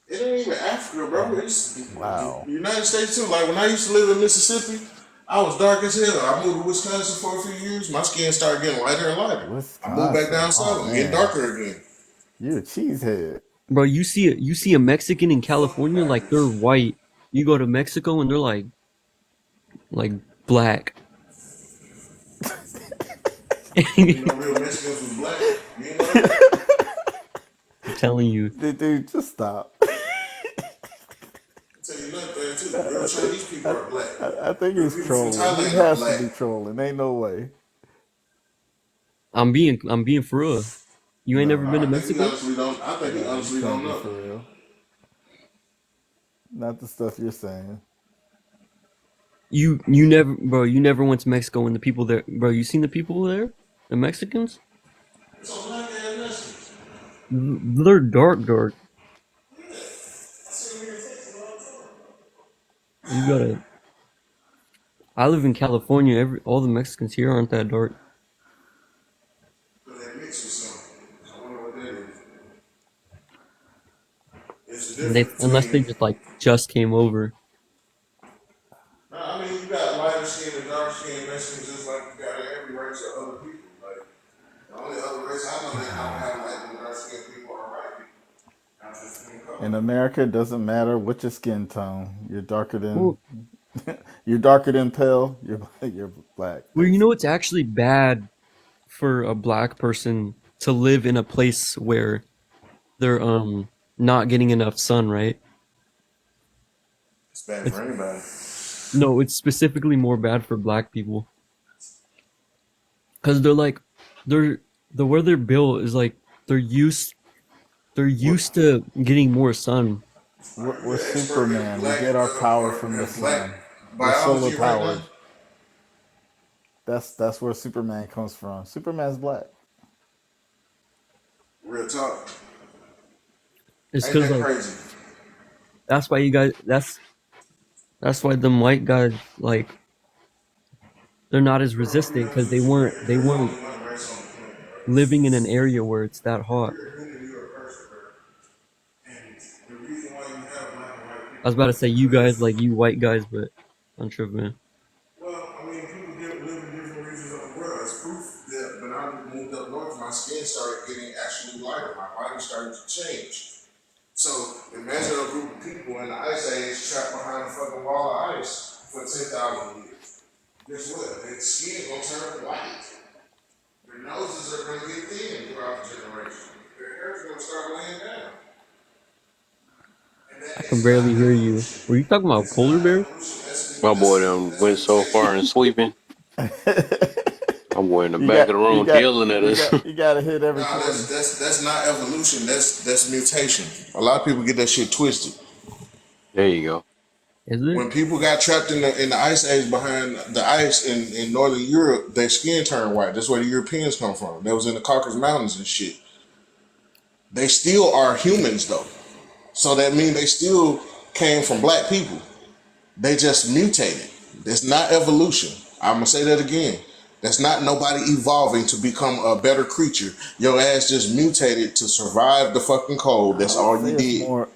It ain't even Africa, bro. It's Wow. United States too. Like when I used to live in Mississippi, I was dark as hell. I moved to Wisconsin for a few years. My skin started getting lighter and lighter. I moved back down south and getting darker again. You're a cheesehead. Bro, you see a Mexican in California, like they're white. You go to Mexico and they're like black. You know real Mexicans was black. You know? I'm telling you. Dude, just stop. Tell you another thing too. Real Chinese people are black. I think he's People trolling. from He Thailand has are to be trolling. Ain't no way. I'm being for real. You ain't never been to I think Mexico? I think he honestly don't know. For real. Not the stuff you're saying. You never, bro. You never went to Mexico and the people there, bro. You seen the people there, the Mexicans? They're dark. You gotta. I live in California. All the Mexicans here aren't that dark. They mix with something. I wonder what that is. It's the difference Unless they between. just came over. No, I mean, you got lighter skin and dark skin Mexicans just like you got every race of other people. Like, the only other race I know that I don't have like the dark skinned people are white people. Not just skin color. In America, it doesn't matter what your skin tone. You're darker than Well, pale. You're black, well, you know, it's basically. actually bad for a black person to live in a place where they're not getting enough sun, right? It's bad It's for anybody. No, it's specifically more bad for black people. Cause the way they're built is like they're used to getting more sun. We're You're an expert in Superman. We black get our power from the black sun. We're solar biology right powered. now. That's where Superman comes from. Superman's black. Real talk. It's Ain't cause that crazy? that's why you guys that's why them white guys they're not as resistant because they weren't There's only one race on the planet, right? living in an area where it's that hot. You're a human, you're a person, bro. And the reason why you have black and white I was people about to is say you guys because, you white guys, but I'm tripping. well, I mean, people live in different regions of the world. It's proof that when I moved up north, my skin started getting actually lighter. My body started to change. So imagine a group of people in the ice age trapped behind a fucking wall of ice for 10,000 years. Guess what? Their skin gonna turn white. Their noses are gonna get thin throughout the generation. Their hair's gonna start laying down. And I that can is not barely hear you. evolution. Were you talking about It's polar not bears? evolution. My boy done went That's so far in mutation. sleeping. My boy in the you back got of the you room got yelling at you us. got you got to hit every No, corner. that's not evolution. That's mutation. A lot of people get that shit twisted. There you go. Is it? When people got trapped in the ice age behind the ice in northern Europe, their skin turned white. That's where the Europeans come from. That was in the Caucasus Mountains and shit. They still are humans though. So that means they still came from black people. They just mutated. That's not evolution. I'm gonna say that again. That's not nobody evolving to become a better creature. Your ass just mutated to survive the fucking cold. I That's would all say you it's did. more.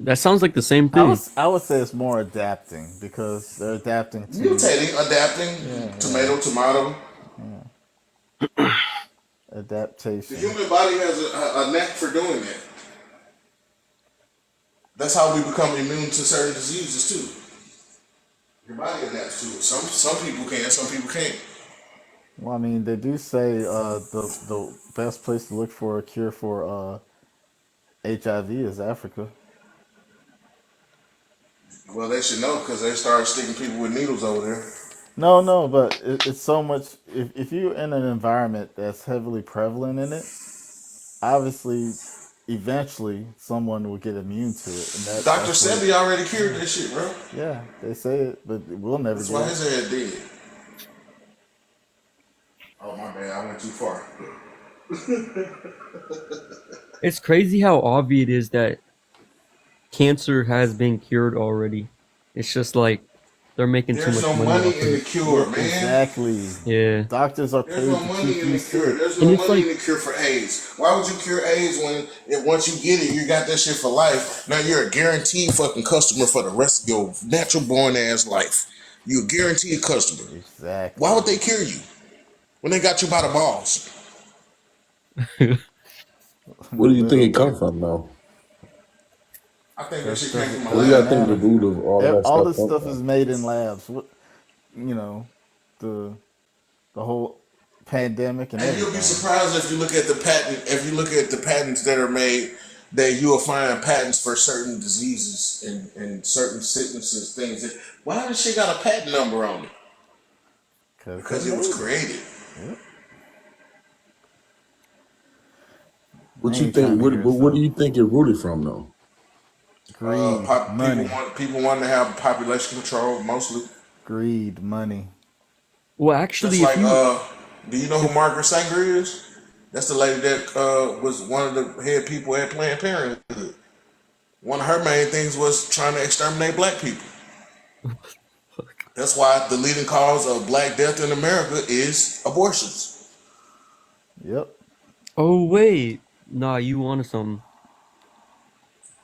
That sounds like the same thing. I would say it's more adapting because they're adapting to. Mutating, adapting, Yeah, tomato. yeah. The Adaptation. human body has a knack for doing that. That's how we become immune to certain diseases too. Your body adapts to it. Some people can, some people can't. Well, I mean, they do say the best place to look for a cure for HIV is Africa. Well, they should know because they started sticking people with needles over there. No, but it's so much. If you're in an environment that's heavily prevalent in it, obviously, eventually someone will get immune to it, and Dr. that's what. Sebi already cured that shit, bro. Yeah, they say it, but we'll never That's get why it. his head dead. Oh my bad, I went too far. It's crazy how obvious it is that cancer has been cured already. It's just like they're making too There's much no money money off in of the it. cure, man. Exactly. Yeah. Doctors are There's paid no to money keep in you the cure. sick. There's And no it's money in like, the cure for AIDS. Why would you cure AIDS when once you get it, you got that shit for life? Now you're a guaranteed fucking customer for the rest of your natural born ass life. You're a guaranteed customer. Why Exactly. would they cure you when they got you by the balls? Where do you think it Literally, come from, though? I think that that shit came from a Where do doesn't y'all lab. think the matter. root of all of that All stuff this come stuff from? is made in labs. What you know, the the whole pandemic and And you'll be everything. surprised if you look at the patents that are made, that you'll find patents for certain diseases and certain sicknesses, things that why does shit got a patent number on it? Because they Because it was made it. created. Yep. They What you ain't think? trying to hear us What do out. you think it rooted from, though? Greed, money, People want to have population control mostly. greed, money. well, Just actually, like do you know who if Margaret Sanger is? That's the lady that was one of the head people at Planned Parenthood. One of her main things was trying to exterminate black people. That's why the leading cause of black death in America is abortions. Yep. Oh wait, nah, you onto something.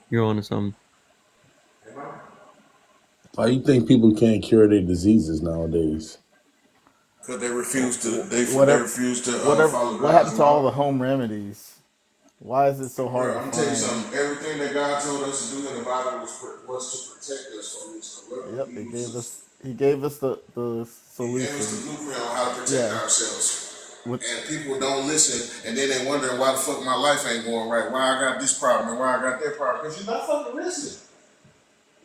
You're onto something. Why you think people can't cure their diseases nowadays? Because they refuse to. They Whatever, refuse to whatever. follow What God's happened to all the law. home remedies? Why is it so hard Bro, to I'm gonna tell you find? something. Everything that God told us to do in the Bible was to protect us from these corrupt Yep, he gave users. us. He gave us the He gave us solution. the blueprint on how to protect Yeah. ourselves. With And people don't listen, and then they wondering why the fuck my life ain't going right, why I got this problem and why I got that problem. Because you're not fucking listening.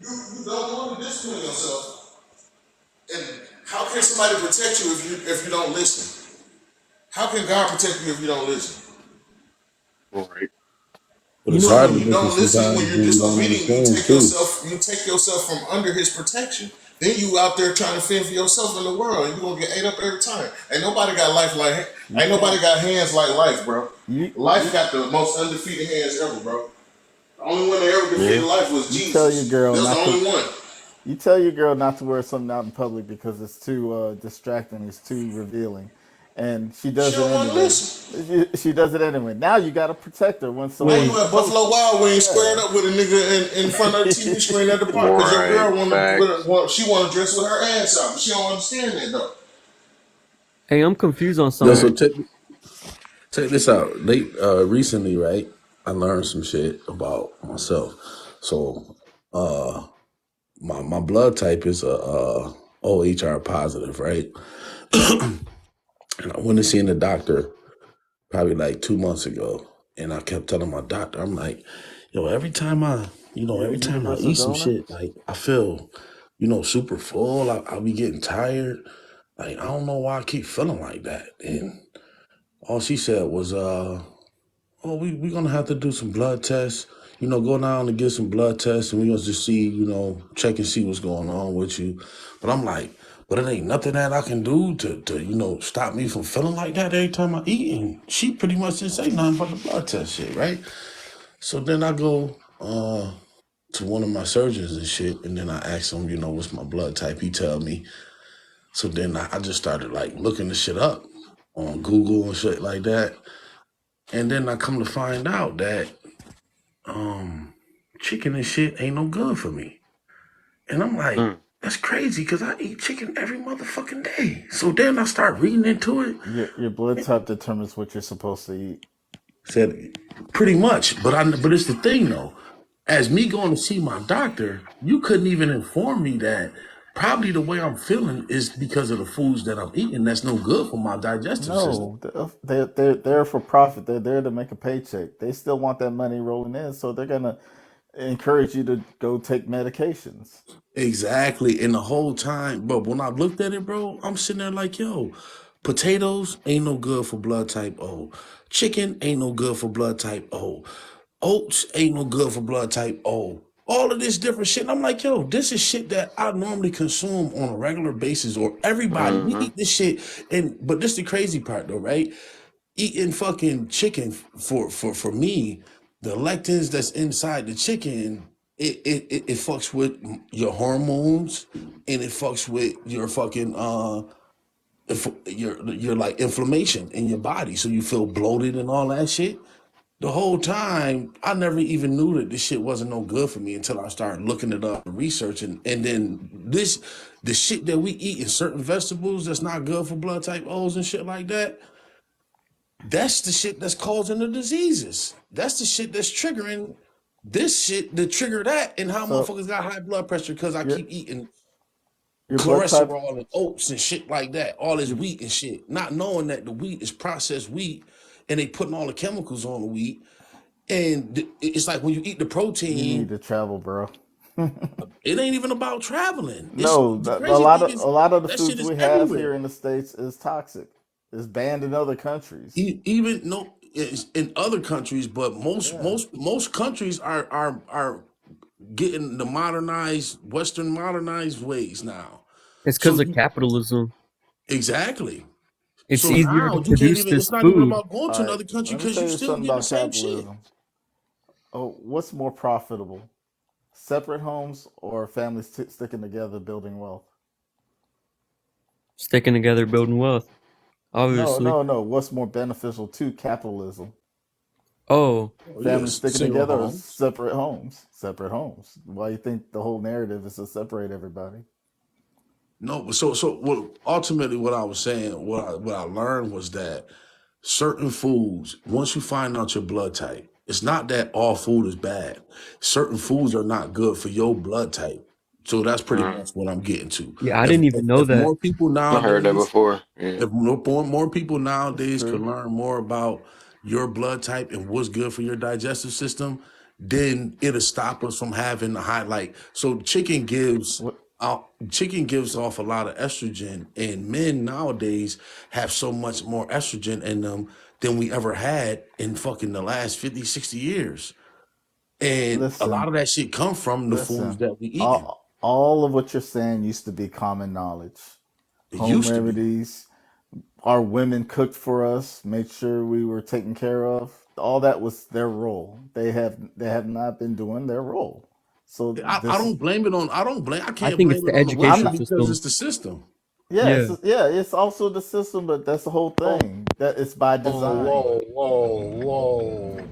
You don't want to discipline yourself. And how can somebody protect you if you don't listen? How can God protect you if you don't listen? Right. But You it's know hard So to when how you listen don't listen, when sometimes you're when you don't disobedient, understand too. you take yourself from under His protection. Then you out there trying to fend for yourself in the world, and you're gonna get ate up every time. Ain't nobody got life like, you ain't tell nobody got hands like life, bro. Life you got the most undefeated hands ever, bro. The only one that ever Yeah. defeated life was you tell your Jesus. girl That's the not to. only one. You tell your girl not to wear something out in public because it's too distracting. It's too revealing, and she She does it don't want to anyway. listen. She does it anyway. Now you got to protect her when Now someone you wait. at Buffalo approaches. Wild Wings squared Yeah. up with a nigga in front of the TV screen at the park because your Right. girl Facts. she want to dress with her ass out. But she don't understand that though. Hey, I'm confused on Yo, so something. check this out. Recently, right? I learned some shit about myself. So my blood type is a OHR positive, right? And I went to see the doctor probably like 2 months ago, and I kept telling my doctor, I'm like, yo, You're a every time I universal eat some donor. shit, like I feel, super full. I'll be getting tired. Like I don't know why I keep feeling like that. And all she said was, "Oh, we gonna have to do some blood tests. Go down and get some blood tests, and we gonna just see, check and see what's going on with you." But I'm like, but it ain't nothing that I can do to stop me from feeling like that every time I eat. And she pretty much didn't say nothing about the blood test shit, right? So then I go to one of my surgeons and shit, and then I ask him, what's my blood type? He tell me. So then I just started like looking the shit up on Google and shit like that. And then I come to find out that chicken and shit ain't no good for me. And I'm like, Mm. that's crazy because I eat chicken every motherfucking day. So then I start reading into it. Your blood type determines what you're supposed to eat. Said pretty much, but it's the thing though. As me going to see my doctor, you couldn't even inform me that probably the way I'm feeling is because of the foods that I'm eating. That's no good for my digestive system. No, they're there for profit. They're there to make a paycheck. They still want that money rolling in, so they're gonna encourage you to go take medications. Exactly. And the whole time, but when I looked at it, bro, I'm sitting there like, yo, potatoes ain't no good for blood type O. Chicken ain't no good for blood type O. Oats ain't no good for blood type O. All of this different shit. And I'm like, yo, this is shit that I normally consume on a regular basis, or everybody. We Mm-hmm. eat this shit. But this the crazy part though, right? Eating fucking chicken for me, the lectins that's inside the chicken, it fucks with your hormones, and it fucks with your fucking your like inflammation in your body, so you feel bloated and all that shit. The whole time, I never even knew that this shit wasn't no good for me until I started looking it up and researching. And then the shit that we eat in certain vegetables that's not good for blood type O's and shit like that, that's the shit that's causing the diseases. That's the shit that's triggering this shit to trigger that, and how So motherfuckers got high blood pressure because I your keep eating your blood type cholesterol and oats and shit like that. All this your wheat and shit. Not knowing that the wheat is processed wheat and they putting all the chemicals on the wheat. And it's like when you eat the you need protein, to travel, bro. it ain't even about traveling. It's No, the a crazy lot thing of is a lot of the that shit foods is we have everywhere. here in the states is toxic. It's banned in other countries. Even no, it's in other countries, but most Yeah. most most countries are getting the Western modernized ways now. It's So because of capitalism. exactly, It's So easier now to you can't produce even. It's this not even food. about going All to right, another country let me because tell you you still something getting the about same shit. capitalism. Oh, what's more profitable, separate homes or families sticking together building wealth? Sticking together, building wealth. No, Obviously. no, no. What's more beneficial to capitalism? Oh, Oh Families yes, sticking single together or homes. separate homes? Separate homes. Why you think the whole narrative is to separate everybody? No, but so what? Ultimately, what I was saying, what I learned was that certain foods, once you find out your blood type, it's not that all food is bad. Certain foods are not good for your blood type. So that's pretty Mm. much what I'm getting to. yeah, I If didn't if, even know if that. more people I heard that nowadays, before. Yeah. if more people That's nowadays could true. learn more about your blood type and what's good for your digestive system, then it'll stop us from having the high like. So What? chicken gives off a lot of estrogen, and men nowadays have so much more estrogen in them than we ever had in fucking the last 50, 60 years. And a lot Listen, of that shit come from the foods listen. that we eating. All of what you're saying used to be common knowledge. It Home used to be. remedies, our women cooked for us, made sure we were taken care of. All that was their role. They have not been doing their role. So I this is don't blame it on I I can't think it's blame it the on the I'm education women not. because system. it's the system. Yeah, Yeah. it's also the system, but that's the whole Whoa, thing. That it's by design. whoa, whoa, whoa.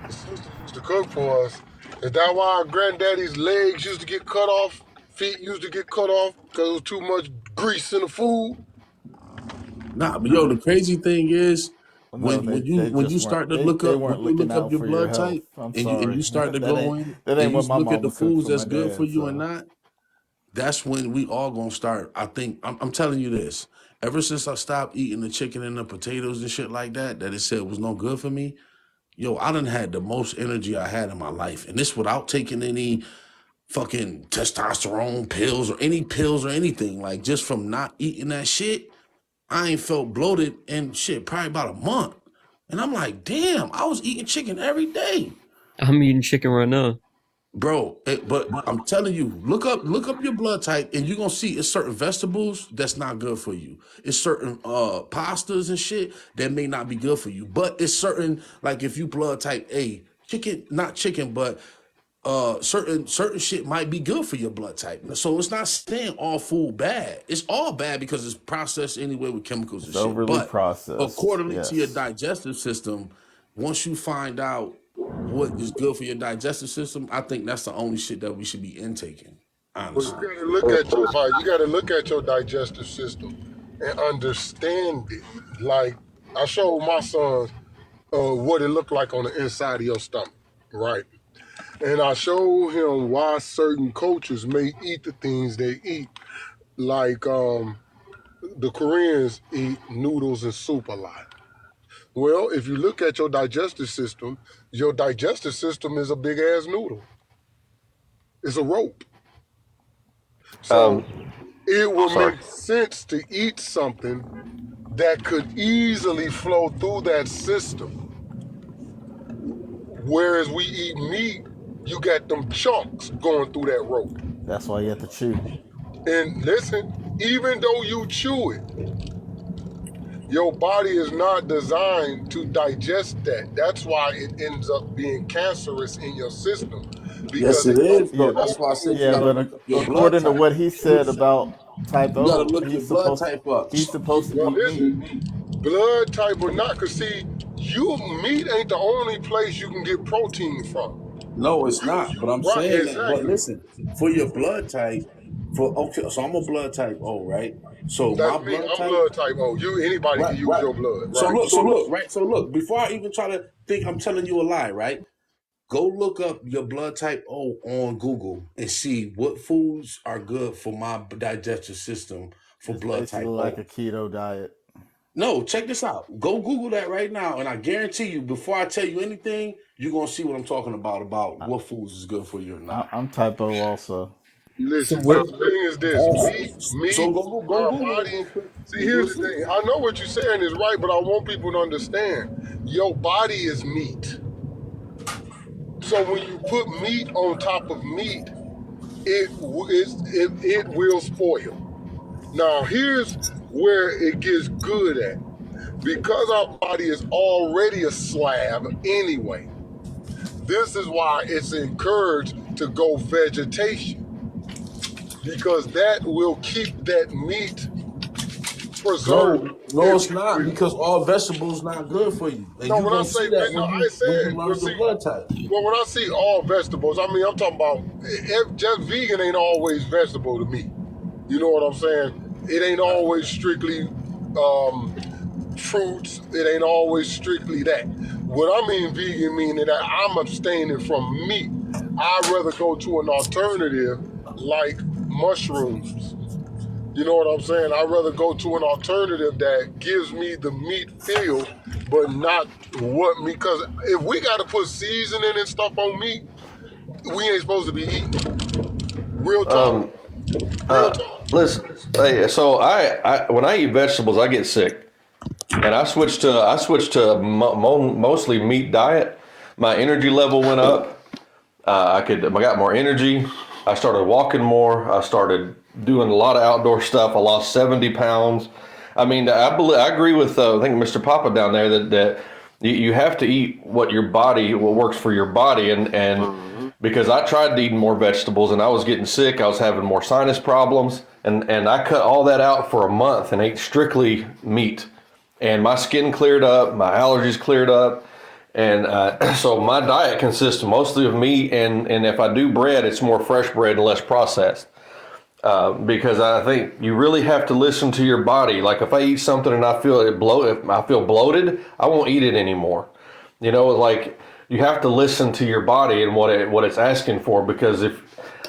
The sister used to cook for us. Is that why our granddaddy's legs used to get cut off? Feet used to get cut off because there was too much grease in the food? Nah, but yo, the crazy thing is No, they when just you weren't. start to look They up weren't looking out your for your blood health. type I'm and sorry. you start to that go ain't in that and ain't you what my look at the mama cooked foods for that's my good for dad. you and So not, that's when we all gonna start. I think I'm telling you this. Ever since I stopped eating the chicken and the potatoes and shit like that it said was no good for me, yo, I done had the most energy I had in my life. And this without taking any fucking testosterone pills or any pills or anything. Like just from not eating that shit, I ain't felt bloated in shit probably about a month. And I'm like, damn, I was eating chicken every day. I'm eating chicken right now. Bro, but I'm telling you, look up your blood type, and you're gonna see it's certain vegetables that's not good for you. It's certain pastas and shit that may not be good for you. But it's certain, like if you blood type A, chicken, not chicken, but certain shit might be good for your blood type. So it's not saying all food bad. It's all bad because it's processed anyway with chemicals and it's shit. overly But processed. accordingly to your Yes. digestive system, once you find out what is good for your digestive system, I think that's the only shit that we should be intaking, Well, you honestly. gotta look at your body. You gotta look at your digestive system and understand it. Like I showed my sons what it looked like on the inside of your stomach, right? And I showed him why certain cultures may eat the things they eat. Like the Koreans eat noodles and soup a lot. Well, if you look at your digestive system is a big ass noodle. It's a rope. So Um, it I'm will sorry. make sense to eat something that could easily flow through that system. Whereas we eat meat, you got them chunks going through that rope. That's why you have to chew. And listen, even though you chew it, your body is not designed to digest that. That's why it ends up being cancerous in your system Yes, because it it is. goes Yeah, So that's why I over. said you yeah, gotta but look up your blood according to type. what he said about type You gotta O, look your blood type up. he's supposed to Well, eat meat. listen, blood type or not, because see, meat ain't the only place you can get protein from. No, it's not. But I'm Right, saying that. But exactly. listen, for your blood type, for okay, so I'm a blood type O, right? So That's my me. blood I'm type, blood type O. Anybody right, can use right. your blood, So right? look, right. So look, before I even try to think I'm telling you a lie, right? Go look up your blood type O on Google and see what foods are good for my digestive system for It's blood basically type like O. a keto diet. No, check this out. Go Google that right now, and I guarantee you, before I tell you anything, you're gonna see what I'm talking about I, what foods is good for you or not. I'm type O also. So Listen, where because the thing is this: So meat, go our Google it body. real quick, See, and you'll here's the see. thing. I know what you're saying is right, but I want people to understand: your body is meat. So when you put meat on top of meat, it will spoil. Now here's where it gets good at. Because our body is already a slab anyway, this is why it's encouraged to go vegetation, because that will keep that meat preserved. No, it's not, because all vegetables not good for you. And No, you're when I gonna say, see that no, when I you said, learn well, your see, blood type. well, when I see all vegetables, I mean, I'm talking about just vegan ain't always vegetable to me. You know what I'm saying? It ain't always strictly fruits. It ain't always strictly that. What I mean vegan meaning that I'm abstaining from meat. I'd rather go to an alternative like mushrooms. You know what I'm saying? I'd rather go to an alternative that gives me the meat feel, but not what me. Because if we got to put seasoning and stuff on meat, we ain't supposed to be eating. Real talk. Real talk. Listen, hey, so I when I eat vegetables, I get sick, and I switched to mostly meat diet. My energy level went up. I got more energy. I started walking more. I started doing a lot of outdoor stuff. I lost 70 pounds. I mean, I agree with I think Mr. Papa down there that you have to eat what works for your body, and because I tried eating more vegetables and I was getting sick, I was having more sinus problems, and I cut all that out for a month and ate strictly meat, and my skin cleared up, my allergies cleared up. And so my diet consists mostly of meat, and if I do bread, it's more fresh bread and less processed. Because I think you really have to listen to your body. Like if I eat something and I feel bloated, I won't eat it anymore. You know, like you have to listen to your body and what it's asking for. Because if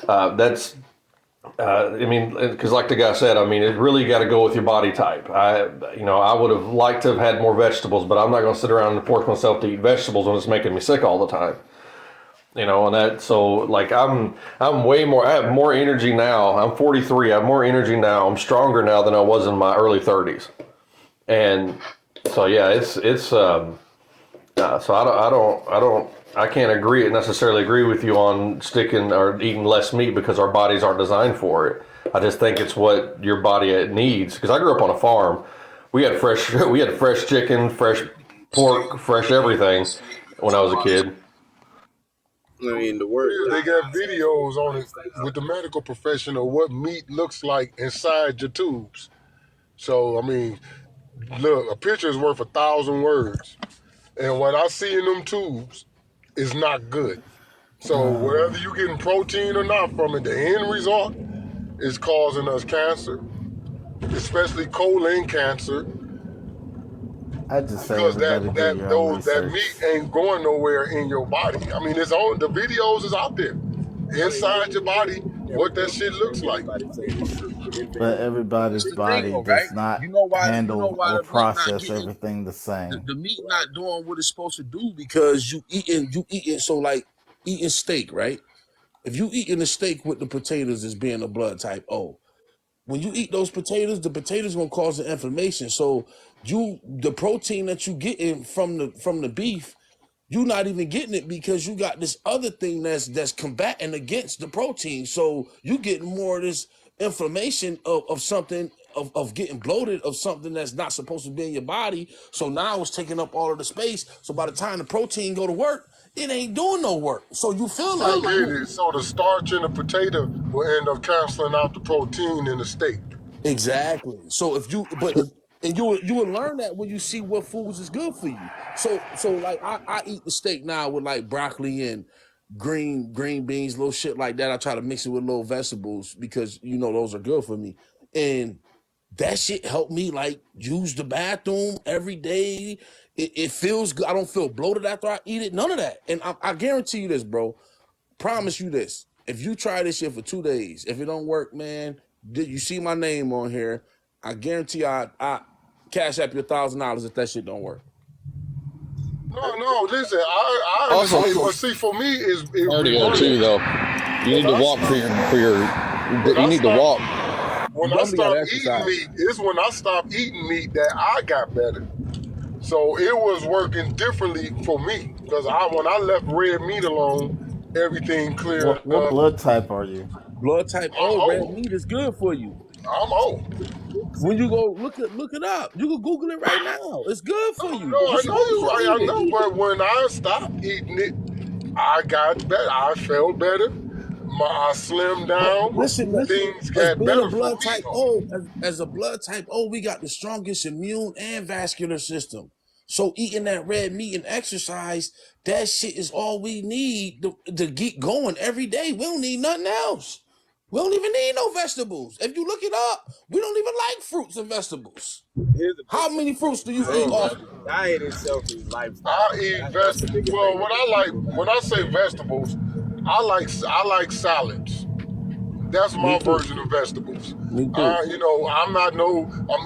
that's I mean, because like the guy said, I mean, it really got to go with your body type. I would have liked to have had more vegetables, but I'm not going to sit around and force myself to eat vegetables when it's making me sick all the time. You know, and that, so like I'm way more, I have more energy now. I'm 43. I have more energy now. I'm stronger now than I was in my early 30s. And so, yeah, so I can't necessarily agree with you on sticking or eating less meat because our bodies aren't designed for it. I just think it's what your body needs. Because I grew up on a farm. We had fresh chicken, fresh pork, fresh everything when I was a kid. I mean, the word. They got videos on it with the medical profession of what meat looks like inside your tubes. So, I mean, look, a picture is worth 1,000 words. And what I see in them tubes is not good. So whether you're getting protein or not from it, the end result is causing us cancer, especially colon cancer, I just say because everybody do your own that research. meat ain't going nowhere in your body. I mean, it's on the videos is out there inside your body what that shit looks like. But everybody's Here's the thing, body though, right? does not You know why handle the or meat not process getting everything the same. the meat not doing what it's supposed to do, because you eating so like eating steak, right? If you eating a steak with the potatoes as being a blood type O, when you eat those potatoes, the potatoes gonna cause the inflammation. So the protein that you getting from the beef, you're not even getting it because you got this other thing that's combating against the protein. So you getting more of this inflammation of something of getting bloated of something that's not supposed to be in your body. So now it's taking up all of the space. So by the time the protein go to work, it ain't doing no work. So you feel I like get it. So the starch in the potato will end up canceling out the protein in the steak. exactly. So and you will learn that when you see what foods is good for you. So like I eat the steak now with like broccoli and green beans, little shit like that. I try to mix it with little vegetables because those are good for me. And that shit helped me like use the bathroom every day. It feels good. I don't feel bloated after I eat it. None of that. And I guarantee you this, bro. Promise you this. If you try this shit for 2 days, if it don't work, man, you see my name on here, I guarantee I cash up your $1,000 if that shit don't work. No, listen, I understand, but see, for me, it's Cardio too, though. You need to walk for your. You need to walk. When I stopped eating meat, it's when I stopped eating meat that I got better. So it was working differently for me because when I left red meat alone, everything cleared What up. blood type are you? Blood type O, red meat is good for you. I'm O. When you go look it up, you can Google it right now. It's good for you. No, You I know supposed you to right. eat I it. know, but when I stopped eating it, I got better. I felt better. I slimmed But down. listen, Things as got being a better for blood me type though. O, as a blood type O, we got the strongest immune and vascular system. So eating that red meat and exercise, that shit is all we need to get going every day. We don't need nothing else. We don't even need no vegetables. If you look it up, we don't even like fruits and vegetables. Here's the How big thing. many fruits do you eat Bro, often? Diet itself is lifestyle. I eat That's the vegetables. biggest Well, thing what that I people like do about when I say vegetables, I like salads. That's Me my too. version of vegetables. Me too. You know, I'm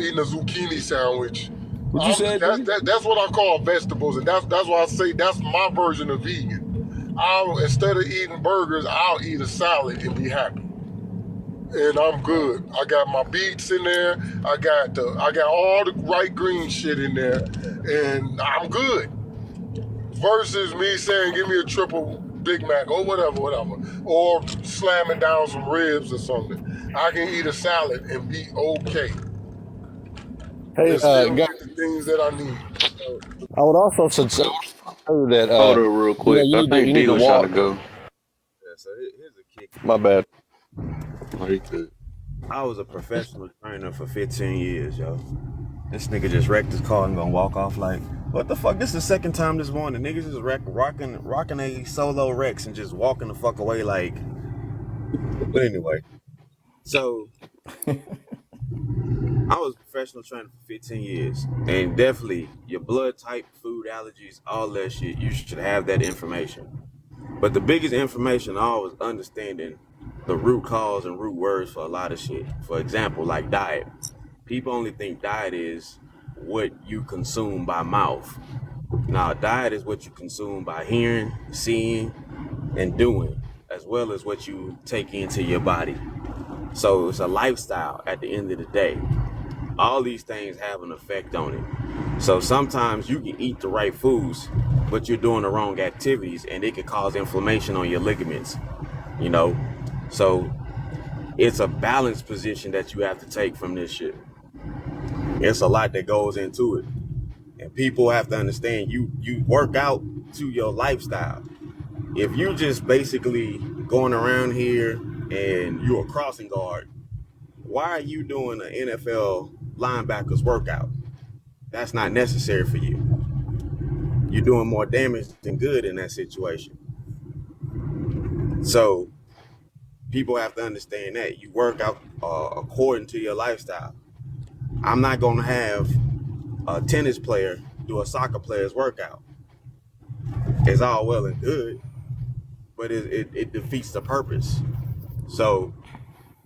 eating a zucchini sandwich. What you said, D? That's what I call vegetables, and that's why I say that's my version of vegan. Instead of eating burgers, I'll eat a salad and be happy, and I'm good. I got my beets in there. I got all the right green shit in there, and I'm good. Versus me saying, give me a triple Big Mac or whatever, or slamming down some ribs or something. I can eat a salad and be okay Hey, and still guys, get the things that I need. I would also tell you that Hold on real you know quick. I you think need to D was trying to walk. go. Yeah, so here's a kick. My bad. Oh, he good. I was a professional trainer for 15 years, yo. This nigga just wrecked his car and gonna walk off like, what the fuck? This is the second time this morning. Niggas just rocking a solo Rex and just walking the fuck away like. But anyway, so I was a professional trainer for 15 years. And definitely your blood type, food allergies, all that shit, you should have that information. But the biggest information I was understanding the root cause and root words for a lot of shit. For example, like diet. People only think diet is what you consume by mouth. Now, diet is what you consume by hearing, seeing, and doing, as well as what you take into your body. So it's a lifestyle at the end of the day. All these things have an effect on it. So sometimes you can eat the right foods, but you're doing the wrong activities, and it can cause inflammation on your ligaments, you know? So it's a balanced position that you have to take from this shit. It's a lot that goes into it. And people have to understand you work out to your lifestyle. If you just basically going around here and you're a crossing guard, why are you doing an NFL linebacker's workout? That's not necessary for you. You're doing more damage than good in that situation. So people have to understand that you work out according to your lifestyle. I'm not going to have a tennis player do a soccer player's workout. It's all well and good, but it defeats the purpose. So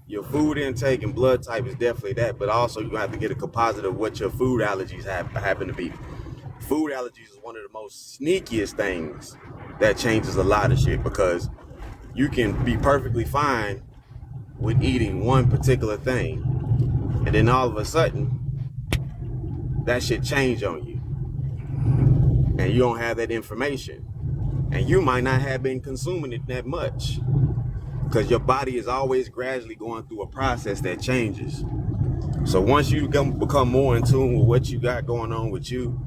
your food intake and blood type is definitely that, but also you have to get a composite of what your food allergies happen to be. Food allergies is one of the most sneakiest things that changes a lot of shit, because you can be perfectly fine with eating one particular thing, and then all of a sudden that shit change on you, and you don't have that information, and you might not have been consuming it that much, because your body is always gradually going through a process that changes. So once you become more in tune with what you got going on with you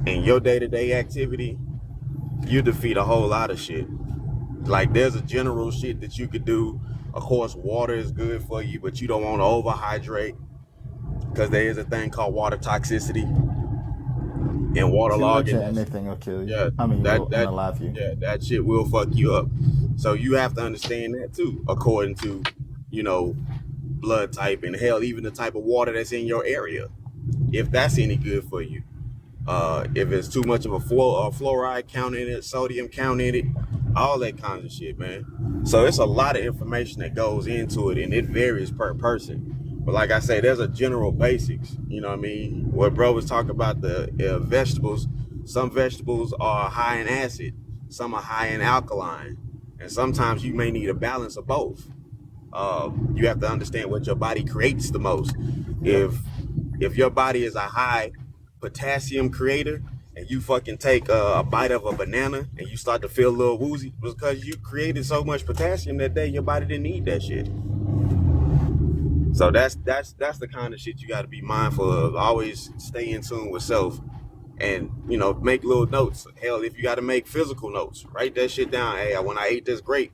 and your day-to-day activity, you defeat a whole lot of shit. Like, there's a general shit that you could do. Of course, water is good for you, but you don't want to overhydrate, because there is a thing called water toxicity and waterlogging. Too much of anything will kill you. Yeah, I mean, that will alive you. yeah, that shit will fuck you up. So you have to understand that too, according to, you know, blood type, and hell, even the type of water that's in your area, if that's any good for you. If it's too much of a fluoride count in it, sodium count in it, all that kinds of shit, man. So it's a lot of information that goes into it, and it varies per person. But like I say, there's a general basics, you know what I mean? What bro was talking about the vegetables, some vegetables are high in acid, some are high in alkaline, and sometimes you may need a balance of both. You have to understand what your body creates the most. If your body is a high potassium creator, and you fucking take a bite of a banana and you start to feel a little woozy, because you created so much potassium that day, your body didn't need that shit. So that's the kind of shit you got to be mindful of. Always stay in tune with self, and make little notes. Hell, if you got to make physical notes, write that shit down. Hey, when I ate this grape,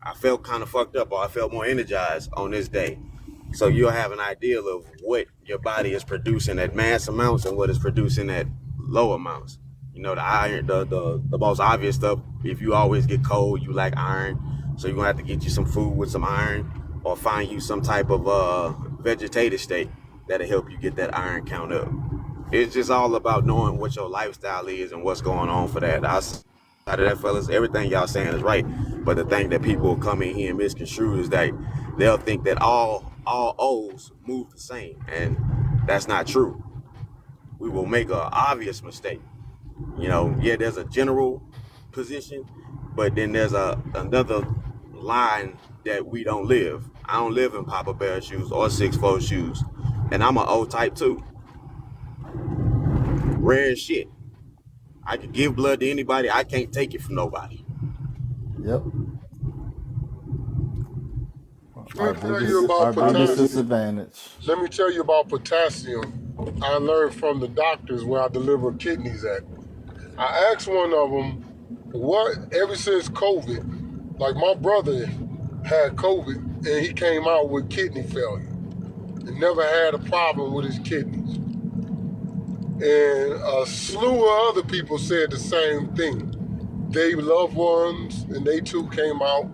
I felt kind of fucked up, or I felt more energized on this day. So you'll have an idea of what your body is producing at mass amounts and what is producing at low amounts. The iron, the most obvious stuff. If you always get cold, you lack iron, so you're gonna have to get you some food with some iron, or find you some type of vegetative state that'll help you get that iron count up. It's just all about knowing what your lifestyle is and what's going on for that. Out of that, fellas, everything y'all saying is right, but the thing that people come in here and misconstrue is that they'll think that all O's move the same, and that's not true. We will make an obvious mistake. There's a general position, but then there's another line that we don't live. I don't live in Papa Bear shoes or 6'4" shoes, and I'm an O type too. Rare as shit. I can give blood to anybody. I can't take it from nobody. Yep. Let me tell you about Our biggest potassium. disadvantage. Let me tell you about potassium. I learned from the doctors where I deliver kidneys at. I asked one of them, what, ever since COVID, like my brother had COVID and he came out with kidney failure and never had a problem with his kidneys. And a slew of other people said the same thing. They loved ones and they too came out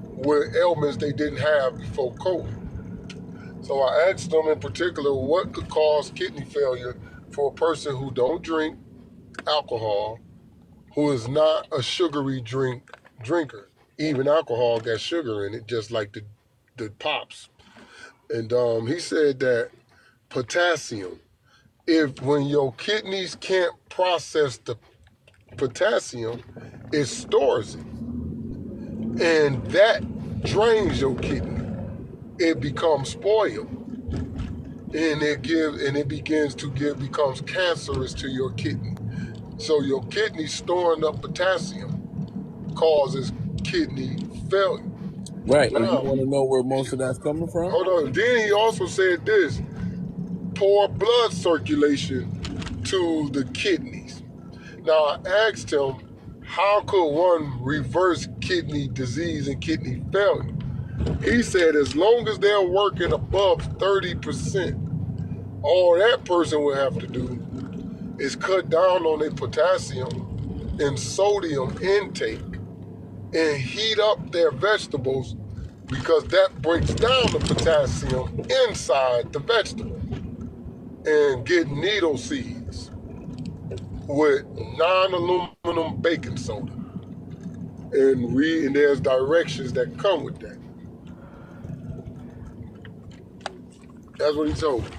with ailments they didn't have before COVID. So I asked them in particular what could cause kidney failure for a person who don't drink alcohol, who is not a sugary drinker. Even alcohol got sugar in it, just like the pops. And he said that potassium, when your kidneys can't process the potassium, it stores it. And that drains your kidney. It becomes spoiled. And it becomes cancerous to your kidney. So your kidney storing up potassium causes kidney failure. Right. And you Now, want to know where most of that's coming from? hold on. Then he also said this: poor blood circulation to the kidneys. Now I asked him, how could one reverse kidney disease and kidney failure? He said as long as they're working above 30%, all that person will have to do is cut down on their potassium and sodium intake and heat up their vegetables, because that breaks down the potassium inside the vegetable, and get needle seeds with non-aluminum baking soda. And there's directions that come with that. That's what he told me.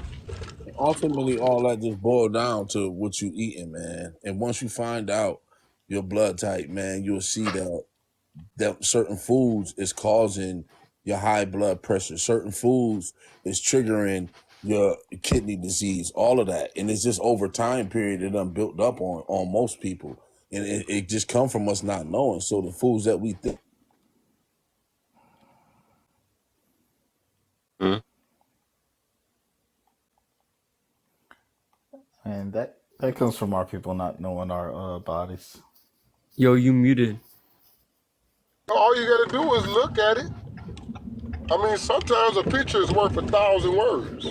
Ultimately, all that just boiled down to what you eating, man. And once you find out your blood type, man, you'll see that certain foods is causing your high blood pressure. Certain foods is triggering your kidney disease, all of that. And it's just over time period it done built up on most people. And it just come from us not knowing. So the foods that we think. And that comes from our people not knowing our bodies. Yo, you muted. All you gotta do is look at it. I mean, sometimes a picture is worth 1,000 words.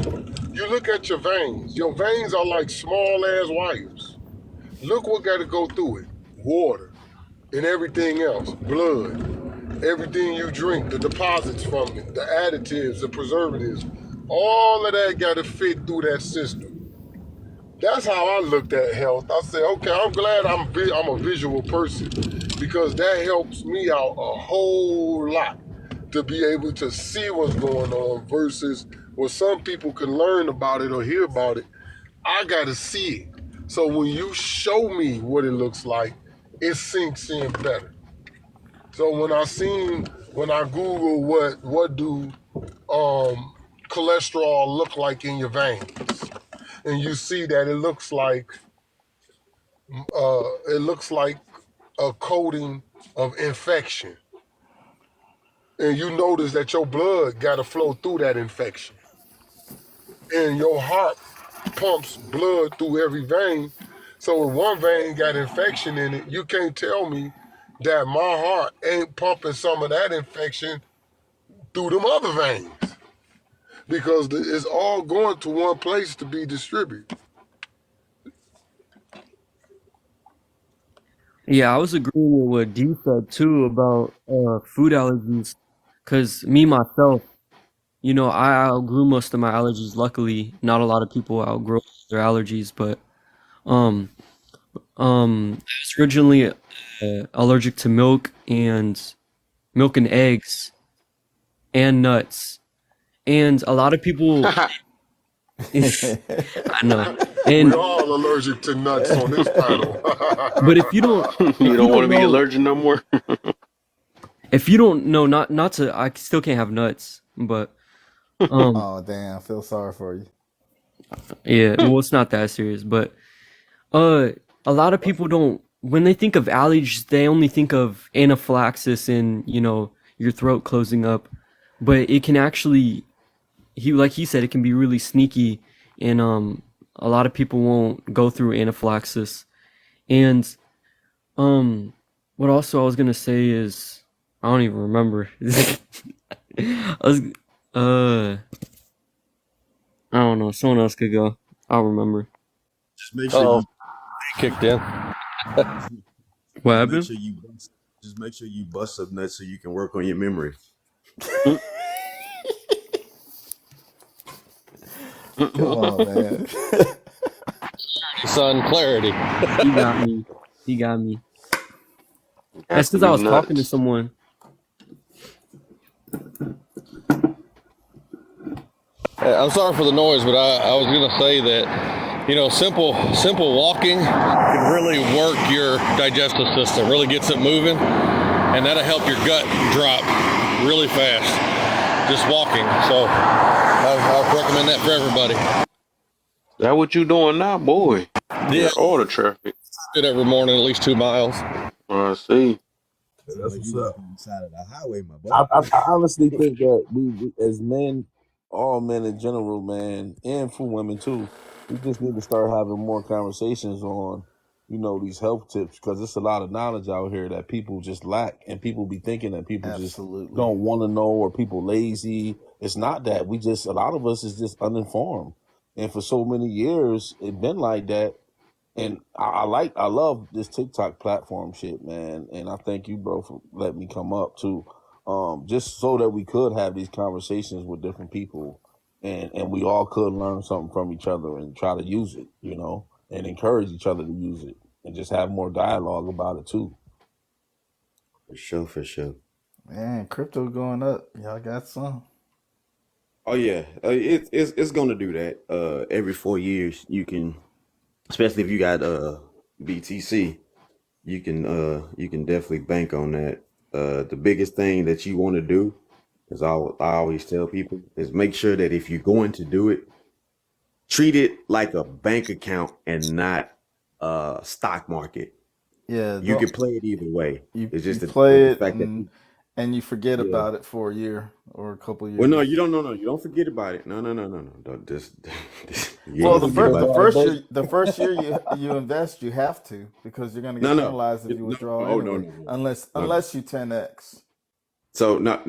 You look at your veins. Your veins are like small ass wires. Look what got to go through it. Water and everything else. Blood. Everything you drink, the deposits from it, the additives, the preservatives. All of that got to fit through that system. That's how I looked at health. I said, okay, I'm glad I'm a visual person, because that helps me out a whole lot to be able to see what's going on versus what some people can learn about it or hear about it. I got to see it. So when you show me what it looks like, it sinks in better. So when I Google what do cholesterol look like in your veins, and you see that it looks like a coating of infection, and you notice that your blood got to flow through that infection. and your heart pumps blood through every vein. So if one vein got infection in it, you can't tell me that my heart ain't pumping some of that infection through them other veins, because it's all going to one place to be distributed. Yeah, I was agreeing with what Dee said too about food allergies, because me myself, you know, I outgrew most of my allergies. Luckily, not a lot of people outgrow their allergies, but um I was originally allergic to milk and eggs and nuts, and a lot of people. I know, and We're all allergic to nuts on this panel. but if you don't, You if you don't want to don't be know, allergic no more. if you don't know, not to, I still can't have nuts, but Oh damn, I feel sorry for you. yeah, well, it's not that serious, but a lot of people don't, when they think of allergies, they only think of anaphylaxis and, you know, your throat closing up, but it can actually, like he said, it can be really sneaky, and a lot of people won't go through anaphylaxis. And what also I was gonna say is, I don't even remember. I was I don't know, someone else could go. I'll remember. Just make sure you kicked in. What make happened? sure you just make sure you bust up nuts so you can work on your memory. Come on, man. Son, clarity. He got me. He got me. That's because I was talking to someone. I'm sorry for the noise, but I was gonna say that, you know, simple walking can really work your digestive system, really gets it moving, and that'll help your gut drop really fast. Just walking. So I recommend that for everybody. That what you doing now, boy? Yeah. All the traffic. Did every morning at least 2 miles. I see. That's what's up. On the side of the highway, my boy. I honestly think that we as men, all men in general, man, and for women too, we just need to start having more conversations on, you know, these health tips, because there's a lot of knowledge out here that people just lack, and people be thinking that people just don't want to know, or people lazy. It's not that. A lot of us is just uninformed, and for so many years it's been like that. And I love this TikTok platform shit, man. And I thank you, bro, for letting me come up too. Just so that we could have these conversations with different people, and we all could learn something from each other and try to use it, you know, and encourage each other to use it, and just have more dialogue about it too. For sure. Man, crypto going up. Y'all got some. Oh yeah, it's gonna do that. Every 4 years, you can, especially if you got BTC, you can definitely bank on that. The biggest thing that you want to do, as I always tell people, is make sure that if you're going to do it, treat it like a bank account and not a stock market. Yeah, You can play it either way. It's just you the play it fact that and you forget Yeah. about it for a year or a couple years. Well, no, you don't. No, you don't forget about it. No. Don't just. You Well, ain't forget about it. the first year you invest, you have to, because you're gonna get No. penalized if you No. withdraw Oh, no, anyway, no. unless you 10x. So not.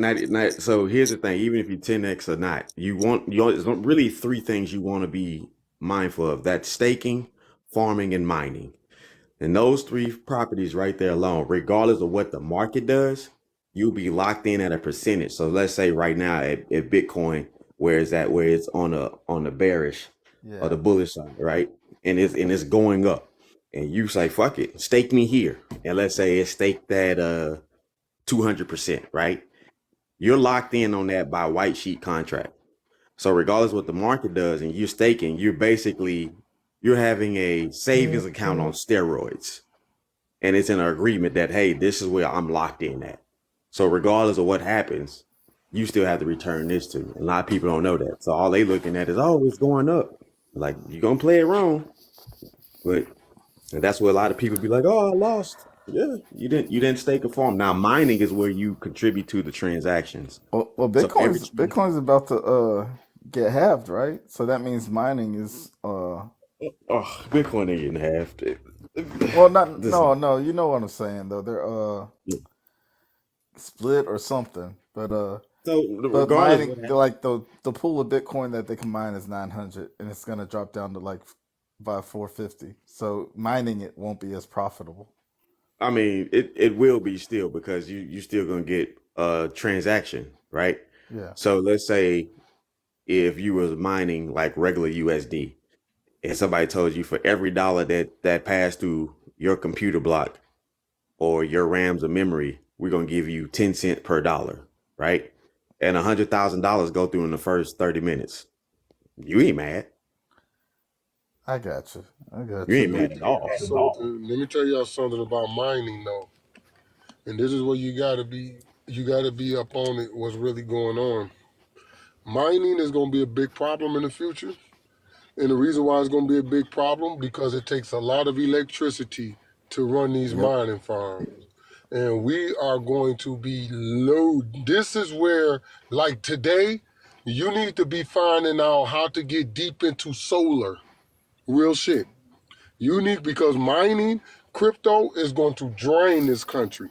So here's the thing. Even if you 10x or not, there's really 3 things you want to be mindful of. That's staking, farming, and mining. And those 3 properties right there alone, regardless of what the market does, you'll be locked in at a percentage. So let's say right now at Bitcoin, where it's on the bearish or the bullish side, right? And it's going up. And you say, fuck it, stake me here. And let's say it's staked at 200%, right? You're locked in on that by white sheet contract. So regardless of what the market does and you're staking, you're having a savings account on steroids. And it's an agreement that, hey, this is where I'm locked in at. So regardless of what happens, you still have to return this to me. A lot of people don't know that. So all they looking at is, oh, it's going up. Like, you're going to play it wrong. But that's where a lot of people be like, oh, I lost. Yeah, you didn't stake a farm. Now, mining is where you contribute to the transactions. Well, So every Bitcoin's about to get halved, right? So that means mining is Oh, Bitcoin ain't getting halved. well, not This, no. You know what I'm saying though. They're split or something, so but regardless mining what happens, like the pool of Bitcoin that they can mine is 900, and it's gonna drop down to like by 450. So mining it won't be as profitable. I mean, it will be still because you still gonna get a transaction, right? Yeah. So let's say if you was mining like regular USD, and somebody told you for every dollar that passed through your computer block or your RAMs of memory, we're gonna give you 10 cents per dollar, right? And $100,000 go through in the first 30 minutes. You ain't mad. I got you. I You got ain't you. mad at all. Let me tell y'all something about mining though. And this is where you gotta be up on it, what's really going on. Mining is gonna be a big problem in the future. And the reason why it's gonna be a big problem, because it takes a lot of electricity to run these Yep. mining farms. And we are going to be low. This is where, like today, you need to be finding out how to get deep into solar. Real shit. You need, because mining, crypto is going to drain this country.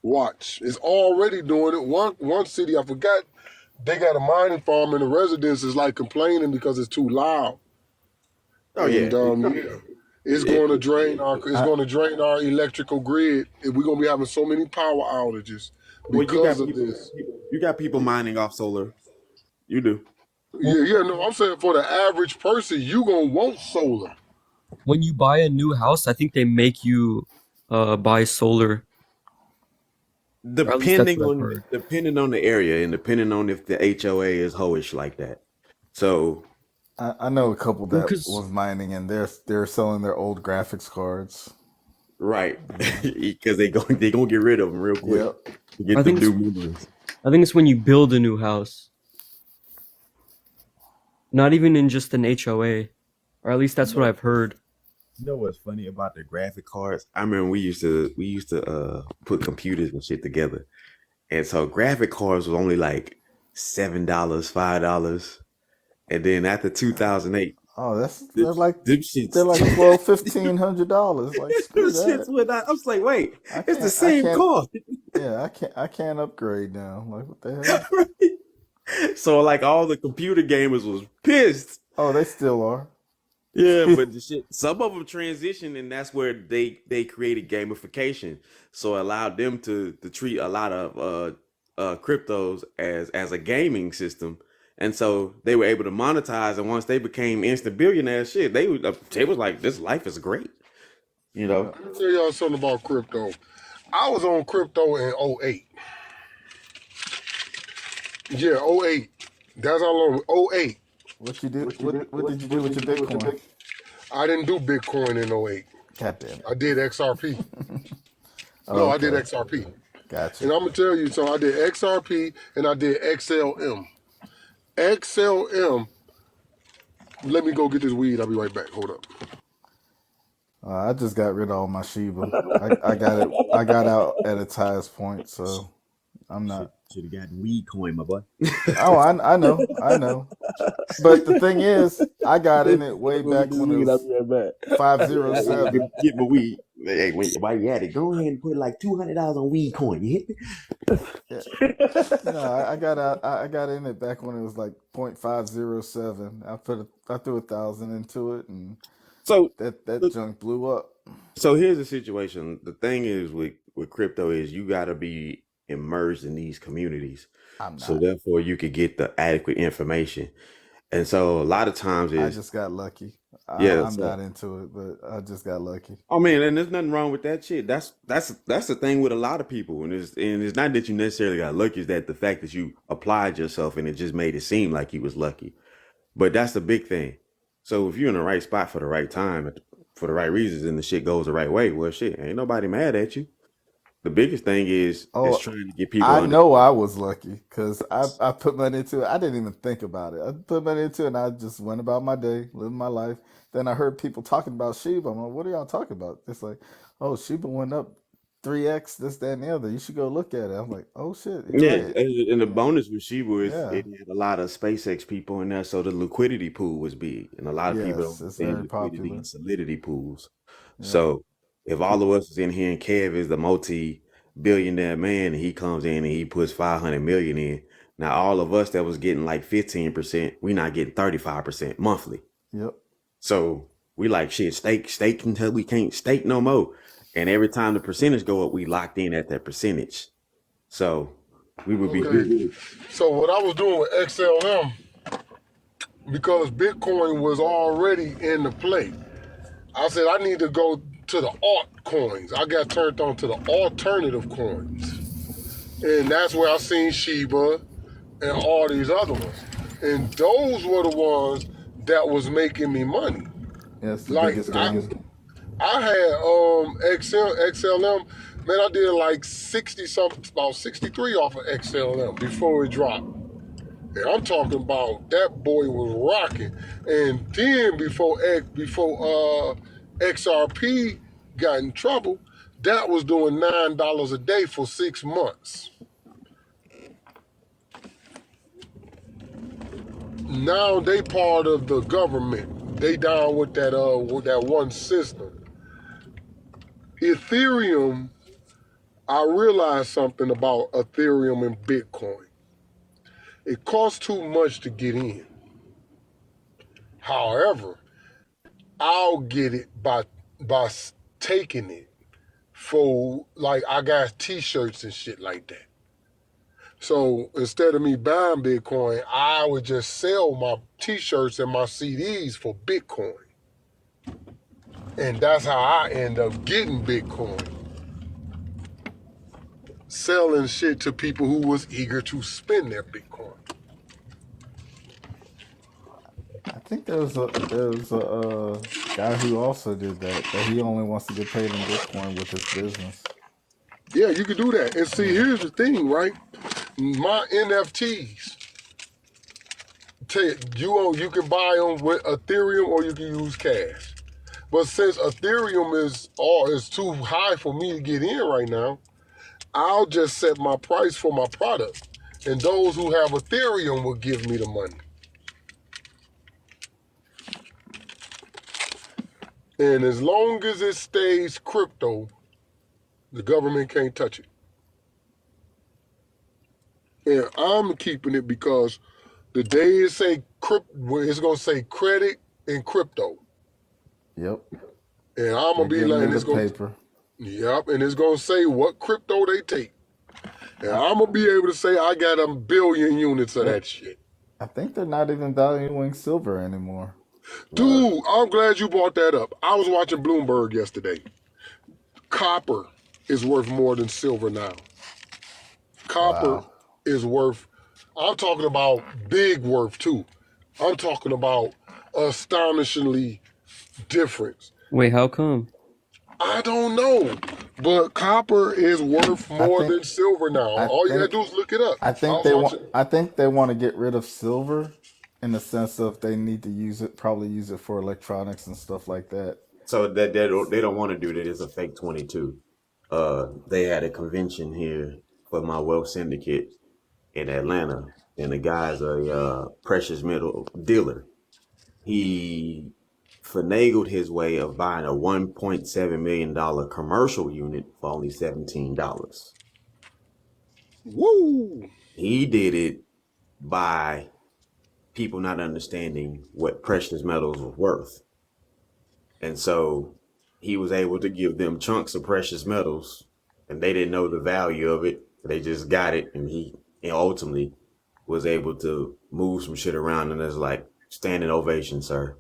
Watch. It's already doing it. One city, I forgot, they got a mining farm and the residents is like complaining because it's too loud. Oh And yeah. yeah, it's It- going to drain I, our electrical grid, and we're gonna be having so many power outages well, because of this. you got people mining off solar. You do. Yeah, yeah, no, I'm saying for the average person, you gonna want solar. When you buy a new house, I think they make you buy solar, or at least that's what I've heard. Depending on the area and depending on if the HOA is hoish like that. So I know a couple Well, that because was mining, and they're selling their old graphics cards. right, because they gonna get rid of them real quick Yep. to get I them think it's new memories. I think it's when you build a new house, not even in just an HOA, or at least that's what I've heard. You know what's funny about the graphic cards? I remember we used to put computers and shit together, and so graphic cards was only like $7, $5, and then after 2008, Oh, them they're like shits, $1,200, $1,500. Like them screw shits that. went out. I was like, wait, I it's the I same can't. card. Yeah, I can't upgrade now. Like what the hell? So like all the computer gamers was pissed. Oh, they still are. Yeah, but the shit, some of them transitioned, and that's where they created gamification. So it allowed them to treat a lot of cryptos as a gaming system, and so they were able to monetize. And once they became instant billionaires, shit, they was like, this life is great, you know. Let me tell y'all something about crypto. I was on crypto in '08. Yeah, '08. That's how long. '08. What you do? What did you do with your Bitcoin? I didn't do Bitcoin in '08. God damn it. I did XRP. Oh, No, I did okay. XRP. Gotcha. And I'm gonna tell you, so I did XRP and I did XLM. XLM. Let me go get this weed. I'll be right back. Hold up. I just got rid of all my Shiba. I got it. I got out at its highest point, so I'm not. Should have gotten weed coin, my boy. Oh, I know. But the thing is, I got in it way back when it was right 507. Get my weed. Hey, wait, while you at it, go ahead and put like $200 on weed coin. You hit me? Yeah. No, I got out. I got in it back when it was like 0.507. I threw 1,000 into it, and So that junk blew up. So here's the situation. The thing is with crypto is you got to be immersed in these communities. I'm So not. therefore you could get the adequate information. And so a lot of times I is just got lucky. yeah, I'm so not into it, but I just got lucky. I mean, and there's nothing wrong with that shit. That's the thing with a lot of people. And it's not that you necessarily got lucky, it's that the fact that you applied yourself and it just made it seem like you was lucky. But that's the big thing. So if you're in the right spot for the right time, for the right reasons, and the shit goes the right way, well, shit, ain't nobody mad at you. The biggest thing is Oh, trying to get people I under. know I was lucky because I put money into it. I didn't even think about it. I put money into it and I just went about my day, living my life. Then I heard people talking about Shiba. I'm like, what are y'all talking about? It's like, oh, Shiba went up 3x this, that, and the other. You should go look at it. I'm like, oh shit, you're Yeah, right. and the bonus with Sheba is Yeah. it had a lot of SpaceX people in there, so the liquidity pool was big, and a lot of people don't Yes, it's understand very liquidity popular. and solidity pools. Yeah. So if all of us is in here and Kev is the multi-billionaire man, and he comes in and he puts 500 million in, now all of us that was getting like 15%, we not getting 35% monthly. Yep. So we like shit, stake until we can't stake no more. And every time the percentage go up, we locked in at that percentage. So we would be Okay. So what I was doing with XLM, because Bitcoin was already in the play, I said I need to go to the altcoins. I got turned on to the alternative coins. And that's where I seen Shiba and all these other ones. And those were the ones that was making me money. Yes, the Like biggest game. I had XLM, man, I did like 60 something, about 63 off of XLM before it dropped. And I'm talking about that boy was rocking. And then before XRP got in trouble, that was doing $9 a day for 6 months. Now they part of the government. They down with that one system. Ethereum, I realized something about Ethereum and Bitcoin. It costs too much to get in. However, I'll get it by taking it for, like, I got t-shirts and shit like that. So instead of me buying Bitcoin, I would just sell my t-shirts and my CDs for Bitcoin. And that's how I end up getting Bitcoin. Selling shit to people who was eager to spend their Bitcoin. I think there was a guy who also did that, but he only wants to get paid in Bitcoin with his business. Yeah, you can do that. And see, here's the thing, right? My NFTs, you can buy them with Ethereum or you can use cash. But since Ethereum is too high for me to get in right now, I'll just set my price for my product. And those who have Ethereum will give me the money. And as long as it stays crypto, the government can't touch it. And I'm keeping it because the day it say it's gonna say credit and crypto. Yep. And I'm gonna be like, it's gonna, paper. Yep, and it's gonna say what crypto they take. And I'm gonna be able to say I got 1 billion units of that shit. I think they're not even valuing silver anymore. Dude, I'm glad you brought that up. I was watching Bloomberg yesterday. Copper is worth more than silver now. Copper is worth, I'm talking about big worth too. I'm talking about astonishingly different. Wait, how come? I don't know, but copper is worth more than silver now. All you gotta do is look it up. I think they want to get rid of silver, in the sense of they need to probably use it for electronics and stuff like that. So that they don't want to do that. It's a fake 22. They had a convention here for my wealth syndicate in Atlanta, and the guy's a precious metal dealer. He finagled his way of buying a $1.7 million commercial unit for only $17. Woo! He did it by people not understanding what precious metals were worth. And so he was able to give them chunks of precious metals, and they didn't know the value of it. They just got it, and he ultimately was able to move some shit around, and it's like, standing ovation, sir.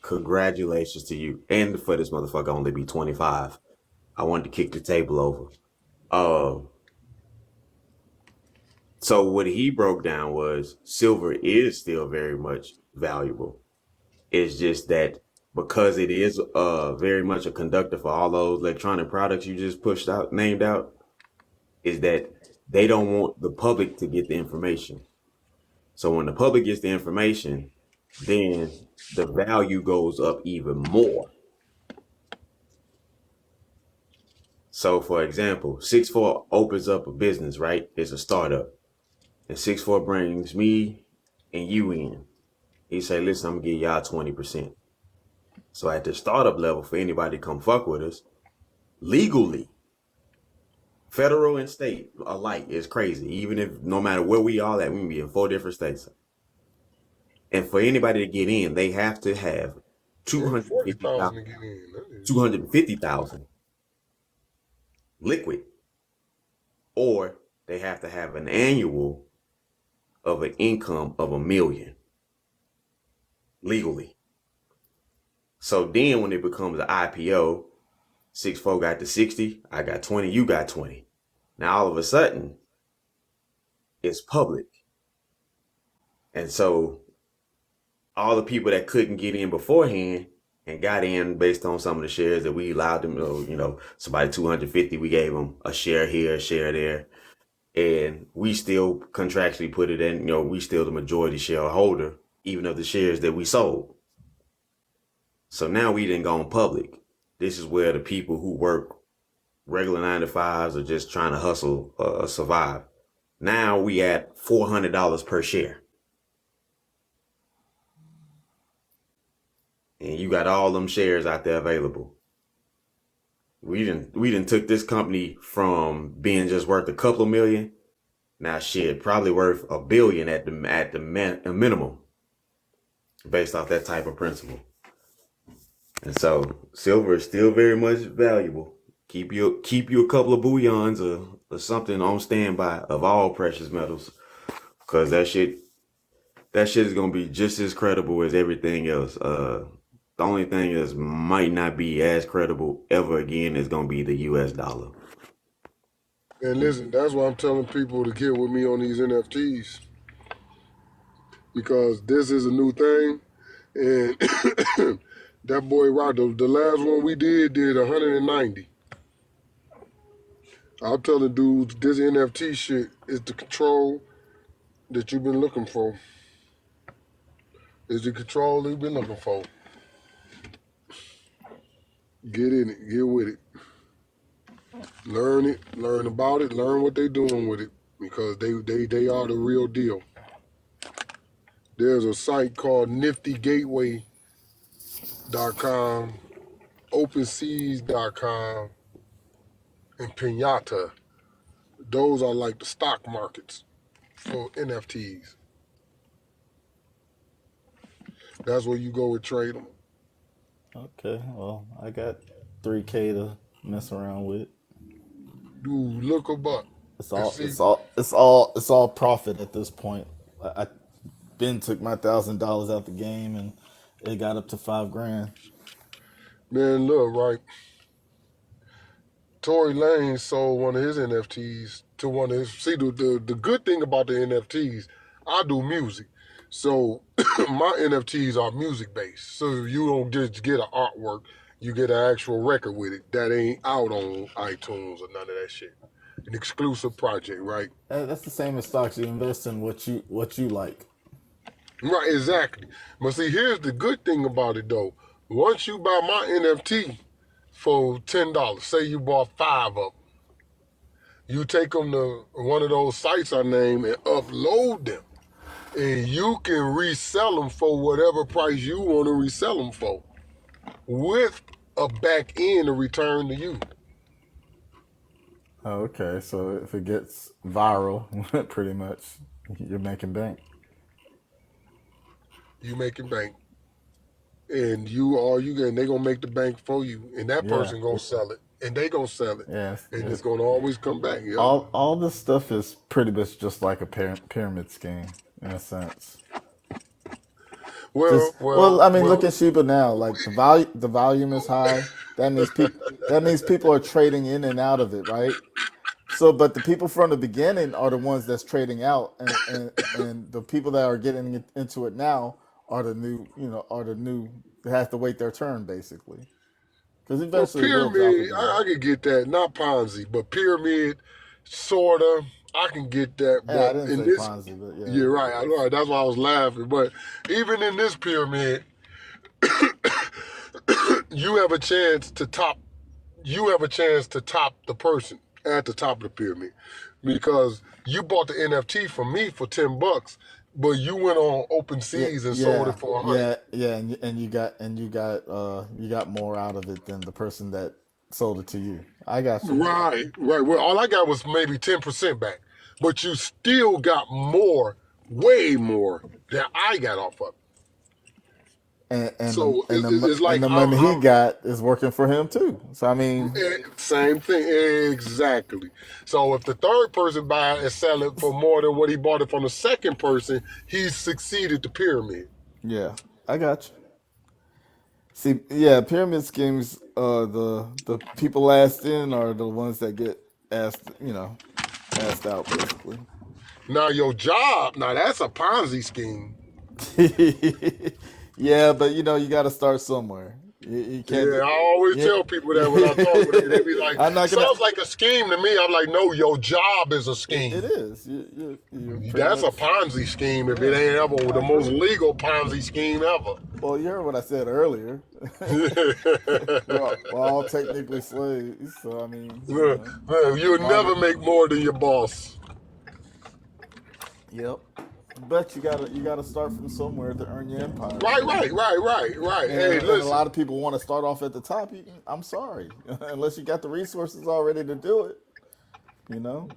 Congratulations to you. And for this motherfucker only be 25. I wanted to kick the table over. So what he broke down was silver is still very much valuable. It's just that because it is very much a conductor for all those electronic products you just named out, is that they don't want the public to get the information. So when the public gets the information, then the value goes up even more. So, for example, 6'4" opens up a business, right? It's a startup. And 6'4" brings me and you in. He say, listen, I'm going to give y'all 20%. So at the startup level, for anybody to come fuck with us, legally, federal and state alike is crazy. Even if no matter where we are at, we can be in 4 different states. And for anybody to get in, they have to have 40,000 to get in. 250,000 liquid, or they have to have an annual of an income of $1 million legally. So then when it becomes an IPO, 6'4" got the 60, I got 20, you got 20. Now all of a sudden, it's public. And so all the people that couldn't get in beforehand and got in based on some of the shares that we allowed them, somebody 250, we gave them a share here, a share there. And we still contractually put it in, we still the majority shareholder, even of the shares that we sold. So now we didn't go on public. This is where the people who work regular 9-to-5s or just trying to hustle, survive. Now we at $400 per share. And you got all them shares out there available. We didn't took this company from being just worth a couple of million. Now shit, probably worth $1 billion at the minimum, based off that type of principle. And so silver is still very much valuable. Keep you a couple of bullions or something on standby of all precious metals, because that shit is gonna be just as credible as everything else. The only thing that might not be as credible ever again is gonna be the US dollar. And listen, that's why I'm telling people to get with me on these NFTs, because this is a new thing. And that boy Rod, the last one we did 190. I'm telling dudes, this NFT shit is the control that you've been looking for. Is the control that you've been looking for. Get in it, get with it. Learn it, learn about it, learn what they're doing with it, because they are the real deal. There's a site called niftygateway.com, openseas.com, and Pinata. Those are like the stock markets for NFTs. That's where you go and trade them. Okay, well, I got 3K to mess around with. Dude, look them up. It's all profit at this point. I Ben took my $1,000 out the game and it got up to $5,000. Man, look, right. Tory Lanez sold one of his NFTs to one of his. See, the good thing about the NFTs, I do music. So my NFTs are music based. So you don't just get an artwork, you get an actual record with it that ain't out on iTunes or none of that shit. An exclusive project, right? That's the same as stocks. You invest in what you like. Right, exactly. But see, here's the good thing about it though. Once you buy my NFT for $10, say you bought 5 of them, you take them to one of those sites I named and upload them. And you can resell them for whatever price you want to resell them for, with a back end to return to you. Oh, okay, so if it gets viral, pretty much, you're making bank. You making bank. And they gonna make the bank for you. And that person gonna sell it. And they gonna sell it. Yes. And it's gonna always come back. Yeah. All this stuff is pretty much just like a pyramid scheme, in a sense. Look at Shiba now. Like the volume is high. That means people are trading in and out of it, right? So, but the people from the beginning are the ones that's trading out, and the people that are getting into it now are the new. They have to wait their turn, basically. Because eventually, pyramid, I could get that. Not Ponzi, but pyramid, sorta. I can get that. But I didn't say Ponzi, but yeah. You're right. That's why I was laughing. But even in this pyramid, you have a chance to top you have a chance to top the person at the top of the pyramid because you bought the NFT from me for $10, but you went on Open Yeah, Seas and sold it yeah, for 100. yeah, and you got more out of it than the person that sold it to you. I got you. Right, right. Well, all I got was maybe 10% back, but you still got more, way more than I got off of it. So it's And like the money he got is working for him too. So I mean, same thing, exactly. So if the third person buy it and sell it for more than what he bought it from the second person, he's succeeded the pyramid. yeah, I got you. See, yeah, pyramid schemes. The people last in are the ones that get asked. Asked out basically. Now your job, now that's a Ponzi scheme. Yeah, but you got to start somewhere. You can't. Yeah, I always You, tell people that when I talk with them, they be like, I'm not gonna. sounds like a scheme to me. I'm like, no, your job is a It scheme. is. You're pretty That's a much. Ponzi scheme if it ain't ever the most legal Ponzi scheme ever. Well, you heard what I said earlier. We're all technically slaves, so I mean, You'll never make more than your boss. Yep. But you gotta start from somewhere to earn your empire. Right. Hey, And a listen. lot of people want to start off at the top. I'm sorry, unless you got the resources already to do it.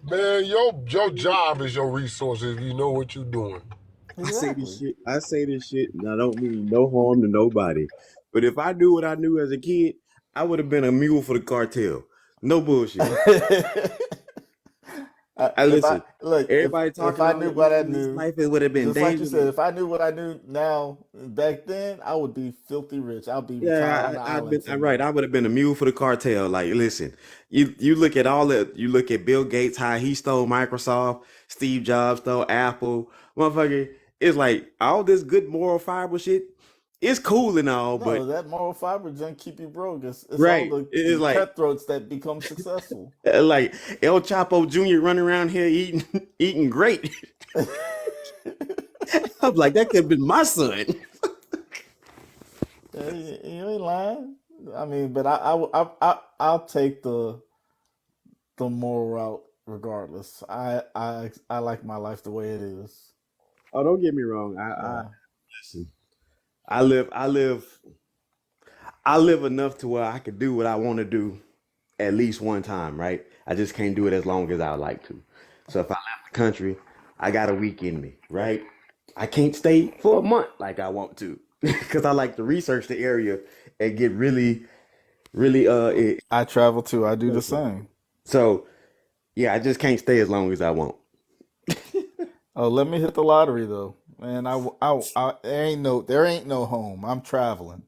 Man, your job is your resources if you know what you're doing. Exactly. I say this shit, and I don't mean no harm to nobody. But if I knew what I knew as a kid, I would have been a mule for the cartel. No bullshit. I listen. Everybody If talking I all knew that what I this knew, life, it would have been just like you dangerous. said, if I knew what I knew now back then, I would be filthy rich. I'll be retired on the Yeah, island somewhere. right. I would have been a mule for the cartel. Like, listen, you look at you look at Bill Gates, how he stole Microsoft, Steve Jobs stole Apple, motherfucker. It's like all this good moral fiber shit. It's cool and all, No, but that moral fiber junk keep you broke. It's all right, the it's like cutthroats that become successful. like El Chapo Jr. running around here eating great. I'm like, that could have been my son. Yeah, you ain't lying. I mean, but I'll take the moral route regardless. I like my life the way it is. Oh, don't get me wrong. Yeah. Listen. I live enough to where I could do what I want to do at least one time, right? I just can't do it as long as I like to. So if I left the country, I got a week in me, right? I can't stay for a month like I want to because I like to research the area and get really I travel too. I do the same. So yeah, I just can't stay as long as I want. Oh, let me hit the lottery though, man. There ain't no home. I'm traveling.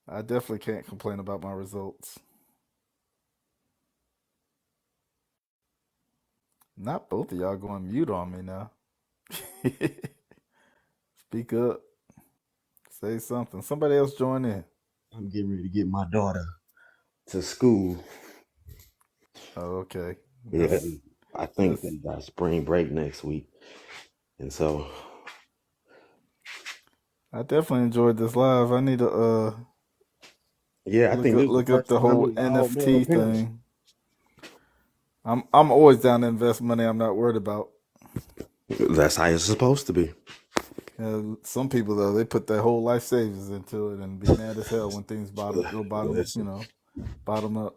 I definitely can't complain about my results. Not both of y'all going mute on me now. Speak up. Say something. Somebody else join in. I'm getting ready to get my daughter to school. Oh, okay. Yeah, I think they got spring break next week, and so I definitely enjoyed this live. I need to yeah, I think this is look the up first the time whole we all male NFT parents. thing. I'm always down to invest money I'm not worried about. That's how it's supposed to be. Some people though, they put their whole life savings into it and be mad as hell when things bottom up.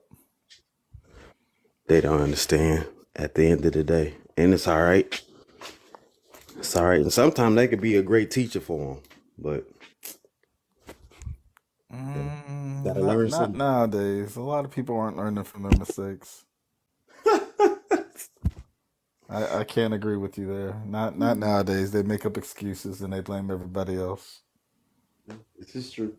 They don't understand at the end of the day, and it's all right. It's all right, and sometimes they could be a great teacher for them, but gotta learn Not something. nowadays. A lot of people aren't learning from their mistakes. I can't agree with you there. Not nowadays. They make up excuses and they blame everybody else. This is true.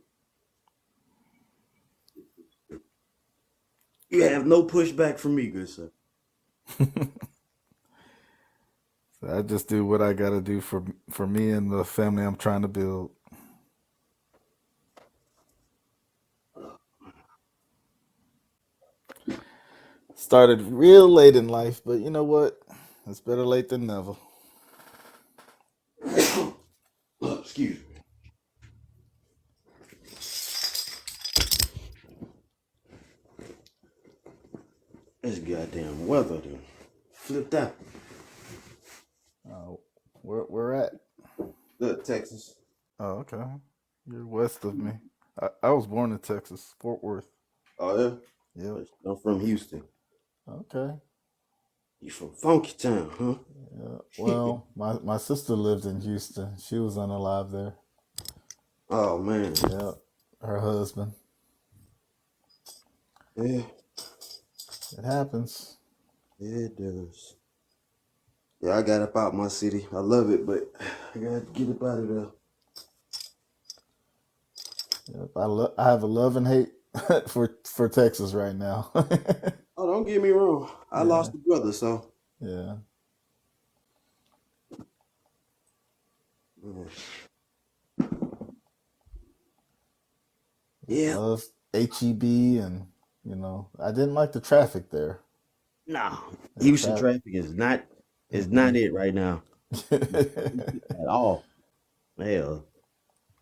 You have no pushback from me, good sir. So I just do what I got to do for me and the family I'm trying to build. Started real late in life, but you know what? It's better late than never. Excuse me. Where at? Look, Texas. Oh, okay. You're west of me. I was born in Texas, Fort Worth. Oh yeah. Yep. I'm from Houston. Okay. You from Funky Town, huh? Yeah. Well, my sister lived in Houston. She was unalive there. Oh man. Yep. Her husband. Yeah. It happens. It does. Yeah, I got up out my city. I love it, but I gotta get up out of there. Yep. I have a love and hate for Texas right now. Oh, don't get me wrong. I Yeah. lost a brother, so Yeah. yeah. Love HEB and I didn't like the traffic there. No, The Houston traffic. traffic is not it right now at all. Hell,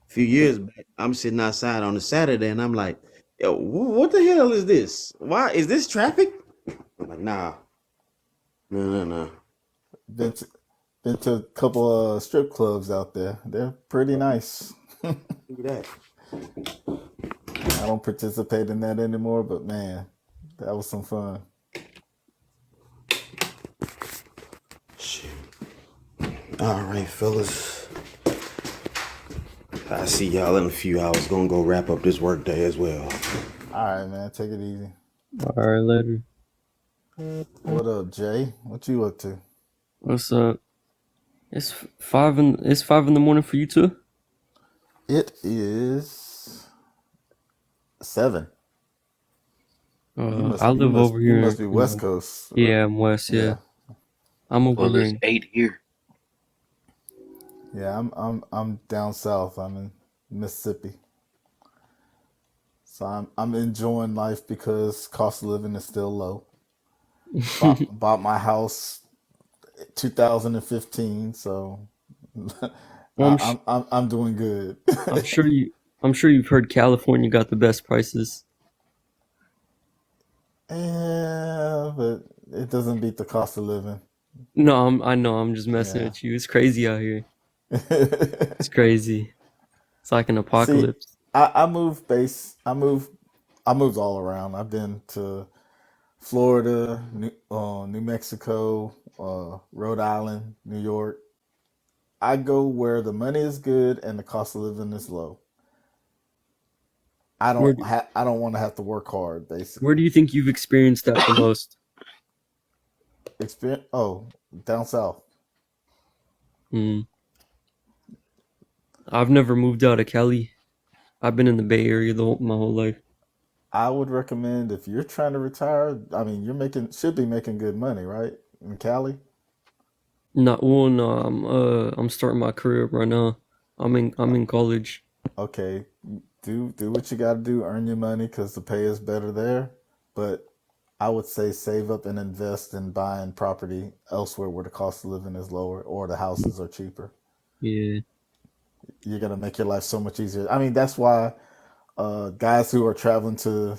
a few years back, I'm sitting outside on a Saturday and I'm like, yo, what the hell is this? Why is this traffic? I'm like, nah. No. Been to a couple of strip clubs out there. They're pretty nice. Look at that. I don't participate in that anymore, but man, that was some fun. Shit. All right, fellas. I see y'all in a few hours. Gonna go wrap up this work day as well. All right, man, take it easy. All right, later. What up, Jay? What you up to? What's up? It's 5 in the morning for you too. It is 7. I live over You here. must be West Coast. Yeah, I'm west. Yeah, I'm over Well, here. it's 8 here. Yeah, I'm down south. I'm in Mississippi. So I'm enjoying life because cost of living is still low. Bought my house 2015, so Well, I'm doing good. I'm sure you've heard California got the best prices. Yeah, but it doesn't beat the cost of living. No, I know. I'm just messing Yeah. with you. It's crazy out here. It's crazy. It's like an apocalypse. See, I moved all around. I've been to Florida, New Mexico, Rhode Island, New York. I go where the money is good and the cost of living is low. I don't want to have to work hard, basically. Where do you think you've experienced that the most? Down south. I've never moved out of Cali. I've been in the Bay Area my whole life. I would recommend if you're trying to retire. I mean, should be making good money, right? In Cali. No, I'm starting my career right now. I'm in college. Okay, do what you got to do. Earn your money because the pay is better there. But I would say save up and invest in buying property elsewhere where the cost of living is lower or the houses are cheaper. Yeah. You're gonna make your life so much easier. I mean, that's why guys who are traveling to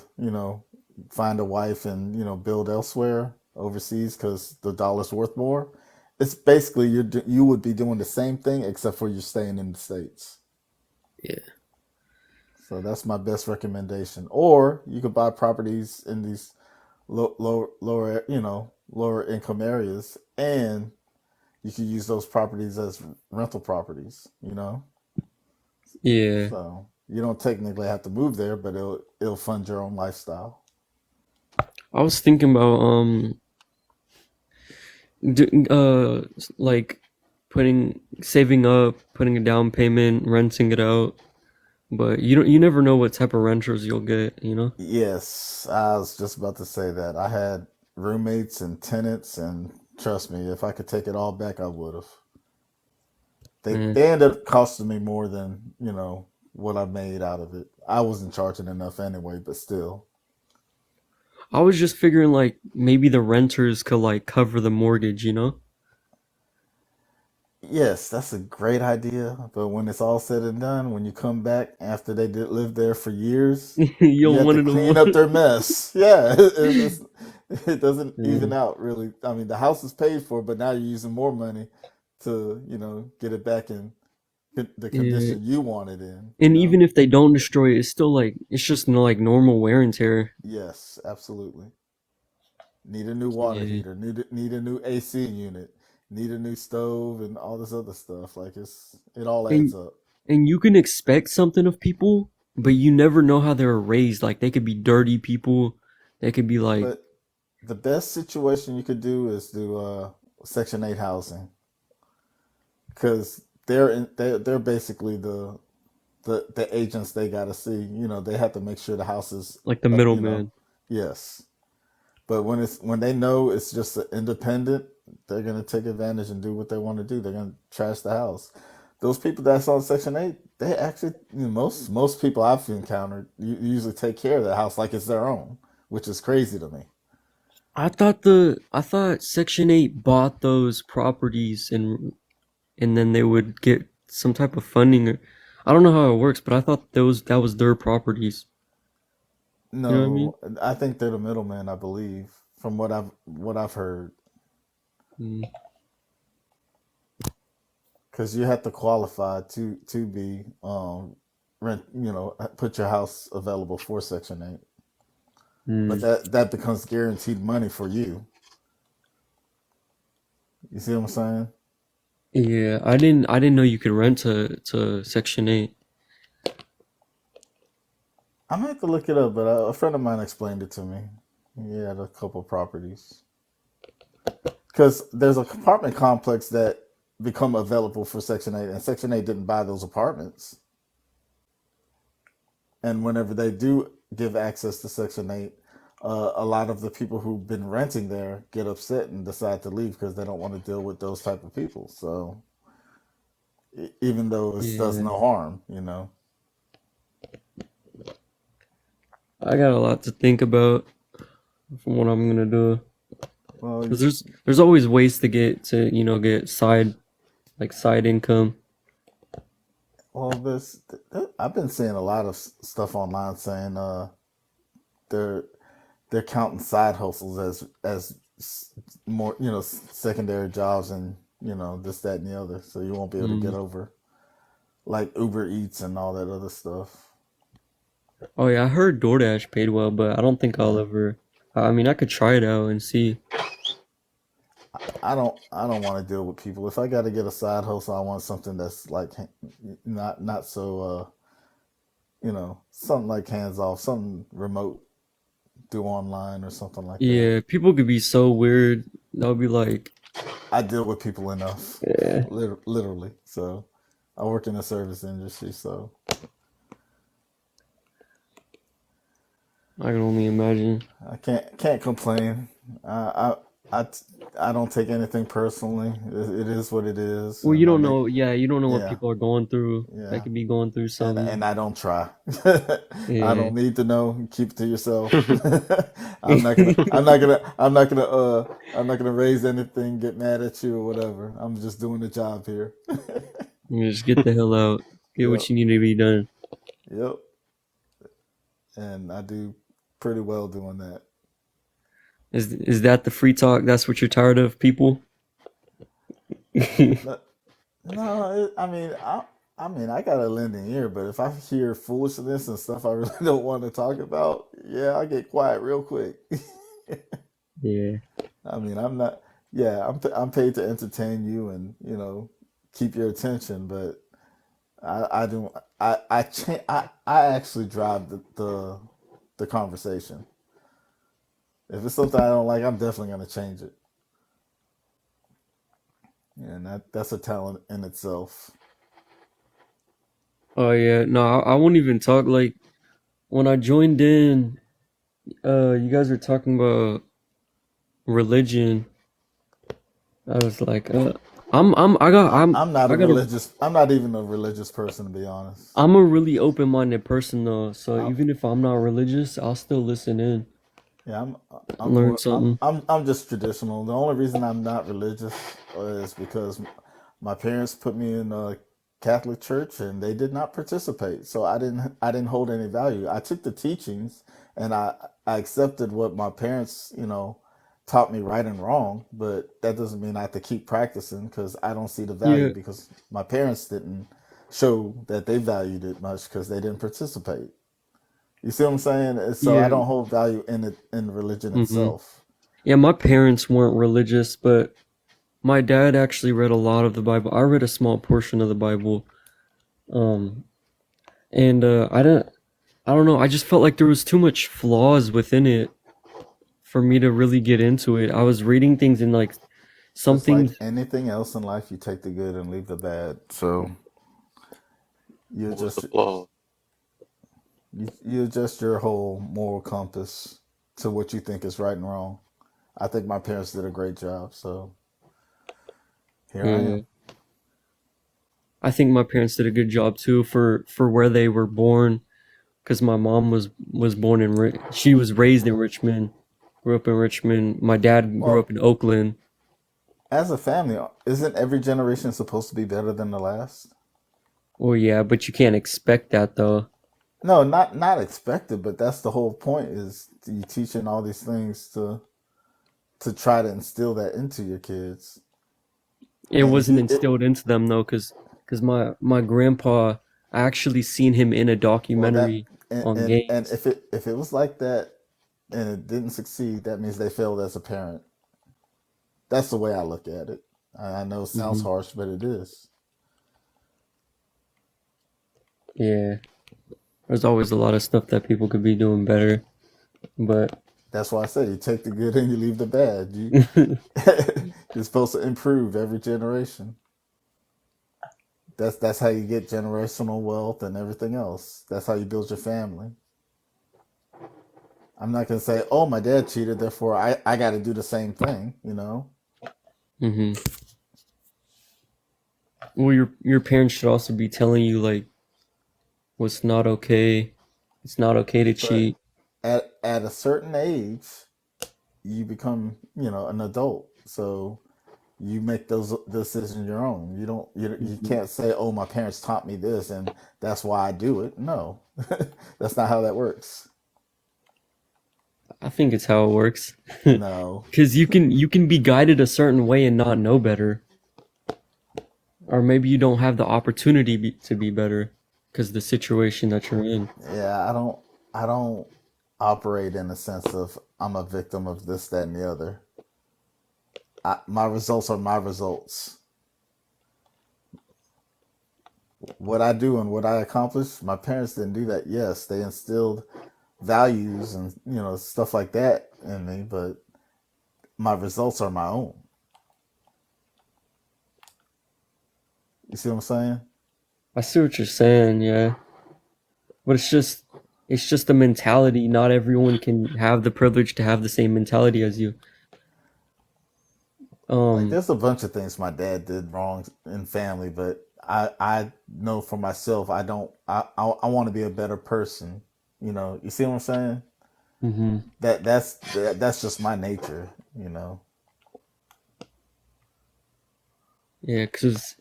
find a wife and build elsewhere overseas because the dollar's worth more. It's basically you would be doing the same thing except for you're staying in the States. Yeah. So that's my best recommendation. Or you could buy properties in these lower income areas, and you could use those properties as rental properties. Yeah. So you don't technically have to move there, but it'll fund your own lifestyle. I was thinking about like saving up, putting a down payment, renting it out. But you never know what type of renters you'll get, Yes, I was just about to say that. I had roommates and tenants, and trust me, if I could take it all back, I would have. They ended up costing me more than what I made out of it. I wasn't charging enough anyway, but still. I was just figuring like maybe the renters could like cover the mortgage, Yes, that's a great idea. But when it's all said and done, when you come back after they did live there for years, You you don't have want to it no clean more. up their mess. Yeah, it doesn't even out really. I mean, the house is paid for, but now you're using more money to get it back in the Yeah. condition you want it in. And even if they don't destroy it, it's still like it's just like normal wear and tear. Yes, absolutely. Need a new water Yeah. heater. Need a new AC unit. Need a new stove and all this other stuff. Like it all adds And up. and you can expect something of people, but you never know how they were raised. Like they could be dirty people. They could be like But the best situation you could do is do Section 8 housing, because they're basically the agents they got to see. They have to make sure the house is the middleman. yes. But when they know it's just an independent, they're gonna take advantage and do what they want to do. They're gonna trash the house. Those people that's on Section 8, they actually most people I've encountered usually take care of the house like it's their own, which is crazy to me. I thought Section 8 bought those properties and then they would get some type of funding. I don't know how it works, but I thought that was their properties. No, You know what I mean? I think they're the middleman, I believe, from what I've heard. Mm. Because you have to qualify to be rent, put your house available for Section 8. But that becomes guaranteed money for you. You see what I'm saying? Yeah, I didn't know you could rent to Section 8. I'm gonna have to look it up, but a friend of mine explained it to me. He had a couple properties. Because there's an apartment complex that become available for Section 8, and Section 8 didn't buy those apartments. And whenever they do give access to Section 8, a lot of the people who've been renting there get upset and decide to leave because they don't want to deal with those type of people. So even though it does Yeah. no harm, I got a lot to think about from what I'm gonna do. Well, Because there's always ways to get side income. Well, I've been seeing a lot of stuff online saying they're counting side hustles as more secondary jobs and this, that, and the other, so you won't be able to get over like Uber Eats and all that other stuff. Oh yeah, I heard DoorDash paid well, but I don't think I'll ever. I mean, I could try it out and see. I don't want to deal with people. If I got to get a side hustle, I want something that's like not so something like hands off, something remote, do online or something like that. Yeah, people could be so weird. That would be like. I deal with people enough, Yeah. literally. So I work in the service industry, so I can only imagine. I can't complain. I don't take anything personally. It is what it is. Well, and you I don't make know. Yeah, you don't know what yeah people are going through. They yeah, could be going through something. and I don't try. I Yeah. don't need to know. Keep it to yourself. I'm not gonna raise anything, get mad at you or whatever. I'm just doing the job here. You just get the hell out. Get Yep, what you need to be done. yep. And I do pretty well doing that. Is that the free talk? That's what you're tired of, people? No, I mean, I got a lending ear, but if I hear foolishness and stuff I really don't want to talk about, yeah, I get quiet real quick. Yeah. I mean, I'm not. Yeah, I'm paid to entertain you and keep your attention, but I don't. I actually drive the conversation. If it's something I don't like, I'm definitely gonna change it, and that's a talent in itself. Oh yeah. No, I won't even talk. Like when I joined in, you guys were talking about religion. I was like, I'm I'm not I a got a religious. I'm not even a religious person, to be honest. I'm a really open-minded person though, so I'm, even if I'm not religious, I'll still listen in, yeah, learn something. I'm just traditional. The only reason I'm not religious is because my parents put me in a Catholic church and they did not participate, so I didn't hold any value. I took the teachings and I accepted what my parents taught me right and wrong, but that doesn't mean I have to keep practicing because I don't see the Yeah, value because my parents didn't show that they valued it much because they didn't participate. You see what I'm saying? So I yeah. don't hold value in it in religion Hmm. itself. Yeah, my parents weren't religious, but my dad actually read a lot of the Bible. I read a small portion of the Bible. Um, and I don't know, I just felt like there was too much flaws within it for me to really get into it. I was reading things and like Just like something. anything else in life, you take the good and leave the bad. So you What's the just flaw? you adjust your whole moral compass to what you think is right and wrong. I think my parents did a great job, so here I Yeah, am. I think my parents did a good job too for where they were born, because my mom was born in she was raised in Richmond, grew up in Richmond. My dad grew Well, up in Oakland. as a family, isn't every generation supposed to be better than the last? Well, yeah, but you can't expect that though. No, not expected, but that's the whole point is you teaching all these things to try to instill that into your kids. It And if wasn't you it instilled into them though, because my grandpa, I actually seen him in a well that documentary on and gangs. if it was like that and it didn't succeed, that means they failed as a parent. That's the way I look at it. I know it sounds Hmm. harsh, but it is. Yeah, there's always a lot of stuff that people could be doing better, but That's why I say you take the good and you leave the bad. You you're supposed to improve every generation. That's how you get generational wealth and everything else. That's how you build your family. I'm not gonna say, oh, my dad cheated, therefore I got to do the same thing. You know, hmm. Well, your parents should also be telling you like what's not okay. It's not okay to but cheat. at a certain age, you become an adult. So you make those decisions your own. You Hmm. can't say, oh, my parents taught me this and that's why I do it. No, that's not how that works. I think it's how it works. No. Because you can be guided a certain way and not know better, or maybe you don't have the opportunity to be better because the situation that you're in. Yeah, I don't operate in the sense of I'm a victim of this, that, and the other. My results are my results. What I do and what I accomplish, my parents didn't do that. Yes, they instilled values and stuff like that in me, but my results are my own. You see what I'm saying? I see what you're saying, yeah, but it's just a mentality. Not everyone can have the privilege to have the same mentality as you. Like Um, there's a bunch of things my dad did wrong in family, but I know for myself I want to be a better person. You see what I'm saying? mhm. That's just my nature. Yeah, because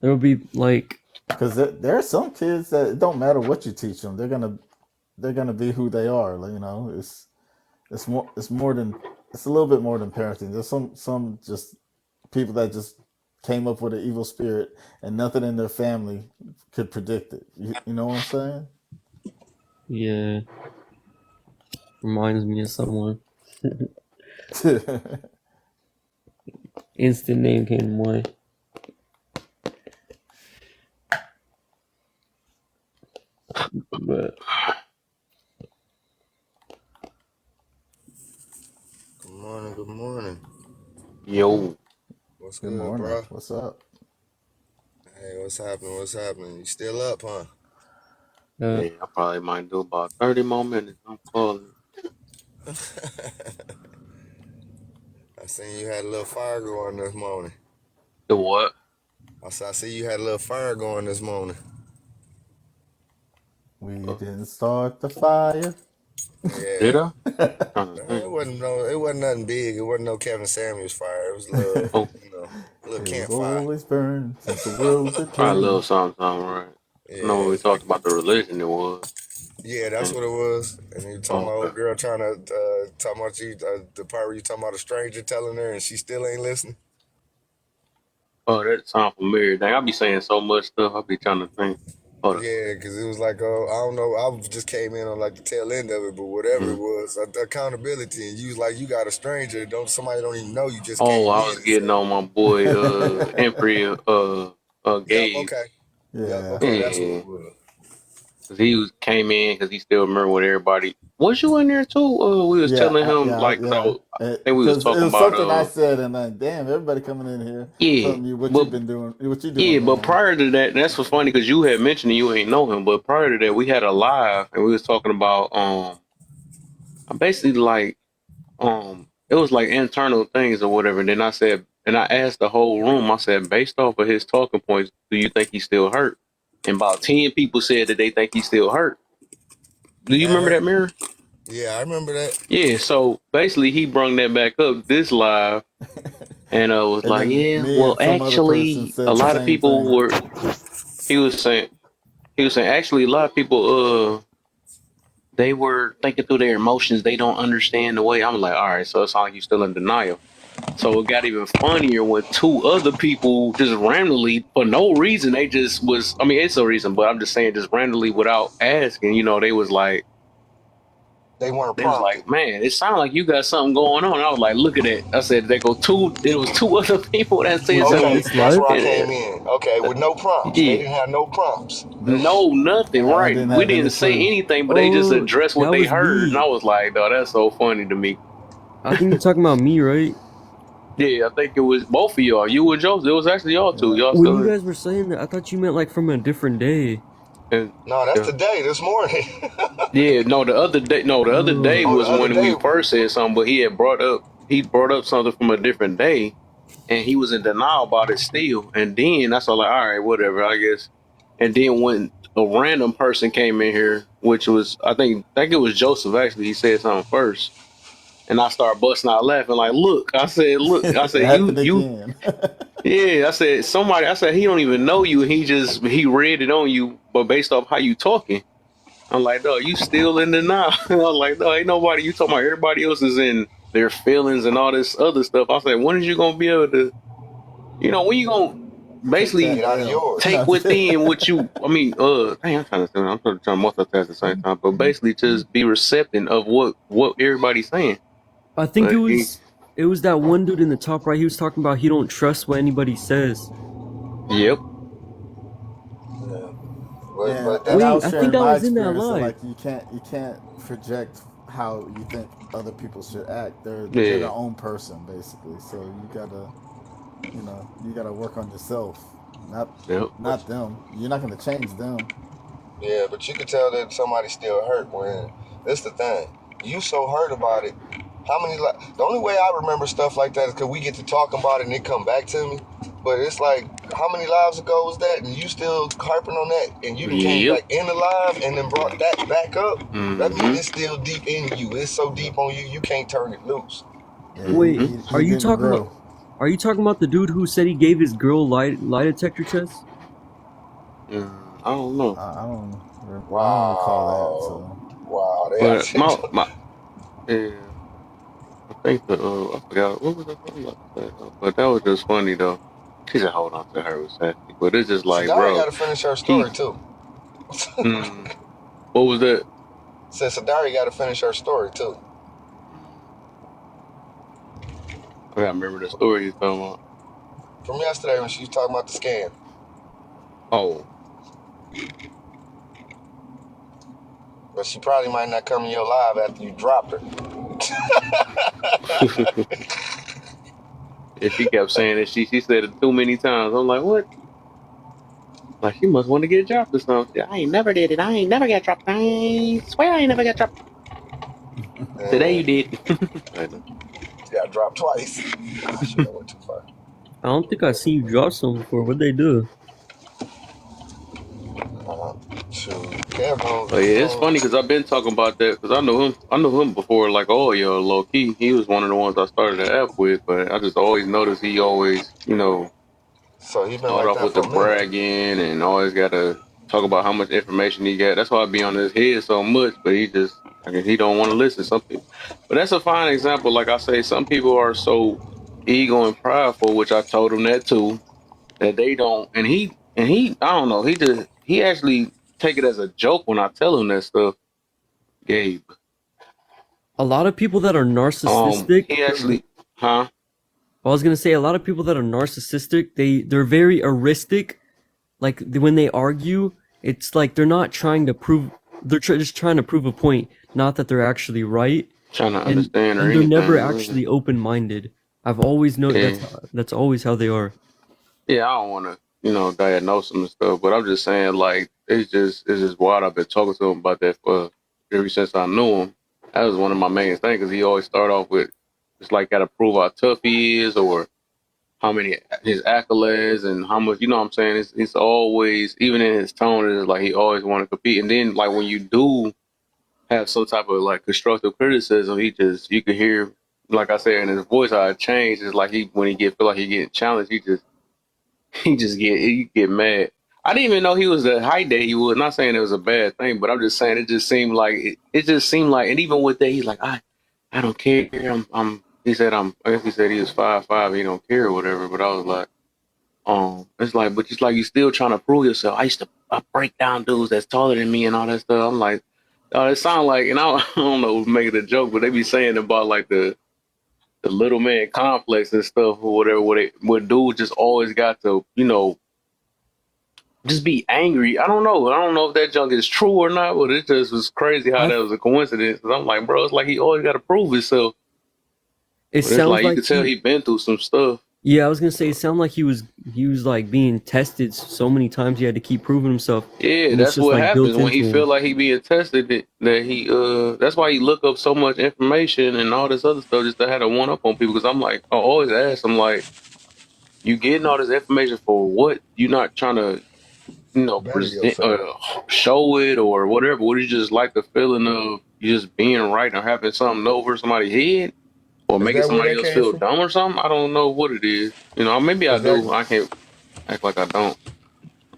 there'll be like, Because there are some kids that it don't matter what you teach them, they're gonna be who they are. Like, it's more than it's a little bit more than parenting. There's some just people that just came up with an evil spirit and nothing in their family could predict it. You know what I'm saying? yeah, reminds me of someone. Instant name came to mind. But Good morning, good morning. Yo, What's Good good, morning. bro? What's up? Hey, what's happening? What's happening? You still up, huh? uh, yeah, I probably might do about 30 more minutes. I'm calling. I seen you had a little fire going this morning. The what? I see you had a little fire going this morning. We Uh, didn't start the fire. did Yeah. I? Trying to think. It wasn't nothing big. It wasn't no Kevin Samuels fire. It was a little, Oh, a little It was campfire. always burned since the world probably a little began. something, something, right? I know Yeah, when we it's like talked about the religion, it was. Yeah, that's And what it was. And you talking about old okay. girl trying to talking about you the part where you talking about a stranger telling her and she still ain't listening. Oh, that sound familiar. Dang, I be saying so much stuff. I be trying to think. Hold on. Yeah, because it was like, I don't know, I just came in on like the tail end of it, but whatever it Mm. was, accountability, and you was like, you got a stranger, somebody don't even know you just Oh, came I in was and getting said, on my boy Emperor yep, Gabe. okay, yep, Yeah. okay, that's what Yeah. it was. Cause came in because he still remember what everybody. Was you in there too? We was Yeah, telling him yeah, like, cause yeah. I think we was Because it talking was about something I said, and then damn, everybody coming in here yeah, telling you what but you've been doing, what you yeah, doing but wrong. prior to that, that's what's funny because you had mentioned that you ain't know him, but prior to that, we had a live and we was talking about basically like it was like internal things or whatever. And then I said, and I asked the whole room, I said, based off of his talking points, do you think he's still hurt? And about 10 people said that they think he's still hurt. Do you That remember hurt. that, Mirror? Yeah, I remember that. Yeah, so basically he brung that back up this live and was And like, then yeah, me well and some other person actually a said the lot of same people thing. were he was saying actually a lot of people they were thinking through their emotions, they don't understand the way. I'm like, all right, so it sounds like you're still in denial. So it got even funnier when two other people just randomly, for no reason, they just was, I mean, it's a reason, but I'm just saying just randomly without asking, They weren't they was prompted. like, man, it sounded like you got something going on. I was like, look at it. I said, it was two other people that said Was it on Okay, something. this that's live? where I And, came in. Okay, with no prompts. They yeah, didn't have no prompts. no, nothing, I right. didn't We have didn't any say clue. anything, but they just Oh, addressed what that they was heard. And I me. was like, oh, that's so funny to me. I think you're talking about me, right? Yeah, I think it was both of y'all. You and Joseph. It was actually y'all two. Yeah. Y'all When still you in. guys were saying that, I thought you meant like from a different day. And, No, that's yeah. today, this morning. Yeah, no, the other day, Oh, Oh, the was other when we day. first said something, but he brought up something from a different day, and he was in denial about it still. And then that's all like, all right, whatever, I guess. And then when a random person came in here, which was I think it was Joseph actually, he said something first, and I started busting out laughing like, look, I It said happened you. again. Yeah, I said he don't even know you, and he read it on you, but based off how you talking. I'm like, no, you still in denial. I was like, no, ain't nobody. You talking about everybody else is in their feelings and all this other stuff. I said, when is you gonna be able to, when you gonna Take that Get basically out of L. yours. take No, within what you? I mean, dang, I'm trying to multitask at the same time, but basically just be receptive of what everybody's saying. I think But he, it was that one dude in the top right. He was talking about he don't trust what anybody says. yep, Yeah. and But and that's I Wait, was I think sharing I my was in that experience of live. like you can't project how you think other people should act. They're yeah, their own person basically. So you gotta work on yourself, not yep, not them. You're not gonna change them. yeah, but you could tell that somebody still hurt when that's the thing. You so hurt about it. How many the only way I remember stuff like that is because we get to talking about it and it come back to me. But it's like, how many lives ago was that? And you still harping on that, and you done came yep. back in the live and then brought that back up. That means Mm-hmm. it's still deep in you. It's so deep on you, you can't turn it loose. Yeah, Wait, Mm-hmm. he didn't grow. are you talking about the dude who said he gave his girl lie detector test? I don't know, I don't recall that. Wow, So wow, they but actually. my yeah. I think I forgot what was I talking about to say though. But that was just funny though. She said, "Hold on to her was sexy," but it's just like, Sadari got bro, to finish her he. story too. What was that? Said Sadari got to finish her story too. I gotta remember the story you talking about. From yesterday when she was talking about the scam. Oh, But she probably might not come to your live after you dropped her. and she kept saying it. She said it too many times. I'm like, what? Like she must want to get dropped or something. I ain't never did it. I ain't never got dropped. I ain't swear I ain't never got dropped. Today you did. I know. She got dropped twice. Shit, I went too far. I don't think I seen you drop some before. What'd they do? Shoot. Kev But yeah, it's funny because I've been talking about that because I know him. I knew him before, like all y'all, low key. He was one of the ones I started the app with, but I just always noticed he always, So he been start like off that with for the a minute. bragging and always got to talk about how much information he got. That's why I be on his head so much, but he just, I guess he don't want to listen. Some people, but that's a fine example. Like I say, some people are so ego and prideful, which I told him that too, that they don't. And he, I don't know. He actually take it as a joke when I tell him that stuff. Gabe, A lot of people that are narcissistic, he actually, huh? I was gonna say a lot of people that are narcissistic, they're very heuristic. Like when they argue, it's like they're not trying to prove, they're just trying to prove a point, not that they're actually right. Trying to And understand or and they're never anything. actually open-minded. I've always known Yeah. that's always how they are. Yeah, I don't want to, diagnose him and stuff, but I'm just saying, like, it's just wild. I've been talking to him about that for ever since I knew him. That was one of my main things, because he always start off with, it's like, got to prove how tough he is, or how many his accolades, and how much, you know what I'm saying? It's always, even in his tone, it's like he always want to compete. And then, like, when you do have some type of, like, constructive criticism, you can hear, like I said, in his voice, how it changed. It's like when he feel like he getting challenged, he get mad. I didn't even know he was the height that he was. Not saying it was a bad thing, but I'm just saying it just seemed like it just seemed like, and even with that, he's like, I don't care. He said I guess he said he was 5'5", he don't care or whatever. But I was like, it's like, but it's like you still trying to prove yourself. I break down dudes that's taller than me and all that stuff. I'm like, it sound like, and I don't know, making a joke, but they be saying about like the little man complex and stuff or whatever, where dudes just always got to, just be angry. I don't know if that junk is true or not, but it just was crazy how that was a coincidence. 'Cause I'm like, bro, it's like he always got to prove himself. It But it's sounds like you like could tell he been through some stuff. yeah, I was gonna say it sounded like he was like being tested so many times he had to keep proving himself. Yeah, And it's that's just what like built happens when he into feel him. like he being tested. That he that's why he look up so much information and all this other stuff just to have to one up on people. Because I'm like, I always ask him, like, you getting all this information for what? You not trying to Better present yourself. show it or whatever? Would you just like the feeling of you just being right or having something over somebody's head, or Is making that where somebody that else came feel from? dumb or something? I don't know what it is. Maybe I Is that do. I can't act like I don't.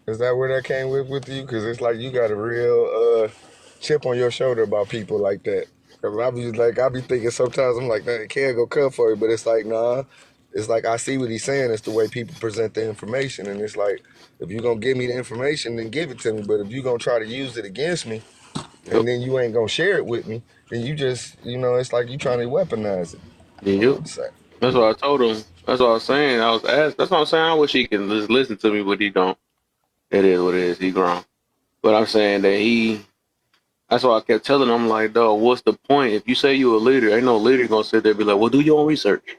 where that came with you? Because it's like you got a real chip on your shoulder about people like that. 'Cause I be thinking sometimes, I'm like, man, it can't go cut for you, but it's like, nah. It's like I see what he's saying. It's the way people present the information, and it's like, if you're gonna give me the information, then give it to me. But if you're gonna try to use it against me, Yep. and then you ain't gonna share it with me, then you just, it's like you trying to weaponize it. Yep. It's like, That's what I told him. That's what I was saying. I was asked. That's what I'm saying. I wish he can just listen to me, but he don't. It is what it is. He grown. But I'm saying that that's why I kept telling him, I'm like, dog, what's the point? If you say you a leader, ain't no leader gonna sit there and be like, well, do your own research.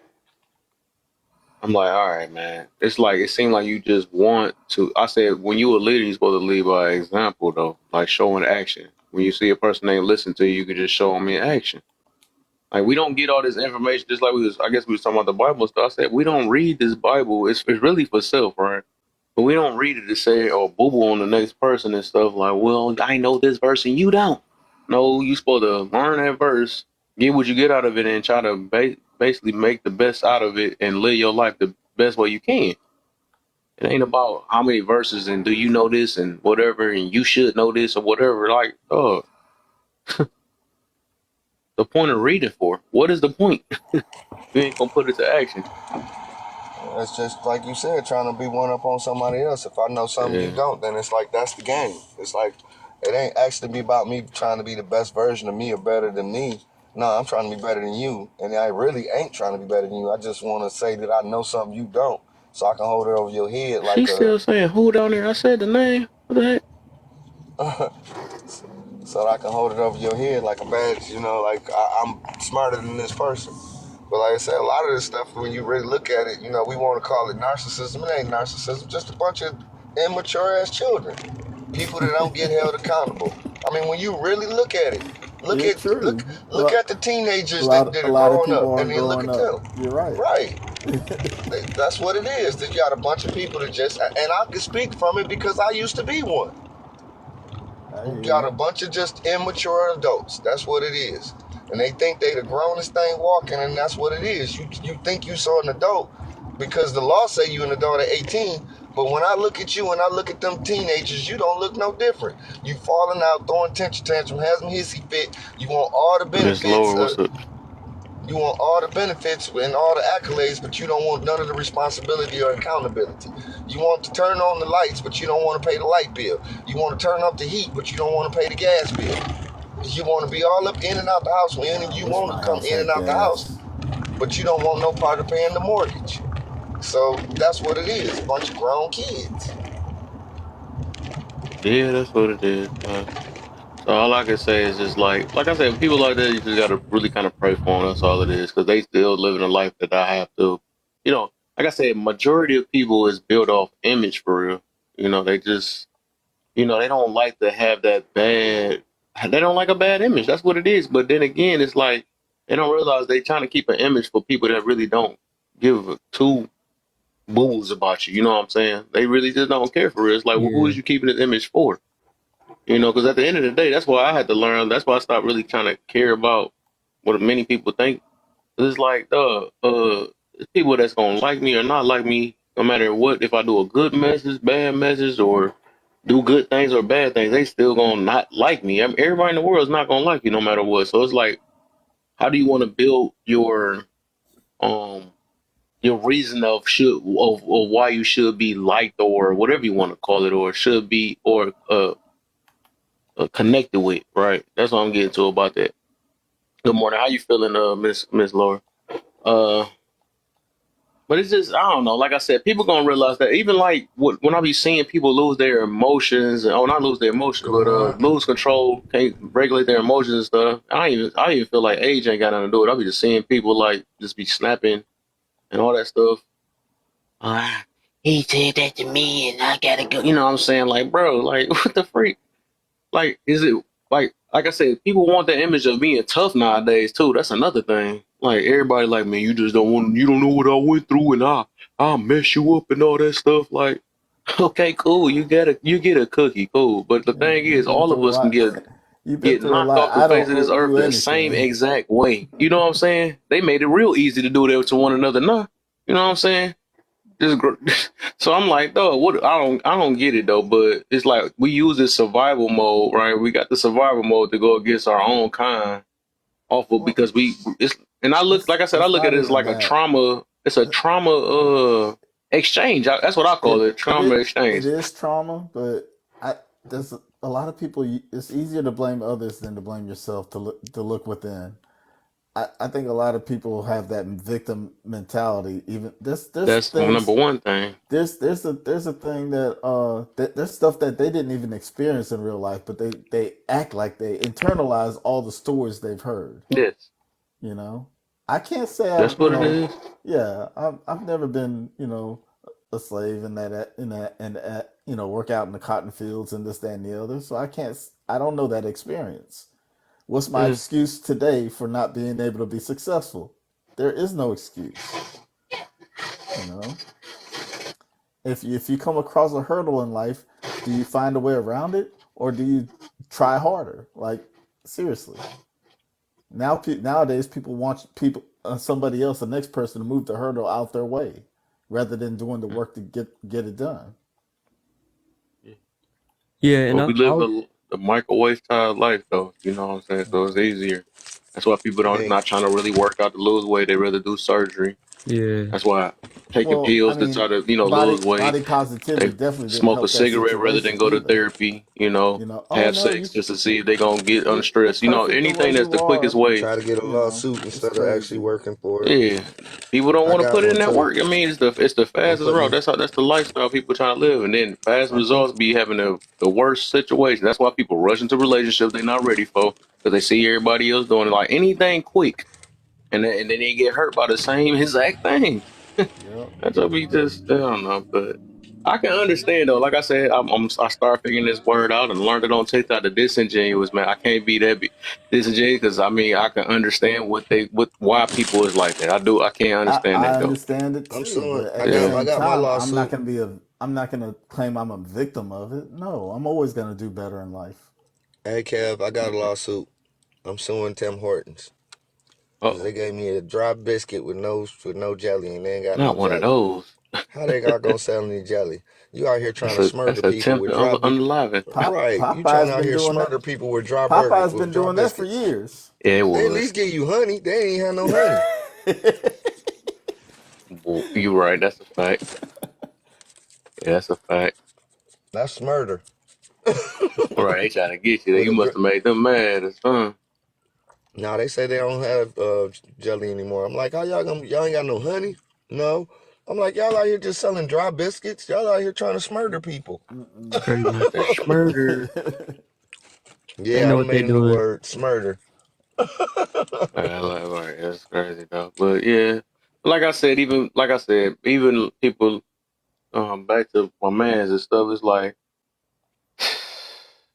I'm like, all right, man. It's like, it seemed like you just want to. I said, when you a leader, you're supposed to lead by example, though, like showing action. When you see a person ain't listen to you, you can just show them in action. Like, we don't get all this information, just like I guess we was talking about the Bible stuff. I said, we don't read this Bible. It's really for self, right? But we don't read it to say, or boo-boo on the next person and stuff like, well, I know this verse and you don't. No, you supposed to learn that verse, get what you get out of it, and try to basically make the best out of it and live your life the best way you can. It ain't about how many verses and do you know this and whatever, and you should know this or whatever. Like, the point of reading for? What is the point? You ain't gonna put it to action. it's just like you said, trying to be one up on somebody else. If I know something you Yeah. don't, then it's like that's the game. It's like it ain't actually be about me trying to be the best version of me or better than me. No, I'm trying to be better than you, and I really ain't trying to be better than you. I just want to say that I know something you don't, so I can hold it over your head like She's still saying who down there? I said the name. What the heck? so that I can hold it over your head like a badge. Like I'm smarter than this person. But like I said, a lot of this stuff, when you really look at it, we want to call it narcissism. It ain't narcissism, just a bunch of immature ass children. People that don't get held accountable. I mean, when you really look at it, look It's at true. the teenagers A that are lot of growing people up, and aren't then look growing at up. them. You're right. Right. That's what it is. That you got a bunch of people that just, and I can speak from it because I used to be one. I You hear got you. a bunch of just immature adults. That's what it is. And they think they the grownest thing walking, and that's what it is. You think you saw an adult, because the law say you an adult at 18. But when I look at you and I look at them teenagers, you don't look no different. You falling out, throwing tantrum, has them hissy fit. You want all the Miss benefits. Laura, what's up? You want all the benefits and all the accolades, but you don't want none of the responsibility or accountability. You want to turn on the lights, but you don't want to pay the light bill. You want to turn up the heat, but you don't want to pay the gas bill. You want to be all up in and out the house when you want to come in and out the house, but you don't want no part of paying the mortgage. So that's what it is, a bunch of grown kids. Yeah, that's what it is. So all I can say is just like I said, people like that, you just gotta really kind of pray for them. That's all it is, because they still living a life that I have to, like I said, majority of people is built off image for real. They just, they don't like to have that bad. They don't like a bad image. That's what it is. But then again, it's like they don't realize they trying to keep an image for people that really don't give two boos about you. You know what I'm saying? They really just don't care for real. It's like, well, who Yeah. is you keeping this image for? Because at the end of the day, that's why I had to learn. That's why I stopped really trying to care about what many people think. It's like, it's people that's gonna like me or not like me, no matter what. If I do a good message, bad message, or do good things or bad things, they still gonna not like me. I mean, everybody in the world is not gonna like you, no matter what. So it's like, how do you want to build um your reason of why you should be liked, or whatever you want to call it, or should be, or connected with, right? That's what I'm getting to about that. Good morning. How you feeling, Miss Laura? Uh, but it's just, I don't know. Like I said, people gonna realize that even like when I be seeing people lose their emotions, not lose their emotions, but lose control, can't regulate their emotions and stuff. I even feel like age ain't got nothing to do with it. I be just seeing people like just be snapping and all that stuff. Ah, he said that to me, and I gotta go. You know what I'm saying? Like, bro, like what the freak? Like, is it like I said, people want that image of being tough nowadays too. That's another thing. Like everybody like, man, you just you don't know what I went through, and I'll mess you up and all that stuff. Like, okay, cool, you get a cookie, cool. But the thing is, You've been all of through a us can lot. You've been get through a knocked lot. off the I face don't of this owe earth you the same anything. exact way. You know what I'm saying? They made it real easy to do that to one another. Nah, you know what I'm saying? So I'm like, though, what? I don't get it though. But it's like we use this survival mode, right? We got the survival mode to go against our own kind, awful Well, because and I look, like I said, I it's look at not it as even like a that. trauma. It's a trauma exchange. That's what I call it, trauma It exchange. is trauma, but there's a lot of people. It's easier to blame others than to blame yourself. To look within. I think a lot of people have that victim mentality. Even there's That's number things one thing. there's a thing that there's stuff that they didn't even experience in real life, but they act like they internalize all the stories they've heard. Yes, You know, I can't say that's what it is. yeah, I've never been, a slave in that work out in the cotton fields and this, that, and the other. So I don't know that experience. What's my Yeah. excuse today for not being able to be successful? There is no excuse. You know, if you come across a hurdle in life, do you find a way around it, or do you try harder? Like, seriously. Nowadays, people want somebody else, the next person, to move the hurdle out their way, rather than doing the work to get it done. Yeah, and But we live I'll a microwave style life, though. You know what I'm saying? So it's easier. That's why people don't Hey, not trying to really work out to lose weight. They rather do surgery. yeah. That's why taking Well, I pills to try mean, to body lose weight. body positivity They definitely didn't smoke a help that cigarette rather than situation go to either. therapy. Oh Have no, sex just to see if they gonna get you're unstressed. perfect the way Anything that's you the quickest are. way. try to get a lawsuit It's instead of actually crazy. working for it. Yeah, people don't I want to got put in one that too. work. I mean, it's the I'm fastest route. putting That's the lifestyle people trying to live, and then fast I'm put results be having the worst situation. That's why people rush into relationships they're not ready for because they see everybody else doing it. Like anything quick, and then they get hurt by the same exact thing. Yep. That's what we just I don't know, but I can understand though. Like I said, I started figuring this word out and learned it on TikTok. The disingenuous, man. I can't be that disingenuous because I mean I can understand why people is like that. I do. I can't understand I that though. understand it I'm too, suing. but I at the got Yeah. I same got my time, lawsuit. I'm not gonna claim I'm a victim of it. No, I'm always gonna do better in life. Hey Kev, I got a lawsuit. I'm suing Tim Hortons. Cause they Oh, gave me a dry biscuit with no jelly, and they ain't got no not one of jelly. those. How they not gonna sell any jelly? You out here trying That's to a smurder people with attempted dry unalive. right? You trying Popeye's out been here doing that. smurder people with dry burgers Popeye's with been dry doing that for biscuits. years. Yeah, it They at was. least give you honey. They ain't have no honey. Well, you're right. That's a fact. Yeah, that's a fact. That's smurder. Right, they trying to get you. With You a must gr- have made them mad or something. Now they say they don't have jelly anymore. I'm like, y'all ain't got no honey? No. I'm like, y'all out here just selling dry biscuits. Y'all out here trying to smurder people. It's crazy. That's murder. They Yeah, I know done what they're made a new doing. word, smurder. Right, that's crazy though. But yeah, even people, back to my mans and stuff. It's like,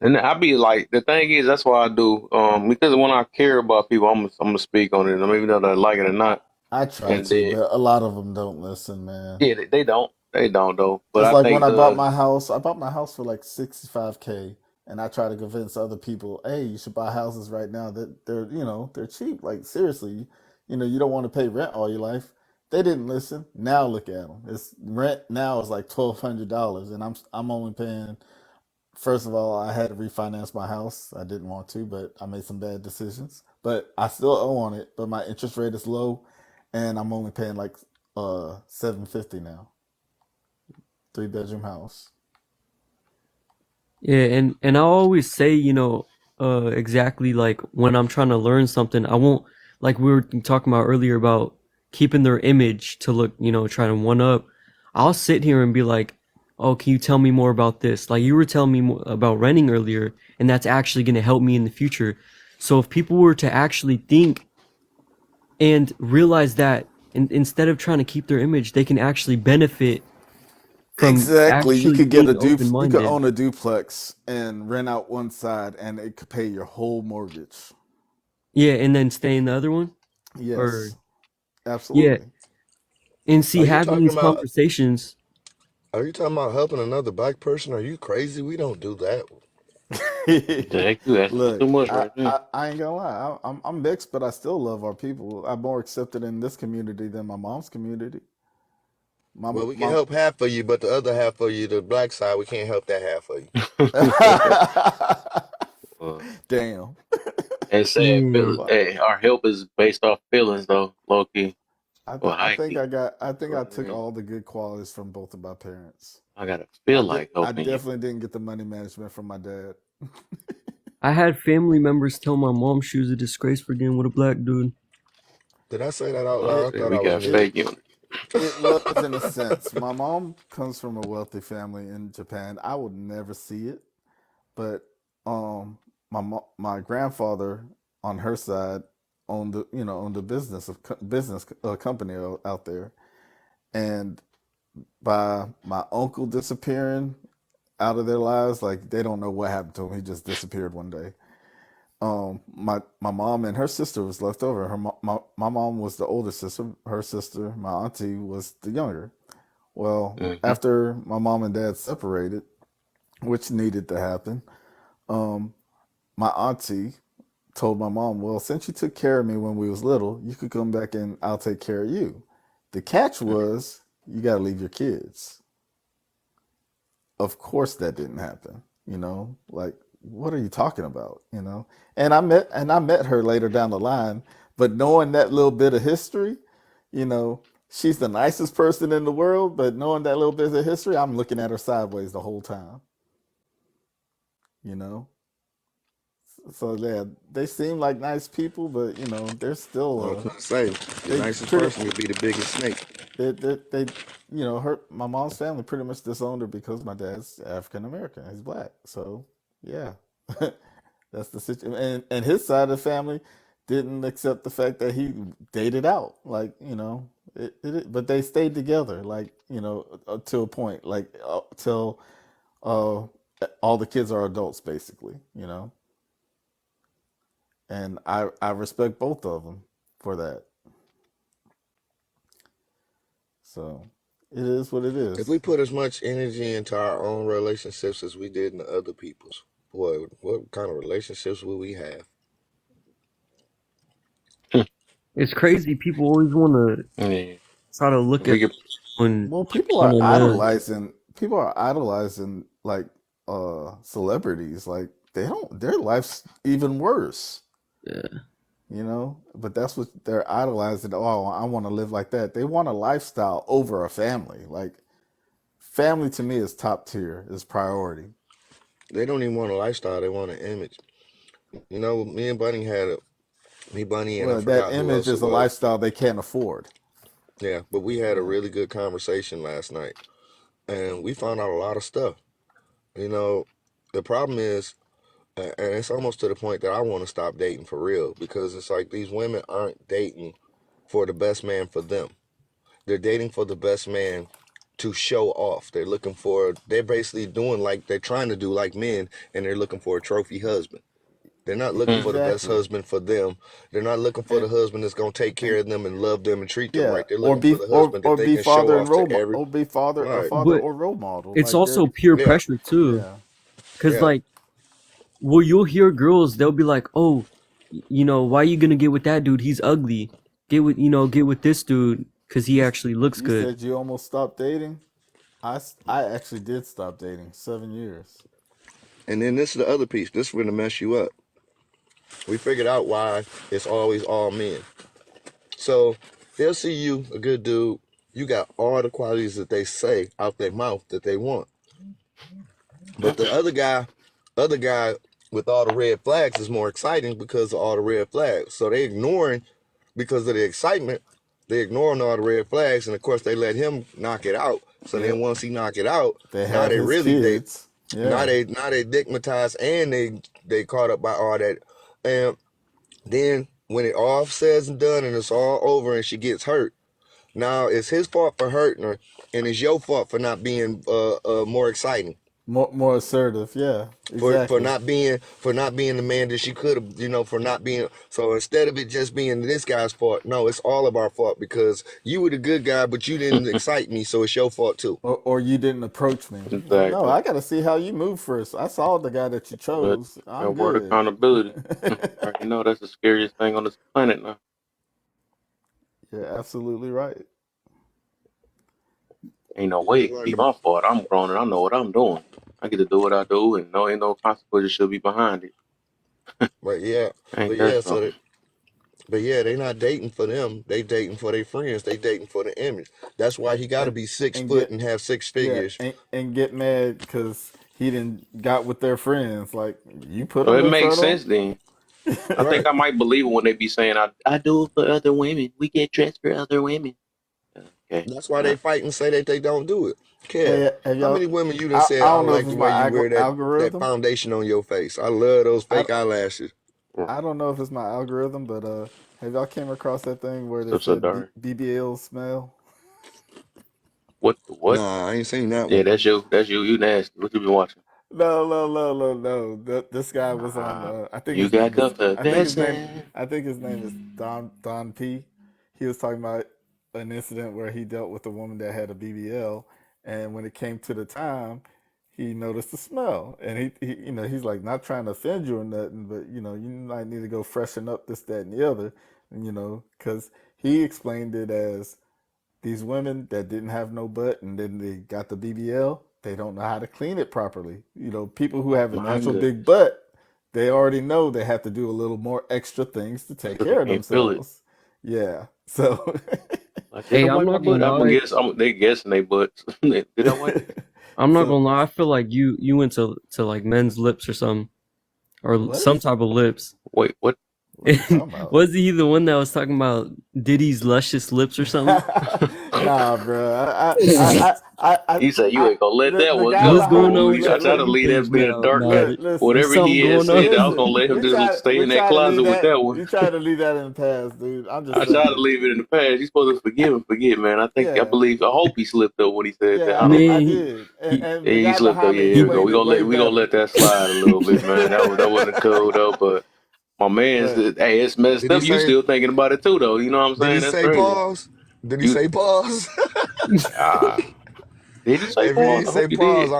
and I be like, the thing is, that's why I do, because when I care about people, I'm gonna speak on it, maybe know they like it or not. I try And to, then, but a lot of them don't listen, man. yeah, they don't though. But It's I like when think I bought my house. I bought my house for like 65K, and I try to convince other people, hey, you should buy houses right now. That they're cheap. Like seriously, you don't want to pay rent all your life. They didn't listen. Now look at them. It's rent now is like $1,200, and I'm only paying. First of all, I had to refinance my house. I didn't want to, but I made some bad decisions. But I still owe on it. But my interest rate is low, and I'm only paying like 750 now. 3-bedroom house. Yeah, and I always say, exactly like when I'm trying to learn something, I won't like we were talking about earlier about keeping their image to look, trying to one up. I'll sit here and be like, "Oh, can you tell me more about this?" Like you were telling me more about renting earlier, and that's actually going to help me in the future. So if people were to actually think and realize that instead of trying to keep their image, they can actually benefit from Exactly. You actually could being open you could minded. own a duplex and rent out one side, and it could pay your whole mortgage. Yeah, and then stay in the other one? Yes, Or yeah, absolutely. and see Are you having talking these about? conversations. Are you talking about helping another black person? Are you crazy? We don't do that. Dang, you asking Look, too much I, right there. I I ain't gonna lie. I'm mixed, but I still love our people. I'm more accepted in this community than my mom's community. My Well, we can my. help half of you, but the other half of you, the black side, we can't help that half of you. Uh, Damn. and saying Hmm. feelings. But Hey, our help is based off feelings though, low key or I high think key. I think You know I what I took mean? all the good qualities from both of my parents. I gotta feel like I helping you. definitely didn't get the money management from my dad. I had family members tell my mom she was a disgrace for getting with a black dude. Did I say that out I loud? I It said thought we I was got muted. fake units. it was in a sense. My mom comes from a wealthy family in Japan. I would never see it, but my grandfather on her side owned a business company out there, and by my uncle disappearing out of their lives, like they don't know what happened to him. He just disappeared one day. My mom and her sister was left over. My mom was the older sister. Her sister, my auntie, was the younger. Well, Hmm. after my mom and dad separated, which needed to happen, um, my auntie told my mom, "Well, since you took care of me when we was little, you could come back and I'll take care of you." The catch was you got to leave your kids. Of course that didn't happen. Like what are you talking about? And I met her later down the line, but knowing that little bit of history, you know, she's the nicest person in the world, but knowing that little bit of history, I'm looking at her sideways the whole time, you know. So yeah, they seem like nice people, but they're I still was gonna say the they nicest pretty person could be the biggest snake. they her my mom's family pretty much disowned her because my dad's African American. He's black. So yeah. That's the situation. And his side of the family didn't accept the fact that he dated out. Like, but they stayed together, like, to a point, like, till uh, all the kids are adults, basically. And I respect both of them for that. So it is what it If is. we put as much energy into our own relationships as we did into other people's, boy, what kind of relationships will we have? It's crazy. People always want to Yeah. try to look We at could, and Well, people kind are of know. idolizing like celebrities. Like they don't their life's even worse. Yeah. You know, but that's what they're idolizing. Oh, I want to live like that. They want a lifestyle over a family. Like family to me is top tier, is priority. They don't even want a lifestyle. They want an image. You know, me and Bunny and I Well, that forgot who image else it is a was. lifestyle they can't afford. Yeah, but we had a Yeah. really good conversation last night, and we found out a lot of stuff. You know, the problem is, and it's almost to the point that I want to stop dating for real because it's like these women aren't dating for the best man for them. They're dating for the best man to show off. They're basically doing like they're trying to do like men, and they're looking for a trophy husband. They're not looking for the best Exactly. husband for them. They're not looking for the And husband that's gonna take care and of them and love them and treat them yeah, right. They're looking for the husband that or they be can show father and off to role every. or be father a Right. father But or role model. it's Like they're also peer Yeah. pressure too, yeah. because Yeah. like, well, you'll hear girls, they'll be like, "Oh, why you gonna get with that dude? He's ugly. Get with this dude because he You actually looks you good." said you almost stopped dating. I actually did stop dating 7 years. And then this is the other piece. This is gonna mess you up. We figured out why it's always all men. So they'll see you, a good dude. You got all the qualities that they say out their mouth that they want. But the other guy with all the red flags is more exciting because of all the red flags. So they ignoring because of the excitement. They ignoring all the red flags, and of course they let him knock it out. So then Yep. once he knock it out, They now have they his really kids. Yeah. now they digmatized and they caught up by all that. And then when it all says and done and it's all over and she gets hurt, now it's his fault for hurting her, and it's your fault for not being more exciting. More assertive. Yeah. Exactly. For not being the man that she could have, for not being. So instead of it just being this guy's fault, no, it's all of our fault because you were the good guy, but you didn't excite me, so it's your fault too. Or you didn't approach me. Like, no, exactly. I got to see how you move first. I saw the guy that you But chose. I'm that word good. accountability. Right, that's the scariest thing on this planet now. You're absolutely right. Ain't no way it That's can why be my fault. I'm grown and I know what I'm doing. I get to do what I do, and no, ain't no consequences should be behind it. but yeah, Ain't but that yeah, something? they not dating for them. They dating for their friends. They dating for the image. That's why he got to And be 6 foot get and have six yeah, figures. and get mad because he didn't got with their friends. Like you put So them it in makes front sense then. I of think Right. I might believe it when they be saying I do it for other women. We get dressed for other women. Okay. That's why they fight and say that they don't do it. Kev, Hey, have how y'all? many women you done said I I don't don't know if like the it's way my you wear that algorithm. foundation on your face? I love those I fake eyelashes. I don't know if it's my algorithm, but have y'all came across that thing where they So said dark. BBL smell? What? Nah, I ain't seen that Yeah, one. that's you. That's you. You nasty. What you been watching? No. This guy was on. Nah. I think You his got name is. the dancing. I think his name is Don P. He was talking about an incident where he dealt with a woman that had a BBL, and when it came to the time, he noticed the smell, and he's like not trying to offend you or nothing, but you might need to go freshen up this, that, and the other, because he explained it as these women that didn't have no butt and then they got the BBL, they don't know how to clean it properly. People who Oh have a my natural goodness. big butt, they already know they have to do a little more extra things to take So they care of can't feel it. themselves. Yeah. So Like, did Hey, I I'm wipe my not butt? gonna I'm gonna lie. guess. They guessing they butts. Did I wipe it? I'm not so gonna lie. I feel like you went to like men's lips or something, or what? some type of lips. Wait, what? What are you talking about? Was he the one that was talking about Diddy's luscious lips or something? Nah, bro. He said you ain't gonna let that The one guy What's go. going behind on me. with I your tried For to Look, You leave that page man in the now? dark. Nah, listen. there's Whatever something he had going said, I was on. gonna let him just stay We in that try to leave closet with that. that one. We try to leave that in the past, dude. I'm just I tried to saying. leave it in the past. You're supposed to forgive and forget, man. Yeah. I hope he slipped up when he said that. Yeah, I don't I know. Man, did, he and Yeah, the he guy slipped up. behind Yeah, me here he we go. explained it way We gonna better. let that slide a little bit, man. That wasn't cool though. But my man But said, "Hey, it's messed Did he up. You say? still thinking about it too, though? You know what I'm Did he saying? That's say crazy. pause? Did he You say pause? ah, did he say If he pause? ain't I say hope he pause, did.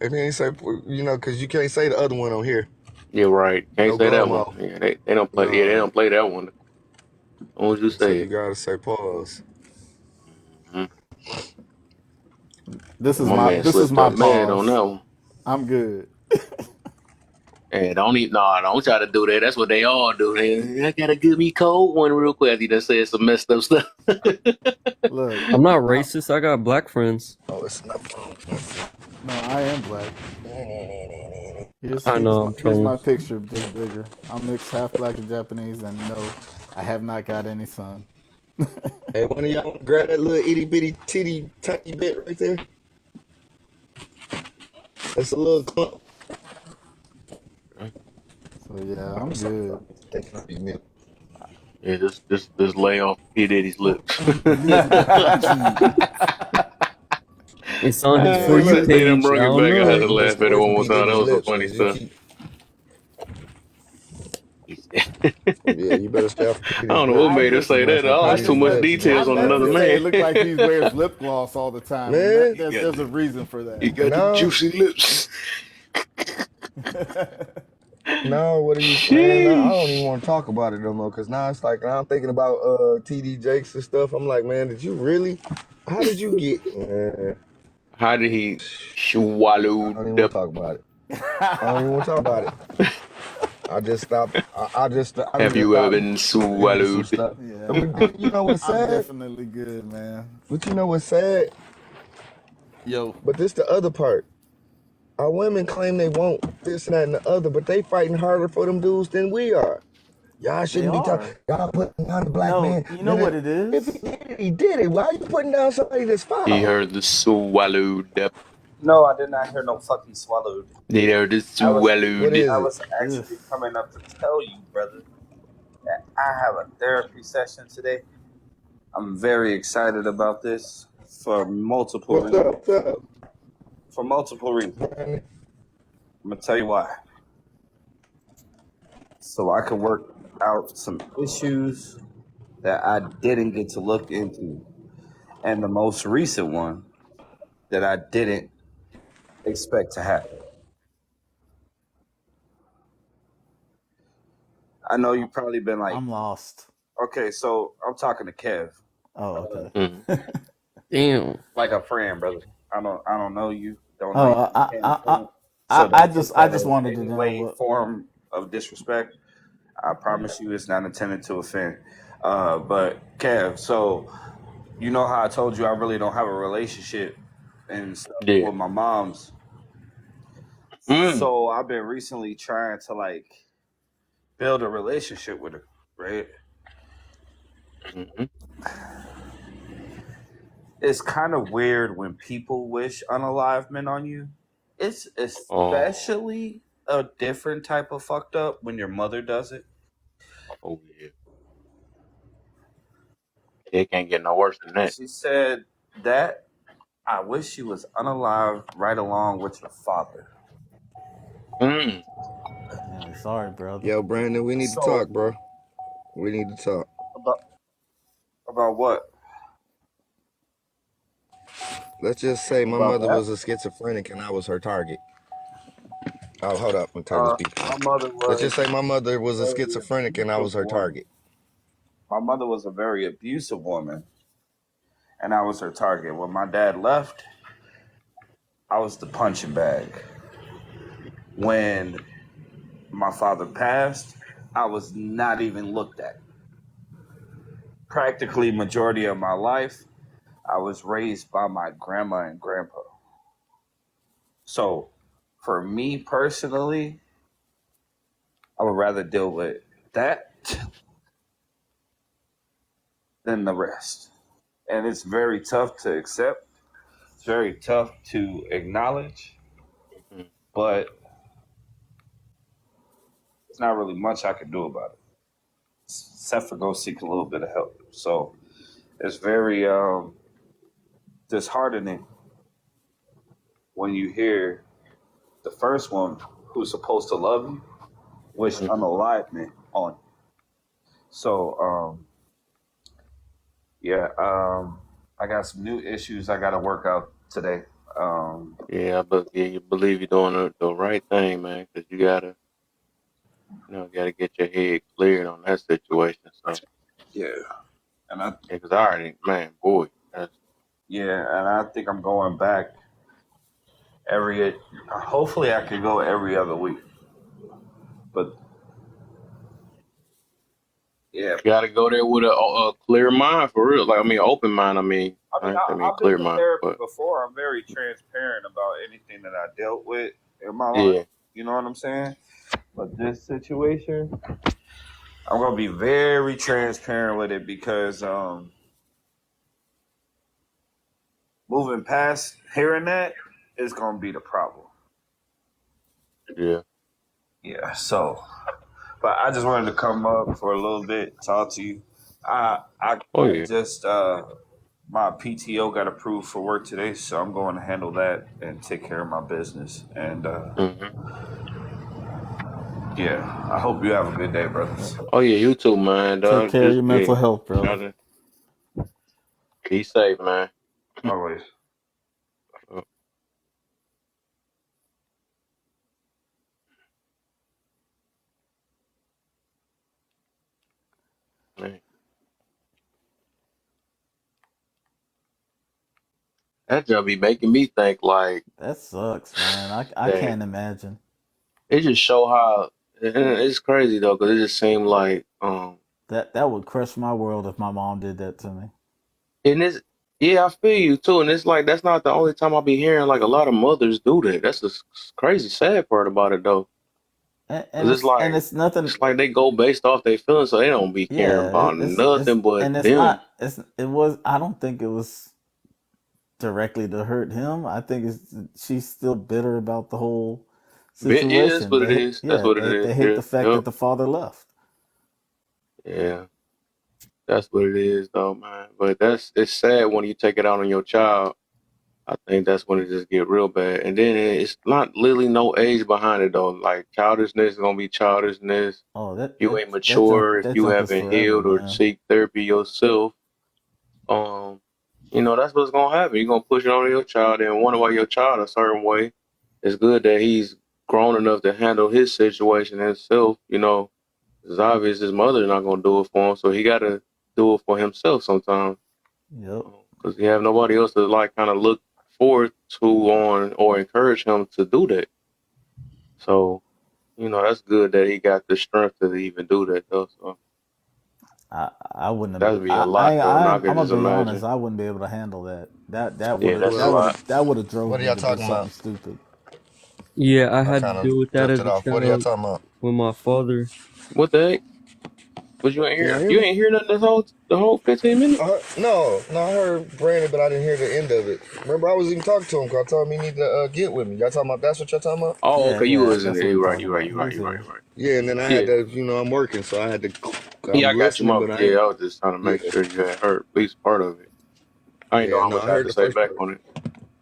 if he ain't say, because you can't say the other one on here. Yeah, right. Can't No say that one. gummo. Yeah, they don't play. Yeah, they No. don't play that one. What would you So say you it? gotta say pause. Mhm. This is My my man this is slipped my up mad on pause. that one. I'm good. Hey, don't try to do that. That's what they all do. I gotta give me cold one real quick. He done said some messed up stuff. Look, I'm not racist. I got black friends. Oh, it's not. no, I am black. I know. I'm Here's trolling. my picture, Big Bigger. I'm mixed half black and Japanese, and no, I have not got any sun. Hey, one of y'all grab that little itty bitty titty tiny bit right there. That's a little clump. So yeah, I'm good. Yeah, just lay off P Diddy's lips. It's on his For Yeah, You They done page. I brought it don't back. I had know. to you been laugh at it one squeezing more P time. That Diddy's was some lips funny because you stuff. keep. Yeah, you better stay off P I Diddy's don't know what lips. I made her just, say that. Oh, P I that's too just Diddy's much meant, lips, details I on meant another to say man. it looked like he wears lip gloss all the time, and man. there's a reason for You that. got the No, juicy lips. no. What are you, man? No, I don't even Sheesh. want to talk about it no more because now it's like now I'm thinking about TD Jakes and stuff. I'm like, man, did you really? How did you get? How did he I swallow don't even want the? to talk about it. I don't even want to talk about it. I just stopped. I just Have you ever stopped been reading some swallowed? stuff. Yeah, But you know what's I'm sad? definitely good, man. But you know what's sad? Yo, But this the other part. Our women claim they want this and that and the other, but they fighting harder for them dudes than we are. Y'all they shouldn't be talking. are. Y'all putting down the black No, man. you know what it If he is? did it, he did it. Why are you putting down somebody that's He foul? heard the swallowed the. No, I did not hear no fucking swallowed. He heard the What swallowed. is I it? was Ugh. actually coming up to tell you, brother, that I have a therapy session today. I'm very excited about this for multiple What's up? reasons. What's up? For multiple reasons. I'm gonna tell you why. So I can work out some issues that I didn't get to look into, and the most recent one that I didn't expect to happen. I know you've probably been like, I'm lost. okay, so I'm talking to Kev, Oh, okay. Damn. like a friend, brother. I don't know you, don't know Oh, you from a can of paint. So I don't take I that just as wanted to any know way, what. form of disrespect. I promise you, it's not intended to offend. But Kev, so you know how I told you I really don't have a relationship and stuff Yeah. with my mom's. Mm. So I've been recently trying to like build a relationship with her, right? Mm-hmm. It's kind of weird when people wish unalivement on you. It's Oh, especially a different type of fucked up when your mother does it. oh yeah. It can't get no worse than that. She said that I wish she was unalived right along with your father. Mm. Yeah, sorry, brother. Yo, Brandon, we need to So talk, bro. We need to talk. about what? Let's just say my About mother that? was a schizophrenic and I was her target. Oh, hold up. I'm turning this speaker. My mother Let's was just say my mother was a very schizophrenic and I was abusive her woman. target. My mother was a very abusive woman, and I was her target. When my dad left, I was the punching bag. When my father passed, I was not even looked at. Practically majority of my life, I was raised by my grandma and grandpa. So for me personally, I would rather deal with that than the rest. And it's very tough to accept. It's very tough to acknowledge, Mm. but there's not really much I can do about it, except for go seek a little bit of help. So it's very disheartening when you hear the first one who's supposed to love you wish Mm-hmm. unalivement on you. So I got some new issues I got to work out today. Yeah, but yeah, you believe you're doing the right thing, man, because you gotta get your head cleared on that situation. So Yeah, and I Yeah, 'cause I already, man, boy, that's, and I think I'm going back every. Hopefully, I could go every other week. But yeah, you got to go there with a clear mind for real. Like, I mean, open mind. I mean, I mean, I mean, I've been clear to mind, therapy but before. I'm very transparent about anything that I dealt with in my life. yeah, You know what I'm saying? But this situation, I'm gonna be very transparent with it because moving past hearing that is gonna be the problem. yeah. Yeah. So, but I just wanted to come up for a little bit, talk to you. I Oh yeah. just my PTO got approved for work today, so I'm going to handle that and take care of my business. And Hmm. yeah, I hope you have a good day, brothers. Oh yeah, you too, man. Take Dog. care of Just your yeah, mental health, try brother. to be safe, man. Always. Oh, man. That just be making me think like That sucks, man. I that. can't imagine. It just show how and it's crazy though, because it just seemed like That would crush my world if my mom did that to me. and it's yeah, I feel you too, and it's like that's not the only time I be hearing like a lot of mothers do that. That's the crazy sad part about it though, And, because and it's nothing. it's like they go based off their feelings, so they don't be caring Yeah, about it's nothing but and it's them. not. It was. I don't think it was directly to hurt him. I think she's still bitter about the whole Yeah, that's situation. what it is. That's Yeah, what it is. they hate Yeah, the fact yep, that the father left. yeah. That's what it is though, man. But it's sad when you take it out on your child. I think that's when it just get real bad. And then it's not literally no age behind it though. Like childishness is gonna be childishness. Oh, If you ain't mature, if that you junk is haven't forever, healed or man. seek therapy yourself, um, that's what's gonna happen. You're gonna push it on your child and wonder why your child a certain way. It's good that he's grown enough to handle his situation himself, It's obvious his mother's not gonna do it for him, so he gotta do it for himself sometimes. Yep. Because he have nobody else to like kind of look forward to on or encourage him to do that. So, that's good that he got the strength to even do that though. So I wouldn't have. that'd be a lot though, and I I'm could gonna just be honest. imagine. I wouldn't be able to handle that. Yeah, that's a Well, lot. That would have drove what are me y'all to do talking something about? stupid. Yeah, I I had to kind of deal with that as drifted a off. What are y'all child talking about? with my father. What the heck? But you ain't Can y'all hear hear you me? ain't hear nothing the whole 15 minutes? No, I heard Brandon, but I didn't hear the end of it. Remember, I was even talking to him because I told him he need to get with me. Y'all talking about that's what y'all talking about? Oh, Yeah, okay, you yeah, wasn't that's there. what we're You right, talking you right, about. you right, He's you right, here. you right. Yeah, and then I had Yeah. to, I'm working, so I had to. Yeah, I'm I got you, listening, my but I yeah, ain't. I was just trying to make Yeah, sure you had heard at least part of it. I didn't know yeah. how No, much I I had heard to the say first back part. on it.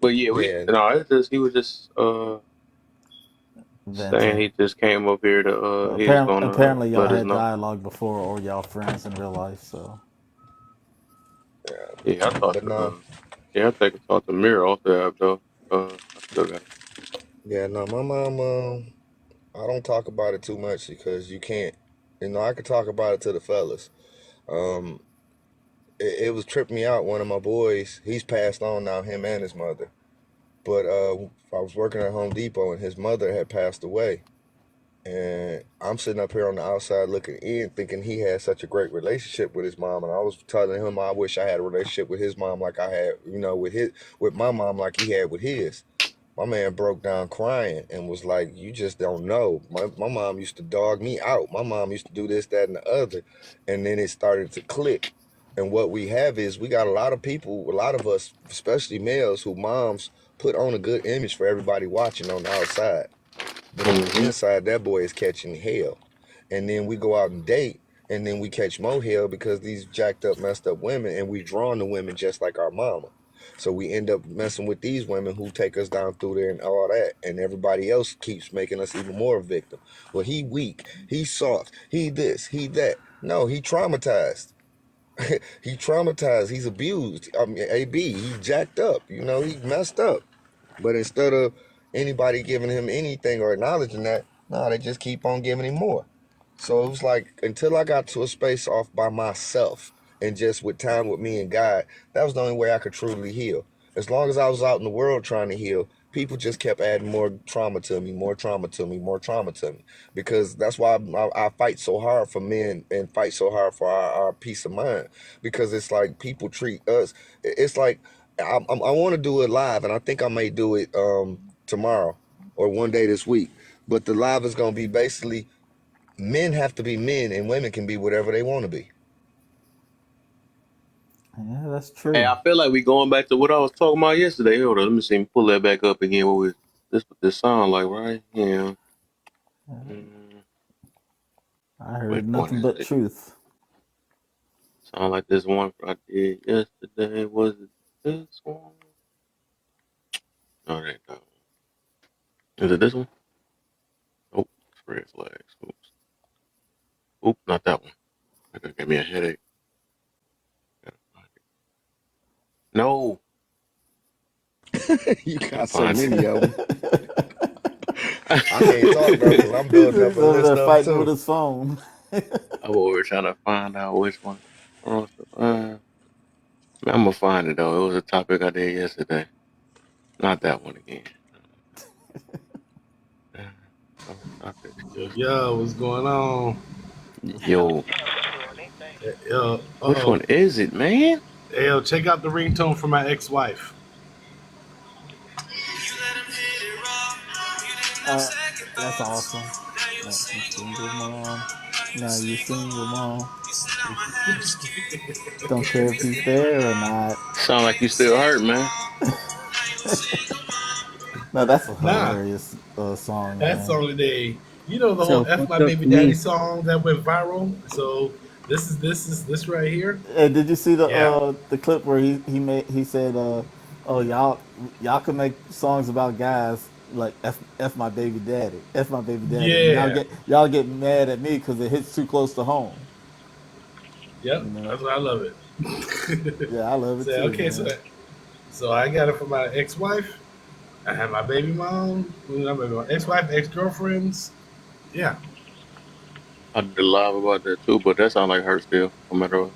But yeah, Yeah, it's just he was just saying Venting. he just came up here to he was gonna Apparently, y'all let us had know. dialogue before, or y'all friends in real life. So Yeah, I talked but to no, I think I talked to Mira off the app though. I still got it. yeah, no. My mom, I don't talk about it too much because you can't. I could talk about it to the fellas. Um, it was tripping me out. One of my boys, he's passed on now, him and his mother. But I was working at Home Depot and his mother had passed away. And I'm sitting up here on the outside looking in, thinking he had such a great relationship with his mom. And I was telling him I wish I had a relationship with his mom like I had, with my mom like he had with his. My man broke down crying and was like, "You just don't know. My mom used to dog me out. My mom used to do this, that, and the other." And then it started to click. And what we have is we got a lot of people, a lot of us, especially males, who moms put on a good image for everybody watching on the outside. But on the Mm-hmm. inside, that boy is catching hell. And then we go out and date, and then we catch more hell because these jacked up, messed up women, and we drawn to women just like our mama. So we end up messing with these women who take us down through there and all that, and everybody else keeps making us even more a victim. Well, he weak, he soft, he this, he that. No, he traumatized. He traumatized. He's abused. I mean, AB, he jacked up. He messed up. But instead of anybody giving him anything or acknowledging that, no, they just keep on giving him more. So it was like until I got to a space off by myself and just with time with me and God, that was the only way I could truly heal. As long as I was out in the world trying to heal, people just kept adding more trauma to me, more trauma to me, more trauma to me. Because that's why I fight so hard for men and fight so hard for our peace of mind. Because it's like people treat us. It's like I want to do it live, and I think I may do it tomorrow or one day this week. But the live is going to be basically men have to be men and women can be whatever they want to be. Yeah, that's Hey, true. I feel like we going back to what I was talking about yesterday. Hold on, let me see. Pull that back up again. What this sound like, right? Yeah. Mm, I which heard one nothing is but it? truth. Sound like this one I did yesterday. Was it this one? No, that ain't that one. Is it this one? Nope. It's red flags. Oops. Oop, not that one. That gave me a headache. No, You can't got so find many of them. it. I can't talk, bro, because I'm He's building up a over list there of them fighting with too. his phone. I'm over trying to find out which one. I'm gonna find it though. It was a topic I did yesterday. Not that one again. Topics. Yo, what's going on? Yo, Yo, which one is it, man? Hey, yo, check out the ringtone for my ex-wife. That's awesome. Now you single mom. Now you single mom. Don't care if he's there or not. Sound like you still hurt, man. No, that's a Nah, hilarious song, that's man. only the the whole Sound "F My fucked up Baby to Daddy" me. song that went viral. So this right here. Hey, did you see Yeah, the clip where he said oh y'all can make songs about guys like F my baby daddy, F my baby daddy, and yeah, y'all get mad at me because it hits too close to home. yep. You know? That's why I love it. Yeah, I love it So too, okay, man. so I got it from my ex-wife. I had my baby mom. My ex-wife, ex-girlfriends. Yeah, I did a live about that too, but that sound like hurt still, no matter what.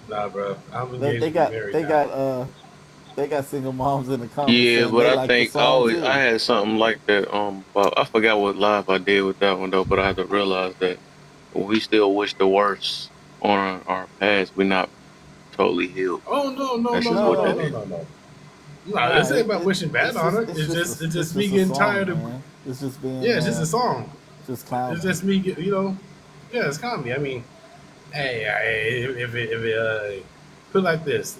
nah, bro. I'm They, engaged they to be got married they now. got uh they got single moms in the comments Yeah, saying but they I like the think song I too. had something like that. But I forgot what live I did with that one though. But I had to realize that we still wish the worst on our past. We're not totally healed. Oh no, no, That's no, just no, what no, that no, No, is. no, no. No, nah, this ain't about wishing bad on her. It's it's just me just a getting song, tired of. man. It's just being Yeah, it's just a song. just It's clowning. just me, yeah, it's comedy. I mean, hey, if it put it like this,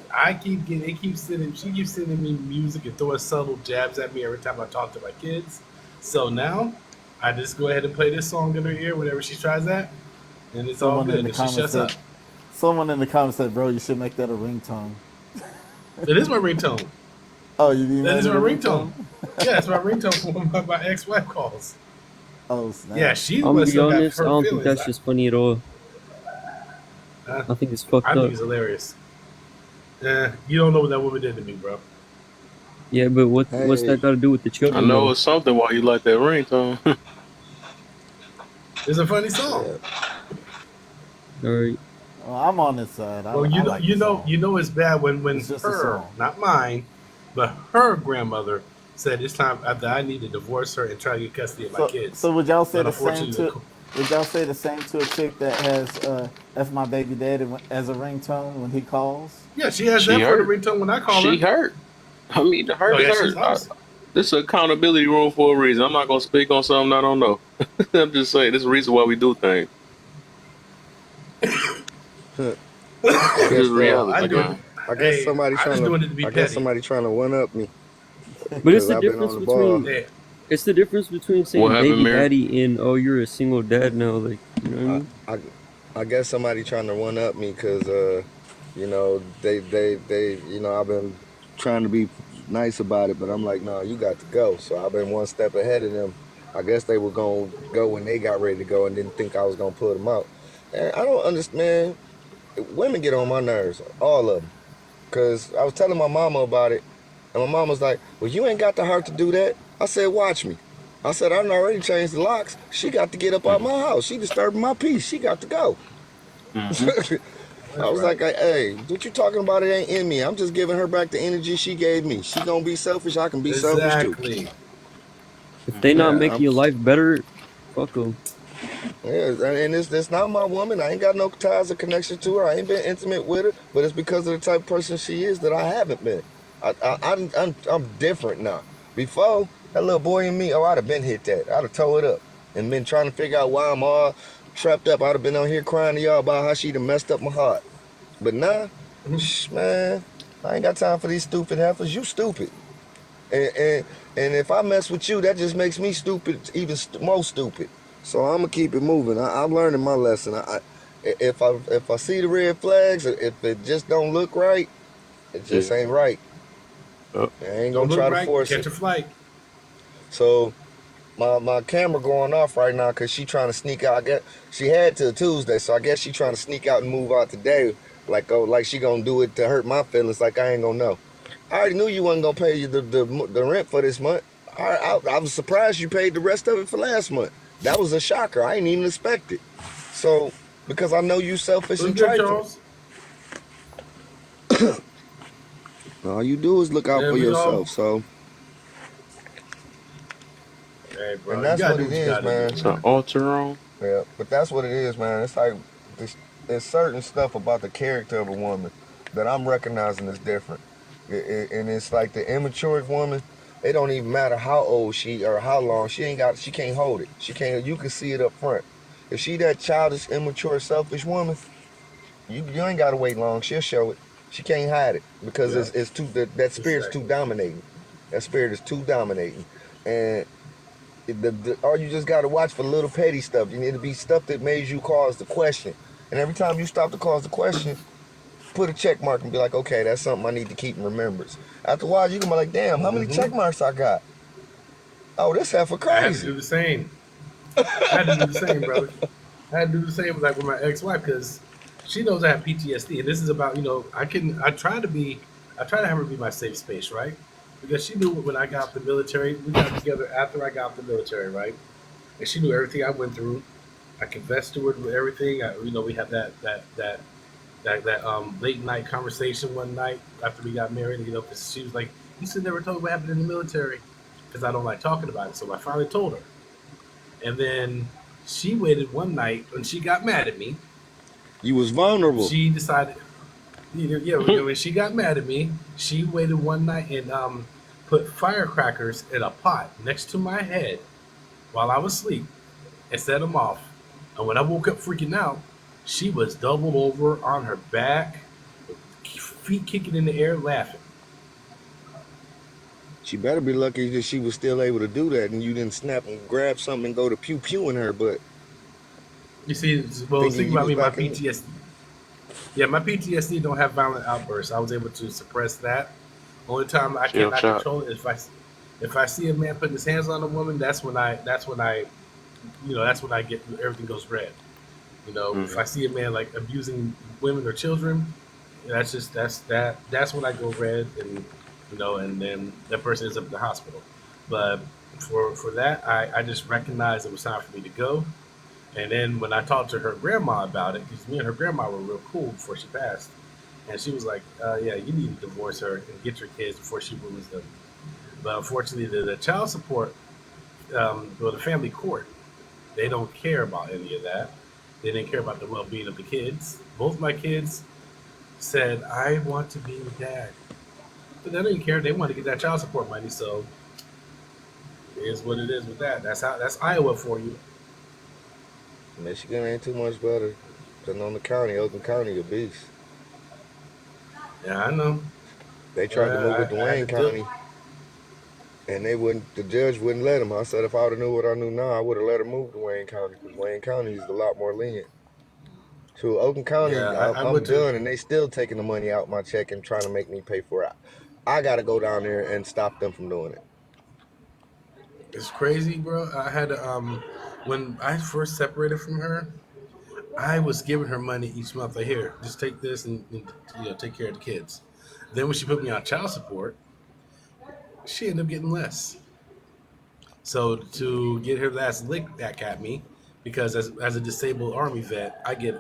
she keeps sending me music and throwing subtle jabs at me every time I talk to my kids. So now, I just go ahead and play this song in her ear whenever she tries that, and it's all Someone in good, the and she comments shuts up. said, someone in the comments said, bro, you should make that a ringtone. It is my ringtone. Oh, you That made is it my a ringtone. ringtone? Yeah, it's my ringtone for when my ex-wife calls. Oh Yeah, snap! she's the I'm one gonna that be still got honest, I hurt don't think feelings. that's just funny at all. Uh, I think it's fucked I think up. it's hilarious. You don't know what that woman did to me, bro. Yeah, but what's Hey, that got to do with the I children know though? it's something why you like that ringtone. It's a funny song. yeah. All right. Well, I'm on this side. Well, I like the song. it's bad when It's just a her, song. not mine, but her grandmother said it's time after I need to divorce her and try to get custody of my So kids. would y'all say But the same unfortunately, to would y'all say the same to a chick that has "F my baby daddy" as a ringtone when he calls? yeah, she has She that for the hurt. ringtone when I call She her. hurt. I mean, the Oh hurt is yeah, she's hurt. obviously. This is an accountability room for a reason. I'm not gonna speak on something I don't know. I'm just saying this is the reason why we do things. I This is guess I reality, do it. man. Hey, I just doing it to be petty. somebody trying to one up me But it's because the I've been difference on the ball. between Hey, it's the difference between What saying happened, baby Mary? daddy and oh you're a single dad now, like you know what I I mean? I, I guess somebody trying to one up me because they I've been trying to be nice about it, but I'm like, no, you got to go. So I've been one step ahead of them. I guess they were gonna go when they got ready to go and didn't think I was gonna put them out. And I don't understand. Women get on my nerves, all of them. Cause I was telling my mama about it, and my mom was like, "Well, you ain't got the heart to do that." I said, "Watch me." I said, I done already changed the locks. She got to get up out my house. She disturbing my peace. She got to go. I was like, hey, what you talking about? It ain't in me. I'm just giving her back the energy she gave me. She gonna be selfish. I can be selfish too. Exactly. If they not Yeah, making your life better, fuck them. yeah, and it's not my woman. I ain't got no ties or connection to her. I ain't been intimate with her, but it's because of the type of person she is that I haven't been. I'm different now. Before, that little boy in me, I'd have been hit that. I'd have tore it up and been trying to figure out why I'm all trapped up. I'd have been on here crying to y'all about how she done messed up my heart. But now, man, I ain't got time for these stupid heifers. You stupid. And if I mess with you, that just makes me stupid, even more stupid. So I'm gonna keep it moving. I'm learning my lesson. If I see the red flags, if it just don't look right, it just Yeah. ain't right. Oh. I ain't Don't gonna look try to right, force catch it. a flight. So my camera going off right now because she trying to sneak out. I guess she had till Tuesday, so I guess she trying to sneak out and move out today. Like she gonna do it to hurt my feelings. Like I ain't gonna know. I already knew you wasn't gonna pay you the rent for this month. I was surprised you paid the rest of it for last month. That was a shocker. I ain't even expect it. So because I know you selfish What's and good, trifling. Charles? All you do is look out Yeah, for we all. yourself. So Hey, and bro, you that's gotta what do it what you is, gotta do, man. It's an man. altar on. Yeah, but that's what it is, man. It's like there's certain stuff about the character of a woman that I'm recognizing is different. And it's like the immature woman. It don't even matter how old she or how long she can't hold it. She can't. You can see it up front. If she that childish, immature, selfish woman, you ain't gotta wait long. She'll show it. She can't hide it because Yeah, it's too that spirit's too exactly. dominating. That spirit is too dominating, and or you just got to watch for little petty stuff. You need to be stuff that made you cause the question. And every time you stop to cause the question, put a check mark and be like, okay, that's something I need to keep in remembrance. After a while, you can be like, damn, how many check marks I got? Oh, this heifer I had to do crazy. the same. I had to do the same, brother. I had to do the same like with my ex-wife because she knows I have PTSD, and this is about I try to have her be my safe space, right? Because she knew when I got out the military, we got together after I got out the military, right? And she knew everything I went through. I confessed to her with everything. We had that late night conversation one night after we got married. Because she was like, "You should never told me what happened in the military," because I don't like talking about it. So I finally told her, and then she waited one night when she got mad at me. You was vulnerable. She decided, when she got mad at me, she waited one night and put firecrackers in a pot next to my head while I was asleep and set them off. And when I woke up freaking out, she was doubled over on her back, feet kicking in the air, laughing. She better be lucky that she was still able to do that and you didn't snap and grab something and go to pew pew in her butt, You see, well, thinking think you about was me, my back in. PTSD. Yeah, my PTSD don't have violent outbursts. I was able to suppress that. Only time I Shell cannot shock. control it is if I see a man putting his hands on a woman. That's when I get everything goes red. If Mm-hmm. I see a man like abusing women or children, that's when I go red, and then that person ends up in the hospital. But for that, I just recognized it was time for me to go. And then when I talked to her grandma about it, because me and her grandma were real cool before she passed, and she was like, "Yeah, you need to divorce her and get your kids before she ruins them." But unfortunately, the child support, the family court, they don't care about any of that. They didn't care about the well-being of the kids. Both my kids said, "I want to be with dad," but they didn't care. They want to get that child support money, so it is what it is with that. That's Iowa for you. Michigan ain't too much better. Depending on the county, Oakland County, a beast. Yeah, I know. They tried to move it to I had Wayne to do. County, and the judge wouldn't let him. I said if I would have knew what I knew now, I would have let him move to Wayne County because Wayne County is a lot more lenient. To Oakland County, Yeah, I I'm went to. done, and they still taking the money out my check and trying to make me pay for it. I got to go down there and stop them from doing it. It's crazy, bro. I had to, when I first separated from her, I was giving her money each month. Like, here, just take this and take care of the kids. Then when she put me on child support, she ended up getting less. So to get her last lick back at me, because as a disabled army vet, I get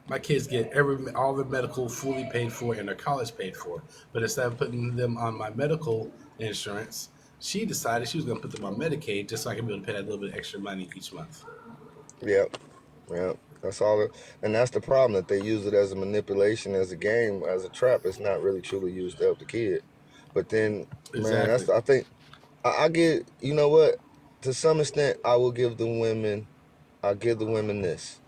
my kids get all their medical fully paid for and their college paid for. But instead of putting them on my medical insurance, she decided she was going to put them on Medicaid just so I could be able to pay that little bit extra money each month. Yep. Yep. That's all and that's the problem, that they use it as a manipulation, as a game, as a trap. It's not really truly used to help the kid. But then, man, Exactly. I think I get, you know what? To some extent, I'll give the women this.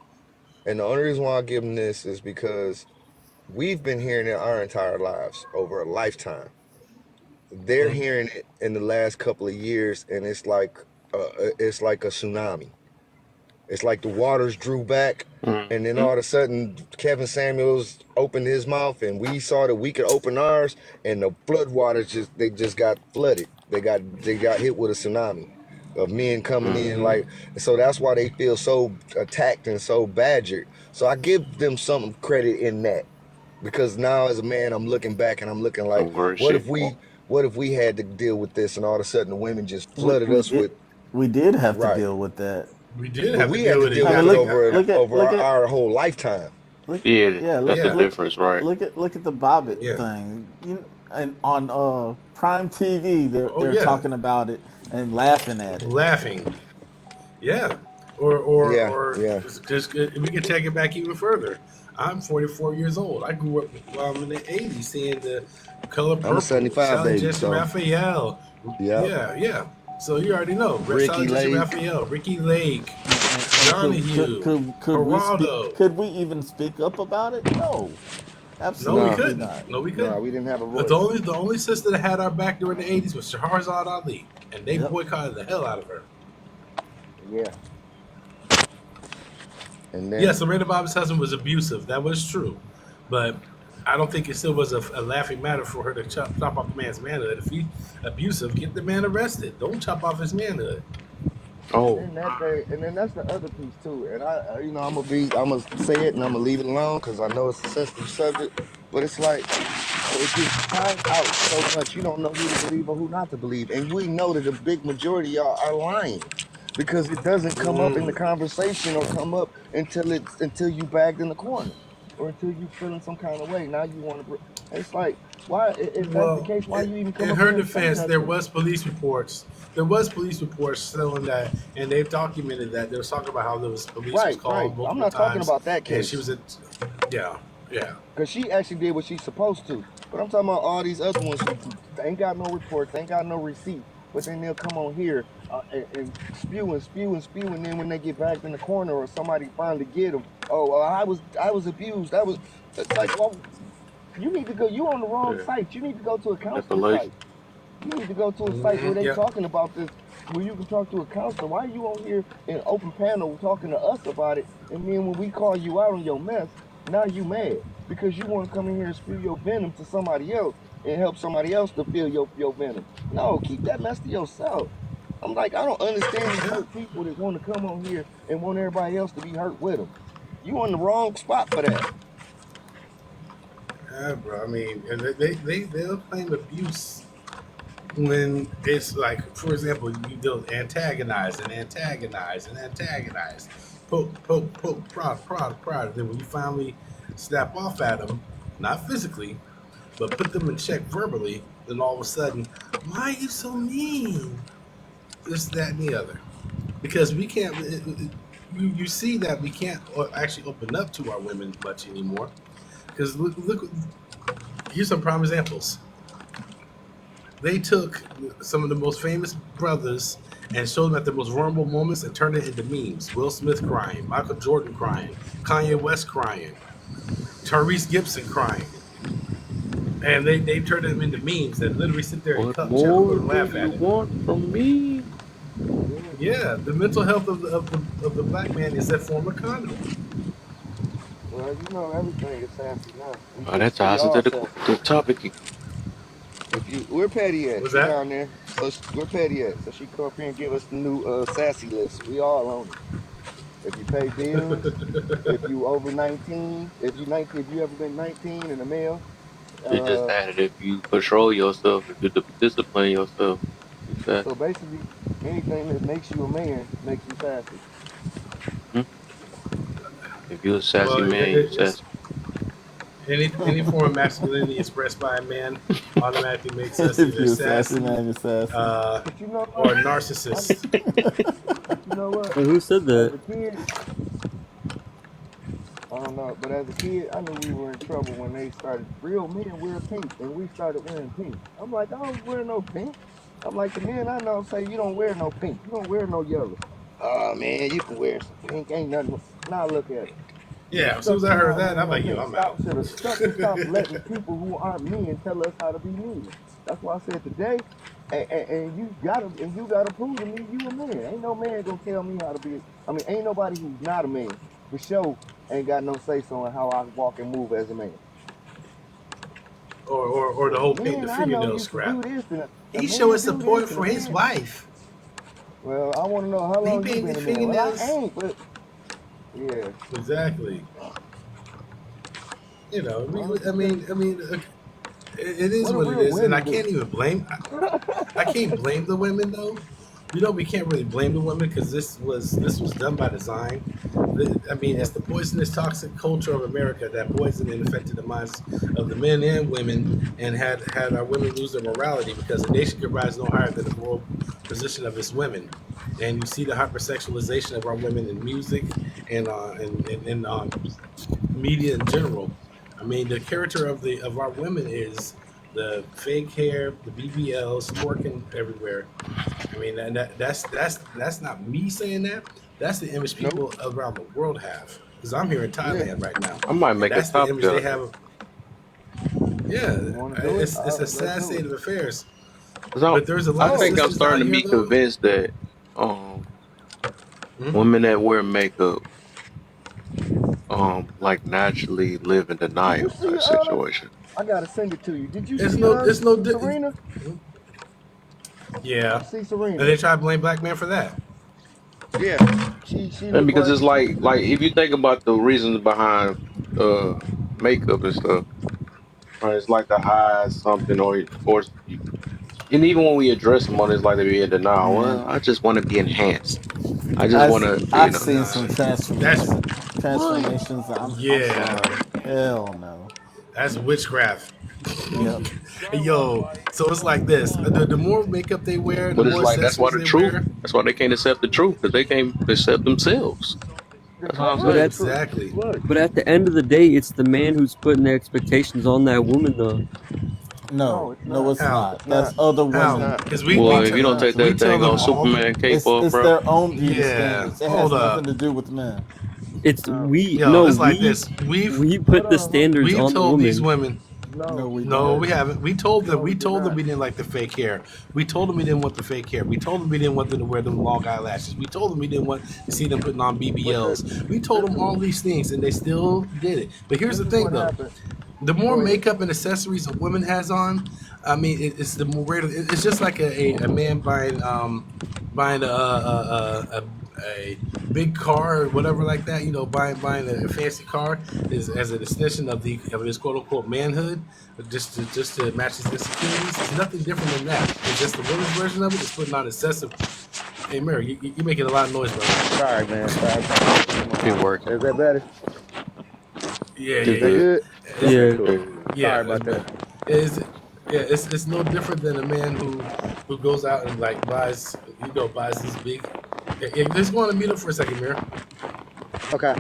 And the only reason why I give them this is because we've been hearing it our entire lives, over a lifetime. They're hearing it in the last couple of years, and it's like a tsunami. It's like the waters drew back, and then all of a sudden Kevin Samuels opened his mouth, and we saw that we could open ours, and the flood waters just got flooded. They got hit with a tsunami of men coming in, like, so that's why they feel so attacked and so badgered. So I give them some credit in that, because now as a man, I'm looking back and I'm looking like, what if we had to deal with this, and all of a sudden the women just flooded us with. We did have to Right. deal with that. We did But have we to had deal to with deal it. with it over look at- our whole lifetime. Yeah, that's the difference, right? Look at the Bobbitt thing. And on Prime TV, they're talking about it and laughing at it. Laughing. Yeah. Or just we can take it back even further. I'm 44 years old. I grew up in the 80s seeing the Color Purple, I'm a 75 Sally baby, Jesse so. Raphael. Yep. Yeah. So you already know. Ricky Sally Jesse Lake. Raphael, Ricky Lake, Johnny Hugh, Geraldo. Could we even speak up about it? No. Absolutely No, we couldn't. not. No, we couldn't. No, we didn't have a voice. But the only sister that had our back during the 80s was Shahrazad Ali, and they boycotted the hell out of her. Yeah. And then, yes, Serena Bobbitt's husband was abusive. That was true. But I don't think it still was a laughing matter for her to chop off the man's manhood. If he's abusive, get the man arrested. Don't chop off his manhood. Oh. And then that's the other piece too. And I'm gonna say it and I'm gonna leave it alone because I know it's a sensitive subject. But it's like it gets tied out so much, you don't know who to believe or who not to believe. And we know that a big majority of y'all are lying, because it doesn't come up in the conversation or come up until you bagged in the corner, or until you feeling some kind of way. Now you want to. It's like, why? If that's the case, why you even come in up her here and say defense, there nothing? was police reports. There was police reports showing that, and they've documented that. They were talking about how there was police was Right. called multiple I'm not talking times, about that and case. she was yeah. Because she actually did what she's supposed to. But I'm talking about all these other ones who ain't got no reports, ain't got no receipt, but then they'll come on here and spew. And then when they get back in the corner or somebody finally get them, I was abused. It's like, well, you need to go. You on the wrong site. You need to go to a counselor site. You need to go to a site where they talking about this, where you can talk to a counselor. Why are you on here in open panel talking to us about it? And then when we call you out on your mess, now you mad because you want to come in here and spew your venom to somebody else and help somebody else to feel your venom. No, keep that mess to yourself. I'm like, I don't understand these hurt people that want to come on here and want everybody else to be hurt with them. You on the wrong spot for that. Yeah, bro. I mean, and they'll claim abuse when it's like, for example, you do antagonize, poke, prod. Then when you finally snap off at them, not physically, but put them in check verbally, then all of a sudden, why are you so mean? This, that, and the other. Because we can't. You see that we can't actually open up to our women much anymore. Because look, here's some prime examples. They took some of the most famous brothers and showed them at the most vulnerable moments and turned it into memes. Will Smith crying, Michael Jordan crying, Kanye West crying, Tyrese Gibson crying. And they turned them into memes that literally sit there and cut More and laugh do at you it. want from me? Yeah, the mental health of the black man is that form of condom. Well, you know, everything is sassy now. Oh, that ties into the topic. Where Patty at? What's She that? down there. So where Patty at? So she come up here and give us the new sassy list. We all on it. If you pay bills, if you over 19, if you ever been 19 and a male. It just added if you control yourself, if you discipline yourself. So basically, anything that makes you a man makes you sassy. Hmm? If you're a sassy Well, man, you it's sassy. any form of masculinity expressed by a man automatically makes us If either you're a sassy sassy, man, you're sassy. But you know or what? narcissist. But you know what? Wait, who said As that? a kid, I don't know, but as a kid, I knew we were in trouble when they started. Real men wear pink, and we started wearing pink. I'm like, I don't wear no pink. I'm like, the men I know say you don't wear no pink, you don't wear no yellow. Oh man, you can wear some pink, ain't nothing. Now look at it. You Yeah, as soon stuck as I heard behind that, wearing I'm no like, yo, pink. I'm out. Should have stuck and stopped letting people who aren't men tell us how to be men. That's why I said today, and you gotta prove to me you a man. Ain't no man gonna tell me how to be. I mean, ain't nobody who's not a man for sure ain't got no say so in how I walk and move as a man. Or the But the whole paint the men I know fingernail used to scrap. do this, and the He's showing men do this, support and the for his men. wife. Well, I want to know how He long you painting been his a man. Well, I fingernails. ain't, but yeah. Exactly. You know, Well, I'm I just saying, mean, it is what do what it real is, and I women do? can't even blame. I can't blame the women though. You know, we can't really blame the women because this was done by design. I mean, Yeah. it's the poisonous, toxic culture of America that poisoned and affected the minds of the men and women, and had our women lose their morality because a nation could rise no higher than the moral position of its women. And you see the hypersexualization of our women in music and media in general. I mean, the character of our women is the fake hair, the BBLs, twerking everywhere. I mean, and that's not me saying that. That's the image Nope. people around the world have. Because I'm here in Yeah. Thailand right now, I might and make a that's the topic image they out of have. it. Yeah, You want to do it? it's a Let's sad do state it. of affairs. 'Cause But there's a I lot of think I'm sisters starting out to here be though. convinced that um Hmm? women that wear makeup like naturally live in Did you denial see? type situation. I gotta send it to you. Did you It's see? no, it's no. Serena. Yeah, See and Serena. they try to blame black men for that. Yeah. She And looked because like it's like if you think about the reasons behind uh makeup and stuff, right? It's like to hide something or and even when we address them on, it's like they be in denial. Man, Well, I just want to be enhanced. I just I want to, I've know. seen Nah, some that's transformations. I'm yeah. sorry. Hell no. That's witchcraft. Yep. Yo, so it's like this: the more makeup they wear, the But it's more like that's why accessories the they truth. wear. That's why they can't accept the truth because they can't accept themselves. That's all I'm But right. saying. at True. Exactly. Right. but at the end of the day, it's the man who's putting the expectations on that woman, though. No, No, it's no, not. it's How? It's not. That's not. other It's How? women. not. Because Well, if It's you don't not. take we that tell dang them on all. Superman cape off, It's bro. their own beauty Yeah. standards. It has Hold nothing up. to do with men. It's No. we Yo, no it's like we this. we Hold put the on. Hold. standards We've on the told these woman. women. No, No. we No, don't. we haven't. We told them. No, we We did told them not. we didn't like the fake hair. We told them we didn't want the fake hair. We told them we didn't want them to wear them long eyelashes. We told them we didn't want to see them putting on But BBLs. We told this them is all these things, and they still did it. But here's this the is thing, what though: happened. the more Go ahead. makeup and accessories a woman has on, I mean, it's the more rare. It's just like a man buying a big car or whatever like that. You know, buying a fancy car is as an extension of his quote unquote manhood, just to match his insecurities. It's nothing different than that. It's just the women's version of it is putting on excessive. Hey, Mary, you're making a lot of noise, brother. Sorry, man. Sorry. I'm He on working. Is that better? Yeah, You yeah, Is that yeah. good? good? It's, Okay, Yeah. cool. yeah, Sorry that's about that. better. Is yeah, it's no different than a man who goes out and like buys these big. Yeah, just go on and mute up for a second, Mira. Okay.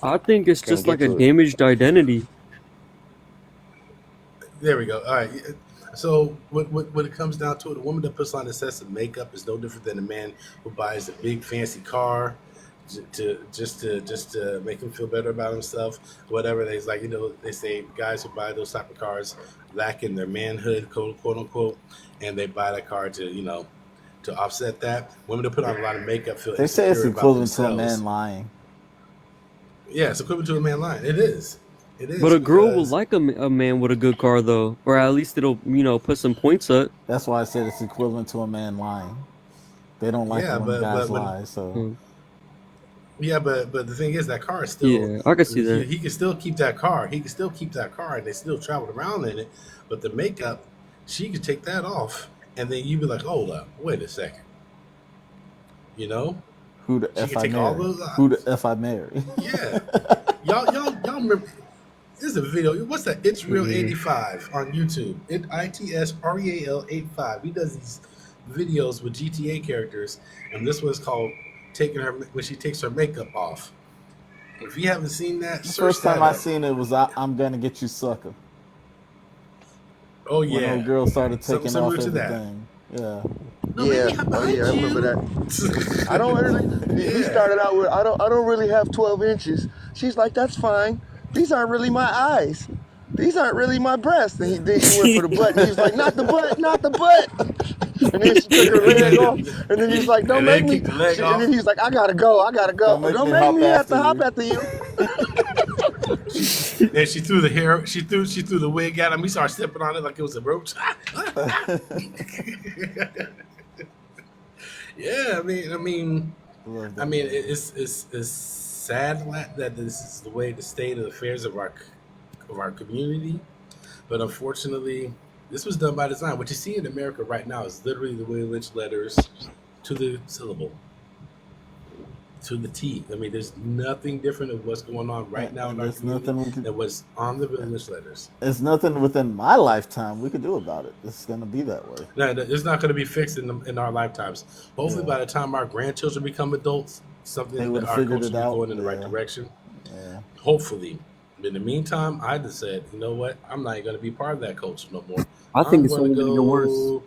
I think it's Can't just get like a to it. damaged identity. There we go. All right. So when it comes down to it, a woman that puts on excessive makeup is no different than a man who buys a big fancy car to make him feel better about himself. Whatever they like, they say guys who buy those type of cars lack in their manhood, quote unquote, and they buy that car to offset that. Women that put on a lot of makeup feel They say it's insecure about equivalent to a man themselves. lying. Yeah, it's equivalent to a man lying. It is. It But is a girl will because like a man with a good car, though, or at least it'll put some points up. That's why I said it's equivalent to a man lying. They don't like it yeah, when guys but when lie. So Mm. yeah, but the thing is that car is still Yeah, I can see that. he can still keep that car. He can still keep that car, and they still travel around in it. But the makeup, she could take that off, and then you be like, hold up, wait a second, you know, Who the she f can I take all marry? those Who the odds. f I marry? Yeah, y'all remember? There's a video. What's that? It's Real 85 on YouTube. ITSREAL 85. He does these videos with GTA characters, and this one's called "Taking Her When She Takes Her Makeup Off." If you haven't seen that, The search first time that I up. seen it was I'm gonna get you, sucker. Oh When old yeah, girl started something taking similar off to that. everything. Yeah. No, Yeah. baby, I'm Oh behind yeah, I remember that. you. I don't really. He Yeah. started out with, I don't really have 12 inches. She's like, that's fine. These aren't really my eyes. These aren't really my breasts. And then she went for the butt, and he was like, not the butt, not the butt. And then she took her And leg then off, and then he's like, don't and make then me. kick the leg And then off. he's like, I gotta go, I gotta go. Don't make Don't me make hop me have after to hop you. after you. And she threw the hair. She threw the wig at him. He started stepping on it like it was a roach. Yeah, Love I that mean, movie. it's sad that this is the way the state of affairs of our community, but unfortunately, this was done by design. What you see in America right now is literally the Willie Lynch letters to the syllable, to the T. I mean, there's nothing different of what's going on right now in And our there's community nothing we can. than what's on the Willie Lynch letters. There's nothing within my lifetime we can do about it. It's gonna be that way. No, it's not going to be fixed in our lifetimes. Hopefully, Yeah. by the time our grandchildren become adults, They something would that have our figured culture it will be out. going in the right Yeah. direction. Yeah. Hopefully. In the meantime, I just said, you know what? I'm not going to be part of that culture no more. I think I'm it's going only to going to get worse. go.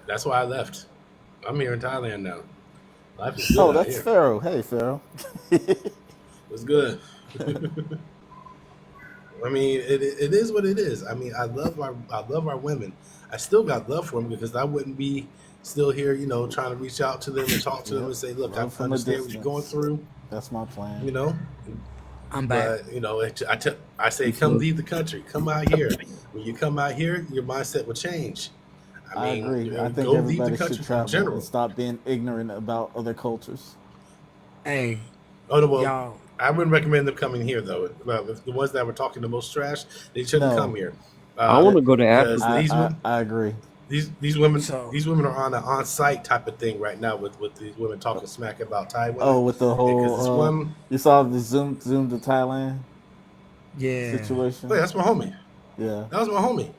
That's why I left. I'm here in Thailand now. Life is Oh, good out that's here. Pharaoh. Hey, Pharaoh. It's good. I mean, it is what it is. I mean, I love our women. I still got love for them because I wouldn't be still here, trying to reach out to them and talk to them Yep. and say, look, I Love from a understand what you're going distance. through, That's my plan. you know. I'm back. But I say, come leave the country, come out here. When you come out here, your mindset will change. I agree. I think Go leave the everybody country should in travel general. and stop being ignorant about other cultures. Hey, Oh no, well, y'all. I wouldn't recommend them coming here though. The ones that were talking the most trash, they shouldn't No. come here. I want to go to Because Africa. I agree. these women So are on an on-site type of thing right now with these women talking smack about Thai women. Oh, with the Because this whole one, you saw the Zoom to Thailand yeah. situation. wait, that's my homie. Yeah. That was my homie.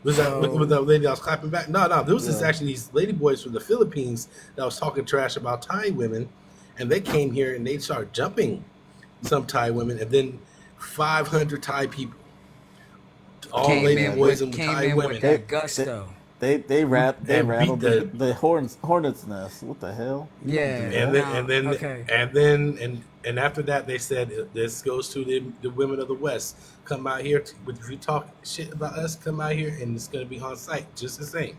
Was that So with that lady that was clapping back? No, there was just Yeah. actually these lady boys from the Philippines that was talking trash about Thai women, and they came here and they started jumping some Thai women, and then 500 Thai people, all came lady in boys with and came Thai in women, with that gusto. They and rattled beat the hornet's nest. What the hell? You Yeah. don't do and that. then and then Okay. and after that they said this goes to the women of the West. Come out here, if you talk shit about us, come out here, and it's gonna be on site just the same.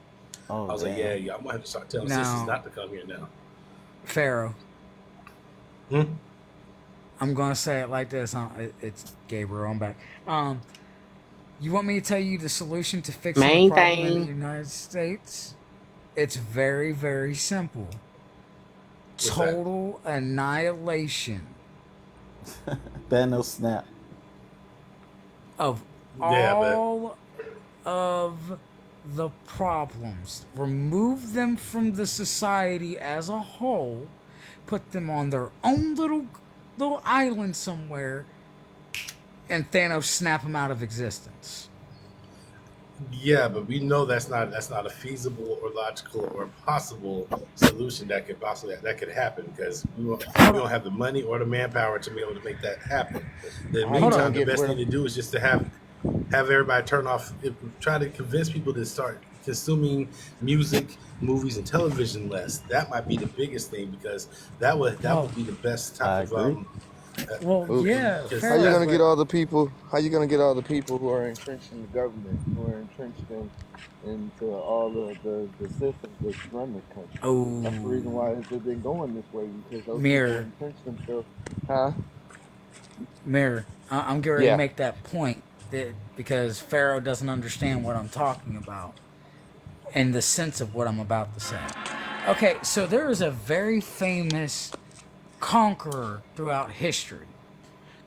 Oh, I was like, damn. yeah, I'm gonna have to start telling sisters Now, not to come here now. Pharaoh, Hmm? I'm gonna say it like this. It's Gabriel. I'm back. You want me to tell you the solution to fixing the Main problem in the thing. United States? It's very, very simple. What's that? Total annihilation Thanos snap. of Yeah, but all of the problems. Remove them from the society as a whole. Put them on their own little island somewhere, and Thanos snap them out of existence. yeah, but we know that's not a feasible or logical or possible solution that could happen because we don't have the money or the manpower to be able to make that happen. In the How you Hold gonna meantime, on. the get best rid thing of? to do is just to have everybody turn off, try to convince people to start consuming music, movies, and television less. That might be the biggest thing because that would Well, be the best I type of agree. well, Who- yeah, because How you Pharaoh, gonna get but all the people? How you gonna get all the people who are entrenched in the government, who are entrenched into all the systems that run this country? That's the reason why oh, they've been going this way because those people mirror, entrenched themselves. Huh? mirror. I'm getting ready to Yeah. make that point because Pharaoh doesn't understand what I'm talking about and the sense of what I'm about to say. Okay, so there is a very famous conqueror throughout history.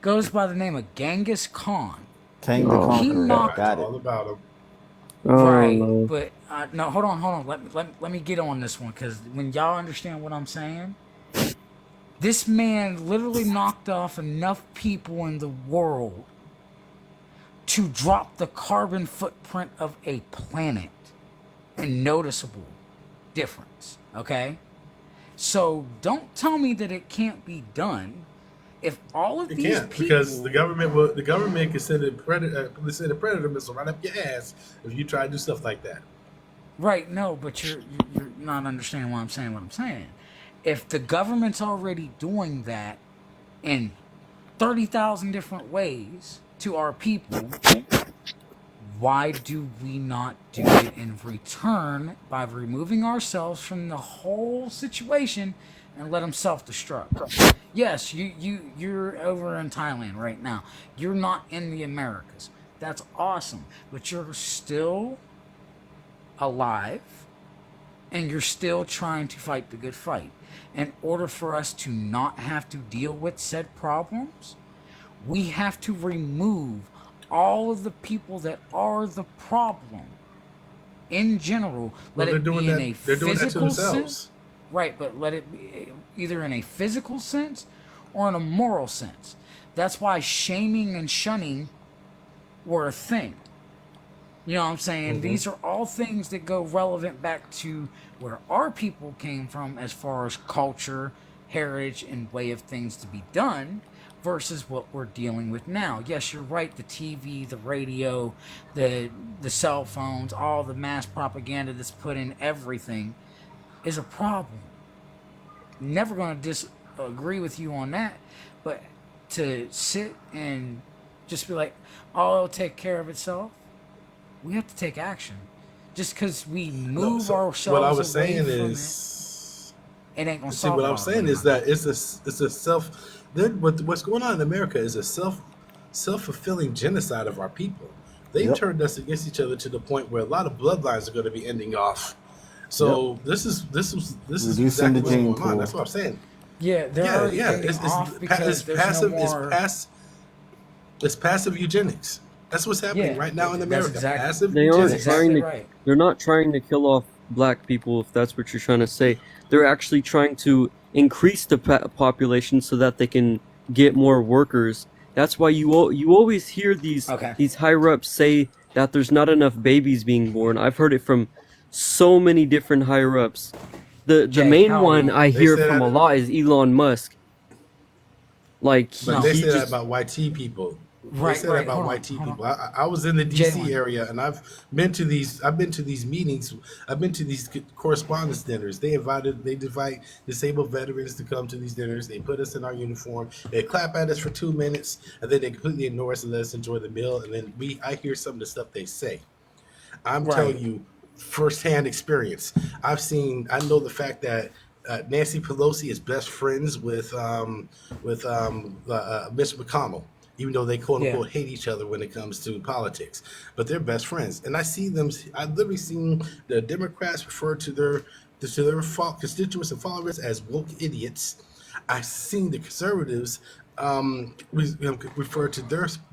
Goes by the name of Genghis Khan. Kang the Oh, He Conqueror. knocked Got it. all about them. oh right, no. but no, hold on. Let me get on this one, because when y'all understand what I'm saying, this man literally knocked off enough people in the world to drop the carbon footprint of a planet. A noticeable difference, okay? So don't tell me that it can't be done. If all of It these can't, people, because the government can send a predator missile right up your ass if you try to do stuff like that. right? No, but you're not understanding what I'm saying. What I'm saying, if the government's already doing that in 30,000 different ways to our people, why do we not do it in return by removing ourselves from the whole situation and let them self-destruct? Yes, you're over in Thailand right now. You're not in the Americas. That's awesome, but you're still alive and you're still trying to fight the good fight. In order for us to not have to deal with said problems, we have to remove all of the people that are the problem in general. Well, Let they're it doing be in that. a They're doing that to physical themselves. sense, right? But let it be either in a physical sense or in a moral sense. That's why shaming and shunning were a thing. You know what I'm saying? These are all things that go relevant back to where our people came from as far as culture, heritage, and way of things to be done versus what we're dealing with now. Yes, you're right. The TV, the radio, the cell phones, all the mass propaganda that's put in everything is a problem. Never going to disagree with you on that, but to sit and just be like, oh, it'll take care of itself, we have to take action. Just because we No, move so ourselves what I was away saying from is, it ain't gonna see, solve what it I'm all the way, saying is man. that it's a self. What's going on in America is a self-fulfilling genocide of our people. They've Yep. turned us against each other to the point where a lot of bloodlines are going to be ending off. Yep. So this is Reducing exactly the what's gene going on. That's pool. what I'm saying. Yeah, they're Yeah, already yeah. ending off because there's Passive. no more. It's passive eugenics. That's what's happening Yeah, right now in that's America. exactly. Passive They That's aren't eugenics. trying exactly to. right. They're not trying to kill off black people, if that's what you're trying to say. They're actually trying to increase the population so that they can get more workers. That's why you always hear these Okay. higher ups say that there's not enough babies being born. I've heard it from so many different higher ups. The Jay, main how old are one you? I They hear say from a that, lot is Elon Musk. Like but No. they he say that just about YT people. They Right, say that right. about Hold on, YT hold on. people. I was in the DC Jalen. area, and I've been to these. I've been to these meetings. I've been to these correspondence dinners. They invite disabled veterans to come to these dinners. They put us in our uniform. They clap at us for 2 minutes, and then they completely ignore us and let us enjoy the meal. And then I hear some of the stuff they say. I'm telling Right. you, firsthand experience. I know the fact that Nancy Pelosi is best friends with Mitch McConnell, even though they quote Yeah. unquote hate each other when it comes to politics. But they're best friends, and I see them. I've literally seen the Democrats refer to their constituents and followers as woke idiots. I've seen the conservatives refer to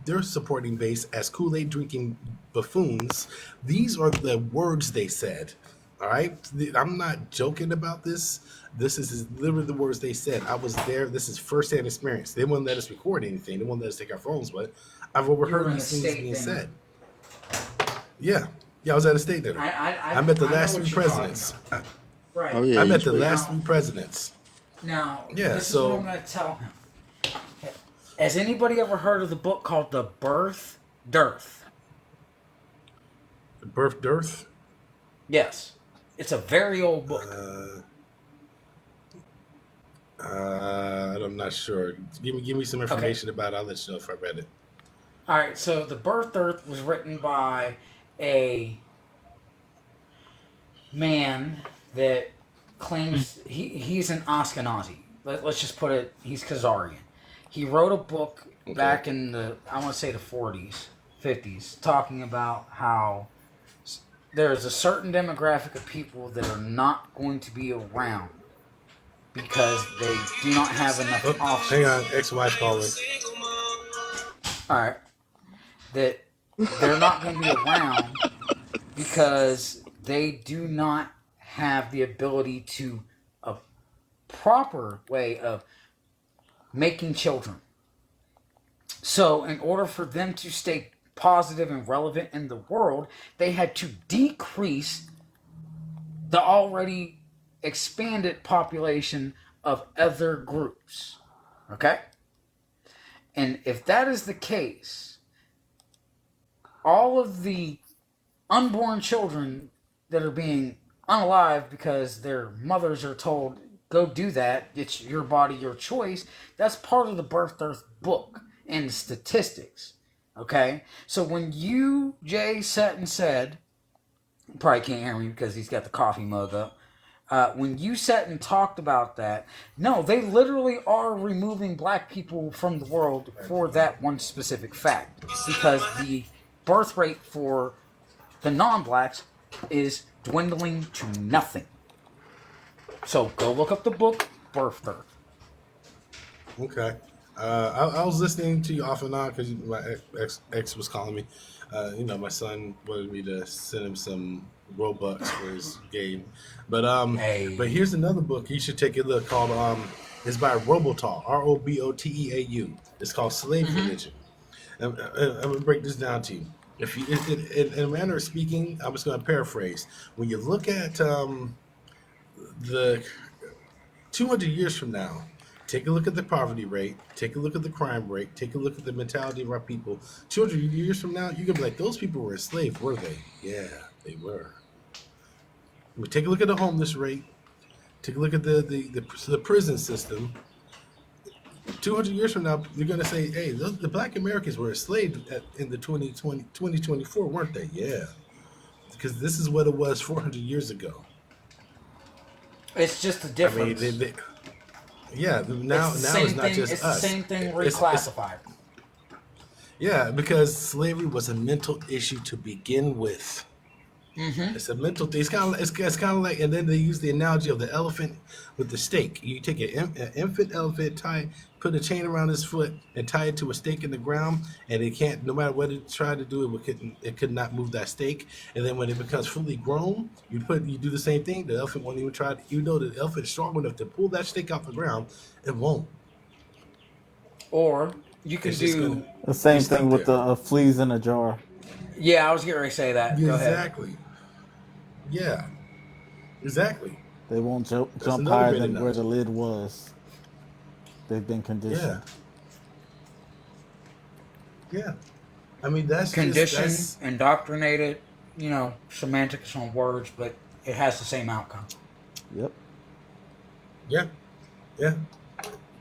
their supporting base as Kool-Aid drinking buffoons. These are the words they said. All right, I'm not joking about this. This is literally the words they said. I was there. This is firsthand experience. They wouldn't let us record anything. They wouldn't let us take our phones, but I've You were overheard in a these things state being dinner. said. Yeah, I was at a state dinner. I met the I know last what three you're talking presidents. about. Right. Oh yeah, I you met the speak. last three presidents. Now, Yeah, this is what I'm so going to tell him. Has anybody ever heard of the book called The Birth Dearth? birth dearth. Yes. It's a very old book. I'm not sure. Give me some Okay. information about it. I'll let you know if I read it. All right, so The Birth Dearth was written by a man that claims he's an Ashkenazi. Let's just put it, he's Khazarian. He wrote a book Okay. back in the, I want to say the 40s, 50s, talking about how there's a certain demographic of people that are not going to be around because they do not have enough Oh, offspring. hang on, ex-wife calling. All right, that they're not going to be around because they do not have the ability to a proper way of making children. So in order for them to stay positive and relevant in the world, they had to decrease the already expanded population of other groups. Okay? And if that is the case, all of the unborn children that are being unalive because their mothers are told, go do that, it's your body, your choice, that's part of the Birth Earth book and statistics. Okay? So when you, Jay, sat and said, you probably can't hear me because he's got the coffee mug up. When you sat and talked about that, no, they literally are removing black people from the world for that one specific fact. Because the birth rate for the non-blacks is dwindling to nothing. So go look up the book, Birth Earth. Okay. I was listening to you off and on because my ex was calling me. My son wanted me to send him some Robux for his game. But but here's another book you should take a look called it's by Robotal, Roboteau. It's called Slave Religion. I'm gonna break this down to you. If you, in a manner of speaking, I'm just gonna paraphrase. When you look at the 200 years from now, take a look at the poverty rate, take a look at the crime rate, take a look at the mentality of our people. 200 years from now, you're going to be like, those people were enslaved, were they? Yeah, they were. But take a look at the homeless rate. Take a look at the prison system. 200 years from now, you're going to say, hey, the black Americans were enslaved in the 2024, weren't they? Yeah. Because this is what it was 400 years ago. It's just a difference. I mean, yeah, now it's not just it's us. It's the same thing reclassified. Yeah, because slavery was a mental issue to begin with. Mm-hmm. It's a mental thing. It's kind of like, and then they use the analogy of the elephant with the stake. You take an infant elephant, put a chain around his foot, and tie it to a stake in the ground, and it can't. No matter what it tried to do, it could not move that stake. And then when it becomes fully grown, you do the same thing. The elephant won't even try. Even though the elephant is strong enough to pull that stake off the ground, it won't. Or you can do the same thing with the fleas in a jar. Yeah, I was getting ready to say that. Go ahead. Exactly. Yeah. Exactly. They won't jump higher than where the lid was. They've been conditioned. Yeah. I mean, that's conditioned, indoctrinated, semantics on words, but it has the same outcome. Yep. Yeah. Yeah.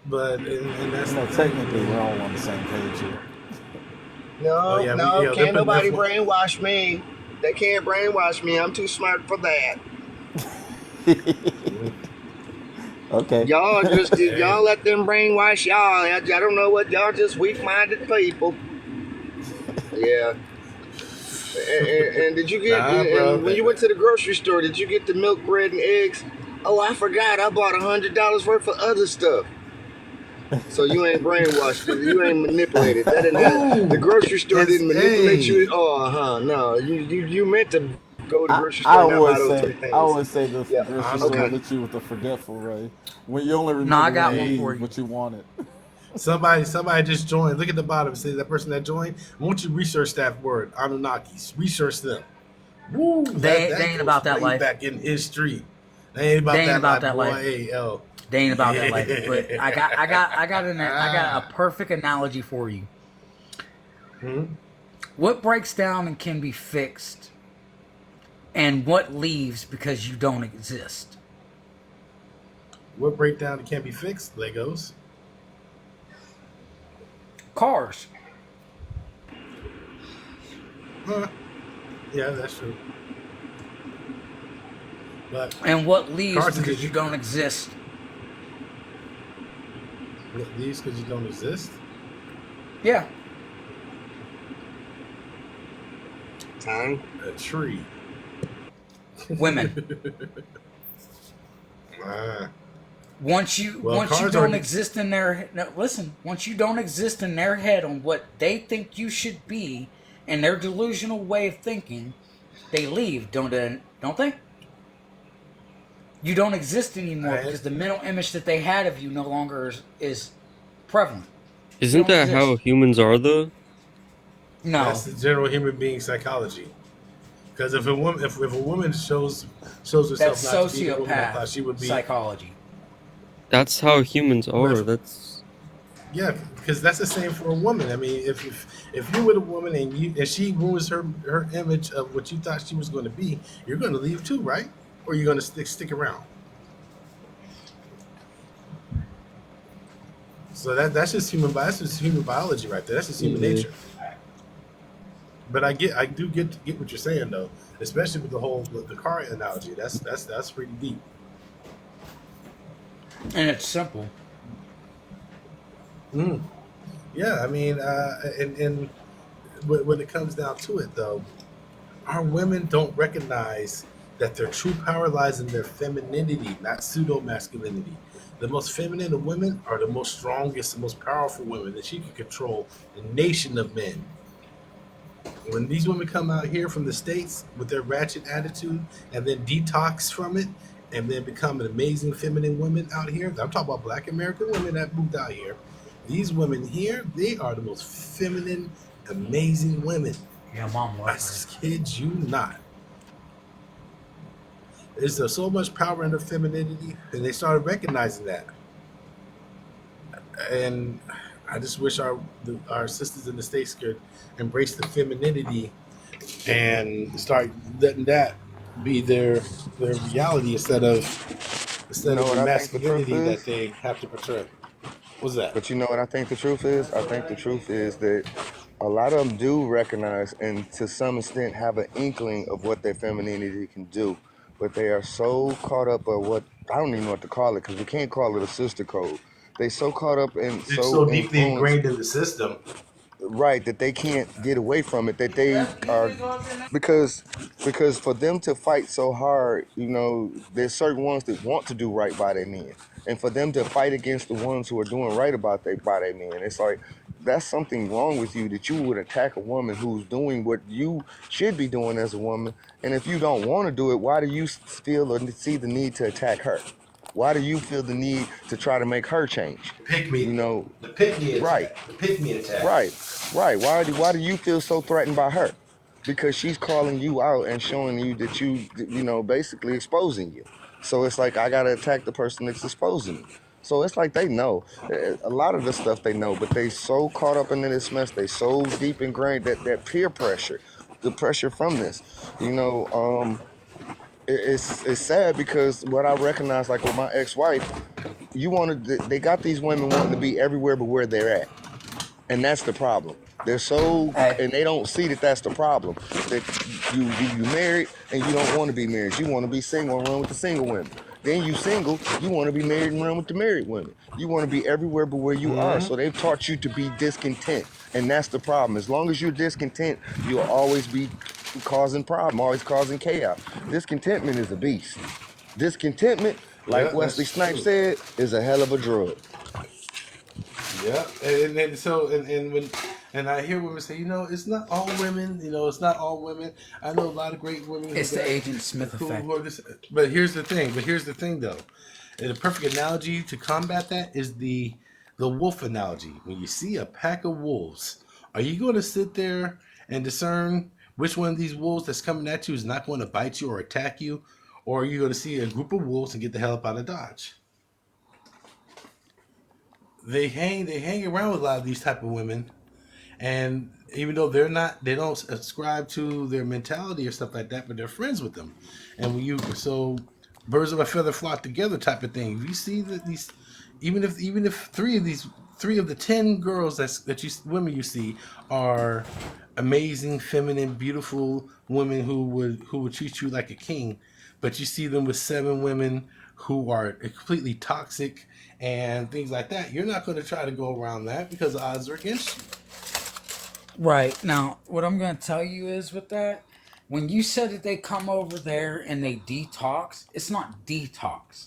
But and that's technically we're all on the same page here. No, can't nobody brainwash me. They can't brainwash me. I'm too smart for that. Okay. Y'all y'all let them brainwash y'all. I don't know what y'all just weak-minded people. Yeah. And did you get when you went to the grocery store? Did you get the milk, bread, and eggs? Oh, I forgot. I bought $100 worth of other stuff. So you ain't brainwashed. You ain't manipulated. That didn't the grocery store didn't manipulate you. Oh, no. You meant to go to the grocery store. I always say the grocery store hit you with the forgetful Ray. When you only remember what you wanted. Somebody just joined. Look at the bottom. Say that person that joined. I want you to research that word, Anunnakis. Research them. Woo, they ain't about that life. Back in history. They ain't about that life. Boy, they ain't about that life. But I got a perfect analogy for you. What breaks down and can be fixed, and what leaves because you don't exist? What break down and can't be fixed? Legos. Cars. Yeah, that's true. But and what leaves because you don't exist? What leaves because you don't exist? Yeah. Time. A tree. Women. Once you don't exist in their once you don't exist in their head on what they think you should be and their delusional way of thinking, they leave, don't they? You don't exist anymore because the mental image that they had of you no longer is prevalent. You Isn't don't that how exist. humans are though? No. That's the general human being psychology. Because if a woman shows herself That's not to be the woman I sociopath thought she would be, psychology. That's how humans but are. That's yeah, because that's the same for a woman. I mean, if you're with a woman and she ruins her image of what you thought she was going to be, you're going to leave too, right? Or you're going to stick around. So that's just that's just human biology right there. That's just human mhm. nature. But I do get what you're saying though, especially with the car analogy. That's pretty deep. And it's simple. Mm. Yeah, I mean, and when it comes down to it, though, our women don't recognize that their true power lies in their femininity, not pseudo masculinity. The most feminine of women are the most strongest, the most powerful women, that she can control a nation of men. When these women come out here from the States with their ratchet attitude and then detox from it and then become an amazing feminine women out here, I'm talking about black American women that moved out here. These women here, they are the most feminine, amazing women. Yeah, mom I kid you not. There's so much power in their femininity, and they started recognizing that. And I just wish our sisters in the States could embrace the femininity and start letting that be their reality instead of You know the what I think the truth masculinity that is? they have to portray. What's that? But you know what I think the truth is? I think the truth is that a lot of them do recognize and to some extent have an inkling of what their femininity can do. But they are so caught up of what, I don't even know what to call it because we can't call it a sister code. They so caught up and It's so so deeply influenced, ingrained in the system. right, that they can't get away from it, that they are, because for them to fight so hard, you know, there's certain ones that want to do right by their men, and for them to fight against the ones who are doing right about by their men, it's like that's something wrong with you, that you would attack a woman who's doing what you should be doing as a woman. And if you don't want to do it, why do you feel or see the need to attack her? Why do you feel the need to try to make her change? Pick me, You know, the pick me right, attack, the pick me attack. right, right. Why do you feel so threatened by her? Because she's calling you out and showing you that you know, basically exposing you. So it's like I gotta attack the person that's exposing me. So it's like they know a lot of the stuff they know, but they so caught up in this mess. They so deep ingrained that peer pressure, the pressure from this. You know, it's sad because what I recognize, like with my ex-wife, they got these women wanting to be everywhere but where they're at. And that's the problem. They're so, and they don't see that that's the problem. That you married and you don't want to be married. You want to be single and run with the single women. Then you single, you want to be married and run with the married women. You want to be everywhere but where you are. So they've taught you to be discontent. And that's the problem. As long as you're discontent, you'll always be causing problem, always causing chaos. Discontentment is a beast. Discontentment, like Yeah, Wesley that's Snipes true. said, is a hell of a drug. Yeah, and so and I hear women say, it's not all women. It's not all women. I know a lot of great women It's the Agent Smith effect. who are this. But here's the thing. Though, and the perfect analogy to combat that is the wolf analogy. When you see a pack of wolves, are you going to sit there and discern which one of these wolves that's coming at you is not going to bite you or attack you, or are you going to see a group of wolves and get the hell up out of Dodge? They hang around with a lot of these type of women, and even though they don't subscribe to their mentality or stuff like that, but they're friends with them. And when birds of a feather flock together type of thing. You see that these, even if three of the 10 girls women you see are amazing, feminine, beautiful women who would treat you like a king, but you see them with 7 women who are completely toxic and things like that, you're not going to try to go around that because the odds are against you. Right. Now, what I'm going to tell you is with that, when you said that they come over there and they detox, it's not detox.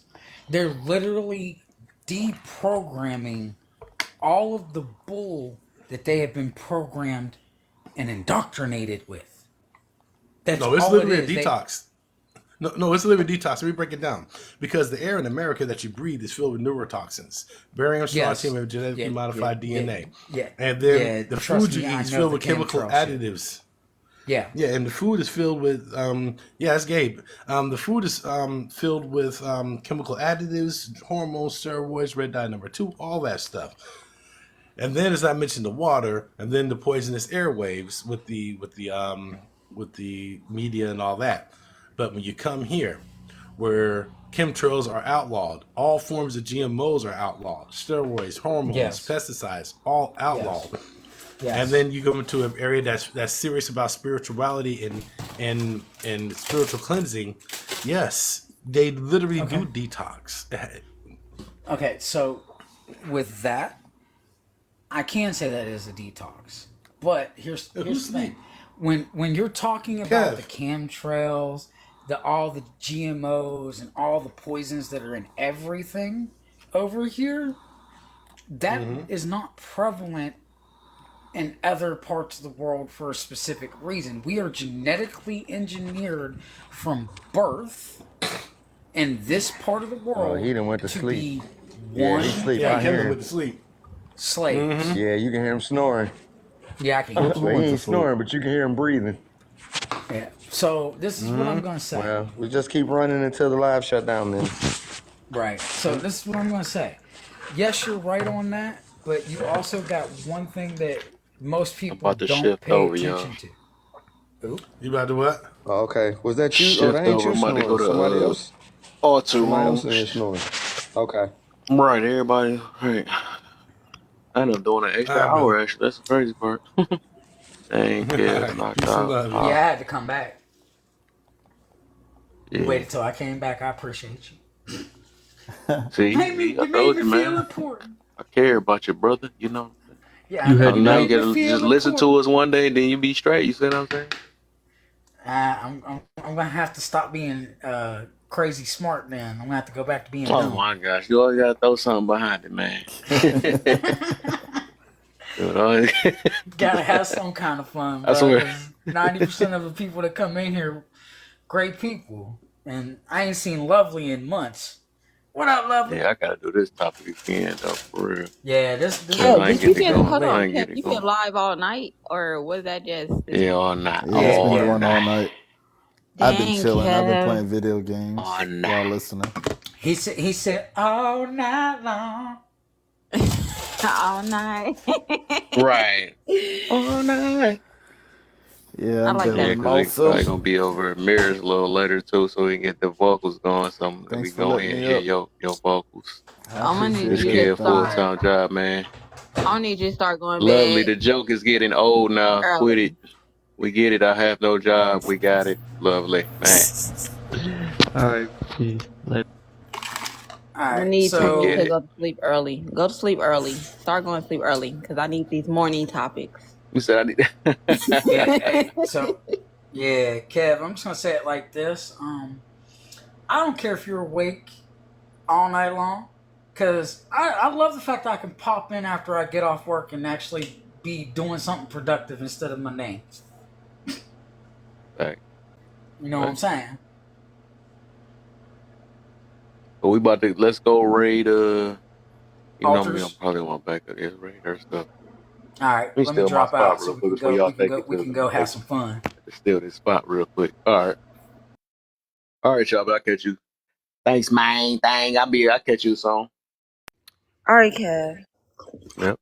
They're literally deprogramming all of the bull that they have been programmed and indoctrinated with. That's No, it's all it literally a is. detox. No, it's literally a detox. Let me break it down. Because the air in America that you breathe is filled with neurotoxins, barium, strontium, and genetically modified DNA. And then the food you eat is filled with chemical additives. Yeah. Yeah, and the food is filled with it's Gabe. The food is filled with chemical additives, hormones, steroids, red dye number 2, all that stuff. And then, as I mentioned, the water, and then the poisonous airwaves with the media and all that. But when you come here, where chemtrails are outlawed, all forms of GMOs are outlawed, steroids, hormones, pesticides, all outlawed. Yes. And then you go into an area that's serious about spirituality and spiritual cleansing. Yes, they literally do detox. Okay, so with that, I can say that is a detox. But here's the thing. When you're talking about the chemtrails, all the GMOs and all the poisons that are in everything over here, that is not prevalent in other parts of the world for a specific reason. We are genetically engineered from birth in this part of the world he done went to be sleep. one he sleep. I hear him. Went to sleep. Slaves. Yeah, you can hear him snoring. Yeah, I can hear Well, he ain't snoring, but you can hear him breathing. Yeah. So this is what I'm going to say. Well, we just keep running until the live shut down then. Right. So this is what I'm going to say. Yes, you're right on that, but you also got one thing that most people don't pay attention to. You about to what? Oh, okay. Was that you? Shift Oh, that ain't over. you I'm about to snoring. go to Somebody else? auto Somebody else in room. there snoring. Okay. Right, everybody. Right. I ended up doing an extra hour, actually. That's the crazy part. Dang, yeah, knocked out. Yeah, I had to come back. You Yeah. waited till I came back. I appreciate you. See, I told you, man. Important. I care about you, brother. You know. Yeah, You I had know. now you gotta just listen to us one day, then you be straight. You see what I'm saying? I'm gonna have to stop being crazy smart. Then I'm gonna have to go back to being Oh dumb. my gosh, you always gotta throw something behind it, man. Gotta have some kind of fun. I swear. 90% of the people that come in here, great people, and I ain't seen Lovely in months. What up, Lovely? Yeah, I gotta do this topic again though, for real. Yeah, this Oh, I ain't did you get it get going. hold I on? ain't get it You going. been live all night, or was that just this Yeah, morning? all night. Yeah, it's been All going all night. night. I've been Dang, chilling. I've been Kev. playing video games All while night. listening. He said all night long. All night. Right. All night. Yeah, I I'm like chilling. Yeah, that. because we probably gonna be over at Mirror's a little later too, so we can get the vocals going. So we Thanks for go letting ahead and me hear up. your vocals. I I'm gonna need This appreciate you it. to kid full start. time job, man. I need you to start going to Lovely. bed The joke is getting old now. Quit early. it. We get it. I have no job. We got it. Lovely, man. All right. Let All I'm gonna right, need we you get to it. go to sleep early. Go to sleep early. Start going to sleep early because I need these morning topics. You said I need. hey, so yeah, Kev, I'm just gonna say it like this. I don't care if you're awake all night long, because I love the fact that I can pop in after I get off work and actually be doing something productive instead of mundane. Right. You know what I'm saying? But we about to let's go raid. You know me, I'm Altars. probably want back of this raider stuff. All right, Let me let me steal my drop spot out so real we quick can before go. y'all We can take go. it We to can the go have some fun. steal this spot real quick. All right, y'all. But I catch you. Thanks, man. I'll catch you soon. All right, Kev. Yep.